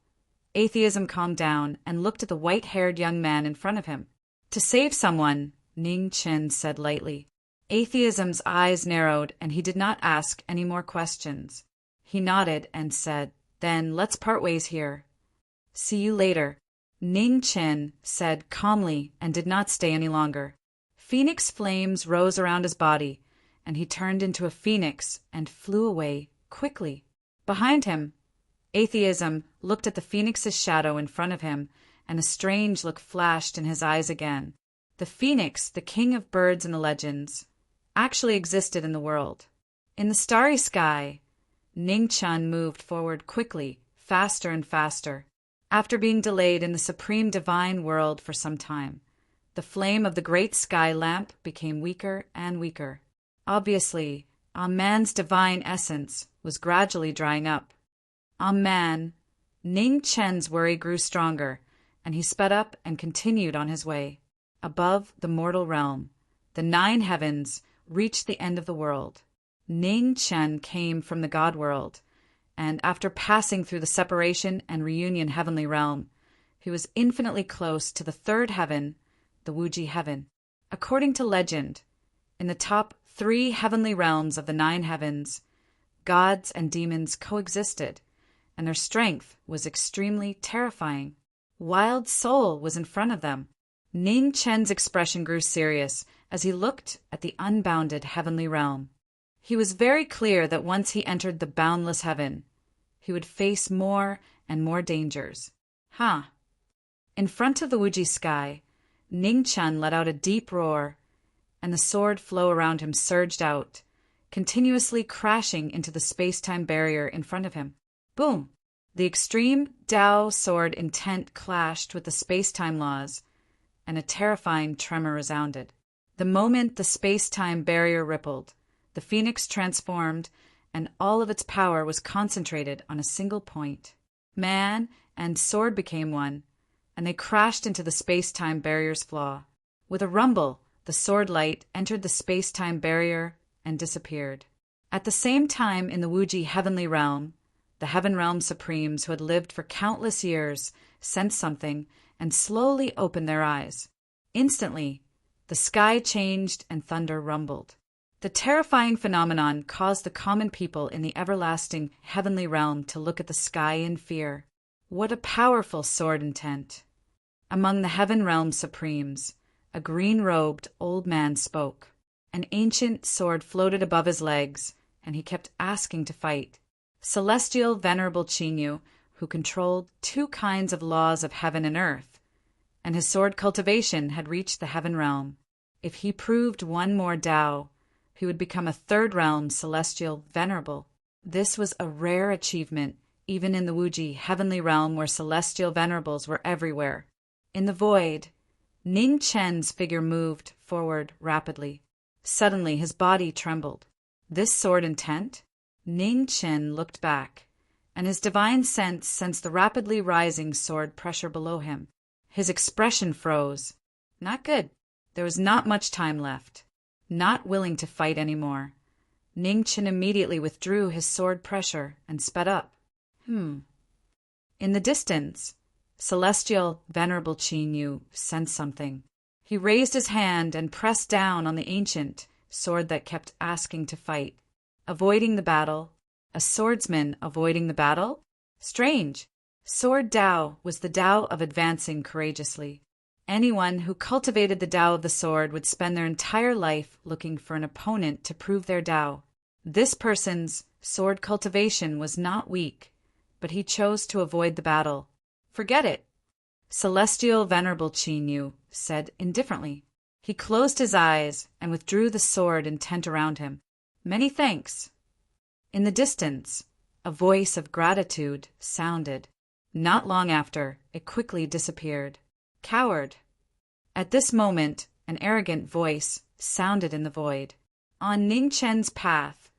atheism calmed down and looked at the white-haired young man in front of him. "To save someone," Ning Qin said lightly. Atheism's eyes narrowed and he did not ask any more questions. He nodded and said, "Then let's part ways here." "See you later," Ning Qin said calmly and did not stay any longer. Phoenix flames rose around his body, and he turned into a phoenix and flew away quickly. Behind him, atheism looked at the phoenix's shadow in front of him, and a strange look flashed in his eyes again. The phoenix, the king of birds in the legends, actually existed in the world. In the starry sky, Ning Qin moved forward quickly, faster and faster. After being delayed in the supreme divine world for some time, the flame of the great sky lamp became weaker and weaker. Obviously, Man's divine essence was gradually drying up. Man, Ning Chen's worry grew stronger, and he sped up and continued on his way. Above the mortal realm, the 9 heavens reached the end of the world. Ning Chen came from the God world, and after passing through the separation and reunion heavenly realm, he was infinitely close to the 3rd heaven, the Wuji heaven. According to legend, in the top 3 heavenly realms of the 9 heavens, gods and demons coexisted, and their strength was extremely terrifying. Wild Soul was in front of them. Ning Chen's expression grew serious as he looked at the unbounded heavenly realm. He was very clear that once he entered the boundless heaven, he would face more and more dangers. In front of the Wuji sky, Ning Chen let out a deep roar, and the sword flow around him surged out, continuously crashing into the space-time barrier in front of him. Boom! The extreme Dao sword intent clashed with the space-time laws, and a terrifying tremor resounded. The moment the space-time barrier rippled, the phoenix transformed, and all of its power was concentrated on a single point. Man and sword became one, and they crashed into the space-time barrier's flaw. With a rumble, the sword light entered the space-time barrier and disappeared. At the same time in the Wuji heavenly realm, the heaven realm supremes who had lived for countless years sensed something and slowly opened their eyes. Instantly, the sky changed and thunder rumbled. The terrifying phenomenon caused the common people in the everlasting heavenly realm to look at the sky in fear. What a powerful sword intent! Among the heaven realm supremes, a green-robed old man spoke. An ancient sword floated above his legs, and he kept asking to fight. Celestial Venerable Qinyu, who controlled 2 kinds of laws of heaven and earth, and his sword cultivation had reached the heaven realm. If he proved one more Dao, he would become a 3rd realm Celestial Venerable. This was a rare achievement, even in the Wuji heavenly realm where Celestial Venerables were everywhere. In the void, Ning Chen's figure moved forward rapidly. Suddenly his body trembled. This sword intent? Ning Chen looked back, and his divine sense sensed the rapidly rising sword pressure below him. His expression froze. Not good. There was not much time left. Not willing to fight anymore, Ning Chen immediately withdrew his sword pressure and sped up. In the distance, Celestial Venerable Qinyu sensed something. He raised his hand and pressed down on the ancient sword that kept asking to fight. Avoiding the battle. A swordsman avoiding the battle? Strange. Sword Dao was the Dao of advancing courageously. Anyone who cultivated the Dao of the sword would spend their entire life looking for an opponent to prove their Dao. This person's sword cultivation was not weak, but he chose to avoid the battle. Forget it, Celestial Venerable Qinyu said indifferently. He closed his eyes and withdrew the sword intent around him. Many thanks. In the distance, a voice of gratitude sounded. Not long after, it quickly disappeared. Coward. At this moment, an arrogant voice sounded in the void. On Ning Chen's path,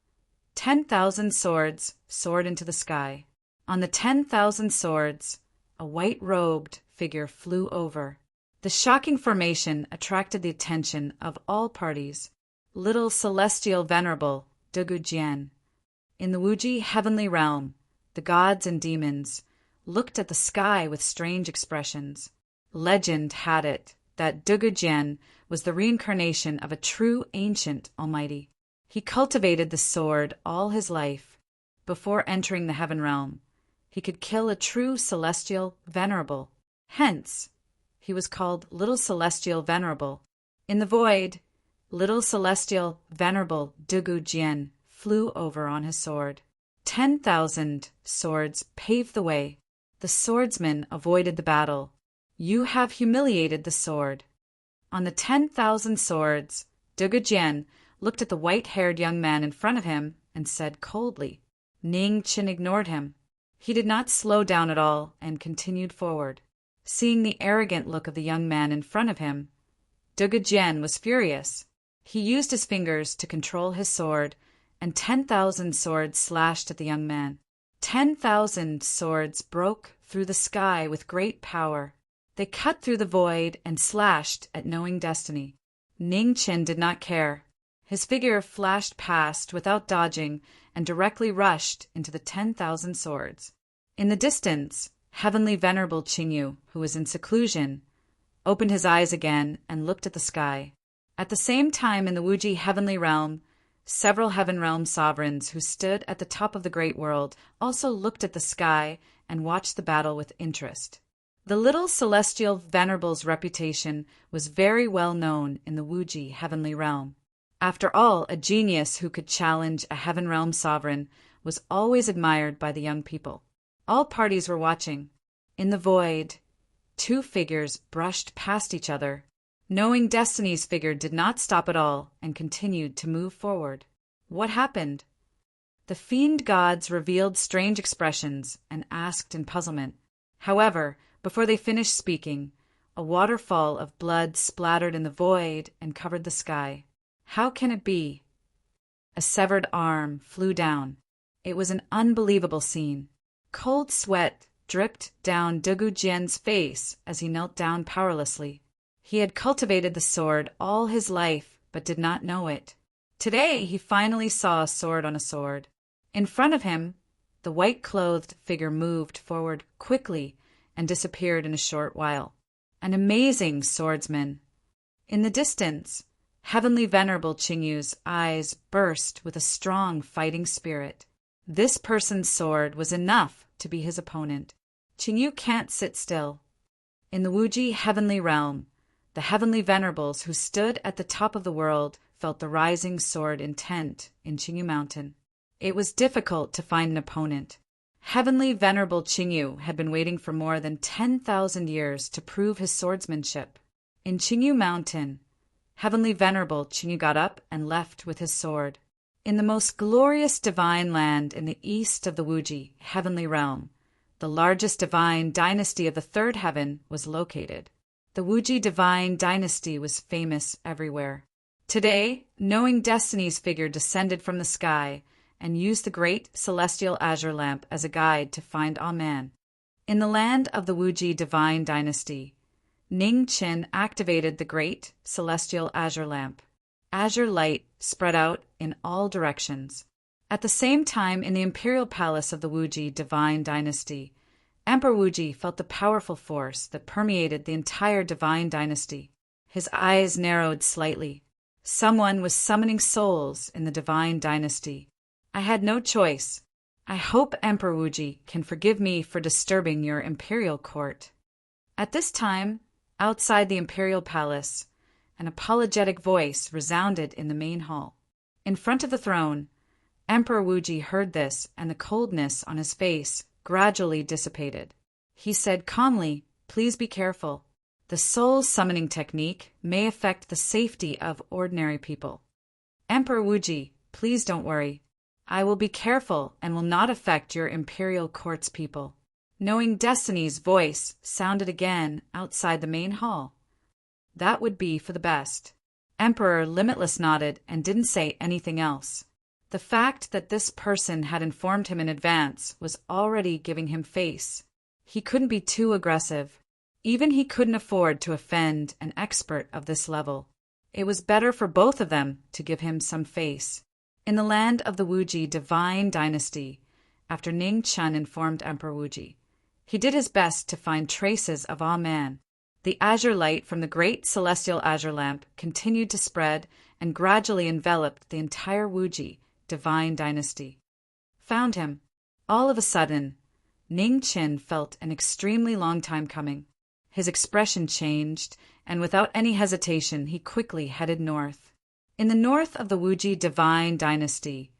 10,000 swords soared into the sky. On the 10,000 swords, a white-robed figure flew over. The shocking formation attracted the attention of all parties. Little Celestial Venerable Dugu Jian. In the Wuji heavenly realm, the gods and demons looked at the sky with strange expressions. Legend had it that Dugu Jian was the reincarnation of a true ancient almighty. He cultivated the sword all his life. Before entering the heaven realm, he could kill a true celestial venerable. Hence, he was called Little Celestial Venerable. In the void, Little Celestial Venerable Dugu Jian flew over on his sword. 10,000 swords paved the way. The swordsman avoided the battle. You have humiliated the sword. On the 10,000 swords, Dugu Jian looked at the white-haired young man in front of him and said coldly. Ning Chen ignored him. He did not slow down at all and continued forward. Seeing the arrogant look of the young man in front of him, Dugu Jian was furious. He used his fingers to control his sword and 10,000 swords slashed at the young man. 10,000 swords broke through the sky with great power. They cut through the void and slashed at knowing destiny. Ning Qin did not care. His figure flashed past without dodging and directly rushed into the 10,000 swords. In the distance, Heavenly Venerable Qingyu, who was in seclusion, opened his eyes again and looked at the sky. At the same time, in the Wuji heavenly realm, several heaven realm sovereigns who stood at the top of the great world also looked at the sky and watched the battle with interest. The little celestial venerable's reputation was very well known in the Wuji heavenly realm. After all, a genius who could challenge a heaven realm sovereign was always admired by the young people. All parties were watching. In the void, two figures brushed past each other. Knowing Destiny's figure did not stop at all and continued to move forward. What happened? The fiend gods revealed strange expressions and asked in puzzlement. However, before they finished speaking, a waterfall of blood splattered in the void and covered the sky. How can it be? A severed arm flew down. It was an unbelievable scene. Cold sweat dripped down Dugu Jian's face as he knelt down powerlessly. He had cultivated the sword all his life, but did not know it. Today he finally saw a sword on a sword. In front of him, the white-clothed figure moved forward quickly and disappeared in a short while. An amazing swordsman. In the distance, Heavenly Venerable Qingyu's eyes burst with a strong fighting spirit. This person's sword was enough to be his opponent. Qingyu can't sit still. In the Wuji heavenly realm, the heavenly venerables who stood at the top of the world felt the rising sword intent in Qingyu Mountain. It was difficult to find an opponent. Heavenly Venerable Qingyu had been waiting for more than 10,000 years to prove his swordsmanship. In Qingyu Mountain, Heavenly Venerable Qingyu got up and left with his sword. In the most glorious divine land in the east of the Wuji heavenly realm, the largest divine dynasty of the third heaven was located. The Wuji divine dynasty was famous everywhere. Today, knowing Destiny's figure descended from the sky and used the great celestial azure lamp as a guide to find Amen. In the land of the Wuji divine dynasty, Ning Qin activated the great celestial azure lamp. Azure light spread out in all directions. At the same time, in the imperial palace of the Wuji divine dynasty, Emperor Wuji felt the powerful force that permeated the entire divine dynasty. His eyes narrowed slightly. Someone was summoning souls in the divine dynasty. I had no choice. I hope Emperor Wuji can forgive me for disturbing your imperial court. At this time, outside the imperial palace, an apologetic voice resounded in the main hall. In front of the throne, Emperor Wuji heard this, and the coldness on his face gradually dissipated. He said calmly, "Please be careful. The soul summoning technique may affect the safety of ordinary people. Emperor Wuji, please don't worry. I will be careful and will not affect your imperial court's people." Knowing Destiny's voice sounded again outside the main hall. That would be for the best. Emperor Limitless nodded and didn't say anything else. The fact that this person had informed him in advance was already giving him face. He couldn't be too aggressive. Even he couldn't afford to offend an expert of this level. It was better for both of them to give him some face. In the land of the Wuji divine dynasty, after Ning Chun informed Emperor Wuji, he did his best to find traces of Amen. The azure light from the great celestial azure lamp continued to spread and gradually enveloped the entire Wuji divine dynasty. Found him. All of a sudden, Ning Qin felt an extremely long time coming. His expression changed, and without any hesitation, he quickly headed north. In the north of the Wuji divine dynasty,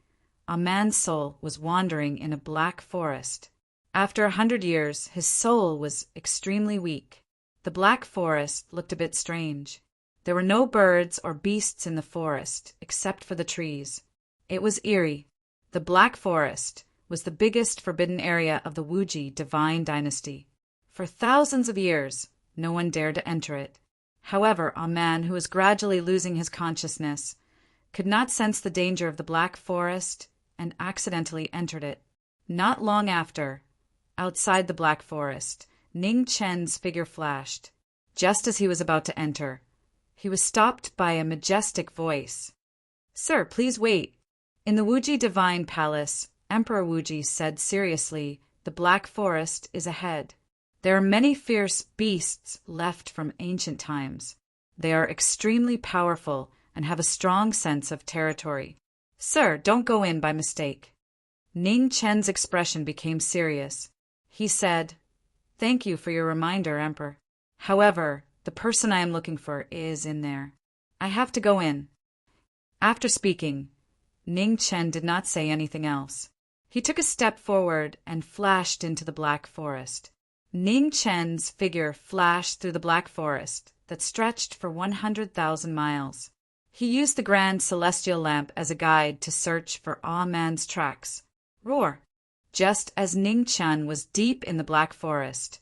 a man's soul was wandering in a black forest. After 100 years, his soul was extremely weak. The black forest looked a bit strange. There were no birds or beasts in the forest, except for the trees. It was eerie. The Black Forest was the biggest forbidden area of the Wuji divine dynasty. For thousands of years, no one dared to enter it. However, a man who was gradually losing his consciousness could not sense the danger of the Black Forest, and accidentally entered it. Not long after, outside the Black Forest, Ning Chen's figure flashed. Just as he was about to enter, he was stopped by a majestic voice. "Sir, please wait." In the Wuji Divine Palace, Emperor Wuji said seriously, "The Black Forest is ahead. There are many fierce beasts left from ancient times. They are extremely powerful and have a strong sense of territory. Sir, don't go in by mistake." Ning Chen's expression became serious. He said, "Thank you for your reminder, Emperor. However, the person I am looking for is in there. I have to go in." After speaking, Ning Chen did not say anything else. He took a step forward and flashed into the Black Forest. Ning Chen's figure flashed through the Black Forest that stretched for 100,000 miles. He used the grand celestial lamp as a guide to search for Man's tracks. Roar! Just as Ning Chen was deep in the Black Forest,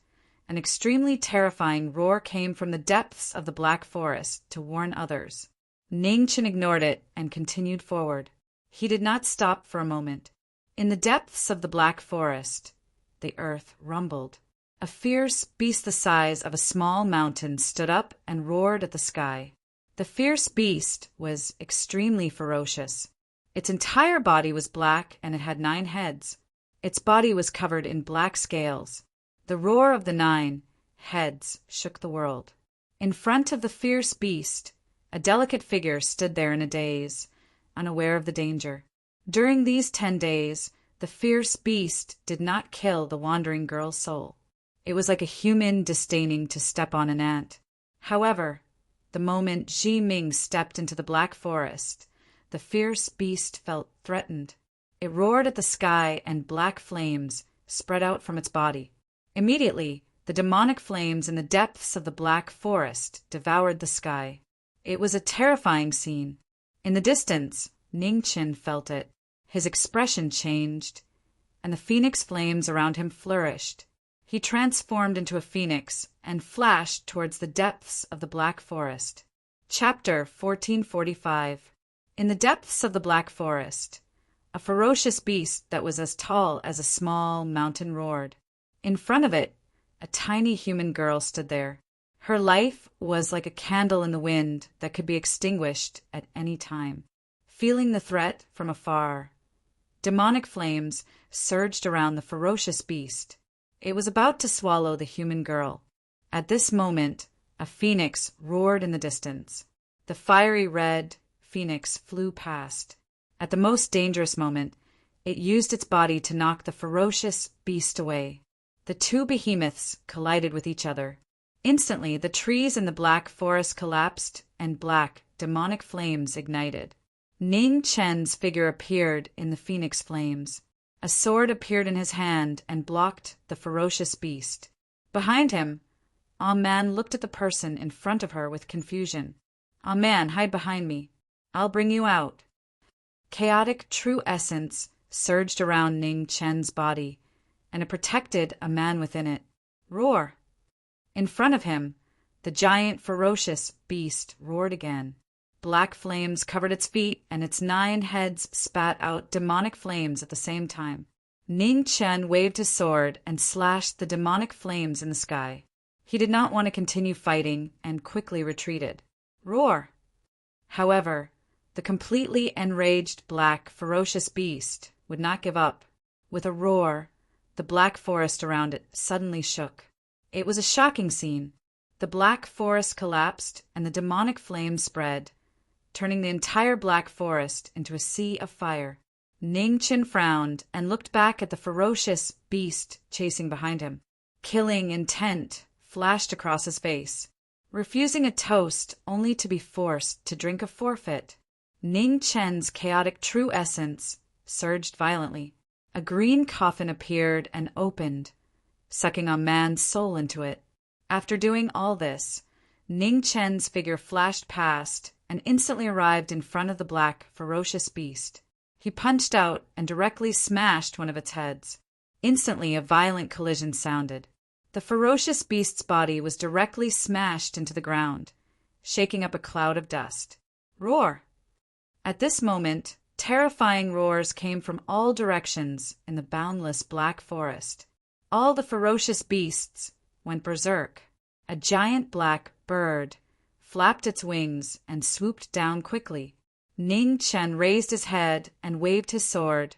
an extremely terrifying roar came from the depths of the Black Forest to warn others. Ning Chen ignored it and continued forward. He did not stop for a moment. In the depths of the Black Forest, the earth rumbled. A fierce beast the size of a small mountain stood up and roared at the sky. The fierce beast was extremely ferocious. Its entire body was black and it had 9 heads. Its body was covered in black scales. The roar of the 9 heads shook the world. In front of the fierce beast, a delicate figure stood there in a daze, unaware of the danger. During these 10 days, the fierce beast did not kill the wandering girl's soul. It was like a human disdaining to step on an ant. However, the moment Zhi Ming stepped into the Black Forest, the fierce beast felt threatened. It roared at the sky and black flames spread out from its body. Immediately, the demonic flames in the depths of the Black Forest devoured the sky. It was a terrifying scene. In the distance, Ning Chen felt it. His expression changed, and the phoenix flames around him flourished. He transformed into a phoenix and flashed towards the depths of the Black Forest. Chapter 1445. In the depths of the Black Forest, a ferocious beast that was as tall as a small mountain roared. In front of it, a tiny human girl stood there. Her life was like a candle in the wind that could be extinguished at any time. Feeling the threat from afar, demonic flames surged around the ferocious beast. It was about to swallow the human girl. At this moment, a phoenix roared in the distance. The fiery red phoenix flew past. At the most dangerous moment, it used its body to knock the ferocious beast away. The 2 behemoths collided with each other. Instantly, the trees in the Black Forest collapsed and black, demonic flames ignited. Ning Chen's figure appeared in the phoenix flames. A sword appeared in his hand and blocked the ferocious beast. Behind him, Man looked at the person in front of her with confusion. Man, hide behind me. I'll bring you out. Chaotic true essence surged around Ning Chen's body, and it protected a man within it. Roar! In front of him, the giant ferocious beast roared again. Black flames covered its feet, and its 9 heads spat out demonic flames at the same time. Ning Chen waved his sword and slashed the demonic flames in the sky. He did not want to continue fighting and quickly retreated. Roar! However, the completely enraged black, ferocious beast would not give up. With a roar, the Black Forest around it suddenly shook. It was a shocking scene. The Black Forest collapsed and the demonic flames spread, turning the entire Black Forest into a sea of fire. Ning Chen frowned and looked back at the ferocious beast chasing behind him. Killing intent flashed across his face. Refusing a toast only to be forced to drink a forfeit. Ning Chen's chaotic true essence surged violently. A green coffin appeared and opened, sucking Man's soul into it. After doing all this, Ning Chen's figure flashed past and instantly arrived in front of the black, ferocious beast. He punched out and directly smashed one of its heads. Instantly, a violent collision sounded. The ferocious beast's body was directly smashed into the ground, shaking up a cloud of dust. Roar! At this moment, terrifying roars came from all directions in the boundless black forest. All the ferocious beasts went berserk. A giant black bird flapped its wings and swooped down quickly. Ning Chen raised his head and waved his sword,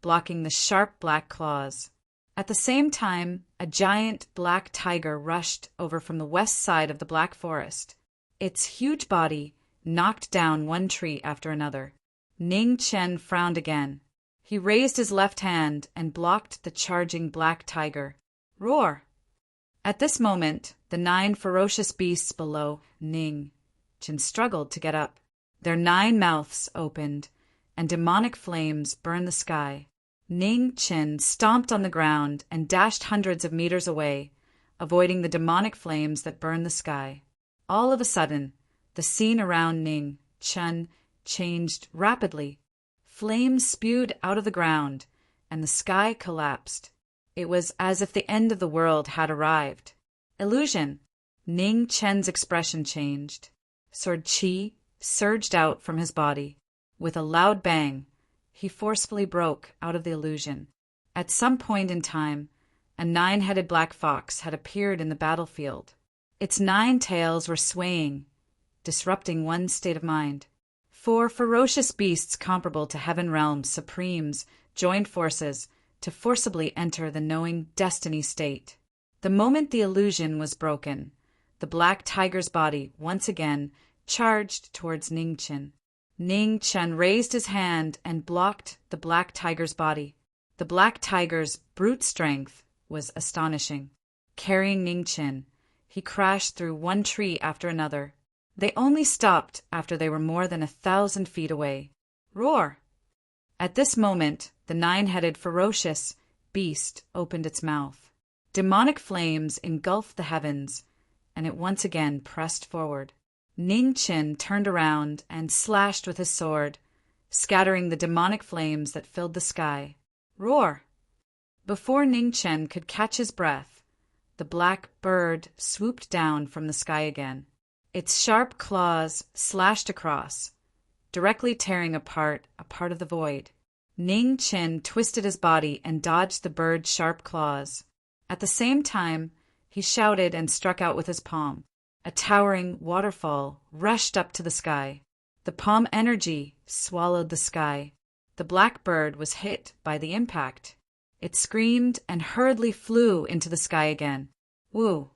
blocking the sharp black claws. At the same time, a giant black tiger rushed over from the west side of the black forest. Its huge body knocked down one tree after another. Ning Chen frowned again. He raised his left hand and blocked the charging black tiger. Roar! At this moment, the 9 ferocious beasts below Ning Chen struggled to get up. Their 9 mouths opened, and demonic flames burned the sky. Ning Chen stomped on the ground and dashed hundreds of meters away, avoiding the demonic flames that burned the sky. All of a sudden, the scene around Ning Chen changed rapidly. Flames spewed out of the ground, and the sky collapsed. It was as if the end of the world had arrived. Illusion. Ning Chen's expression changed. Sword Qi surged out from his body. With a loud bang, he forcefully broke out of the illusion. At some point in time, a 9-headed black fox had appeared in the battlefield. Its 9 tails were swaying, disrupting one's state of mind. 4 ferocious beasts comparable to Heaven Realm's Supremes joined forces to forcibly enter the knowing destiny state. The moment the illusion was broken, the black tiger's body once again charged towards Ning Chen. Ning Chen raised his hand and blocked the black tiger's body. The black tiger's brute strength was astonishing. Carrying Ning Chen, he crashed through one tree after another. They only stopped after they were more than 1,000 feet away. Roar! At this moment, the 9-headed ferocious beast opened its mouth. Demonic flames engulfed the heavens, and it once again pressed forward. Ning Chen turned around and slashed with his sword, scattering the demonic flames that filled the sky. Roar! Before Ning Chen could catch his breath, the black bird swooped down from the sky again. Its sharp claws slashed across, directly tearing apart a part of the void. Ning Chen twisted his body and dodged the bird's sharp claws. At the same time, he shouted and struck out with his palm. A towering waterfall rushed up to the sky. The palm energy swallowed the sky. The black bird was hit by the impact. It screamed and hurriedly flew into the sky again. Woo!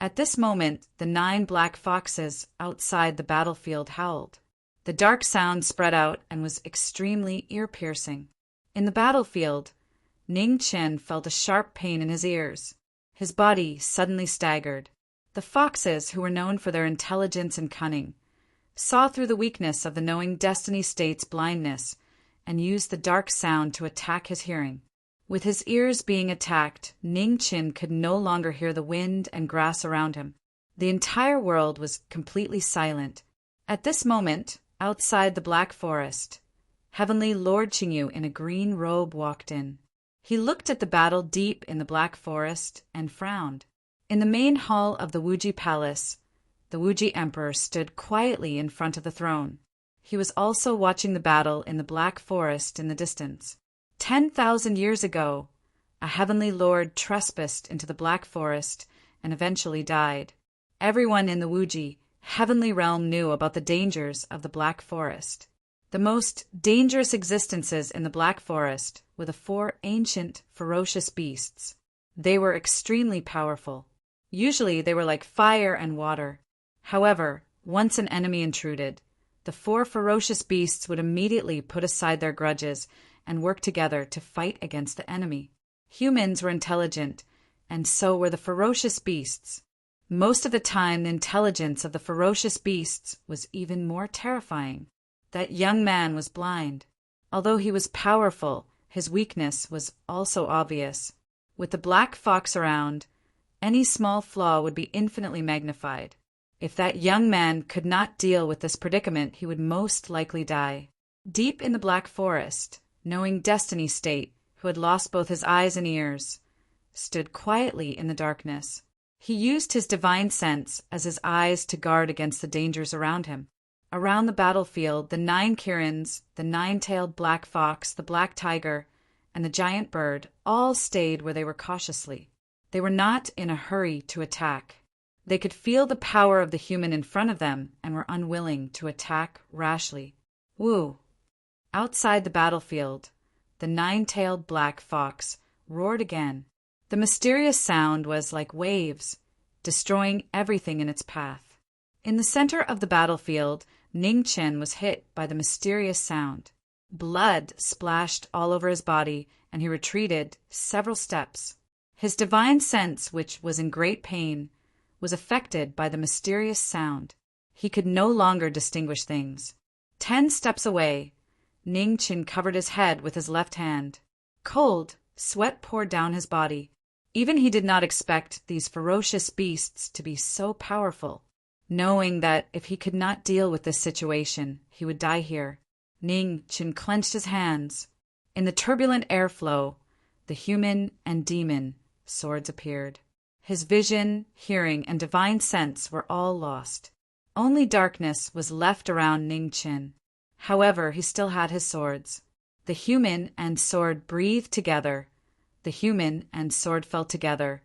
At this moment, the 9 black foxes outside the battlefield howled. The dark sound spread out and was extremely ear-piercing. In the battlefield, Ning Chen felt a sharp pain in his ears. His body suddenly staggered. The foxes, who were known for their intelligence and cunning, saw through the weakness of the knowing destiny state's blindness and used the dark sound to attack his hearing. With his ears being attacked, Ning Chen could no longer hear the wind and grass around him. The entire world was completely silent. At this moment, outside the black forest, Heavenly Lord Qingyu in a green robe walked in. He looked at the battle deep in the black forest and frowned. In the main hall of the Wuji Palace, the Wuji Emperor stood quietly in front of the throne. He was also watching the battle in the black forest in the distance. 10,000 years ago, a heavenly lord trespassed into the black forest and eventually died. Everyone in the Wuji heavenly realm knew about the dangers of the black forest. The most dangerous existences in the black forest were the 4 ancient, ferocious beasts. They were extremely powerful. Usually they were like fire and water. However, once an enemy intruded, the 4 ferocious beasts would immediately put aside their grudges and work together to fight against the enemy. Humans were intelligent, and so were the ferocious beasts. Most of the time, the intelligence of the ferocious beasts was even more terrifying. That young man was blind. Although he was powerful, his weakness was also obvious. With the black fox around, any small flaw would be infinitely magnified. If that young man could not deal with this predicament, he would most likely die. Deep in the black forest, knowing destiny state, who had lost both his eyes and ears, stood quietly in the darkness. He used his divine sense as his eyes to guard against the dangers around him. Around the battlefield, the 9 Kirins, the 9-tailed black fox, the black tiger, and the giant bird all stayed where they were cautiously. They were not in a hurry to attack. They could feel the power of the human in front of them and were unwilling to attack rashly. Woo! Outside the battlefield, the 9-tailed black fox roared again. The mysterious sound was like waves, destroying everything in its path. In the center of the battlefield, Ning Chen was hit by the mysterious sound. Blood splashed all over his body, and he retreated several steps. His divine sense, which was in great pain, was affected by the mysterious sound. He could no longer distinguish things. 10 steps away, Ning Chen covered his head with his left hand. Cold, sweat poured down his body. Even he did not expect these ferocious beasts to be so powerful. Knowing that if he could not deal with this situation, he would die here, Ning Chen clenched his hands. In the turbulent airflow, the human and demon swords appeared. His vision, hearing, and divine sense were all lost. Only darkness was left around Ning Chen. However, he still had his swords. The human and sword breathed together. The human and sword fell together,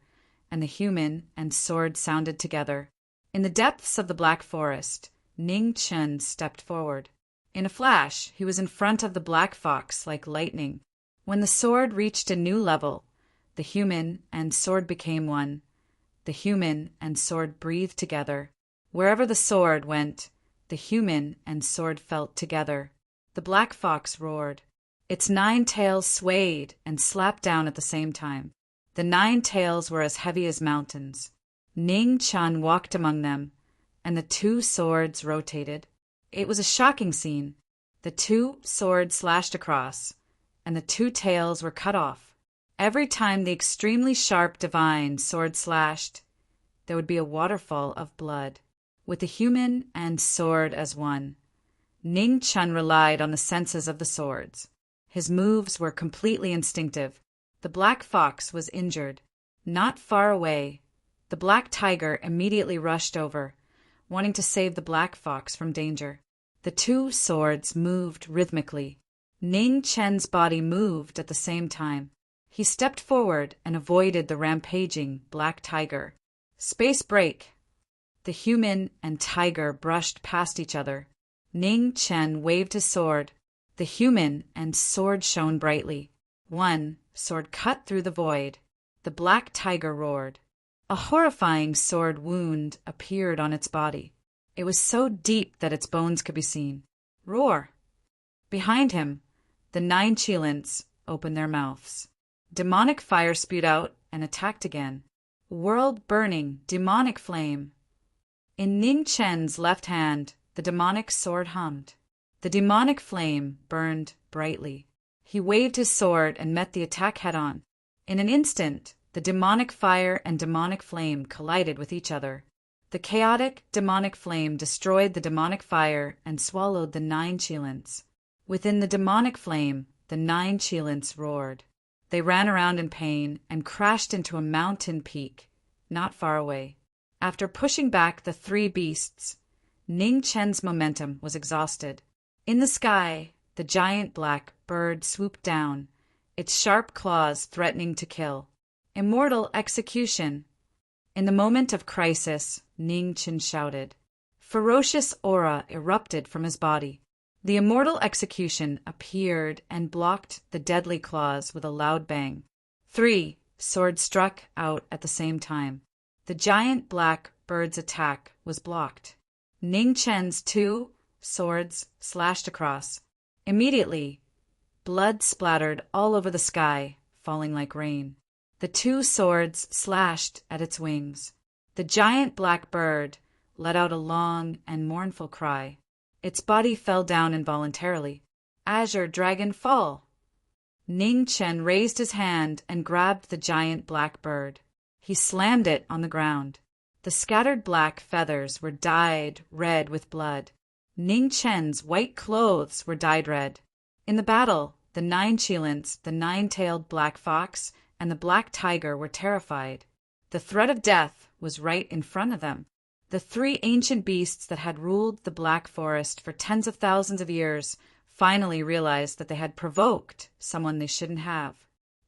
and the human and sword sounded together. In the depths of the black forest, Ning Chen stepped forward. In a flash, he was in front of the black fox like lightning. When the sword reached a new level, the human and sword became one. The human and sword breathed together. Wherever the sword went, the human and sword felt together. The black fox roared. Its 9 tails swayed and slapped down at the same time. The 9 tails were as heavy as mountains. Ning Chen walked among them, and the 2 swords rotated. It was a shocking scene. The 2 swords slashed across, and the 2 tails were cut off. Every time the extremely sharp divine sword slashed, there would be a waterfall of blood. With the human and sword as one, Ning Chen relied on the senses of the swords. His moves were completely instinctive. The black fox was injured. Not far away, the black tiger immediately rushed over, wanting to save the black fox from danger. The 2 swords moved rhythmically. Ning Chen's body moved at the same time. He stepped forward and avoided the rampaging black tiger. Space break. The human and tiger brushed past each other. Ning Chen waved his sword. The human and sword shone brightly. One sword cut through the void. The black tiger roared. A horrifying sword wound appeared on its body. It was so deep that its bones could be seen. Roar! Behind him, the 9 Qilins opened their mouths. Demonic fire spewed out and attacked again. World-burning, demonic flame. In Ning Chen's left hand, the demonic sword hummed. The demonic flame burned brightly. He waved his sword and met the attack head-on. In an instant, the demonic fire and demonic flame collided with each other. The chaotic demonic flame destroyed the demonic fire and swallowed the 9 Qilins. Within the demonic flame, the 9 Qilins roared. They ran around in pain and crashed into a mountain peak, not far away. After pushing back the 3 beasts, Ning Chen's momentum was exhausted. In the sky, the giant black bird swooped down, its sharp claws threatening to kill. Immortal execution! In the moment of crisis, Ning Chen shouted. Ferocious aura erupted from his body. The immortal execution appeared and blocked the deadly claws with a loud bang. 3 swords struck out at the same time. The giant black bird's attack was blocked. Ning Chen's 2 swords slashed across. Immediately, blood splattered all over the sky, falling like rain. The 2 swords slashed at its wings. The giant black bird let out a long and mournful cry. Its body fell down involuntarily. Azure Dragon fall! Ning Chen raised his hand and grabbed the giant black bird. He slammed it on the ground. The scattered black feathers were dyed red with blood. Ning Chen's white clothes were dyed red. In the battle, the 9 Qilins, the 9-tailed black fox, and the black tiger were terrified. The threat of death was right in front of them. The three ancient beasts that had ruled the Black Forest for tens of thousands of years finally realized that they had provoked someone they shouldn't have.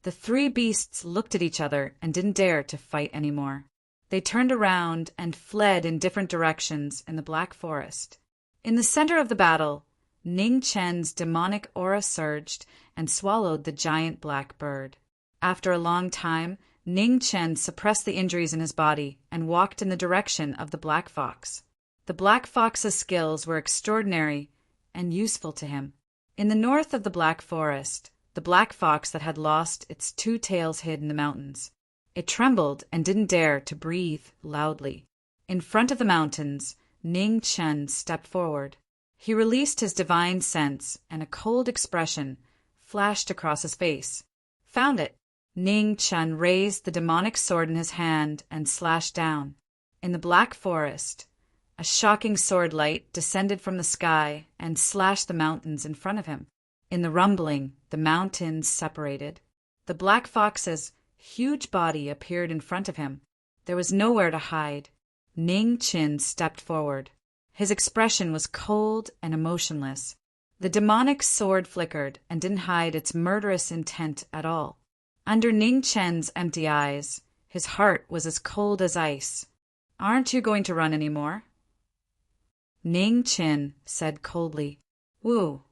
The three beasts looked at each other and didn't dare to fight anymore. They turned around and fled in different directions in the Black Forest. In the center of the battle, Ning Chen's demonic aura surged and swallowed the giant black bird. After a long time, Ning Chen suppressed the injuries in his body and walked in the direction of the black fox. The black fox's skills were extraordinary and useful to him. In the north of the Black Forest, the black fox that had lost its two tails hid in the mountains. It trembled and didn't dare to breathe loudly. In front of the mountains, Ning Chen stepped forward. He released his divine sense, and a cold expression flashed across his face. Found it. Ning Chen raised the demonic sword in his hand and slashed down. In the Black Forest, a shocking sword light descended from the sky and slashed the mountains in front of him. In the rumbling, the mountains separated. The black fox's huge body appeared in front of him. There was nowhere to hide. Ning Chen stepped forward. His expression was cold and emotionless. The demonic sword flickered and didn't hide its murderous intent at all. Under Ning Chen's empty eyes, his heart was as cold as ice. "Aren't you going to run anymore?" Ning Chen said coldly. "Woo."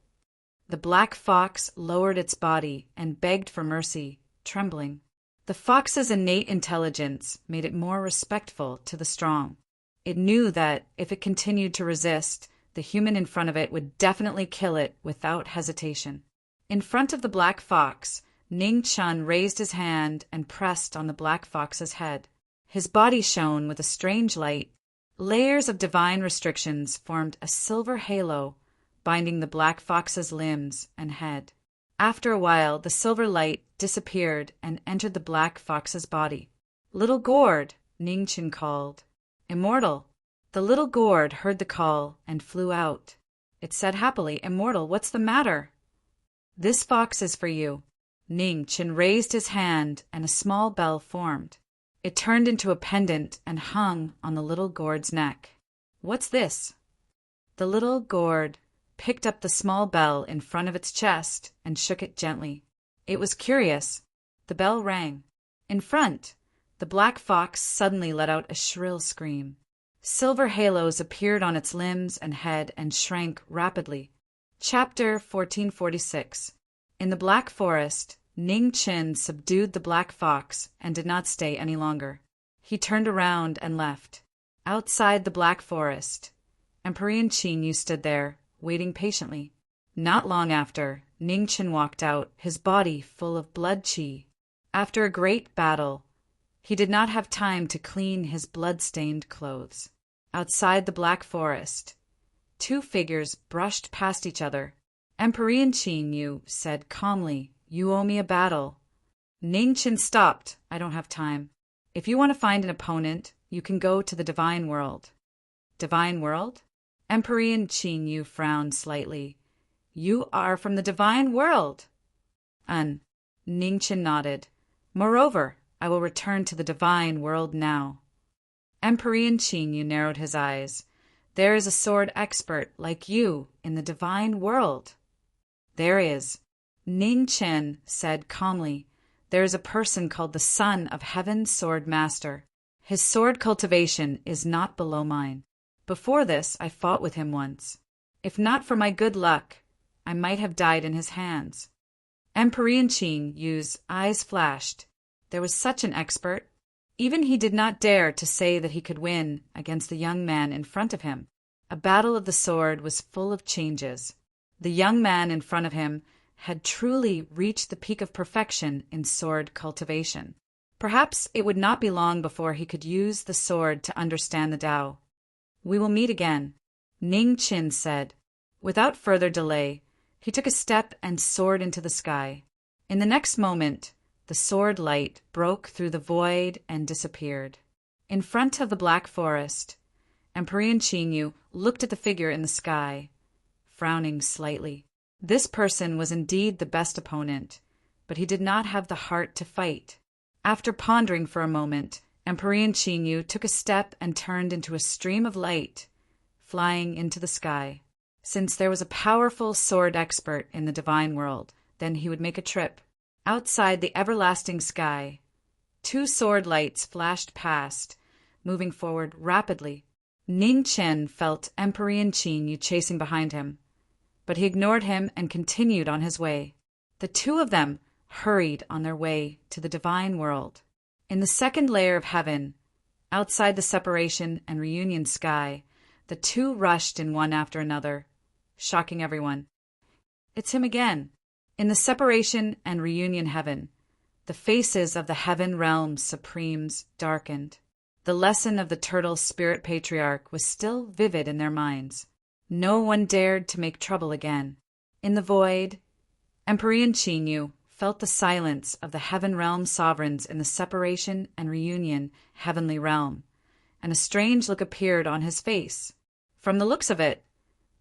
The black fox lowered its body and begged for mercy, trembling. The fox's innate intelligence made it more respectful to the strong. It knew that if it continued to resist, the human in front of it would definitely kill it without hesitation. In front of the black fox, Ning Chen raised his hand and pressed on the black fox's head. His body shone with a strange light. Layers of divine restrictions formed a silver halo, binding the black fox's limbs and head. After a while, the silver light disappeared and entered the black fox's body. "Little gourd," Ning Chen called. "Immortal." The little gourd heard the call and flew out. It said happily, "Immortal, what's the matter?" "This fox is for you." Ning Chen raised his hand and a small bell formed. It turned into a pendant and hung on the little gourd's neck. "What's this?" The little gourd picked up the small bell in front of its chest and shook it gently. It was curious. The bell rang. In front, the black fox suddenly let out a shrill scream. Silver halos appeared on its limbs and head and shrank rapidly. Chapter 1446. In the Black Forest, Ning Chen subdued the black fox and did not stay any longer. He turned around and left. Outside the Black Forest, Emperor Qinyu stood there, waiting patiently. Not long after, Ning Chen walked out, his body full of blood qi. After a great battle, he did not have time to clean his blood-stained clothes. Outside the Black Forest, two figures brushed past each other. Emperor Qinyu said calmly, "You owe me a battle." Ning Chen stopped. "I don't have time. If you want to find an opponent, you can go to the Divine World." "Divine World?" Emperor Qinyu frowned slightly. "You are from the Divine World." Ning Chen nodded. "Moreover, I will return to the Divine World now." Emperor Qinyu narrowed his eyes. "There is a sword expert like you in the Divine World." "There is." Ning Chen said calmly. "There is a person called the Son of Heaven's Sword Master. His sword cultivation is not below mine. Before this, I fought with him once. If not for my good luck, I might have died in his hands." Emperor Qinyu's eyes flashed. There was such an expert. Even he did not dare to say that he could win against the young man in front of him. A battle of the sword was full of changes. The young man in front of him had truly reached the peak of perfection in sword cultivation. Perhaps it would not be long before he could use the sword to understand the Tao. "We will meet again," Ning Chen said. Without further delay, he took a step and soared into the sky. In the next moment, the sword light broke through the void and disappeared. In front of the Black Forest, Emperor Qinyu looked at the figure in the sky, frowning slightly. This person was indeed the best opponent, but he did not have the heart to fight. After pondering for a moment, Emperor Qingyu took a step and turned into a stream of light, flying into the sky. Since there was a powerful sword expert in the divine world, then he would make a trip. Outside the everlasting sky, 2 sword lights flashed past, moving forward rapidly. Ning Chen felt Emperor Qingyu chasing behind him, but he ignored him and continued on his way. The 2 of them hurried on their way to the divine world. In the second layer of heaven, outside the separation and reunion sky, the 2 rushed in one after another, shocking everyone. It's him again. In the separation and reunion heaven, the faces of the heaven realm supremes darkened. The lesson of the turtle spirit patriarch was still vivid in their minds. No one dared to make trouble again. In the void, Emperor Qingyu felt the silence of the heaven realm sovereigns in the separation and reunion heavenly realm, and a strange look appeared on his face. From the looks of it,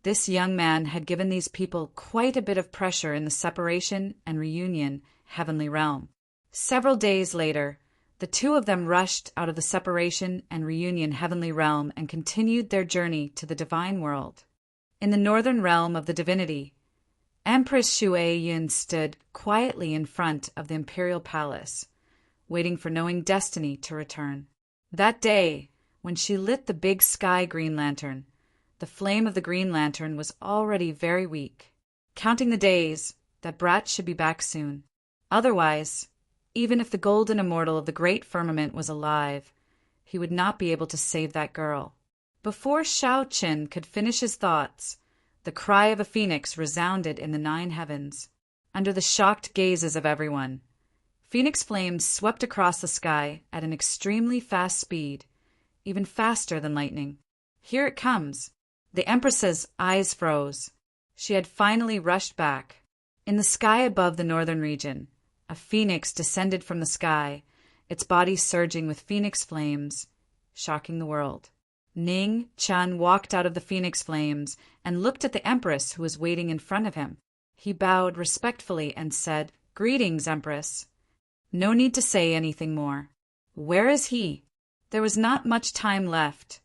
this young man had given these people quite a bit of pressure in the separation and reunion heavenly realm. Several days later, the 2 of them rushed out of the separation and reunion heavenly realm and continued their journey to the divine world. In the northern realm of the divinity, Empress Shui Yun stood quietly in front of the imperial palace, waiting for knowing destiny to return. That day, when she lit the big sky green lantern, the flame of the green lantern was already very weak, counting the days that Brat should be back soon. Otherwise, even if the golden immortal of the great firmament was alive, he would not be able to save that girl. Before Shao Qin could finish his thoughts, the cry of a phoenix resounded in the 9 heavens. Under the shocked gazes of everyone, phoenix flames swept across the sky at an extremely fast speed, even faster than lightning. Here it comes. The Empress's eyes froze. She had finally rushed back. In the sky above the northern region, a phoenix descended from the sky, its body surging with phoenix flames, shocking the world. Ning Chen walked out of the phoenix flames and looked at the Empress who was waiting in front of him. He bowed respectfully and said, "Greetings, Empress." No need to say anything more. Where is he? There was not much time left,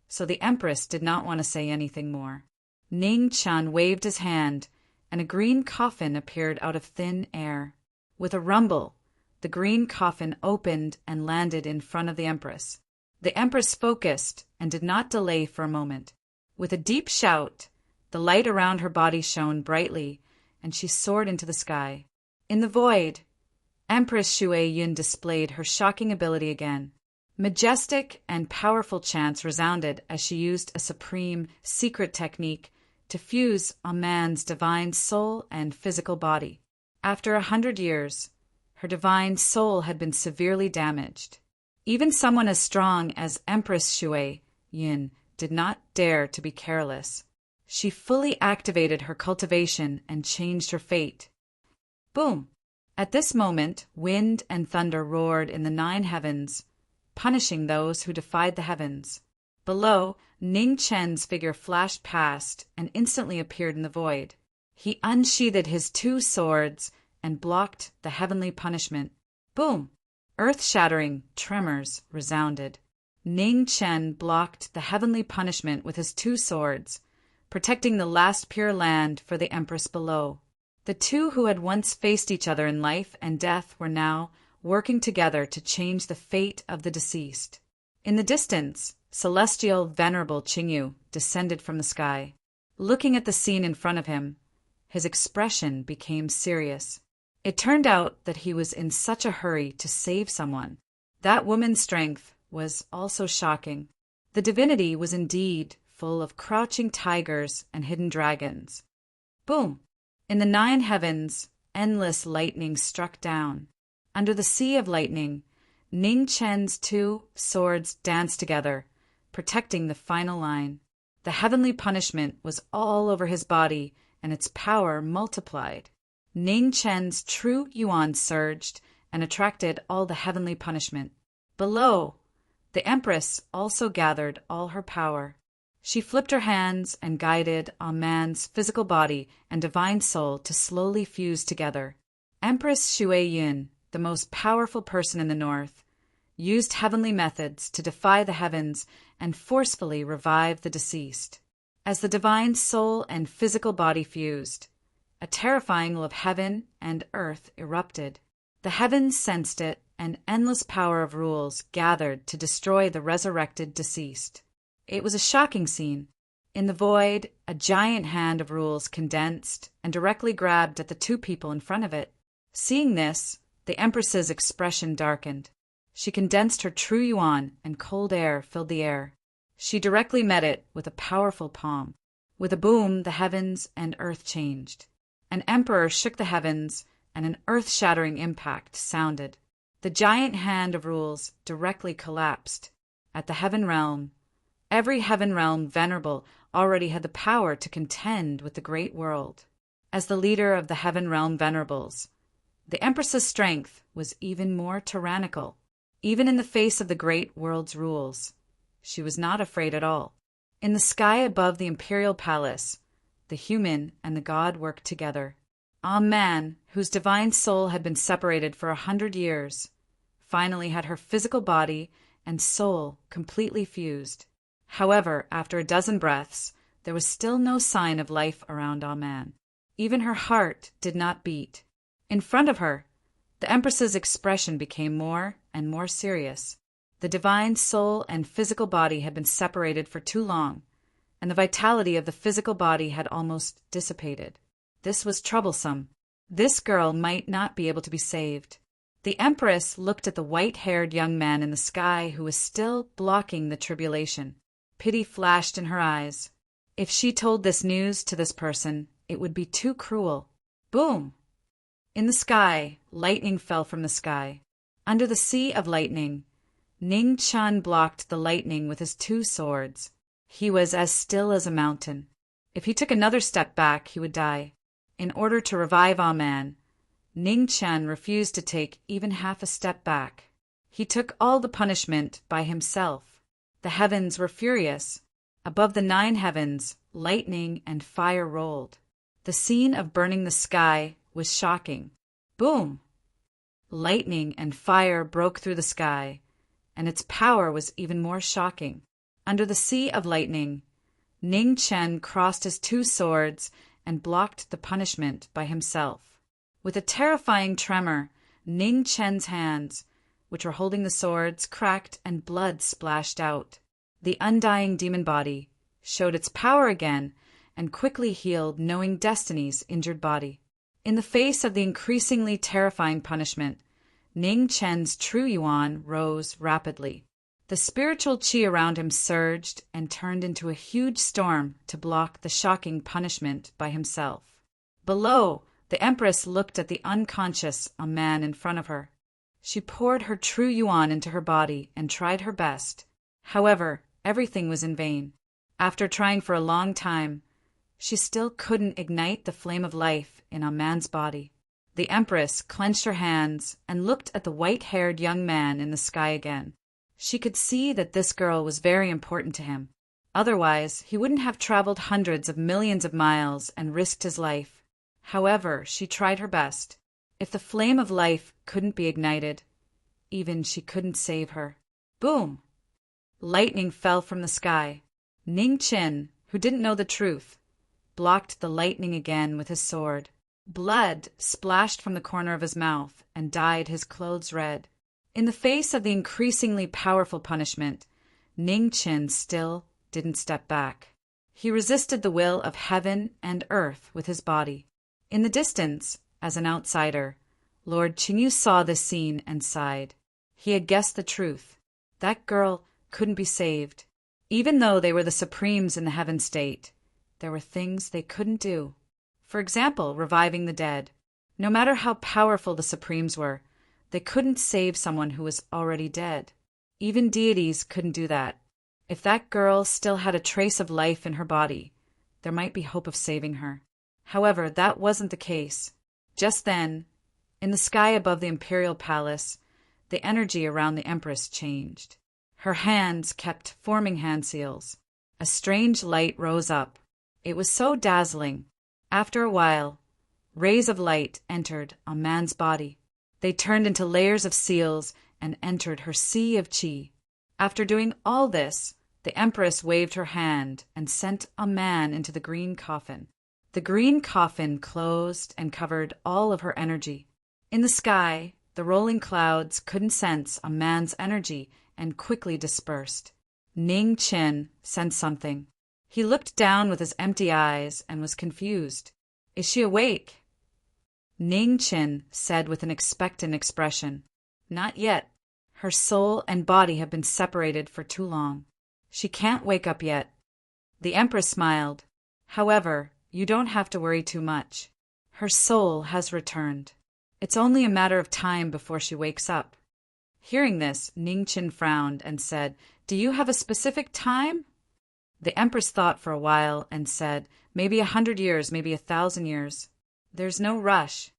so the Empress did not want to say anything more. Ning Chen waved his hand, and a green coffin appeared out of thin air. With a rumble, the green coffin opened and landed in front of the Empress. The Empress focused and did not delay for a moment. With a deep shout, the light around her body shone brightly, and she soared into the sky. In the void, Empress Shui Yun displayed her shocking ability again. Majestic and powerful chants resounded as she used a supreme, secret technique to fuse a man's divine soul and physical body. After 100 years, her divine soul had been severely damaged. Even someone as strong as Empress Shui Yun did not dare to be careless. She fully activated her cultivation and changed her fate. Boom! At this moment, wind and thunder roared in the 9 heavens, punishing those who defied the heavens. Below, Ning Chen's figure flashed past and instantly appeared in the void. He unsheathed his 2 swords and blocked the heavenly punishment. Boom! Earth-shattering tremors resounded. Ning Chen blocked the heavenly punishment with his 2 swords, protecting the last pure land for the Empress below. The 2 who had once faced each other in life and death were now working together to change the fate of the deceased. In the distance, celestial venerable Qingyu descended from the sky. Looking at the scene in front of him, his expression became serious. It turned out that he was in such a hurry to save someone. That woman's strength was also shocking. The divinity was indeed full of crouching tigers and hidden dragons. Boom! In the 9 heavens, endless lightning struck down. Under the sea of lightning, Ning Chen's 2 swords danced together, protecting the final line. The heavenly punishment was all over his body, and its power multiplied. Ning Chen's true yuan surged and attracted all the heavenly punishment. Below, the Empress also gathered all her power. She flipped her hands and guided a man's physical body and divine soul to slowly fuse together. Empress Shui Yun, the most powerful person in the north, used heavenly methods to defy the heavens and forcefully revive the deceased. As the divine soul and physical body fused, a terrifying will of heaven and earth erupted. The heavens sensed it, and endless power of rules gathered to destroy the resurrected deceased. It was a shocking scene. In the void, a giant hand of rules condensed and directly grabbed at the two people in front of it. Seeing this, the Empress's expression darkened. She condensed her true yuan, and cold air filled the air. She directly met it with a powerful palm. With a boom, the heavens and earth changed. An emperor shook the heavens, and an earth-shattering impact sounded. The giant hand of rules directly collapsed. At the heaven realm, every heaven realm venerable already had the power to contend with the great world. As the leader of the heaven realm venerables, the Empress's strength was even more tyrannical. Even in the face of the great world's rules, she was not afraid at all. In the sky above the imperial palace, the human and the god worked together. Man, whose divine soul had been separated for 100 years, finally had her physical body and soul completely fused. However, after a dozen breaths, there was still no sign of life around Man. Even her heart did not beat. In front of her, the Empress's expression became more and more serious. The divine soul and physical body had been separated for too long, and the vitality of the physical body had almost dissipated. This was troublesome. This girl might not be able to be saved. The Empress looked at the white-haired young man in the sky who was still blocking the tribulation. Pity flashed in her eyes. If she told this news to this person, it would be too cruel. Boom! In the sky, lightning fell from the sky. Under the sea of lightning, Ning Chun blocked the lightning with his 2 swords. He was as still as a mountain. If he took another step back, he would die. In order to revive Man, Ning Chun refused to take even half a step back. He took all the punishment by himself. The heavens were furious. Above the 9 heavens, lightning and fire rolled. The scene of burning the sky was shocking. Boom! Lightning and fire broke through the sky, and its power was even more shocking. Under the sea of lightning, Ning Chen crossed his 2 swords and blocked the punishment by himself. With a terrifying tremor, Ning Chen's hands, which were holding the swords, cracked and blood splashed out. The undying demon body showed its power again and quickly healed Knowing Destiny's injured body. In the face of the increasingly terrifying punishment, Ning Chen's true yuan rose rapidly. The spiritual qi around him surged and turned into a huge storm to block the shocking punishment by himself. Below, the Empress looked at the unconscious man in front of her. She poured her true yuan into her body and tried her best. However, everything was in vain. After trying for a long time, she still couldn't ignite the flame of life in Man's body. The Empress clenched her hands and looked at the white-haired young man in the sky again. She could see that this girl was very important to him. Otherwise, he wouldn't have traveled hundreds of millions of miles and risked his life. However, she tried her best. If the flame of life couldn't be ignited, even she couldn't save her. Boom! Lightning fell from the sky. Ning Chin, who didn't know the truth, blocked the lightning again with his sword. Blood splashed from the corner of his mouth and dyed his clothes red. In the face of the increasingly powerful punishment, Ning Chin still didn't step back. He resisted the will of heaven and earth with his body. In the distance, as an outsider, Lord Qingyu saw this scene and sighed. He had guessed the truth. That girl couldn't be saved. Even though they were the supremes in the heaven state, there were things they couldn't do. For example, reviving the dead. No matter how powerful the supremes were, they couldn't save someone who was already dead. Even deities couldn't do that. If that girl still had a trace of life in her body, there might be hope of saving her. However, that wasn't the case. Just then, in the sky above the imperial palace, the energy around the Empress changed. Her hands kept forming hand seals. A strange light rose up. It was so dazzling. After a while, rays of light entered Man's body. They turned into layers of seals and entered her sea of qi. After doing all this, the Empress waved her hand and sent a man into the green coffin. The green coffin closed and covered all of her energy. In the sky, the rolling clouds couldn't sense a man's energy and quickly dispersed. Ning Qin sensed something. He looked down with his empty eyes and was confused. "Is she awake?" Ning Qin said with an expectant expression. "Not yet. Her soul and body have been separated for too long. She can't wake up yet." The Empress smiled. "However, you don't have to worry too much. Her soul has returned. It's only a matter of time before she wakes up." Hearing this, Ning Qin frowned and said, "Do you have a specific time?" The Empress thought for a while and said, "Maybe 100 years, maybe 1,000 years. There's no rush."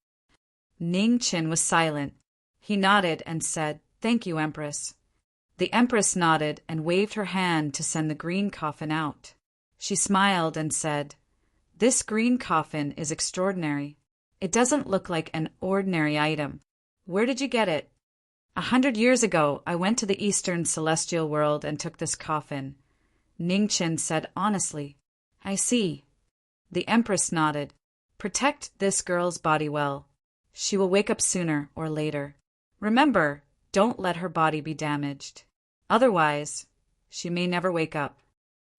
Ning Qin was silent. He nodded and said, "Thank you, Empress." The Empress nodded and waved her hand to send the green coffin out. She smiled and said, "This green coffin is extraordinary. It doesn't look like an ordinary item. Where did you get it?" 100 years ago, I went to the Eastern Celestial World and took this coffin," Ning Qin said honestly. "I see." The Empress nodded. "Protect this girl's body well. She will wake up sooner or later. Remember, don't let her body be damaged. Otherwise, she may never wake up."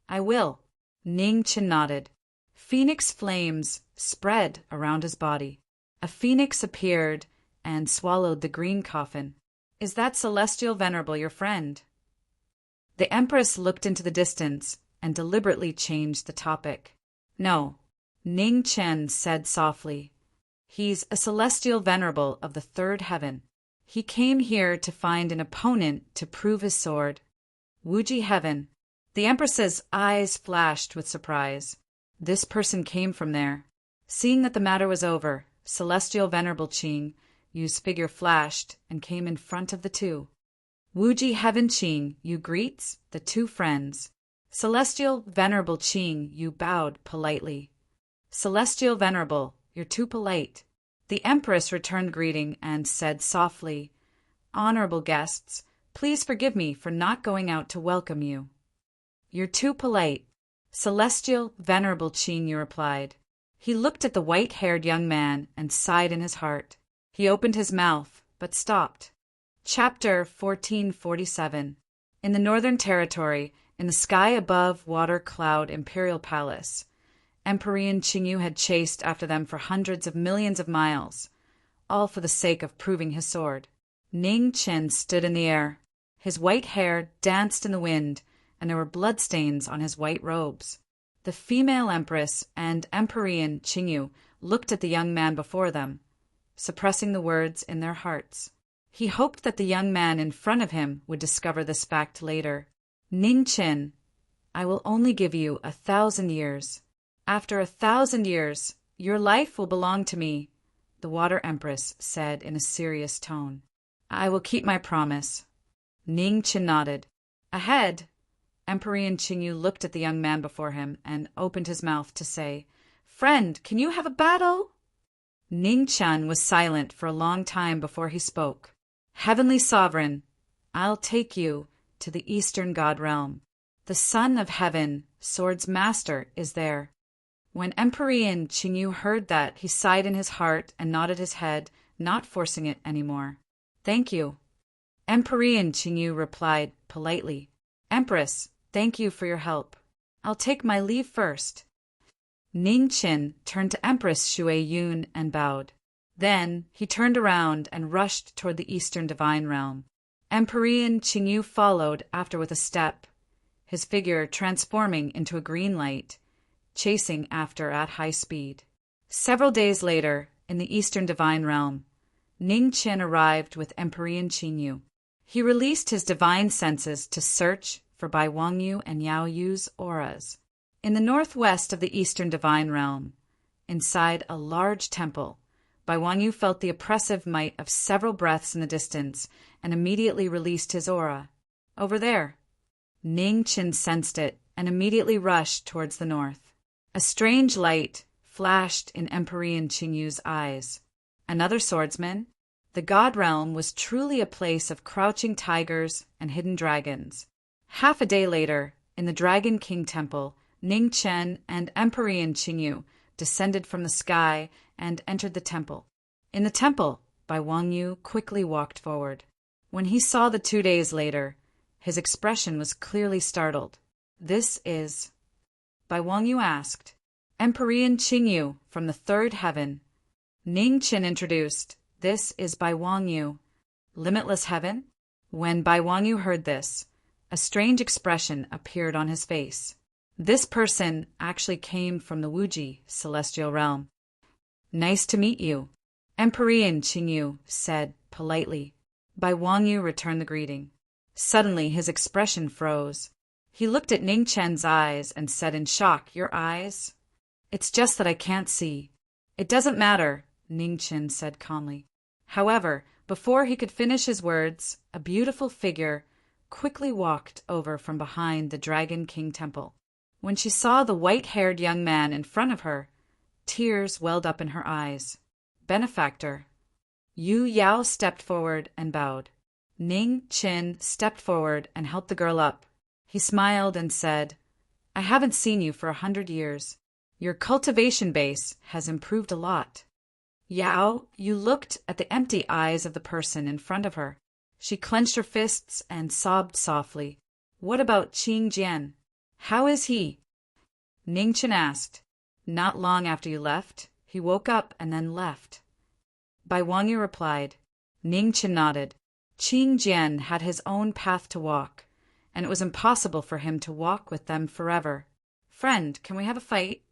"I will." Ning Qin nodded. Phoenix flames spread around his body. A phoenix appeared and swallowed the green coffin. "Is that Celestial Venerable your friend?" The Empress looked into the distance and deliberately changed the topic. "No," Ning Qin said softly. "He's a Celestial Venerable of the third heaven. He came here to find an opponent to prove his sword." Wuji Heaven. The Empress's eyes flashed with surprise. This person came from there. Seeing that the matter was over, Celestial Venerable Qing Yu's figure flashed and came in front of the two. "Wuji Heaven Qing Yu greets the two friends." Celestial Venerable Qing Yu bowed politely. "Celestial Venerable, you're too polite." The Empress returned greeting and said softly, "Honorable guests, please forgive me for not going out to welcome you." "You're too polite." Celestial Venerable Qing Yu replied. He looked at the white-haired young man and sighed in his heart. He opened his mouth, but stopped. Chapter 1447. In the Northern Territory, in the sky above Water Cloud Imperial Palace, Emperor Qingyu had chased after them for hundreds of millions of miles, all for the sake of proving his sword. Ning Qin stood in the air. His white hair danced in the wind, and there were bloodstains on his white robes. The female Empress and Emperor Qingyu looked at the young man before them, suppressing the words in their hearts. He hoped that the young man in front of him would discover this fact later. "Ning Qin, I will only give you 1,000 years. After 1,000 years, your life will belong to me," the Water Empress said in a serious tone. "I will keep my promise." Ning Qin nodded. Ahead, Emperor Qingyu looked at the young man before him and opened his mouth to say, "Friend, can you have a battle?" Ning Qin was silent for a long time before he spoke. "Heavenly Sovereign, I'll take you to the Eastern God Realm. The Son of Heaven, Sword's Master, is there." When Emperor Qingyu heard that, he sighed in his heart and nodded his head, not forcing it anymore. "Thank you." Emperor Qingyu replied politely, "Empress, thank you for your help. I'll take my leave first." Ning Qin turned to Empress Shui Yun and bowed. Then he turned around and rushed toward the Eastern Divine Realm. Emperor Qingyu followed after with a step, his figure transforming into a green light, chasing after at high speed. Several days later, in the Eastern Divine Realm, Ning Qin arrived with Emperor Qingyu. He released his divine senses to search for Bai Wangyu and Yao Yu's auras. In the northwest of the Eastern Divine Realm, inside a large temple, Bai Wangyu felt the oppressive might of several breaths in the distance and immediately released his aura. "Over there." Ning Qin sensed it and immediately rushed towards the north. A strange light flashed in Emperor Qingyu's eyes. "Another swordsman?" The God realm was truly a place of crouching tigers and hidden dragons. Half a day later, in the Dragon King Temple, Ning Chen and Emperor Qingyu descended from the sky and entered the temple. In the temple, Bai Wangyu quickly walked forward. When he saw the 2 days later, his expression was clearly startled. "This is—" Bai Wangyu asked. "Emperor Qingyu from the third heaven." Ning Chen introduced. "This is Bai Wangyu." "Limitless heaven?" When Bai Wangyu heard this, a strange expression appeared on his face. This person actually came from the Wuji celestial realm. "Nice to meet you," Emperor Qingyu said politely. Bai Wangyu returned the greeting. Suddenly his expression froze. He looked at Ning Chen's eyes and said in shock, "Your eyes?" "It's just that I can't see." "It doesn't matter," Ning Chen said calmly. However, before he could finish his words, a beautiful figure quickly walked over from behind the Dragon King Temple. When she saw the white-haired young man in front of her, tears welled up in her eyes. "Benefactor." Yu Yao stepped forward and bowed. Ning Chen stepped forward and helped the girl up. He smiled and said, "I haven't seen you for 100 years. Your cultivation base has improved a lot." Yao, you looked at the empty eyes of the person in front of her. She clenched her fists and sobbed softly. "What about Qing Jian? How is he?" Ning Chen asked. "Not long after you left, he woke up and then left." Bai Wangyu replied. Ning Chen nodded. Qing Jian had his own path to walk, and it was impossible for him to walk with them forever. "Friend, can we have a fight?"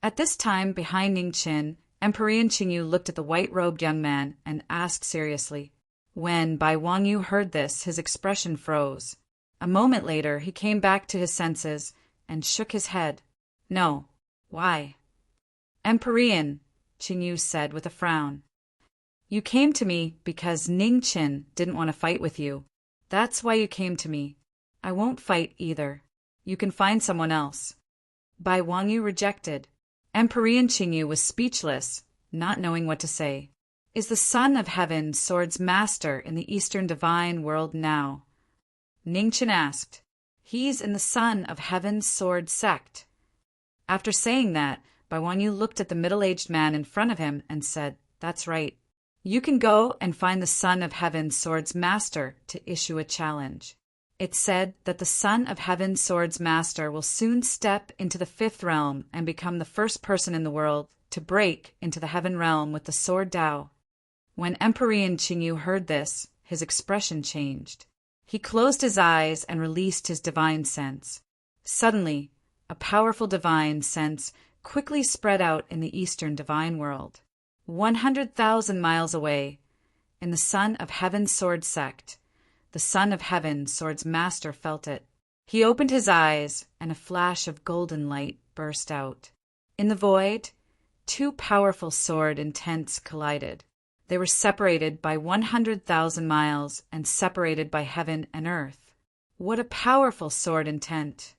At this time, behind Ning Chen, Emperor Qingyu looked at the white-robed young man and asked seriously. When Bai Wangyu heard this, his expression froze. A moment later, he came back to his senses and shook his head. "No. Why?" "Emperor," Qingyu said with a frown. "You came to me because Ning Chen didn't want to fight with you. That's why you came to me. I won't fight either. You can find someone else." Bai Wangyu rejected. Emperor Qingyu was speechless, not knowing what to say. "Is the Son of Heaven Sword's master in the Eastern Divine World now?" Ning Chen asked. "He's in the Son of Heaven's Sword sect." After saying that, Bai Wangyu looked at the middle-aged man in front of him and said, "That's right. You can go and find the Son of Heaven's Sword's master to issue a challenge." It's said that the Son of Heaven's Sword's master will soon step into the fifth realm and become the first person in the world to break into the heaven realm with the sword Dao. When Emperor Qingyu heard this, his expression changed. He closed his eyes and released his divine sense. Suddenly, a powerful divine sense quickly spread out in the Eastern Divine World. 100,000 miles away, in the Son of Heaven's Sword sect, the Son of Heaven Sword's master felt it. He opened his eyes, and a flash of golden light burst out. In the void, two powerful sword intents collided. They were separated by 100,000 miles and separated by heaven and earth. What a powerful sword intent!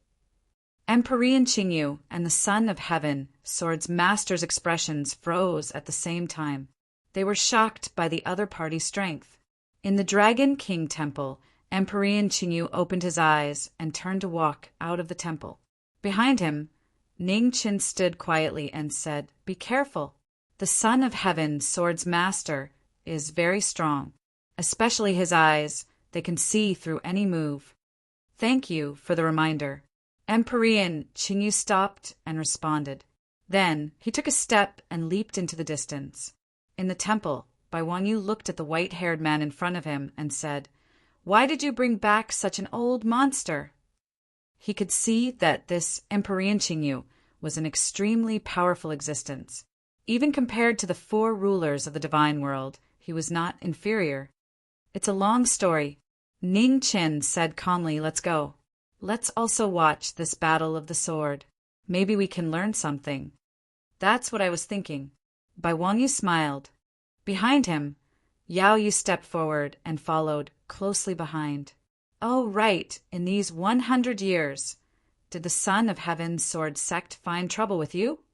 Emperor Qingyu and the Son of Heaven Sword's master's expressions froze at the same time. They were shocked by the other party's strength. In the Dragon King Temple, Emperor Qingyu opened his eyes and turned to walk out of the temple. Behind him, Ning Chen stood quietly and said, "Be careful. The Son of Heaven Sword's master is very strong. Especially his eyes, they can see through any move." "Thank you for the reminder." Emperor Qingyu stopped and responded. Then he took a step and leaped into the distance. In the temple, Bai Wangyu looked at the white-haired man in front of him and said, "Why did you bring back such an old monster?" He could see that this Emperor Qingyu was an extremely powerful existence. Even compared to the 4 rulers of the divine world, he was not inferior. "It's a long story." Ning Chen said calmly, "Let's go. Let's also watch this battle of the sword. Maybe we can learn something." "That's what I was thinking." Bai Wangyu smiled. Behind him, Yao Yu stepped forward and followed closely behind. "Oh, right, in these 100 years, did the Son of Heaven's Sword sect find trouble with you?"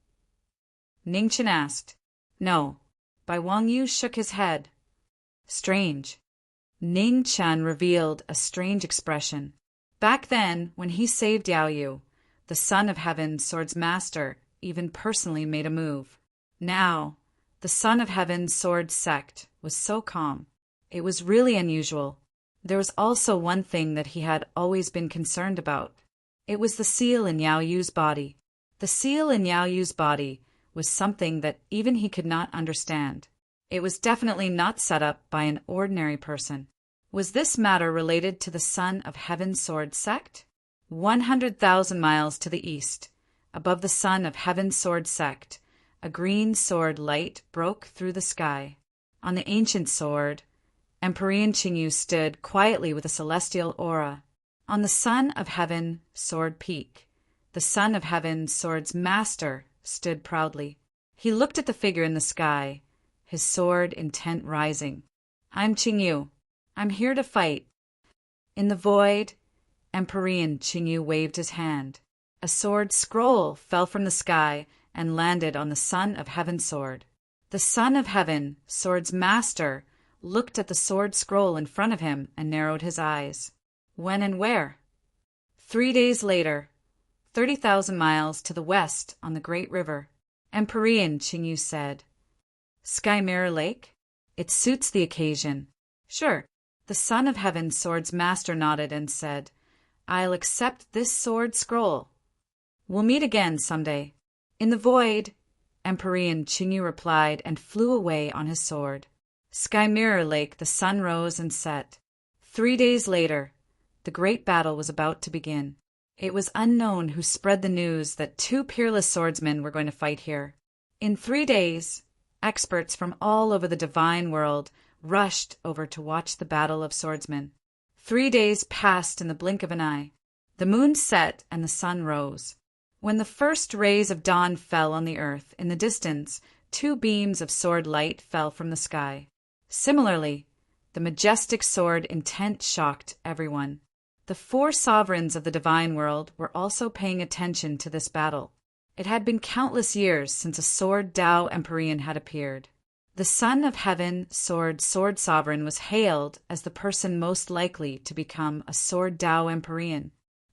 Ning Chen asked. "No." Bai Wangyu shook his head. Strange. Ning Chen revealed a strange expression. Back then, when he saved Yao Yu, the Son of Heaven Sword's master even personally made a move. Now, the Son of Heaven Sword sect was so calm. It was really unusual. There was also one thing that he had always been concerned about. It was the seal in Yao Yu's body. The seal in Yao Yu's body was something that even he could not understand. It was definitely not set up by an ordinary person. Was this matter related to the Son of Heaven Sword sect? 100,000 miles to the east, above the Son of Heaven Sword sect, a green sword light broke through the sky. On the ancient sword, Emperor Qingyu stood quietly with a celestial aura. On the Son of Heaven Sword peak, the Son of Heaven Sword's master stood proudly. He looked at the figure in the sky, his sword intent rising. I'm Qingyu. I'm here to fight. In the void, Emperor Qingyu waved his hand. A sword scroll fell from the sky and landed on the Son of Heaven Sword. The Son of Heaven Sword's master looked at the sword scroll in front of him and narrowed his eyes. When and where? 3 days later, 30,000 miles to the west on the Great River. Emperor Qingyu said, Sky Mirror Lake? It suits the occasion. Sure. The Son of Heaven Sword's master nodded and said, I'll accept this sword scroll. We'll meet again someday. In the void, Emperor Qingyu replied and flew away on his sword. Sky Mirror Lake, the sun rose and set. 3 days later, the great battle was about to begin. It was unknown who spread the news that 2 peerless swordsmen were going to fight here. In 3 days, experts from all over the divine world rushed over to watch the battle of swordsmen. 3 days passed in the blink of an eye. The moon set and the sun rose. When the first rays of dawn fell on the earth, in the distance, 2 beams of sword light fell from the sky. Similarly, the majestic sword intent shocked everyone. The 4 sovereigns of the divine world were also paying attention to this battle. It had been countless years since a sword Tao Emperor had appeared. The Son of Heaven Sword Sovereign was hailed as the person most likely to become a sword Tao Emperor.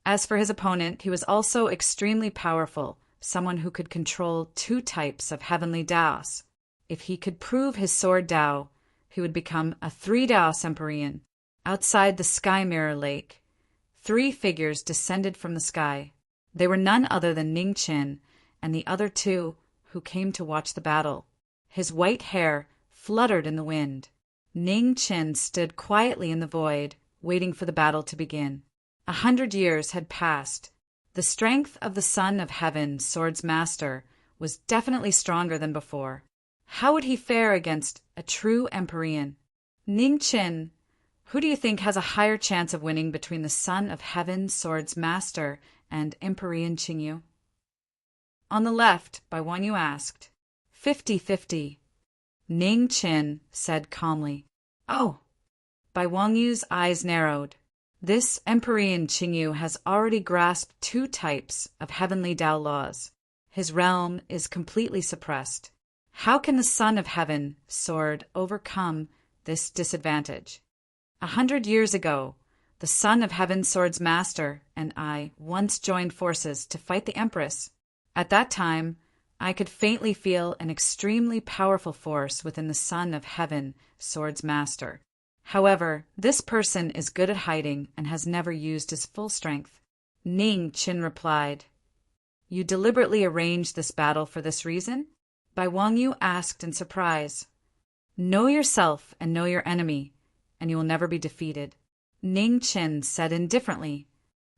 As for his opponent, he was also extremely powerful, someone who could control 2 types of heavenly Daos. If he could prove his sword Tao, he would become a 3 Daos Emperor. Outside the Sky Mirror Lake, 3 figures descended from the sky. They were none other than Ning Chen and the other 2 who came to watch the battle. His white hair fluttered in the wind. Ning Chen stood quietly in the void, waiting for the battle to begin. 100 years had passed. The strength of the Son of Heaven Sword's master was definitely stronger than before. How would he fare against a true Emperor? Ning Chen, who do you think has a higher chance of winning between the Son of Heaven Sword's master and Emperor Qingyu? On the left, Bai Wangyu asked. 50-50. Ning Chen said calmly. Oh! Bai Wangyu's eyes narrowed. This Emperor Qingyu has already grasped 2 types of heavenly Tao laws. His realm is completely suppressed. How can the Son of Heaven Sword overcome this disadvantage? 100 years ago, the Son of Heaven Sword's master and I once joined forces to fight the Empress. At that time, I could faintly feel an extremely powerful force within the Son of Heaven Sword's master. However, this person is good at hiding and has never used his full strength. Ning Chen replied, You deliberately arranged this battle for this reason? Bai Wangyu asked in surprise. Know yourself and know your enemy, and you will never be defeated. Ning Chen said indifferently,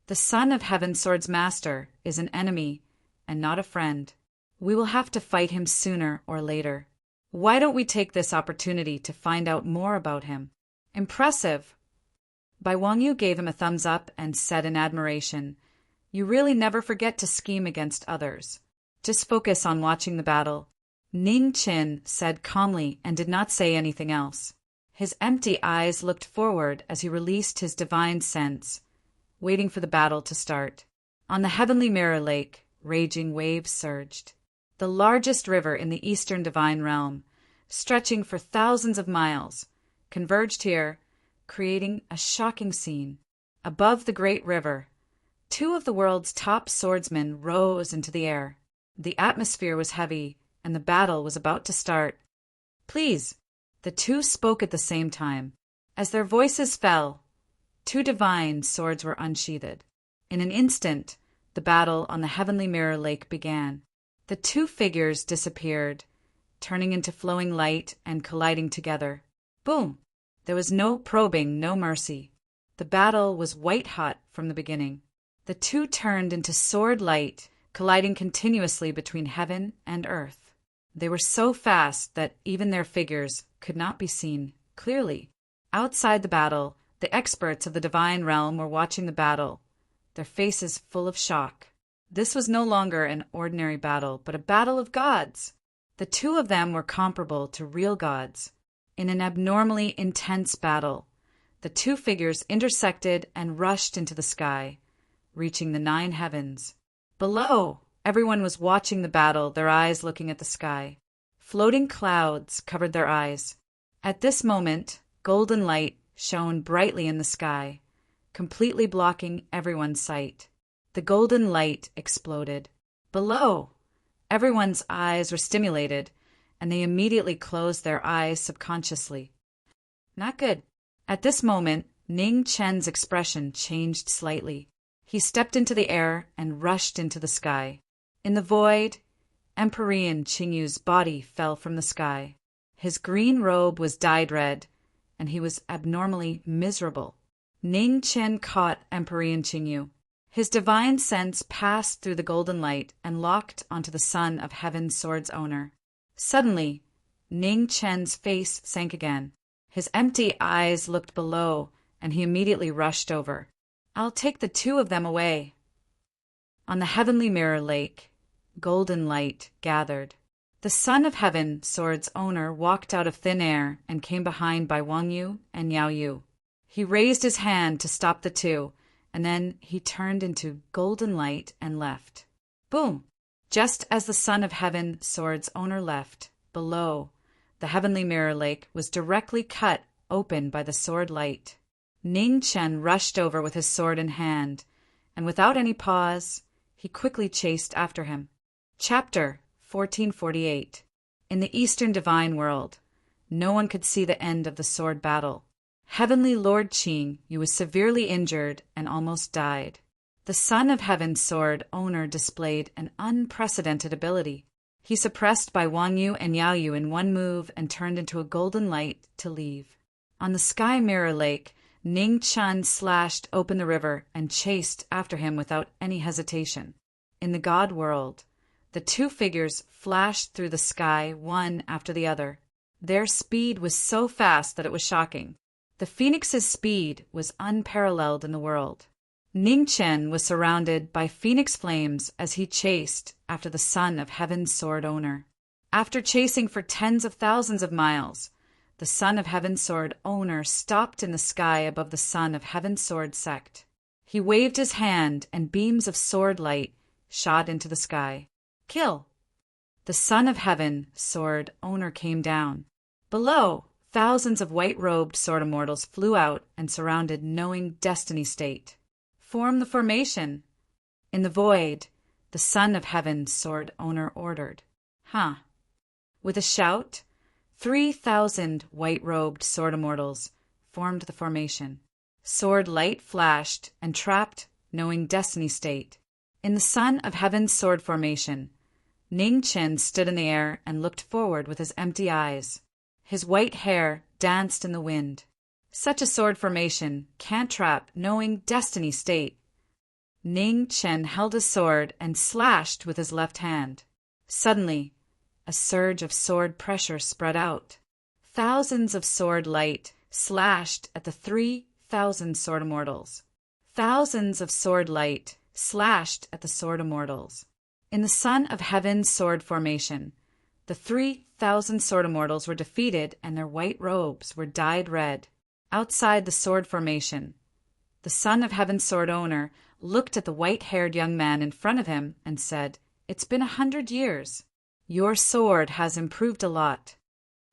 The Son of Heaven Sword's master is an enemy and not a friend. We will have to fight him sooner or later. Why don't we take this opportunity to find out more about him? Impressive. Bai Wangyu gave him a thumbs up and said in admiration, You really never forget to scheme against others. Just focus on watching the battle. Ning Chen said calmly and did not say anything else. His empty eyes looked forward as he released his divine sense, waiting for the battle to start. On the heavenly mirror lake, raging waves surged. The largest river in the eastern divine realm, stretching for thousands of miles, converged here, creating a shocking scene. Above the great river, two of the world's top swordsmen rose into the air. The atmosphere was heavy, and the battle was about to start. "Please," the two spoke at the same time. As their voices fell, two divine swords were unsheathed. In an instant, the battle on the heavenly mirror lake began. The two figures disappeared, turning into flowing light and colliding together. Boom! There was no probing, no mercy. The battle was white-hot from the beginning. The two turned into sword light, colliding continuously between heaven and earth. They were so fast that even their figures could not be seen clearly. Outside the battle, the experts of the divine realm were watching the battle, their faces full of shock. This was no longer an ordinary battle, but a battle of gods. The two of them were comparable to real gods. In an abnormally intense battle, the two figures intersected and rushed into the sky, reaching the 9 heavens. Below, everyone was watching the battle, their eyes looking at the sky. Floating clouds covered their eyes. At this moment, golden light shone brightly in the sky, completely blocking everyone's sight. The golden light exploded. Below, everyone's eyes were stimulated, and they immediately closed their eyes subconsciously. Not good. At this moment, Ning Chen's expression changed slightly. He stepped into the air and rushed into the sky. In the void, Emperor Qingyu's body fell from the sky. His green robe was dyed red, and he was abnormally miserable. Ning Chen caught Emperor Qingyu. His divine sense passed through the golden light and locked onto the son of heaven's sword's owner. Suddenly, Ning Chen's face sank again. His empty eyes looked below, and he immediately rushed over. "I'll take the two of them away." On the heavenly mirror lake, golden light gathered. The son of heaven sword's owner walked out of thin air and came behind by Wang Yu and Yao Yu. He raised his hand to stop the two, and then he turned into golden light and left. Boom! Just as the son of heaven sword's owner left, below, the heavenly mirror lake was directly cut open by the sword light. Ning Chen rushed over with his sword in hand, and without any pause, he quickly chased after him. Chapter 1448. In the Eastern Divine World, no one could see the end of the sword battle. Heavenly Lord Qingyue was severely injured and almost died. The son of heaven's sword owner displayed an unprecedented ability. He suppressed by Wang Yu and Yao Yu in one move and turned into a golden light to leave. On the sky mirror lake, Ning Chen slashed open the river and chased after him without any hesitation. In the God world, the two figures flashed through the sky one after the other. Their speed was so fast that it was shocking. The phoenix's speed was unparalleled in the world. Ning Chen was surrounded by phoenix flames as he chased after the son of heaven's sword owner. After chasing for tens of thousands of miles, the son of heaven's sword owner stopped in the sky above the son of heaven's sword sect. He waved his hand and beams of sword light shot into the sky. Kill! The son of heaven sword owner came down. Below, thousands of white-robed sword immortals flew out and surrounded knowing destiny state. Form the formation. In the void, the son of heaven sword owner ordered. With a shout, 3,000 white-robed sword immortals formed the formation. Sword light flashed and trapped knowing destiny state. In the son of heaven's sword formation, Ning Chen stood in the air and looked forward with his empty eyes. His white hair danced in the wind. Such a sword formation can't trap knowing destiny state. Ning Chen held his sword and slashed with his left hand. Suddenly, a surge of sword pressure spread out. Thousands of sword light slashed at the 3,000 sword immortals. Thousands of sword light slashed at the sword immortals. In the son of heaven's sword formation, the 3,000 sword immortals were defeated and their white robes were dyed red. Outside the sword formation, the son of heaven's sword owner looked at the white-haired young man in front of him and said, "It's been 100 years. Your sword has improved a lot."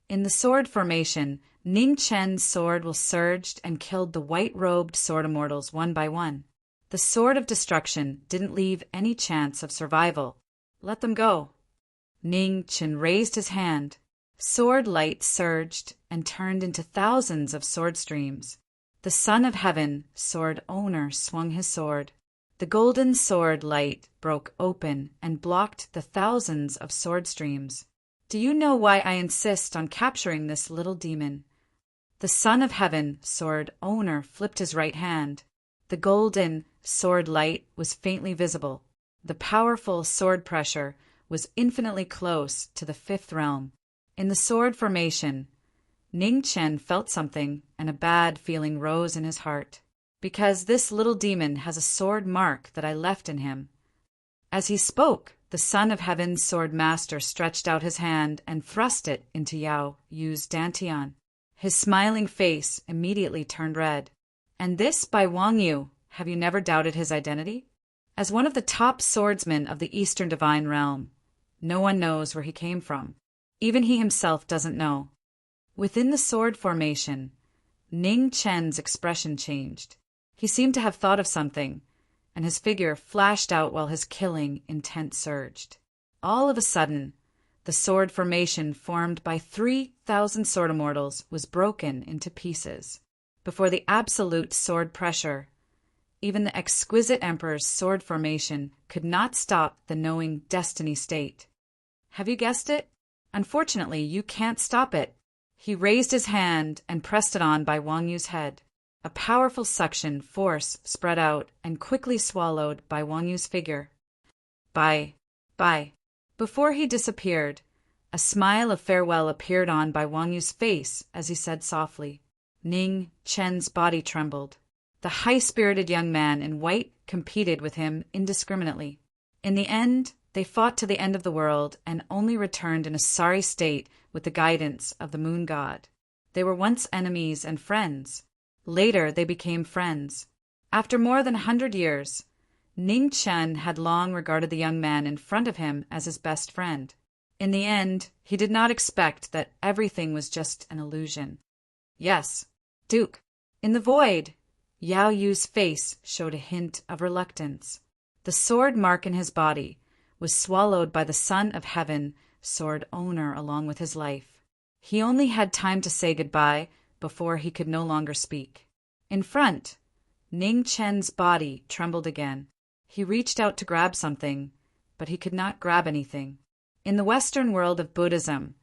In the sword formation, Ning Chen's sword will surged and killed the white-robed sword immortals one by one. The sword of destruction didn't leave any chance of survival. Let them go. Ning Chen raised his hand. Sword light surged and turned into thousands of sword streams. The Son of Heaven, sword owner, swung his sword. The golden sword light broke open and blocked the thousands of sword streams. Do you know why I insist on capturing this little demon? The Son of Heaven, sword owner, flipped his right hand. The golden sword light was faintly visible. The powerful sword pressure was infinitely close to the fifth realm. In the sword formation, Ning Chen felt something, and a bad feeling rose in his heart. Because this little demon has a sword mark that I left in him. As he spoke, the Son of Heaven's sword master stretched out his hand and thrust it into Yao Yu's dantian. His smiling face immediately turned red. And this by Wang Yu, have you never doubted his identity? As one of the top swordsmen of the Eastern Divine Realm, no one knows where he came from. Even he himself doesn't know. Within the sword formation, Ning Chen's expression changed. He seemed to have thought of something, and his figure flashed out while his killing intent surged. All of a sudden, the sword formation formed by 3,000 sword immortals was broken into pieces. Before the absolute sword pressure, even the exquisite Emperor's sword formation could not stop the knowing destiny state. Have you guessed it? Unfortunately, you can't stop it. He raised his hand and pressed it on by Wang Yu's head. A powerful suction force spread out and quickly swallowed by Wang Yu's figure. Bye. Before he disappeared, a smile of farewell appeared on by Wang Yu's face as he said softly. Ning Chen's body trembled. The high-spirited young man in white competed with him indiscriminately. In the end, they fought to the end of the world and only returned in a sorry state with the guidance of the moon god. They were once enemies and friends. Later, they became friends. After more than 100 years, Ning Chen had long regarded the young man in front of him as his best friend. In the end, he did not expect that everything was just an illusion. Yes, Duke. In the void, Yao Yu's face showed a hint of reluctance. The sword mark in his body was swallowed by the Son of Heaven, sword owner, along with his life. He only had time to say goodbye before he could no longer speak. In front, Ning Chen's body trembled again. He reached out to grab something, but he could not grab anything. In the Western world of Buddhism,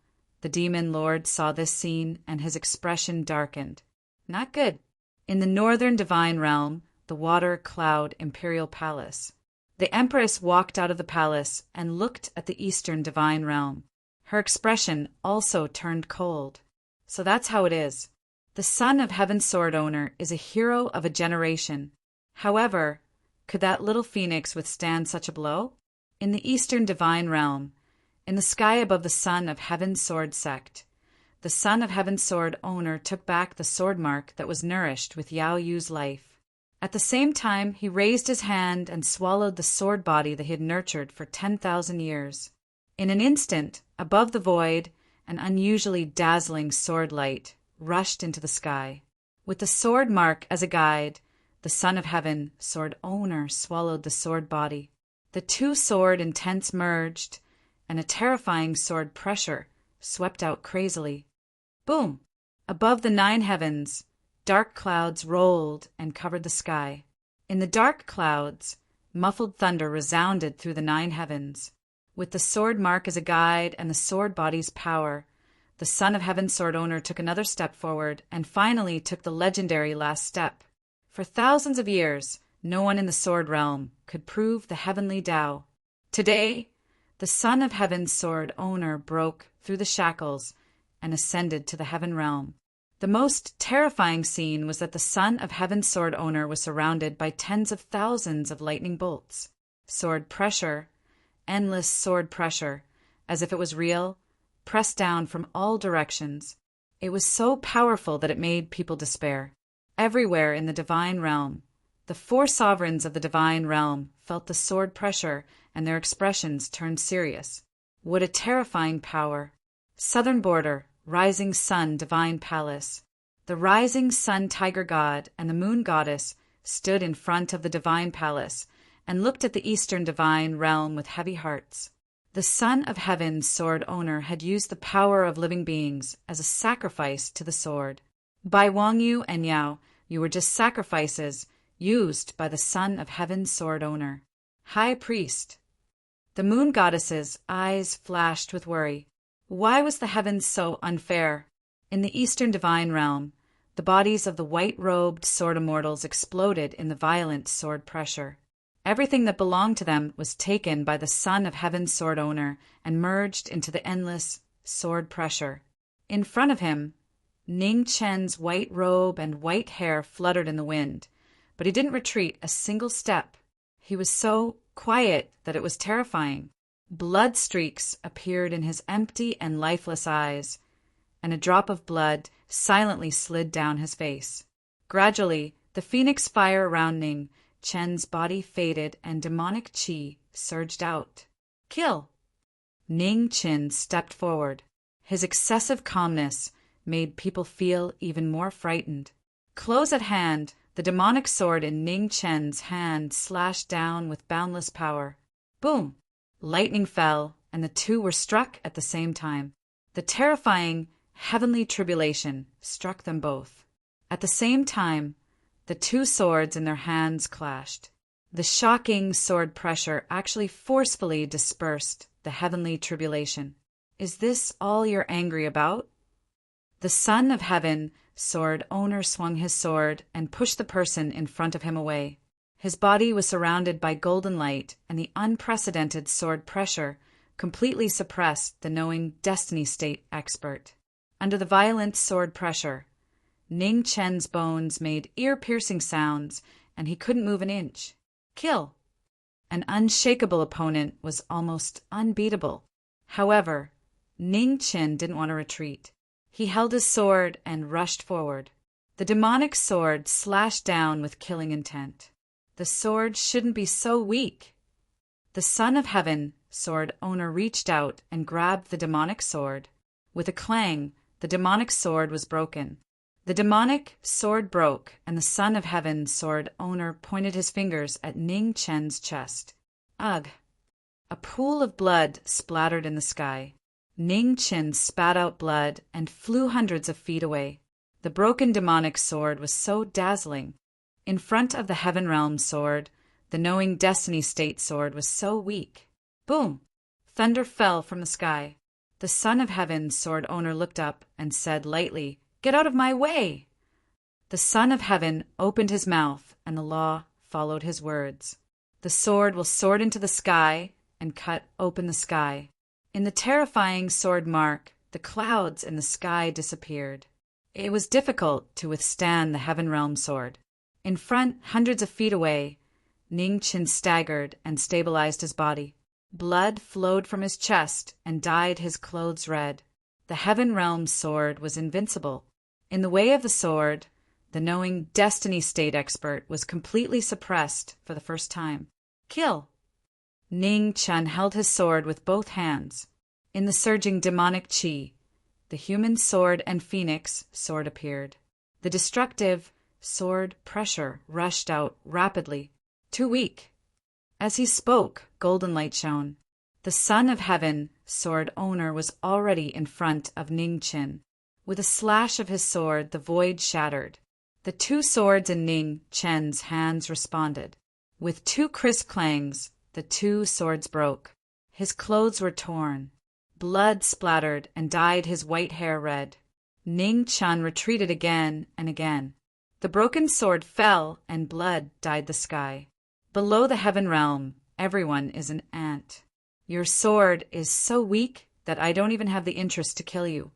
the demon lord saw this scene and his expression darkened. Not good. In the Northern Divine Realm, the Water Cloud Imperial Palace, the Empress walked out of the palace and looked at the Eastern Divine Realm. Her expression also turned cold. So that's how it is. The Son of Heaven's sword owner is a hero of a generation. However, could that little phoenix withstand such a blow? In the Eastern Divine Realm, in the sky above the Son of Heaven's sword sect, the Son of Heaven's sword owner took back the sword mark that was nourished with Yao Yu's life. At the same time, he raised his hand and swallowed the sword body that he had nurtured for 10,000 years. In an instant, above the void, an unusually dazzling sword light rushed into the sky. With the sword mark as a guide, the Son of Heaven, sword owner, swallowed the sword body. The two sword intents merged, and a terrifying sword pressure swept out crazily. Boom! Above the 9 heavens, dark clouds rolled and covered the sky. In the dark clouds, muffled thunder resounded through the 9 heavens. With the sword mark as a guide and the sword body's power, the Son of Heaven's sword owner took another step forward and finally took the legendary last step. For thousands of years, no one in the sword realm could prove the heavenly Tao. Today, the Son of Heaven's sword owner broke through the shackles and ascended to the heaven realm. The most terrifying scene was that the Son of Heaven's sword owner was surrounded by tens of thousands of lightning bolts. Sword pressure, endless sword pressure, as if it was real, pressed down from all directions. It was so powerful that it made people despair. Everywhere in the divine realm, the 4 sovereigns of the divine realm felt the sword pressure and their expressions turned serious. What a terrifying power! Southern border, Rising Sun Divine Palace. The rising sun tiger god and the moon goddess stood in front of the divine palace and looked at the eastern divine realm with heavy hearts. The Son of Heaven's sword owner had used the power of living beings as a sacrifice to the sword. Bai Wangyu and Yao, you were just sacrifices used by the Son of Heaven's sword owner. High Priest. The moon goddess's eyes flashed with worry. Why was the heavens so unfair? In the eastern divine realm, the bodies of the white-robed sword immortals exploded in the violent sword pressure. Everything that belonged to them was taken by the Son of Heaven's sword owner and merged into the endless sword pressure. In front of him, Ning Chen's white robe and white hair fluttered in the wind, but he didn't retreat a single step. He was so quiet that it was terrifying. Blood streaks appeared in his empty and lifeless eyes, and a drop of blood silently slid down his face. Gradually, the phoenix fire around Ning Chen's body faded and demonic qi surged out. Kill! Ning Chen stepped forward. His excessive calmness made people feel even more frightened. Close at hand, the demonic sword in Ning Chen's hand slashed down with boundless power. Boom! Lightning fell, and the two were struck at the same time. The terrifying heavenly tribulation struck them both. At the same time, the two swords in their hands clashed. The shocking sword pressure actually forcefully dispersed the heavenly tribulation. Is this all you're angry about? The Son of Heaven sword owner swung his sword and pushed the person in front of him away. His body was surrounded by golden light, and the unprecedented sword pressure completely suppressed the knowing destiny state expert. Under the violent sword pressure, Ning Chen's bones made ear-piercing sounds, and he couldn't move an inch. Kill! An unshakable opponent was almost unbeatable. However, Ning Chen didn't want to retreat. He held his sword and rushed forward. The demonic sword slashed down with killing intent. The sword shouldn't be so weak. The Son of Heaven sword owner reached out and grabbed the demonic sword. With a clang, the demonic sword was broken. The demonic sword broke, and the Son of Heaven sword owner pointed his fingers at Ning Chen's chest. Ugh! A pool of blood splattered in the sky. Ning Chen spat out blood and flew hundreds of feet away. The broken demonic sword was so dazzling. In front of the Heaven Realm sword, the knowing destiny state sword was so weak. Boom! Thunder fell from the sky. The Son of Heaven sword owner looked up and said lightly, "Get out of my way!" The Son of Heaven opened his mouth, and the law followed his words. The sword will soar into the sky and cut open the sky. In the terrifying sword mark, the clouds in the sky disappeared. It was difficult to withstand the Heaven Realm sword. In front, hundreds of feet away, Ning Chen staggered and stabilized his body. Blood flowed from his chest and dyed his clothes red. The Heaven Realm sword was invincible. In the way of the sword, the knowing destiny state expert was completely suppressed for the first time. Kill! Ning Chen held his sword with both hands. In the surging demonic qi, the human sword and phoenix sword appeared. The destructive sword pressure rushed out rapidly. Too weak. As he spoke, golden light shone. The Son of Heaven sword owner was already in front of Ning Chen. With a slash of his sword, the void shattered. The two swords in Ning Chen's hands responded. With two crisp clangs, the two swords broke. His clothes were torn. Blood splattered and dyed his white hair red. Ning Chen retreated again and again. The broken sword fell, and blood dyed the sky. Below the Heaven Realm, everyone is an ant. Your sword is so weak that I don't even have the interest to kill you.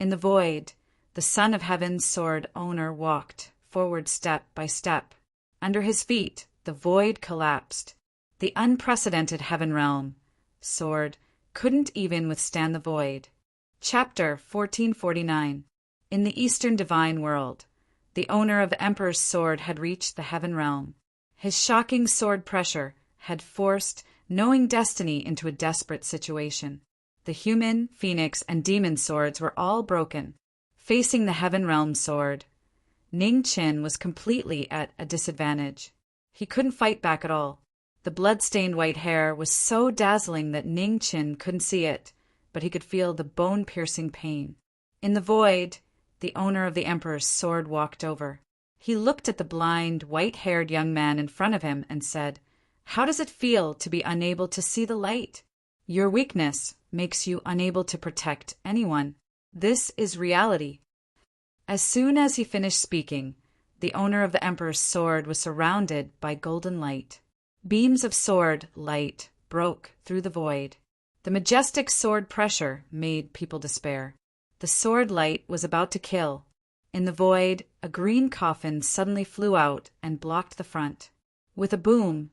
In the void, the Son of Heaven's sword owner walked forward step by step. Under his feet, the void collapsed. The unprecedented Heaven Realm sword couldn't even withstand the void. Chapter 1449. In the Eastern Divine World, the owner of the Emperor's sword had reached the Heaven Realm. His shocking sword pressure had forced knowing destiny into a desperate situation. The human, phoenix, and demon swords were all broken. Facing the heaven realm sword, Ning Qin was completely at a disadvantage. He couldn't fight back at all. The blood-stained white hair was so dazzling that Ning Qin couldn't see it, but he could feel the bone-piercing pain. In the void, the owner of the Emperor's sword walked over. He looked at the blind, white-haired young man in front of him and said, "How does it feel to be unable to see the light? Your weakness makes you unable to protect anyone. This is reality." As soon as he finished speaking, the owner of the Emperor's sword was surrounded by golden light. Beams of sword light broke through the void. The majestic sword pressure made people despair. The sword light was about to kill. In the void, a green coffin suddenly flew out and blocked the front. With a boom,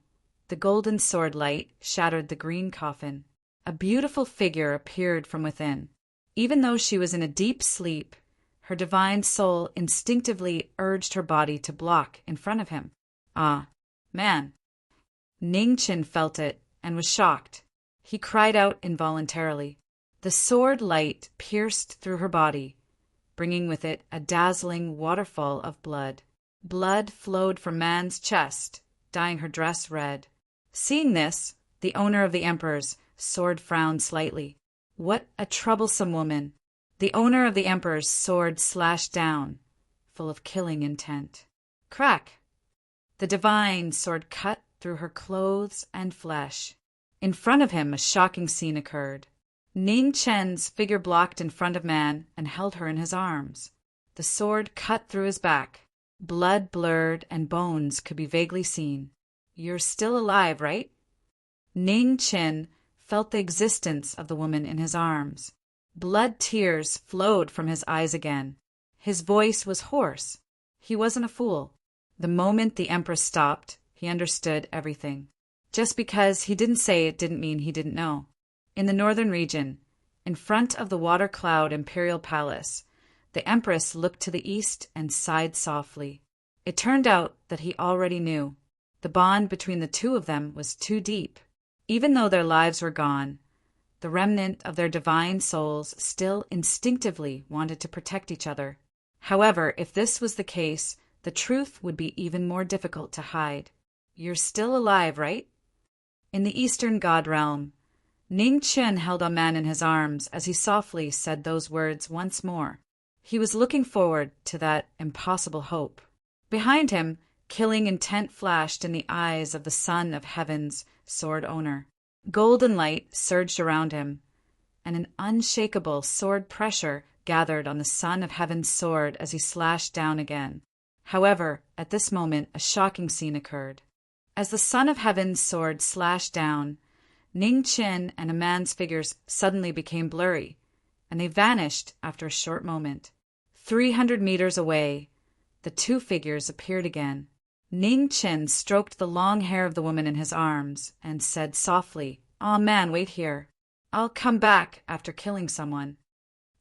the golden sword light shattered the green coffin. A beautiful figure appeared from within. Even though she was in a deep sleep, her divine soul instinctively urged her body to block in front of him. Ah, man! Ning Qin felt it and was shocked. He cried out involuntarily. The sword light pierced through her body, bringing with it a dazzling waterfall of blood. Blood flowed from man's chest, dyeing her dress red. Seeing this, the owner of the Emperor's sword frowned slightly. What a troublesome woman! The owner of the Emperor's sword slashed down, full of killing intent. Crack! The divine sword cut through her clothes and flesh. In front of him, a shocking scene occurred. Ning Chen's figure blocked in front of man and held her in his arms. The sword cut through his back. Blood blurred and bones could be vaguely seen. "You're still alive, right?" Ning Chen felt the existence of the woman in his arms. Blood tears flowed from his eyes again. His voice was hoarse. He wasn't a fool. The moment the Empress stopped, he understood everything. Just because he didn't say it didn't mean he didn't know. In the northern region, in front of the water cloud imperial palace, the Empress looked to the east and sighed softly. It turned out that he already knew. The bond between the two of them was too deep. Even though their lives were gone, the remnant of their divine souls still instinctively wanted to protect each other. However, if this was the case, the truth would be even more difficult to hide. "You're still alive, right?" In the eastern god realm, Ning Chen held a man in his arms as he softly said those words once more. He was looking forward to that impossible hope. Behind him, killing intent flashed in the eyes of the son of heaven's sword owner. Golden light surged around him, and an unshakable sword pressure gathered on the son of heaven's sword as he slashed down again. However, at this moment, a shocking scene occurred. As the son of heaven's sword slashed down, Ning Chen and a man's figures suddenly became blurry, and they vanished after a short moment. 300 meters away, the two figures appeared again. Ning Chen stroked the long hair of the woman in his arms and said softly, "Aw, man, wait here. I'll come back after killing someone."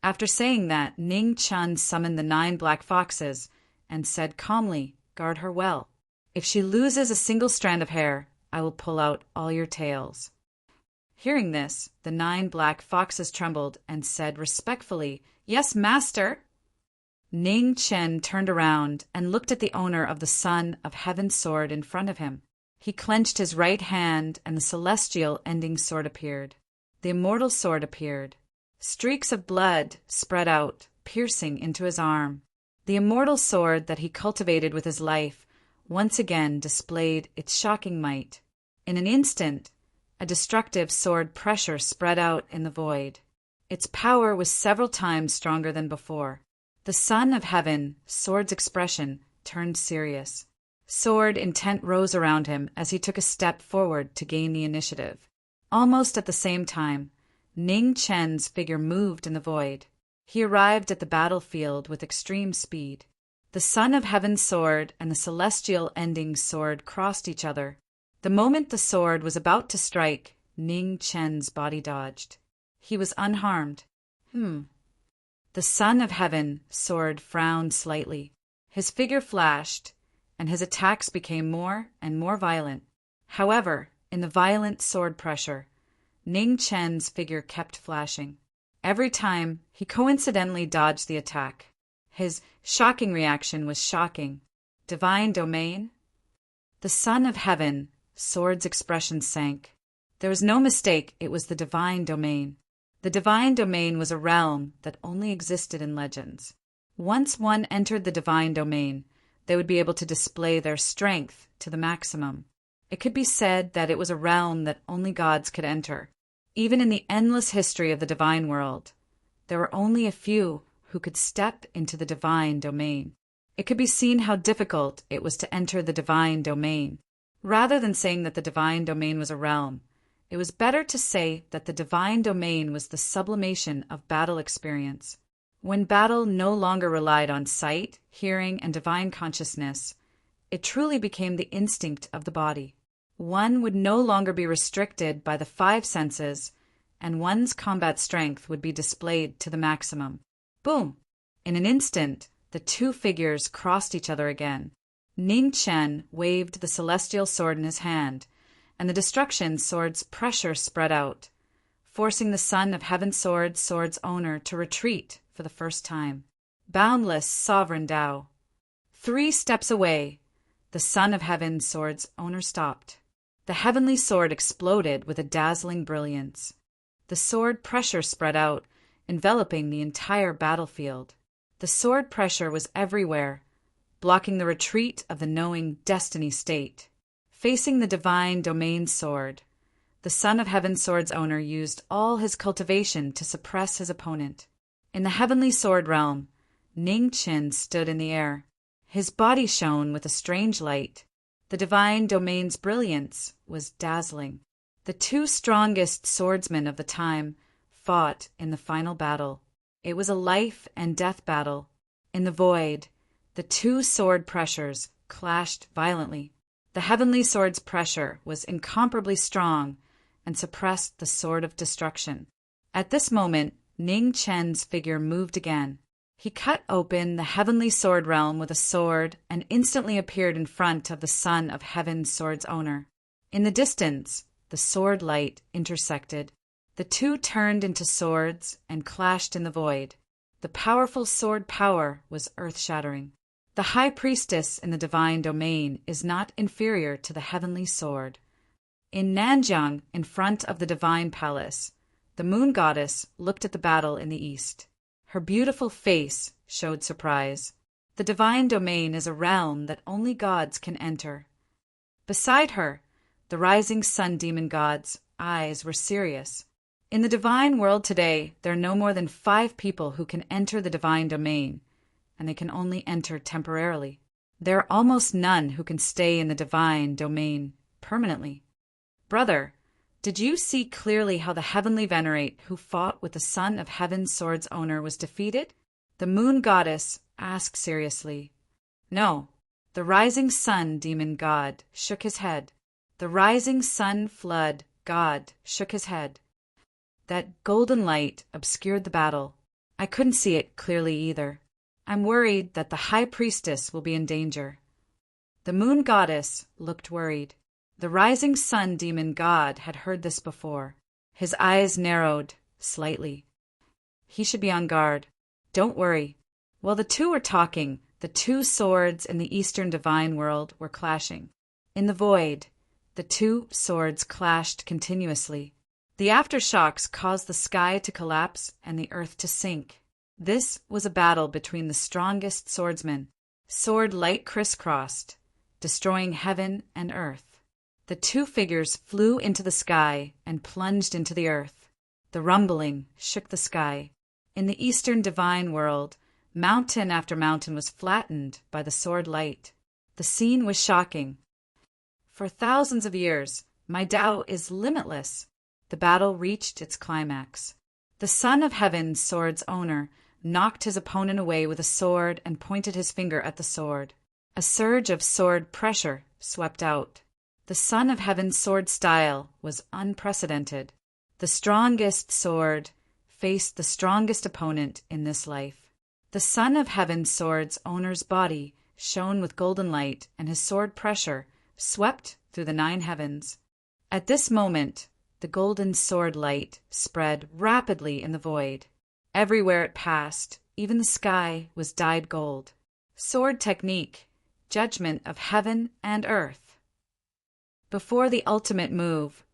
After saying that, Ning Chen summoned the 9 black foxes and said calmly, "Guard her well. If she loses a single strand of hair, I will pull out all your tails." Hearing this, the 9 black foxes trembled and said respectfully, "Yes, master." Ning Chen turned around and looked at the owner of the son of heaven's sword in front of him. He clenched his right hand and the celestial ending sword appeared. The immortal sword appeared. Streaks of blood spread out, piercing into his arm. The immortal sword that he cultivated with his life once again displayed its shocking might. In an instant, a destructive sword pressure spread out in the void. Its power was several times stronger than before. The son of heaven, sword's expression, turned serious. Sword intent rose around him as he took a step forward to gain the initiative. Almost at the same time, Ning Chen's figure moved in the void. He arrived at the battlefield with extreme speed. The son of heaven's sword and the celestial ending sword crossed each other. The moment the sword was about to strike, Ning Chen's body dodged. He was unharmed. The son of heaven sword frowned slightly. His figure flashed, and his attacks became more and more violent. However, in the violent sword pressure, Ning Chen's figure kept flashing. Every time, he coincidentally dodged the attack. His shocking reaction was shocking. Divine domain? The Son of Heaven, Sword's expression sank. There was no mistake, it was the divine domain. The divine domain was a realm that only existed in legends. Once one entered the divine domain, they would be able to display their strength to the maximum. It could be said that it was a realm that only gods could enter. Even in the endless history of the divine world, there were only a few who could step into the divine domain. It could be seen how difficult it was to enter the divine domain. Rather than saying that the divine domain was a realm, it was better to say that the divine domain was the sublimation of battle experience. When battle no longer relied on sight, hearing, and divine consciousness, it truly became the instinct of the body. One would no longer be restricted by the five senses, and one's combat strength would be displayed to the maximum. Boom! In an instant, the two figures crossed each other again. Ning Chen waved the celestial sword in his hand, and the destruction sword's pressure spread out, forcing the Son of Heaven sword's owner to retreat for the first time. Boundless sovereign Tao. 3 steps away, the Son of Heaven sword's owner stopped. The heavenly sword exploded with a dazzling brilliance. The sword pressure spread out, enveloping the entire battlefield. The sword pressure was everywhere, blocking the retreat of the knowing destiny state. Facing the divine domain sword, the Son of Heaven sword's owner used all his cultivation to suppress his opponent. In the heavenly sword realm, Ning Chen stood in the air. His body shone with a strange light. The divine domain's brilliance was dazzling. The 2 strongest swordsmen of the time fought in the final battle. It was a life and death battle. In the void, the 2 sword pressures clashed violently. The heavenly sword's pressure was incomparably strong and suppressed the sword of destruction. At this moment, Ning Chen's figure moved again. He cut open the heavenly sword realm with a sword and instantly appeared in front of the Son of Heaven sword's owner. In the distance, the sword light intersected. The 2 turned into swords and clashed in the void. The powerful sword power was earth-shattering. The high priestess in the divine domain is not inferior to the heavenly sword. In Nanjiang, in front of the divine palace, the moon goddess looked at the battle in the east. Her beautiful face showed surprise. The divine domain is a realm that only gods can enter. Beside her, the rising sun demon god's eyes were serious. In the divine world today, there are no more than 5 people who can enter the divine domain, and they can only enter temporarily. There are almost none who can stay in the divine domain permanently. Brother, did you see clearly how the heavenly venerate who fought with the Son of Heaven's sword's owner was defeated? The moon goddess asked seriously. No, the rising sun demon god shook his head. The rising sun flood god shook his head. That golden light obscured the battle. I couldn't see it clearly either. I'm worried that the high priestess will be in danger. The moon goddess looked worried. The rising sun demon god had heard this before. His eyes narrowed slightly. He should be on guard. Don't worry. While the 2 were talking, the 2 swords in the eastern divine world were clashing. In the void, the 2 swords clashed continuously. The aftershocks caused the sky to collapse and the earth to sink. This was a battle between the strongest swordsmen. Sword light crisscrossed, destroying heaven and earth. The 2 figures flew into the sky and plunged into the earth. The rumbling shook the sky. In the eastern divine world, mountain after mountain was flattened by the sword light. The scene was shocking. For thousands of years, my Tao is limitless. The battle reached its climax. The Son of Heaven sword's owner knocked his opponent away with a sword and pointed his finger at the sword. A surge of sword pressure swept out. The Son of Heaven's sword style was unprecedented. The strongest sword faced the strongest opponent in this life. The Son of Heaven's sword's owner's body shone with golden light, and his sword pressure swept through the 9 heavens. At this moment, The golden sword light spread rapidly in the void. Everywhere it passed, even the sky was dyed gold. Sword technique, judgment of heaven and earth. Before the ultimate move,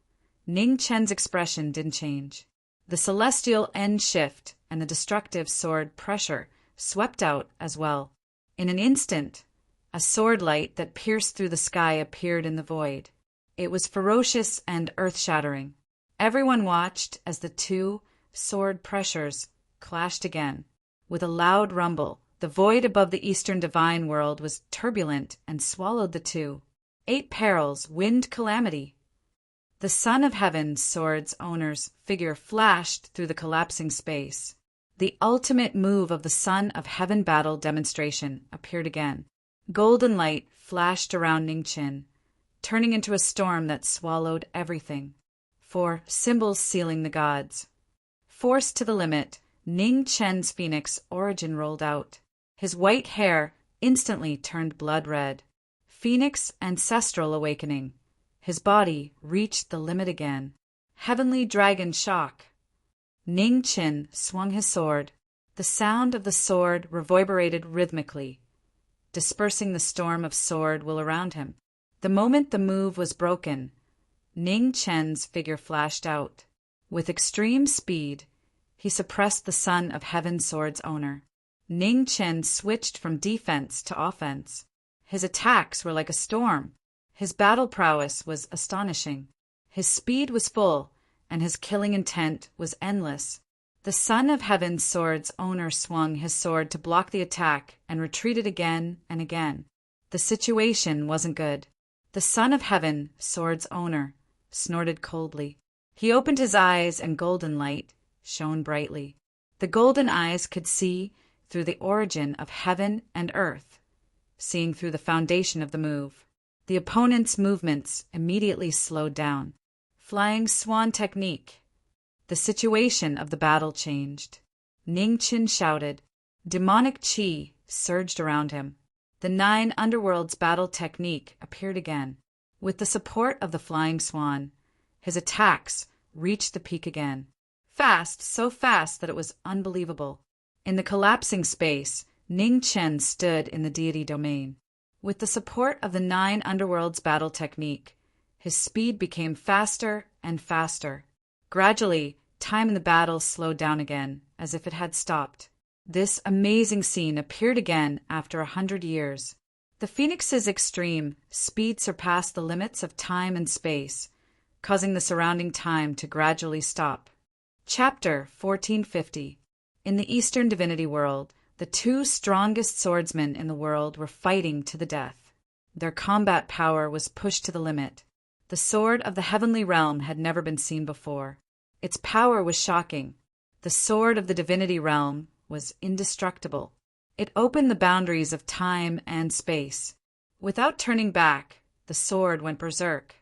Ning Chen's expression didn't change. The celestial end shift and the destructive sword pressure swept out as well. In an instant, a sword light that pierced through the sky appeared in the void. It was ferocious and earth-shattering. Everyone watched as the two sword pressures clashed again. With a loud rumble, the void above the eastern divine world was turbulent and swallowed the two. 8 perils, wind calamity. The Son of Heaven's sword's owner's figure flashed through the collapsing space. The ultimate move of the Son of Heaven battle demonstration appeared again. Golden light flashed around Ning Chen, turning into a storm that swallowed everything. 4 symbols sealing the gods. Forced to the limit, Ning Chen's phoenix origin rolled out. His white hair instantly turned blood red. Phoenix ancestral awakening. His body reached the limit again. Heavenly dragon shock. Ning Chen swung his sword. The sound of the sword reverberated rhythmically, dispersing the storm of sword will around him. The moment the move was broken, Ning Chen's figure flashed out. With extreme speed, he suppressed the Son of Heaven's sword's owner. Ning Chen switched from defense to offense. His attacks were like a storm. His battle prowess was astonishing. His speed was full, and his killing intent was endless. The Son of Heaven's sword's owner swung his sword to block the attack and retreated again and again. The situation wasn't good. The Son of Heaven, sword's owner, snorted coldly. He opened his eyes and golden light shone brightly. The golden eyes could see through the origin of heaven and earth, seeing through the foundation of the move. The opponent's movements immediately slowed down. Flying swan technique. The situation of the battle changed. Ning Chen shouted. Demonic chi surged around him. The 9 underworlds battle technique appeared again. With the support of the flying swan, his attacks reached the peak again. Fast, so fast that it was unbelievable. In the collapsing space, Ning Chen stood in the deity domain. With the support of the 9 underworlds battle technique, his speed became faster and faster. Gradually, time in the battle slowed down again, as if it had stopped. This amazing scene appeared again after 100 years. The Phoenix's extreme speed surpassed the limits of time and space, causing the surrounding time to gradually stop. Chapter 1450. In the Eastern Divinity world, the 2 strongest swordsmen in the world were fighting to the death. Their combat power was pushed to the limit. The sword of the heavenly realm had never been seen before. Its power was shocking. The sword of the divinity realm was indestructible. It opened the boundaries of time and space. Without turning back, the sword went berserk.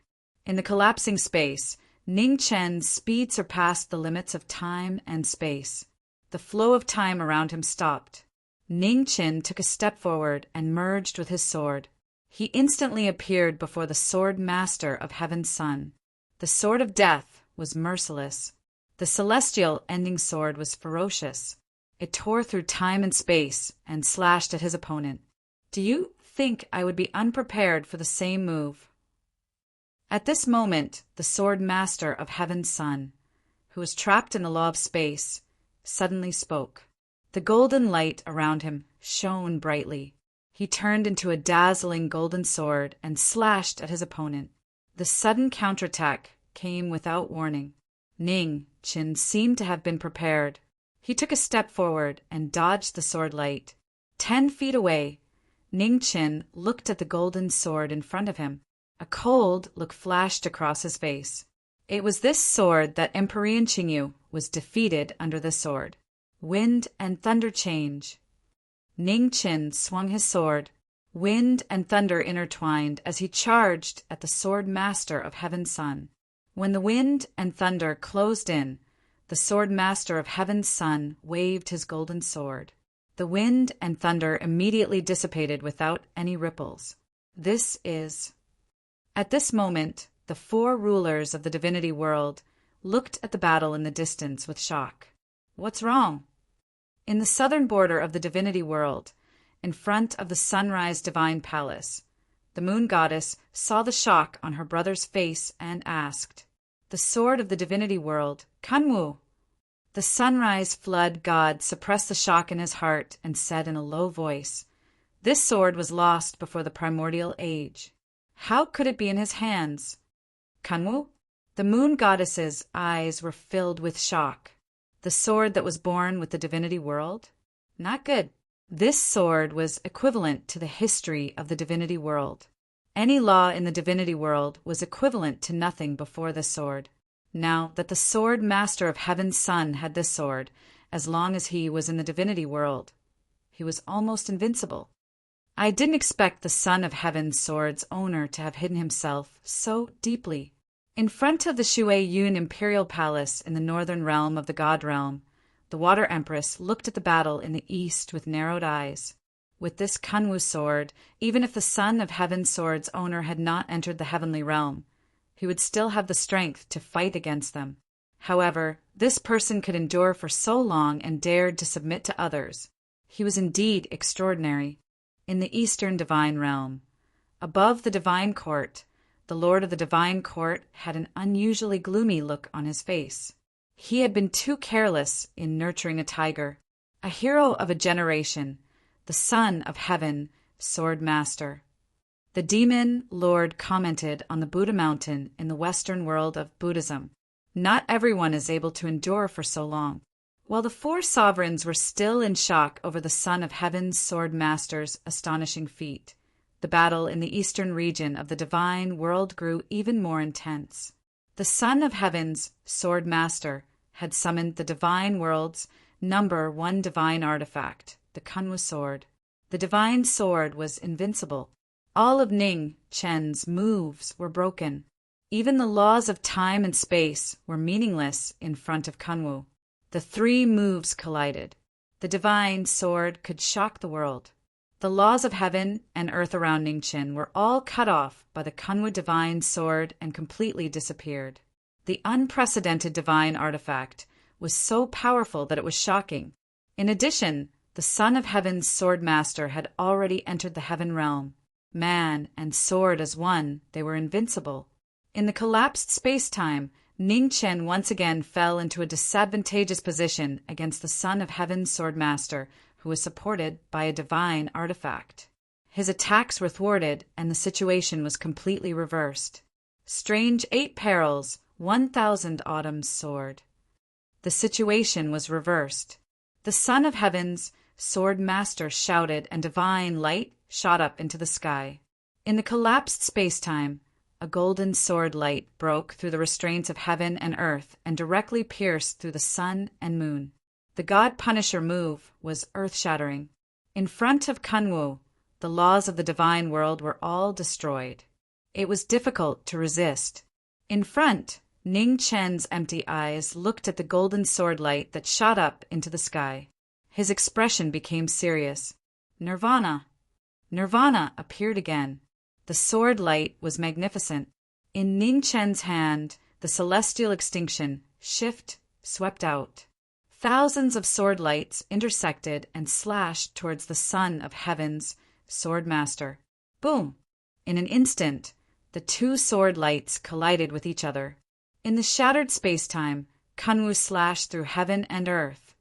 In the collapsing space, Ning Chen's speed surpassed the limits of time and space. The flow of time around him stopped. Ning Chen took a step forward and merged with his sword. He instantly appeared before the sword master of Heaven's Son. The sword of death was merciless. The celestial ending sword was ferocious. It tore through time and space and slashed at his opponent. Do you think I would be unprepared for the same move? At this moment, the sword master of Heaven's Son, who was trapped in the law of space, suddenly spoke. The golden light around him shone brightly. He turned into a dazzling golden sword and slashed at his opponent. The sudden counterattack came without warning. Ning Chen seemed to have been prepared. He took a step forward and dodged the sword light. 10 feet away, Ning Chen looked at the golden sword in front of him. A cold look flashed across his face. It was this sword that Empyrean Qingyu was defeated under the sword. Wind and thunder change. Ning Chen swung his sword. Wind and thunder intertwined as he charged at the sword master of Heaven's Son. When the wind and thunder closed in, the sword master of Heaven's Son waved his golden sword. The wind and thunder immediately dissipated without any ripples. At this moment, the 4 rulers of the divinity world looked at the battle in the distance with shock. What's wrong? In the southern border of the divinity world, in front of the sunrise divine palace, the moon goddess saw the shock on her brother's face and asked, "The sword of the divinity world, Kanwu." The sunrise flood god suppressed the shock in his heart and said in a low voice, "This sword was lost before the primordial age. How could it be in his hands?" Kanwu? The moon goddess's eyes were filled with shock. The sword that was born with the divinity world? Not good. This sword was equivalent to the history of the divinity world. Any law in the divinity world was equivalent to nothing before this sword. Now that the sword master of Heaven's son had this sword, as long as he was in the divinity world, he was almost invincible. I didn't expect the son of Heaven's sword's owner to have hidden himself so deeply. In front of the Shui Yun imperial palace in the northern realm of the god realm, the Water Empress looked at the battle in the east with narrowed eyes. With this Kanwu sword, even if the son of Heaven's sword's owner had not entered the heavenly realm, he would still have the strength to fight against them. However, this person could endure for so long and dared to submit to others. He was indeed extraordinary. In the eastern divine realm, above the divine court, the lord of the divine court had an unusually gloomy look on his face. He had been too careless in nurturing a tiger, a hero of a generation, the son of Heaven, sword master. The demon lord commented on the Buddha mountain in the western world of Buddhism. Not everyone is able to endure for so long. While the four sovereigns were still in shock over the son of Heaven's sword master's astonishing feat, the battle in the eastern region of the divine world grew even more intense. The son of Heaven's sword master had summoned the divine world's number one divine artifact, the Kanwu sword. The divine sword was invincible. All of Ning Chen's moves were broken. Even the laws of time and space were meaningless in front of Kanwu. The three moves collided. The divine sword could shock the world. The laws of heaven and earth around Ningchen were all cut off by the Kanwu divine sword and completely disappeared. The unprecedented divine artifact was so powerful that it was shocking. In addition, the son of Heaven's sword master had already entered the heaven realm. Man and sword as one, they were invincible. In the collapsed space-time, Ningchen once again fell into a disadvantageous position against the son of Heaven's sword master, who was supported by a divine artifact. His attacks were thwarted, and the situation was completely reversed. Strange 8 perils, 1,000 autumn's sword. The situation was reversed. The son of Heaven's sword master shouted, and divine light shot up into the sky. In the collapsed space-time, a golden sword light broke through the restraints of heaven and earth and directly pierced through the sun and moon. The God Punisher move was earth-shattering. In front of Kanwu, the laws of the divine world were all destroyed. It was difficult to resist. In front, Ning Chen's empty eyes looked at the golden sword light that shot up into the sky. His expression became serious. Nirvana. Nirvana appeared again. The sword light was magnificent. In Ning Chen's hand, the celestial extinction, shift, swept out. Thousands of sword lights intersected and slashed towards the son of Heaven's sword master. Boom! In an instant, the two sword lights collided with each other. In the shattered space-time, Kanwu slashed through heaven and earth,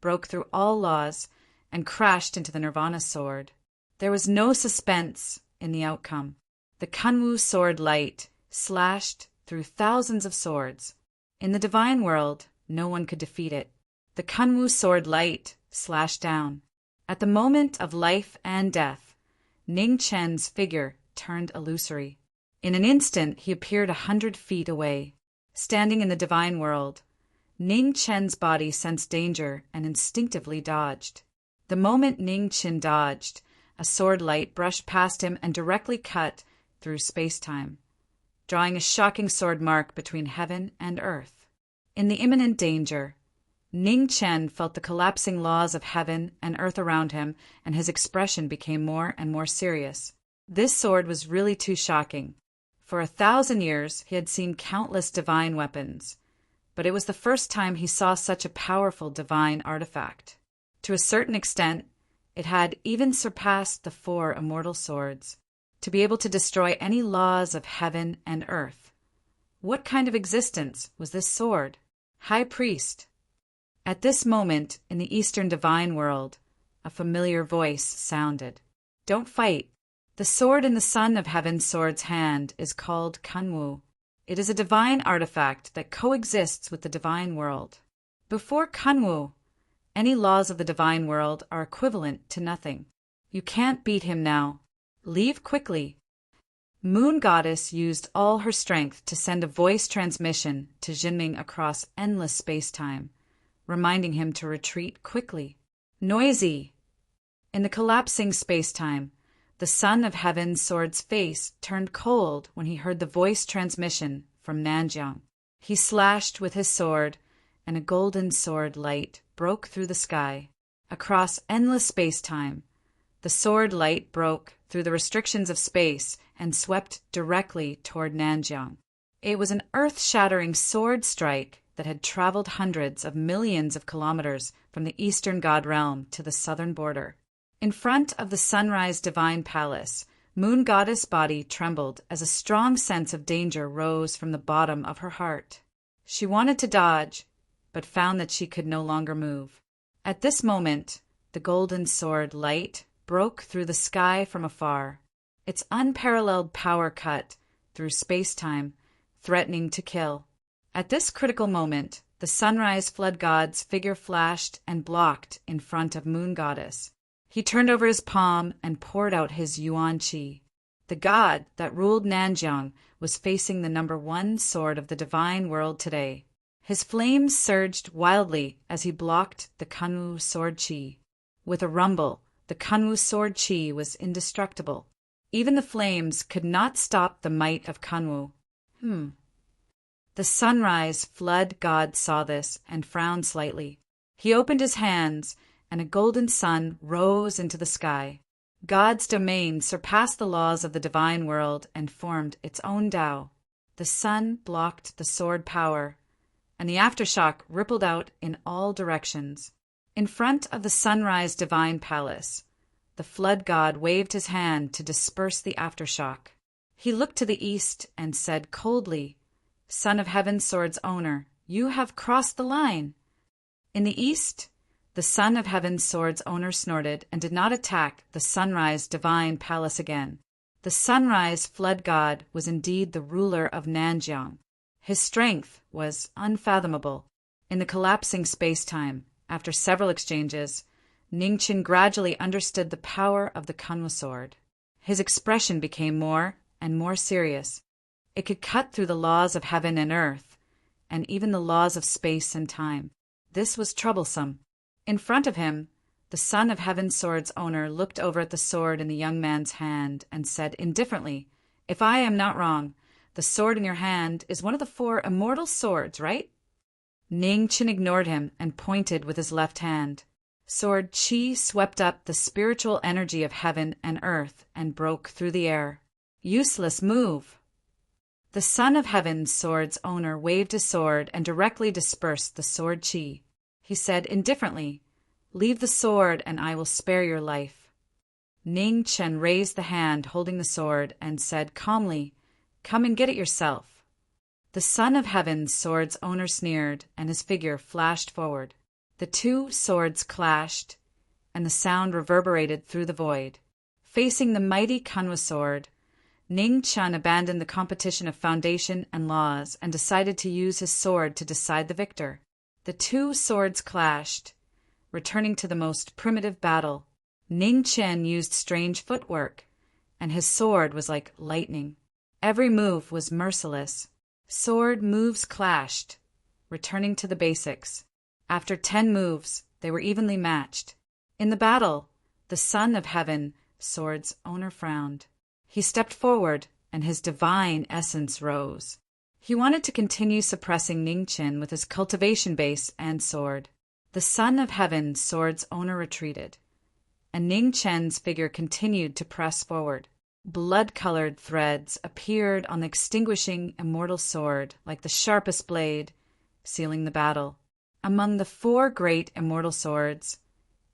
broke through all laws, and crashed into the Nirvana sword. There was no suspense in the outcome. The Kanwu sword light slashed through thousands of swords. In the divine world, no one could defeat it. The Kanwu sword light slashed down. At the moment of life and death, Ning Chen's figure turned illusory. In an instant, he appeared 100 feet away. Standing in the divine world, Ning Chen's body sensed danger and instinctively dodged. The moment Ning Chen dodged, a sword light brushed past him and directly cut through space-time, drawing a shocking sword mark between heaven and earth. In the imminent danger, Ning Chen felt the collapsing laws of heaven and earth around him, and his expression became more and more serious. This sword was really too shocking. For 1,000 years he had seen countless divine weapons, but it was the first time he saw such a powerful divine artifact. To a certain extent, it had even surpassed the 4 immortal swords, to be able to destroy any laws of heaven and earth. What kind of existence was this sword? High Priest. At this moment, in the Eastern divine world, a familiar voice sounded. Don't fight. The sword in the Son of Heaven's sword's hand is called Kunwu. It is a divine artifact that coexists with the divine world. Before Kunwu, any laws of the divine world are equivalent to nothing. You can't beat him now. Leave quickly. Moon Goddess used all her strength to send a voice transmission to Jinming across endless space-time, reminding him to retreat quickly. Noisy! In the collapsing space-time, the Son of Heaven's sword's face turned cold when he heard the voice transmission from Nanjiang. He slashed with his sword, and a golden sword light broke through the sky. Across endless space-time, the sword light broke through the restrictions of space and swept directly toward Nanjiang. It was an earth-shattering sword strike that had traveled hundreds of millions of kilometers from the eastern god realm to the southern border. In front of the Sunrise Divine Palace, Moon Goddess' body trembled as a strong sense of danger rose from the bottom of her heart. She wanted to dodge, but found that she could no longer move. At this moment, the golden sword light broke through the sky from afar, its unparalleled power cut through space-time, threatening to kill. At this critical moment, the Sunrise Flood God's figure flashed and blocked in front of Moon Goddess. He turned over his palm and poured out his Yuan Qi. The god that ruled Nanjiang was facing the number 1 sword of the divine world today. His flames surged wildly as he blocked the Kunwu sword Qi. With a rumble, the Kunwu sword Qi was indestructible. Even the flames could not stop the might of Kunwu. The Sunrise Flood God saw this and frowned slightly. He opened his hands, and a golden sun rose into the sky. God's domain surpassed the laws of the divine world and formed its own Tao. The sun blocked the sword power, and the aftershock rippled out in all directions. In front of the Sunrise Divine Palace, the Flood God waved his hand to disperse the aftershock. He looked to the east and said coldly, Son of Heaven's sword's owner, you have crossed the line. In the east, the Son of Heaven's sword's owner snorted and did not attack the Sunrise Divine Palace again. The Sunrise Flood God was indeed the ruler of Nanjiang. His strength was unfathomable. In the collapsing space-time, after several exchanges, Ningqian gradually understood the power of the Kunwu sword. His expression became more and more serious. It could cut through the laws of heaven and earth, and even the laws of space and time. This was troublesome. In front of him, the Son of Heaven's sword's owner looked over at the sword in the young man's hand and said indifferently, If I am not wrong, the sword in your hand is one of the 4 immortal swords, right? Ningqian ignored him and pointed with his left hand. Sword Qi swept up the spiritual energy of heaven and earth and broke through the air. Useless move! The Son of Heaven's sword's owner waved his sword and directly dispersed the sword Qi. He said indifferently, Leave the sword and I will spare your life. Ningqian raised the hand holding the sword and said calmly, Come and get it yourself. The Son of Heaven's sword's owner sneered and his figure flashed forward. The 2 swords clashed and the sound reverberated through the void. Facing the mighty Kunwu sword, Ningqian abandoned the competition of foundation and laws and decided to use his sword to decide the victor. The 2 swords clashed, returning to the most primitive battle. Ningqian used strange footwork, and his sword was like lightning. Every move was merciless. Sword moves clashed, returning to the basics. After 10 moves, they were evenly matched. In the battle, the Son of Heaven, sword's owner frowned. He stepped forward, and his divine essence rose. He wanted to continue suppressing Ningqian with his cultivation base and sword. The Son of Heaven, sword's owner retreated, and Ningqian's figure continued to press forward. Blood-colored threads appeared on the extinguishing immortal sword like the sharpest blade, sealing the battle. Among the 4 great immortal swords,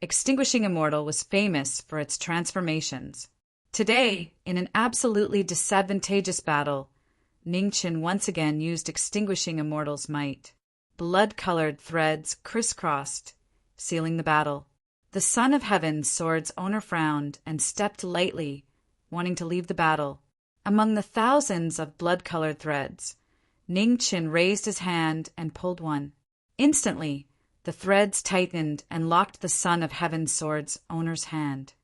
Extinguishing Immortal was famous for its transformations. Today, in an absolutely disadvantageous battle, Ningchen once again used Extinguishing Immortal's might. Blood-colored threads crisscrossed, sealing the battle. The Son of Heaven's sword's owner frowned and stepped lightly, wanting to leave the battle. Among the thousands of blood-colored threads, Ningchen raised his hand and pulled one. Instantly, the threads tightened and locked the Son of Heaven's sword's owner's hand.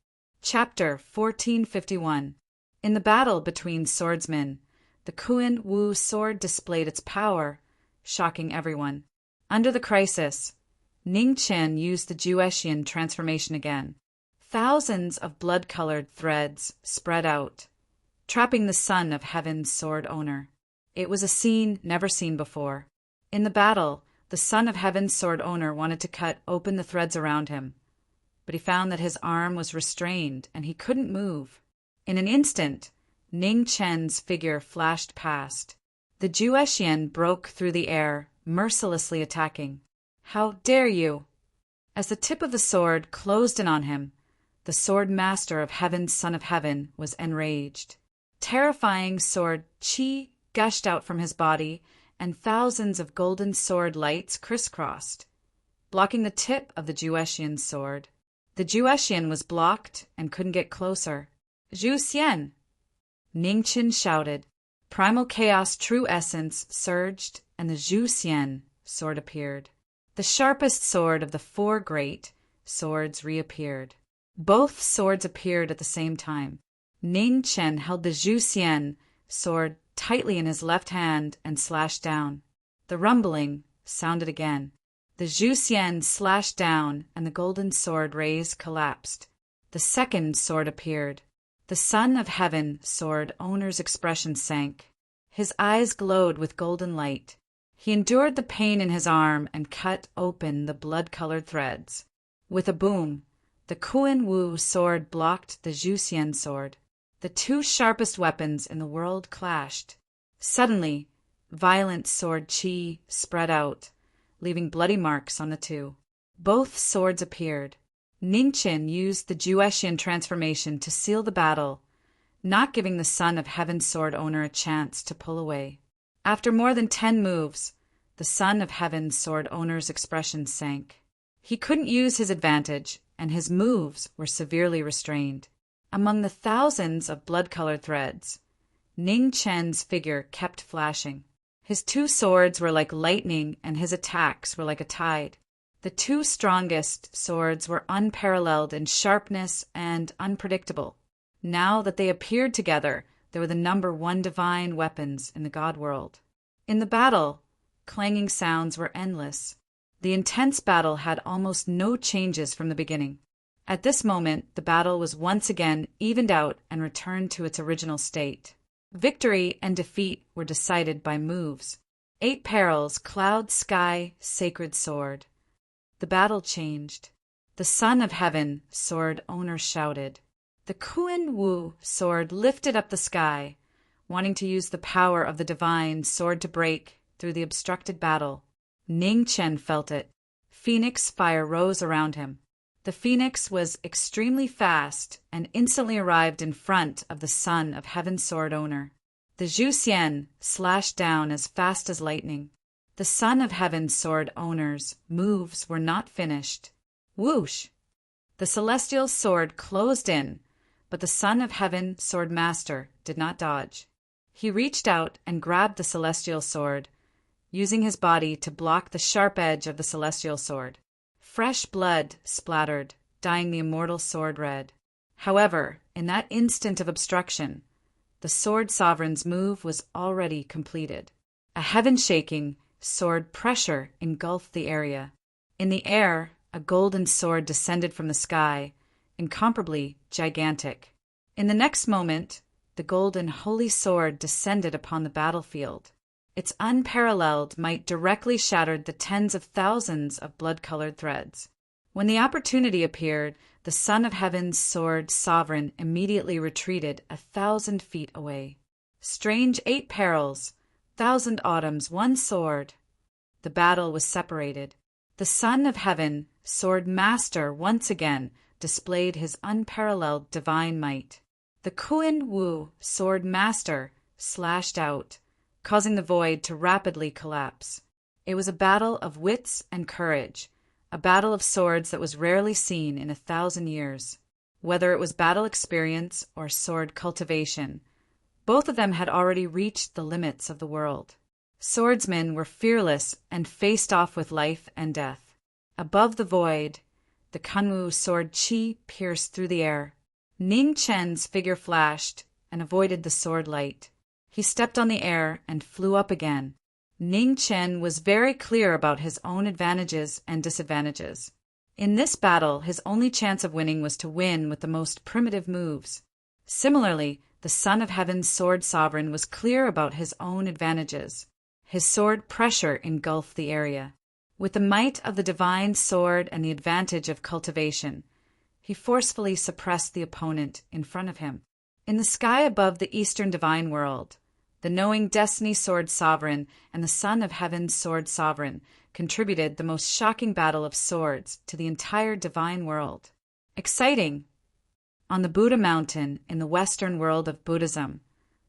Chapter 1451. In the battle between swordsmen, the Kuan Wu sword displayed its power, shocking everyone. Under the crisis, Ningchen used the Jueshian transformation again. Thousands of blood-colored threads spread out, trapping the Son of Heaven's sword owner. It was a scene never seen before. In the battle, the Son of Heaven's sword owner wanted to cut open the threads around him, but he found that his arm was restrained and he couldn't move. In an instant, Ning Chen's figure flashed past. The Jueshian broke through the air, mercilessly attacking. "How dare you!" As the tip of the sword closed in on him, the sword master of Heaven's Son of Heaven was enraged. Terrifying sword qi gushed out from his body, and thousands of golden sword lights crisscrossed, blocking the tip of the Jueshian's sword. The Jueshian was blocked and couldn't get closer. "Zhu Xian!" Ningchen shouted. Primal Chaos True Essence surged, and the Zhu Xian sword appeared. The sharpest sword of the 4 great swords reappeared. Both swords appeared at the same time. Ningchen held the Zhu Xian sword tightly in his left hand and slashed down. The rumbling sounded again. The Zhu Xian slashed down, and the golden sword rays collapsed. The second sword appeared. The Son of Heaven sword owner's expression sank. His eyes glowed with golden light. He endured the pain in his arm and cut open the blood-colored threads. With a boom, the Kuan Wu sword blocked the Zhu Xian sword. The 2 sharpest weapons in the world clashed. Suddenly, violent sword qi spread out, leaving bloody marks on the 2. Both swords appeared. Ningchen used the Jueshian transformation to seal the battle, not giving the Son of Heaven's sword owner a chance to pull away. After more than 10 moves, the Son of Heaven's sword owner's expression sank. He couldn't use his advantage, and his moves were severely restrained. Among the thousands of blood-colored threads, Ning Chen's figure kept flashing. His 2 swords were like lightning, and his attacks were like a tide. The 2 strongest swords were unparalleled in sharpness and unpredictable. Now that they appeared together, they were the number 1 divine weapons in the God world. In the battle, clanging sounds were endless. The intense battle had almost no changes from the beginning. At this moment, the battle was once again evened out and returned to its original state. Victory and defeat were decided by moves. 8 perils, cloud, sky, sacred sword. The battle changed. The Son of Heaven sword owner shouted. The Kuan Wu sword lifted up the sky, wanting to use the power of the divine sword to break through the obstructed battle. Ning Chen felt it. Phoenix fire rose around him. The phoenix was extremely fast and instantly arrived in front of the Son of Heaven's sword owner. The Zhu Xian slashed down as fast as lightning. The Son of Heaven's sword owner's moves were not finished. Whoosh! The celestial sword closed in, but the Son of Heaven sword master did not dodge. He reached out and grabbed the celestial sword, using his body to block the sharp edge of the celestial sword. Fresh blood splattered, dyeing the immortal sword red. However, in that instant of obstruction, the sword sovereign's move was already completed. A heaven-shaking sword pressure engulfed the area. In the air, a golden sword descended from the sky, incomparably gigantic. In the next moment, the golden holy sword descended upon the battlefield. Its unparalleled might directly shattered the tens of thousands of blood-colored threads. When the opportunity appeared, the Son of Heaven's sword sovereign immediately retreated 1,000 feet away. Strange 8 perils, 1,000 autumns, 1 sword. The battle was separated. The Son of Heaven, Sword Master, once again displayed his unparalleled divine might. The Kuan Wu, Sword Master, slashed out, causing the void to rapidly collapse. It was a battle of wits and courage, a battle of swords that was rarely seen in 1,000 years. Whether it was battle experience or sword cultivation, both of them had already reached the limits of the world. Swordsmen were fearless and faced off with life and death. Above the void, the Kunwu sword Qi pierced through the air. Ning Chen's figure flashed and avoided the sword light. He stepped on the air and flew up again. Ning Chen was very clear about his own advantages and disadvantages. In this battle, his only chance of winning was to win with the most primitive moves. Similarly, the Son of Heaven's Sword Sovereign was clear about his own advantages. His sword pressure engulfed the area. With the might of the divine sword and the advantage of cultivation, he forcefully suppressed the opponent in front of him. In the sky above the eastern divine world, the knowing Destiny Sword Sovereign and the Son of Heaven's Sword Sovereign contributed the most shocking battle of swords to the entire divine world. Exciting! On the Buddha mountain in the western world of Buddhism,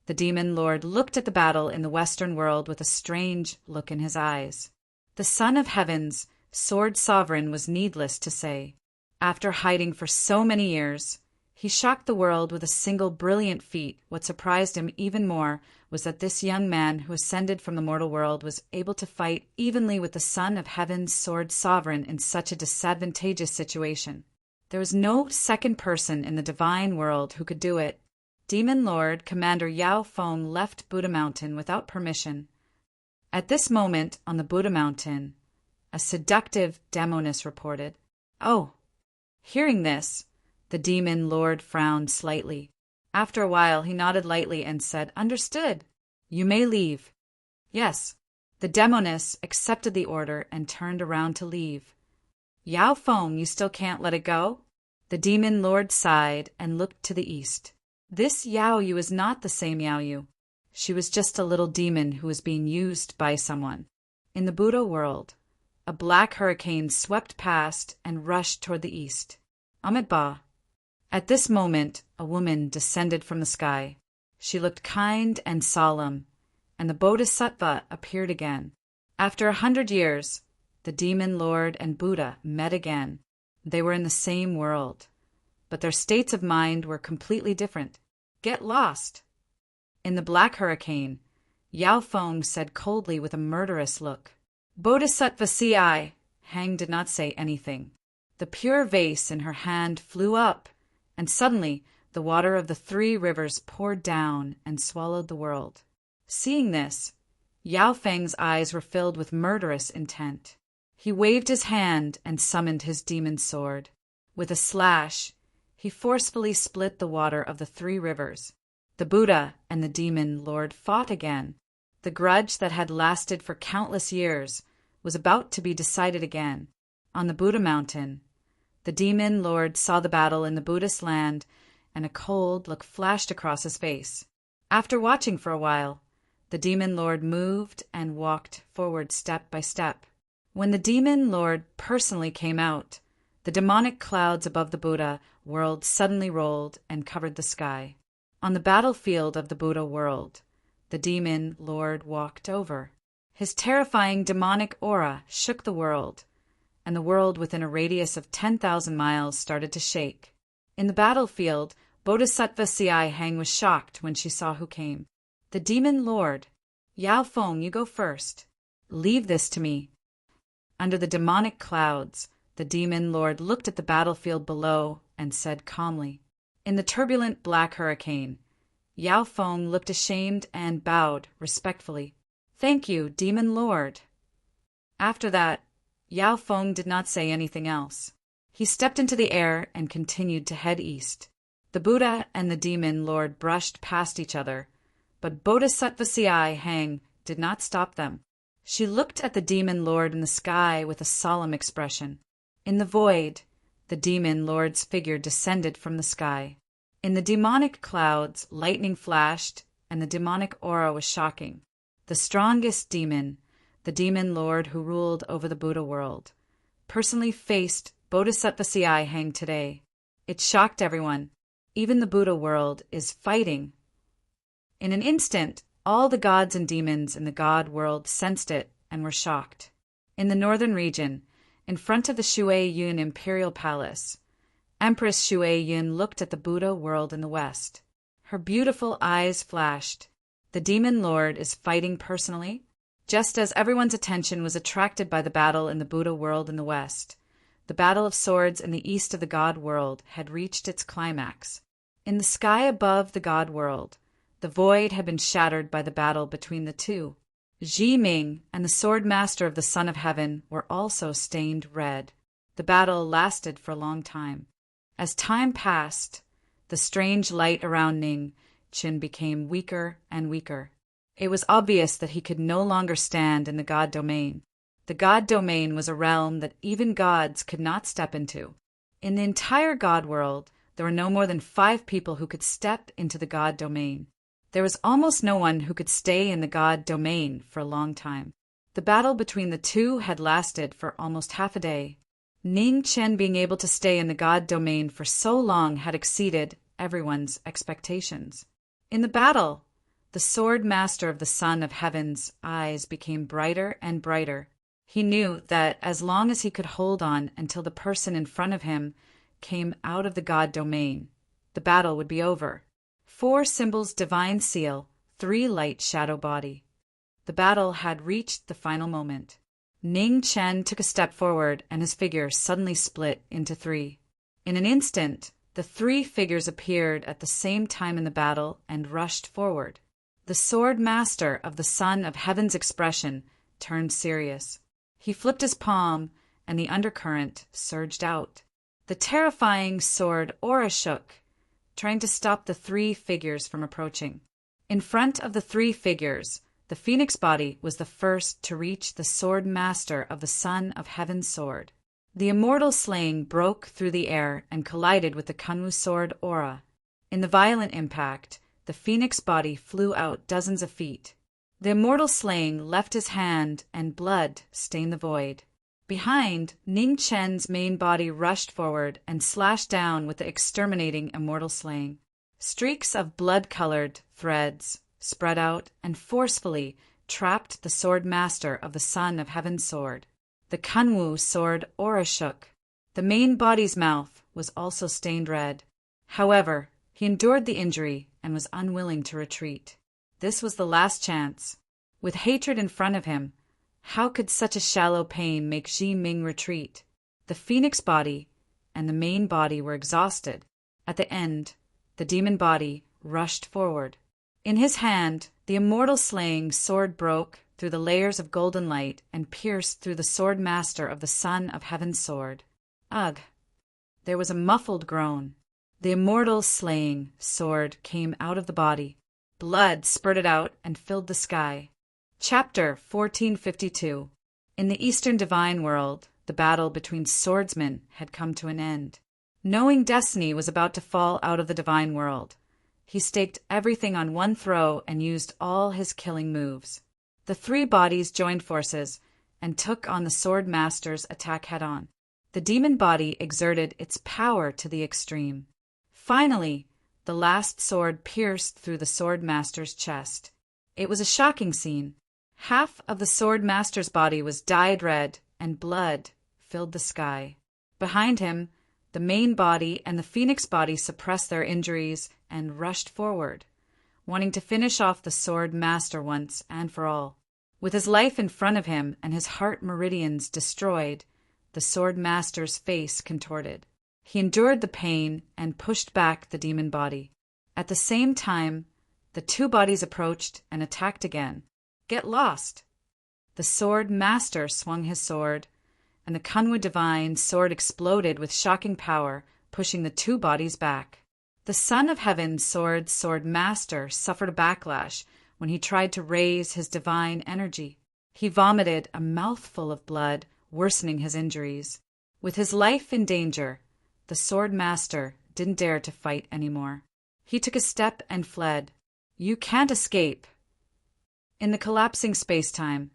the demon lord looked at the battle in the western world with a strange look in his eyes. The Son of Heaven's Sword Sovereign was needless to say. After hiding for so many years, he shocked the world with a single brilliant feat. What surprised him even more was that this young man who ascended from the mortal world was able to fight evenly with the Son of Heaven's Sword Sovereign in such a disadvantageous situation. There was no second person in the divine world who could do it. Demon Lord Commander Yao Feng left Buddha Mountain without permission. At this moment on the Buddha Mountain, a seductive demoness reported. Oh! Hearing this, the demon lord frowned slightly. After a while, he nodded lightly and said, "Understood. You may leave." Yes. The demoness accepted the order and turned around to leave. "Yao Feng, you still can't let it go?" The demon lord sighed and looked to the east. This Yao Yu is not the same Yao Yu. She was just a little demon who was being used by someone. In the Buddha world, a black hurricane swept past and rushed toward the east. Amitabha. At this moment, a woman descended from the sky. She looked kind and solemn, and the Bodhisattva appeared again. After 100 years, the demon lord and Buddha met again. They were in the same world, but their states of mind were completely different. Get lost. In the black hurricane, Yao Feng said coldly with a murderous look. Bodhisattva ci. Hang did not say anything. The pure vase in her hand flew up, and suddenly the water of the 3 rivers poured down and swallowed the world. Seeing this, Yao Feng's eyes were filled with murderous intent. He waved his hand and summoned his demon sword. With a slash, he forcefully split the water of the 3 rivers. The Buddha and the demon lord fought again. The grudge that had lasted for countless years was about to be decided again. On the Buddha mountain, the demon lord saw the battle in the Buddhist land, and a cold look flashed across his face. After watching for a while, the demon lord moved and walked forward step by step. When the demon lord personally came out, the demonic clouds above the Buddha world suddenly rolled and covered the sky. On the battlefield of the Buddha world, the demon lord walked over. His terrifying demonic aura shook the world, and the world within a radius of 10,000 miles started to shake. In the battlefield, Bodhisattva Ci Hang was shocked when she saw who came. The demon lord. Yao Feng, you go first. Leave this to me. Under the demonic clouds, the demon lord looked at the battlefield below and said calmly. In the turbulent black hurricane, Yao Feng looked ashamed and bowed respectfully. Thank you, demon lord. After that, Yao Feng did not say anything else. He stepped into the air and continued to head east. The Buddha and the demon lord brushed past each other, but Bodhisattva Ci Hang did not stop them. She looked at the demon lord in the sky with a solemn expression. In the void, the demon lord's figure descended from the sky. In the demonic clouds, lightning flashed, and the demonic aura was shocking. The strongest demon, the demon lord who ruled over the Buddha world, personally faced Bodhisattva Siai hang today. It shocked everyone. Even the Buddha world is fighting. In an instant, all the gods and demons in the god world sensed it and were shocked. In the northern region, in front of the Shui Yun imperial palace, Empress Shui Yun looked at the Buddha world in the west. Her beautiful eyes flashed. The demon lord is fighting personally. Just as everyone's attention was attracted by the battle in the Buddha world in the west, the battle of swords in the east of the god world had reached its climax. In the sky above the god world, the void had been shattered by the battle between the two. Ji Ming and the sword master of the Son of Heaven were also stained red. The battle lasted for a long time. As time passed, the strange light around Ning Qin became weaker and weaker. It was obvious that he could no longer stand in the god domain. The god domain was a realm that even gods could not step into. In the entire god world, there were no more than 5 people who could step into the god domain. There was almost no one who could stay in the god domain for a long time. The battle between the two had lasted for almost half a day. Ning Chen being able to stay in the god domain for so long had exceeded everyone's expectations. In the battle, the sword master of the Son of Heaven's eyes became brighter and brighter. He knew that as long as he could hold on until the person in front of him came out of the god domain, the battle would be over. 4 symbols divine seal, 3 light shadow body. The battle had reached the final moment. Ning Chen took a step forward and his figure suddenly split into 3. In an instant, the 3 figures appeared at the same time in the battle and rushed forward. The sword master of the Son of Heaven's expression turned serious. He flipped his palm and the undercurrent surged out. The terrifying sword aura shook, trying to stop the 3 figures from approaching. In front of the 3 figures, the phoenix body was the first to reach the sword master of the Son of Heaven's sword. The immortal slaying broke through the air and collided with the Kunwu sword aura. In the violent impact, the phoenix body flew out dozens of feet. The immortal slaying left his hand and blood stained the void. Behind, Ning Chen's main body rushed forward and slashed down with the exterminating immortal slaying. Streaks of blood-colored threads spread out and forcefully trapped the sword master of the Son of Heaven's sword. The Kunwu sword aura shook. The main body's mouth was also stained red. However, he endured the injury and was unwilling to retreat. This was the last chance. With hatred in front of him, how could such a shallow pain make Ji Ming retreat? The phoenix body and the main body were exhausted. At the end, the demon body rushed forward. In his hand, the immortal slaying sword broke through the layers of golden light and pierced through the sword master of the Son of Heaven's sword. Ugh! There was a muffled groan. The immortal slaying sword came out of the body. Blood spurted out and filled the sky. Chapter 1452. In the Eastern Divine World, the battle between swordsmen had come to an end. Knowing destiny was about to fall out of the Divine World, he staked everything on one throw and used all his killing moves. The 3 bodies joined forces and took on the sword master's attack head-on. The demon body exerted its power to the extreme. Finally, the last sword pierced through the sword master's chest. It was a shocking scene. Half of the sword master's body was dyed red, and blood filled the sky. Behind him, the main body and the phoenix body suppressed their injuries and rushed forward, wanting to finish off the sword master once and for all. With his life in front of him and his heart meridians destroyed, the sword master's face contorted. He endured the pain and pushed back the demon body. At the same time, the 2 bodies approached and attacked again. Get lost! The sword master swung his sword, and the Kunwu divine sword exploded with shocking power, pushing the 2 bodies back. The Son of Heaven's sword master suffered a backlash when he tried to raise his divine energy. He vomited a mouthful of blood, worsening his injuries. With his life in danger, the sword master didn't dare to fight anymore. He took a step and fled. You can't escape. In the collapsing space-time,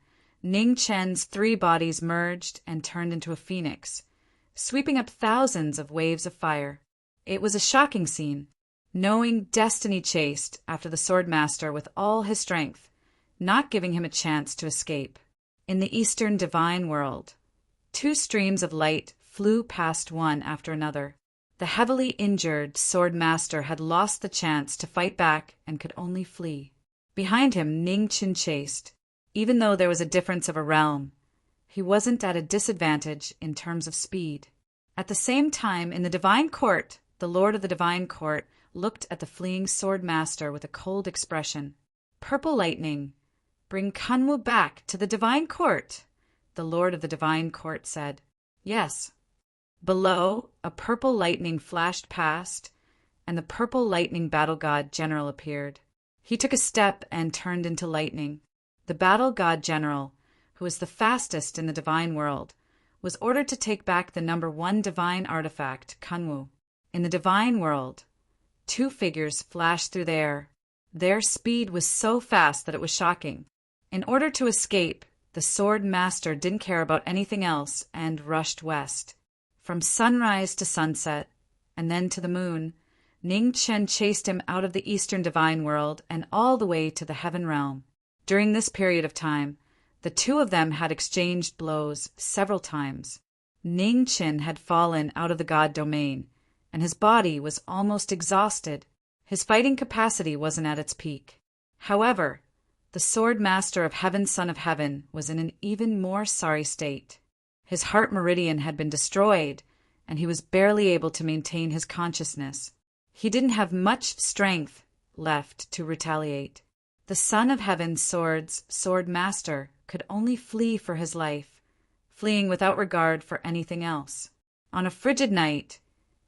Ning Chen's three bodies merged and turned into a phoenix, sweeping up thousands of waves of fire. It was a shocking scene. Knowing destiny chased after the swordmaster with all his strength, not giving him a chance to escape. In the Eastern divine world, two streams of light flew past one after another. The heavily injured swordmaster had lost the chance to fight back and could only flee. Behind him, Ning Chen chased. Even though there was a difference of a realm, he wasn't at a disadvantage in terms of speed. At the same time, in the divine court, the lord of the divine court looked at the fleeing swordmaster with a cold expression. Purple lightning, bring Kunwu back to the divine court, the lord of the divine court said. Yes. Below, a purple lightning flashed past, and the purple lightning battle god general appeared. He took a step and turned into lightning. The battle god general, who was the fastest in the divine world, was ordered to take back the number 1 divine artifact, Kunwu. In the divine world, two figures flashed through the air. Their speed was so fast that it was shocking. In order to escape, the sword master didn't care about anything else and rushed west. From sunrise to sunset, and then to the moon, Ning Chen chased him out of the eastern divine world and all the way to the heaven realm. During this period of time, the two of them had exchanged blows several times. Ning Chen had fallen out of the god domain, and his body was almost exhausted. His fighting capacity wasn't at its peak. However, the sword master of Heaven, Son of Heaven, was in an even more sorry state. His heart meridian had been destroyed, and he was barely able to maintain his consciousness. He didn't have much strength left to retaliate. The Son of Heaven's sword master could only flee for his life, fleeing without regard for anything else. On a frigid night,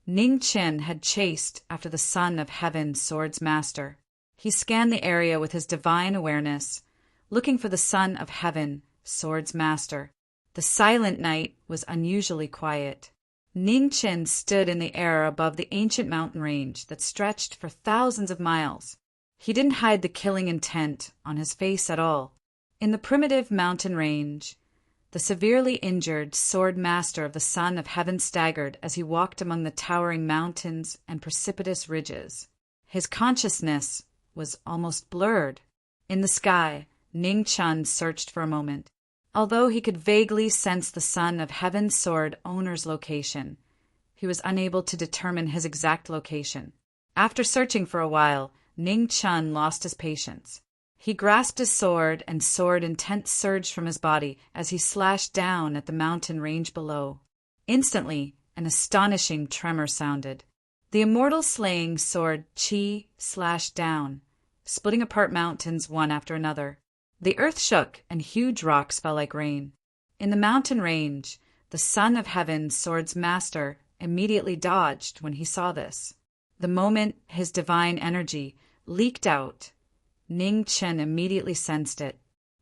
Ning Chen had chased after the Son of Heaven's sword's master. He scanned the area with his divine awareness, looking for the Son of Heaven, sword's master. The silent night was unusually quiet. Ning Chen stood in the air above the ancient mountain range that stretched for thousands of miles. He didn't hide the killing intent on his face at all. In the primitive mountain range, the severely injured sword master of the Son of Heaven staggered as he walked among the towering mountains and precipitous ridges. His consciousness was almost blurred. In the sky, Ning Chen searched for a moment. Although he could vaguely sense the Son of Heaven's sword owner's location, he was unable to determine his exact location. After searching for a while, Ning Chen lost his patience. He grasped his sword, and sword intent surged from his body as he slashed down at the mountain range below. Instantly, an astonishing tremor sounded. The immortal slaying sword Qi slashed down, splitting apart mountains one after another. The earth shook, and huge rocks fell like rain. In the mountain range, the Son of Heaven's sword's master immediately dodged when he saw this. The moment his divine energy leaked out, Ning Chen immediately sensed it.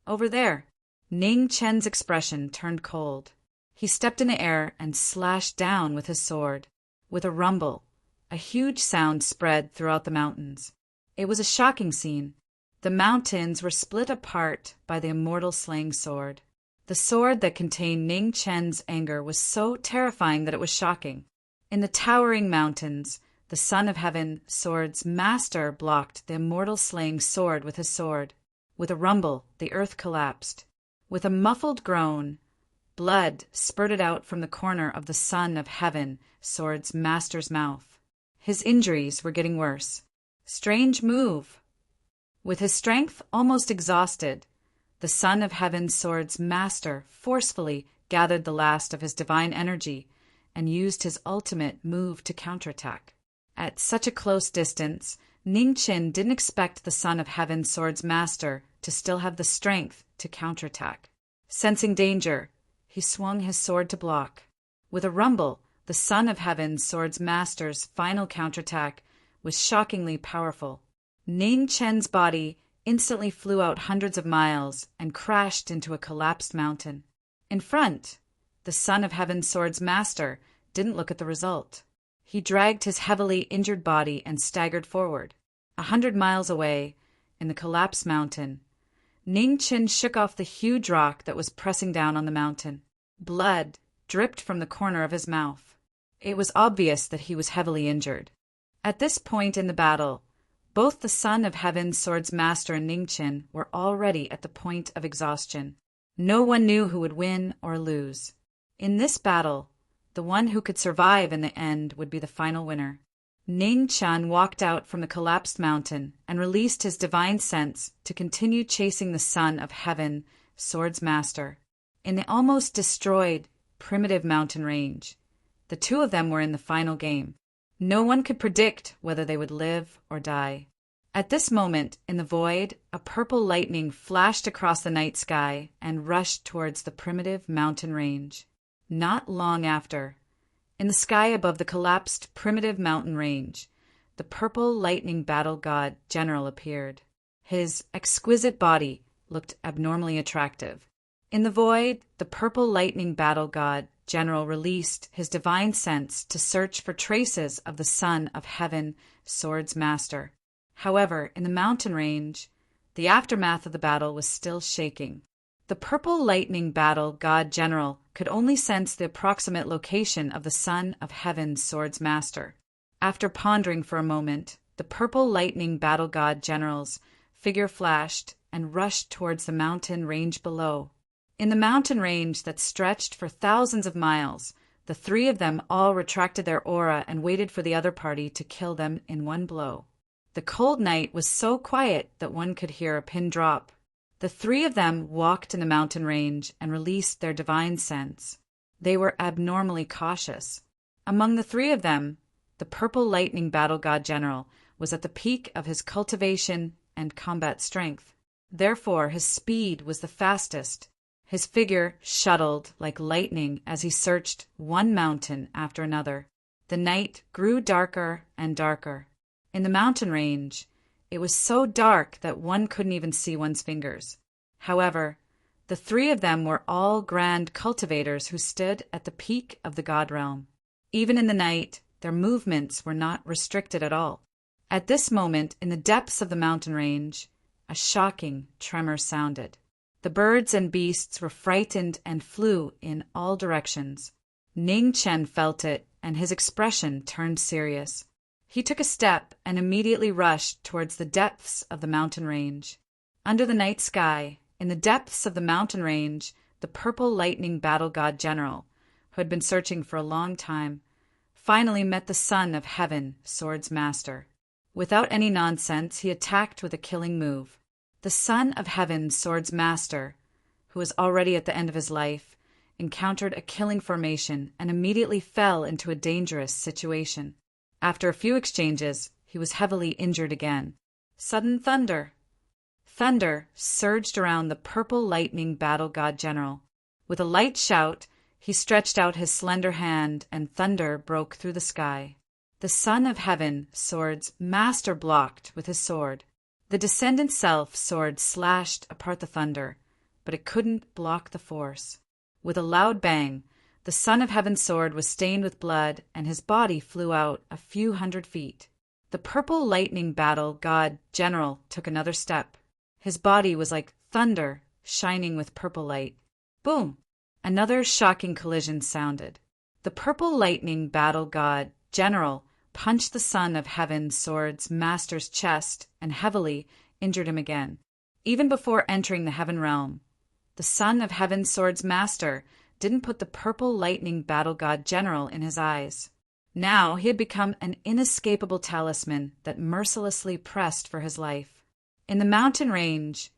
Over there. Ning Chen's expression turned cold. He stepped in the air and slashed down with his sword. With a rumble, a huge sound spread throughout the mountains. It was a shocking scene. The mountains were split apart by the immortal slaying sword. The sword that contained Ning Chen's anger was so terrifying that it was shocking. In the towering mountains, the Son of Heaven sword's master blocked the immortal slaying sword with his sword. With a rumble, the earth collapsed. With a muffled groan, blood spurted out from the corner of the Son of Heaven sword's master's mouth. His injuries were getting worse. Strange move. With his strength almost exhausted, the Son of Heaven's sword's master forcefully gathered the last of his divine energy and used his ultimate move to counterattack. At such a close distance, Ning Chen didn't expect the Son of Heaven's sword's master to still have the strength to counterattack. Sensing danger, he swung his sword to block. With a rumble, the Son of Heaven's sword's master's final counterattack was shockingly powerful. Ning Chen's body instantly flew out hundreds of miles and crashed into a collapsed mountain. In front, the Son of Heaven's sword's master didn't look at the result. He dragged his heavily injured body and staggered forward. 100 miles away, in the collapsed mountain, Ning Qin shook off the huge rock that was pressing down on the mountain. Blood dripped from the corner of his mouth. It was obvious that he was heavily injured. At this point in the battle, both the Son of Heaven's Sword's Master and Ning Qin were already at the point of exhaustion. No one knew who would win or lose. In this battle, the one who could survive in the end would be the final winner. Ning Qin walked out from the collapsed mountain and released his divine sense to continue chasing the Son of Heaven, Sword's Master. In the almost destroyed, primitive mountain range, the two of them were in the final game. No one could predict whether they would live or die. At this moment, in the void, a purple lightning flashed across the night sky and rushed towards the primitive mountain range. Not long after, in the sky above the collapsed primitive mountain range, the purple lightning battle god general appeared. His exquisite body looked abnormally attractive. In the void, the purple lightning battle god general released his divine sense to search for traces of the Son of Heaven, Sword's Master. However, in the mountain range, the aftermath of the battle was still shaking. The purple lightning battle god general could only sense the approximate location of the Son of Heaven's Sword's Master. After pondering for a moment, the purple lightning battle god general's figure flashed and rushed towards the mountain range below. In the mountain range that stretched for thousands of miles, the three of them all retracted their aura and waited for the other party to kill them in one blow. The cold night was so quiet that one could hear a pin drop. The three of them walked in the mountain range and released their divine sense. They were abnormally cautious. Among the three of them, the purple lightning battle god general was at the peak of his cultivation and combat strength. Therefore, his speed was the fastest. His figure shuttled like lightning as he searched one mountain after another. The night grew darker and darker. In the mountain range, it was so dark that one couldn't even see one's fingers. However, the three of them were all grand cultivators who stood at the peak of the god realm. Even in the night, their movements were not restricted at all. At this moment, in the depths of the mountain range, a shocking tremor sounded. The birds and beasts were frightened and flew in all directions. Ning Qin felt it, and his expression turned serious. He took a step and immediately rushed towards the depths of the mountain range. Under the night sky, in the depths of the mountain range, the purple lightning battle god general, who had been searching for a long time, finally met the Son of Heaven, Sword's Master. Without any nonsense, he attacked with a killing move. The Son of Heaven, Sword's Master, who was already at the end of his life, encountered a killing formation and immediately fell into a dangerous situation. After a few exchanges, he was heavily injured again. Sudden thunder. Thunder surged around the purple lightning battle god general. With a light shout, he stretched out his slender hand, and thunder broke through the sky. The Son of Heaven, Sword's Master, blocked with his sword. The Descendant Self sword slashed apart the thunder, but it couldn't block the force. With a loud bang, the Son of Heaven's sword was stained with blood, and his body flew out a few hundred feet. The purple lightning battle god general took another step. His body was like thunder, shining with purple light. Boom! Another shocking collision sounded. The purple lightning battle god general punched the Son of Heaven's Sword's Master's chest and heavily injured him again. Even before entering the Heaven Realm, the Son of Heaven's Sword's Master didn't put the purple lightning battle god general in his eyes. Now he had become an inescapable talisman that mercilessly pressed for his life. In the mountain range,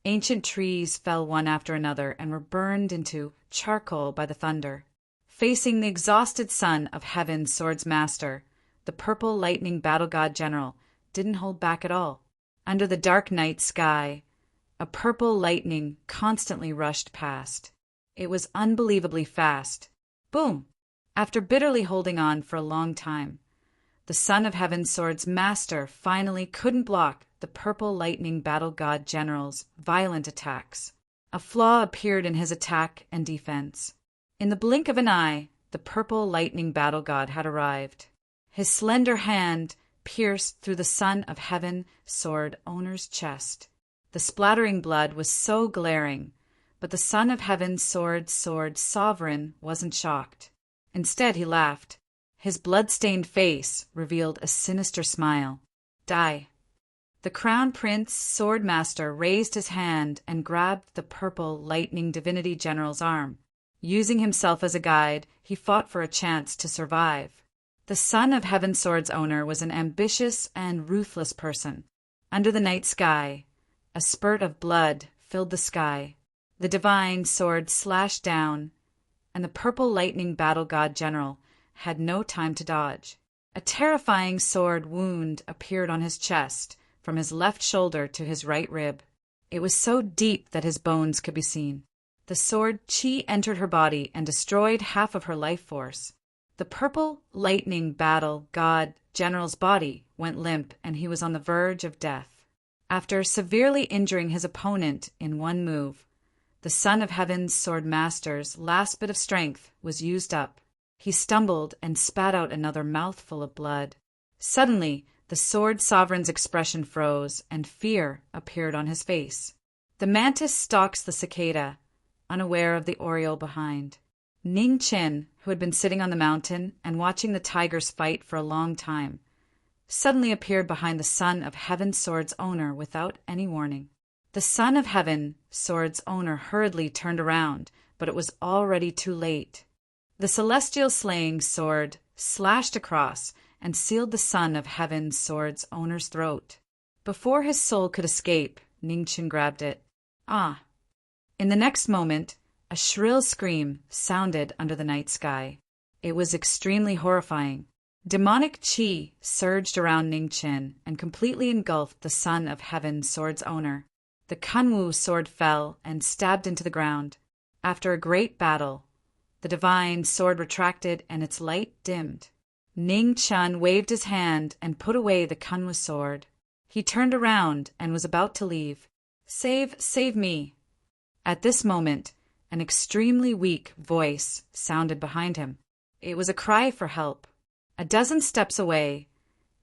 ancient trees fell one after another and were burned into charcoal by the thunder. Facing the exhausted Son of Heaven's Sword's Master, the purple lightning battle god general didn't hold back at all. Under the dark night sky, a purple lightning constantly rushed past. It was unbelievably fast. Boom! After bitterly holding on for a long time, the Son of Heaven's Sword's Master finally couldn't block the purple lightning battle god general's violent attacks. A flaw appeared in his attack and defense. In the blink of an eye, the purple lightning battle god had arrived. His slender hand pierced through the Son of Heaven sword owner's chest. The splattering blood was so glaring, but the Son of Heaven's sword sovereign wasn't shocked. Instead, he laughed. His blood-stained face revealed a sinister smile. Die. The Crown Prince Sword Master raised his hand and grabbed the purple lightning divinity general's arm. Using himself as a guide, he fought for a chance to survive. The Son of Heaven's sword's owner was an ambitious and ruthless person. Under the night sky, a spurt of blood filled the sky. The divine sword slashed down, and the purple lightning battle god general had no time to dodge. A terrifying sword wound appeared on his chest, from his left shoulder to his right rib. It was so deep that his bones could be seen. The sword chi entered her body and destroyed half of her life force. The purple lightning battle god general's body went limp, and he was on the verge of death. After severely injuring his opponent in one move, the Son of Heaven's sword master's last bit of strength was used up. He stumbled and spat out another mouthful of blood. Suddenly, the sword sovereign's expression froze, and fear appeared on his face. The mantis stalks the cicada, unaware of the oriole behind. Ning Chen, who had been sitting on the mountain and watching the tigers fight for a long time, suddenly appeared behind the Son of Heaven's sword's owner without any warning. The Son of Heaven sword's owner hurriedly turned around, but it was already too late. The celestial slaying sword slashed across and sealed the Son of Heaven's sword's owner's throat. Before his soul could escape, Ning Chen grabbed it. Ah! In the next moment, a shrill scream sounded under the night sky. It was extremely horrifying. Demonic chi surged around Ning Chen and completely engulfed the Son of Heaven's sword's owner. The Kunwu sword fell and stabbed into the ground. After a great battle, the divine sword retracted and its light dimmed. Ning Chen waved his hand and put away the Kunwu sword. He turned around and was about to leave. Save me. At this moment, an extremely weak voice sounded behind him. It was a cry for help. A dozen steps away,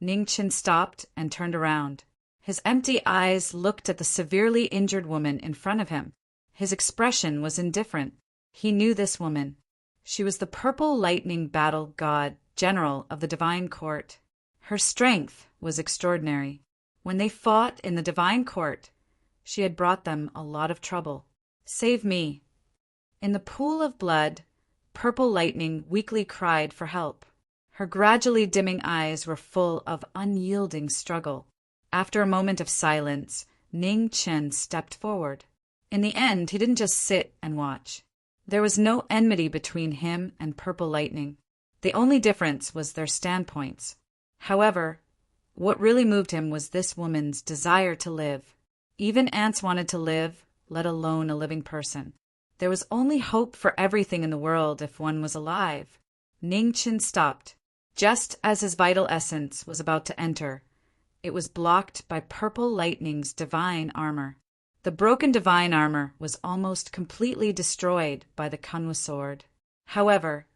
Ning Chen stopped and turned around. His empty eyes looked at the severely injured woman in front of him. His expression was indifferent. He knew this woman. She was the purple lightning battle god general of the divine court. Her strength was extraordinary. When they fought in the divine court, she had brought them a lot of trouble. Save me. In the pool of blood, purple lightning weakly cried for help. Her gradually dimming eyes were full of unyielding struggle. After a moment of silence, Ning Chen stepped forward. In the end, he didn't just sit and watch. There was no enmity between him and Purple Lightning. The only difference was their standpoints. However, what really moved him was this woman's desire to live. Even ants wanted to live, let alone a living person. There was only hope for everything in the world if one was alive. Ning Chen stopped. Just as his vital essence was about to enter, it was blocked by Purple Lightning's divine armor. The broken divine armor was almost completely destroyed by the Kunwu sword. However,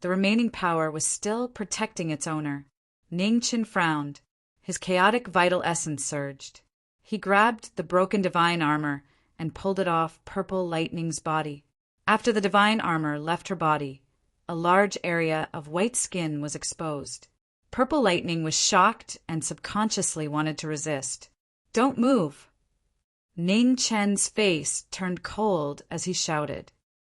the remaining power was still protecting its owner. Ning Chen frowned. His chaotic vital essence surged. He grabbed the broken divine armor and pulled it off Purple Lightning's body. After the divine armor left her body, a large area of white skin was exposed. Purple Lightning was shocked and subconsciously wanted to resist. "Don't move!" Ning Chen's face turned cold as he shouted.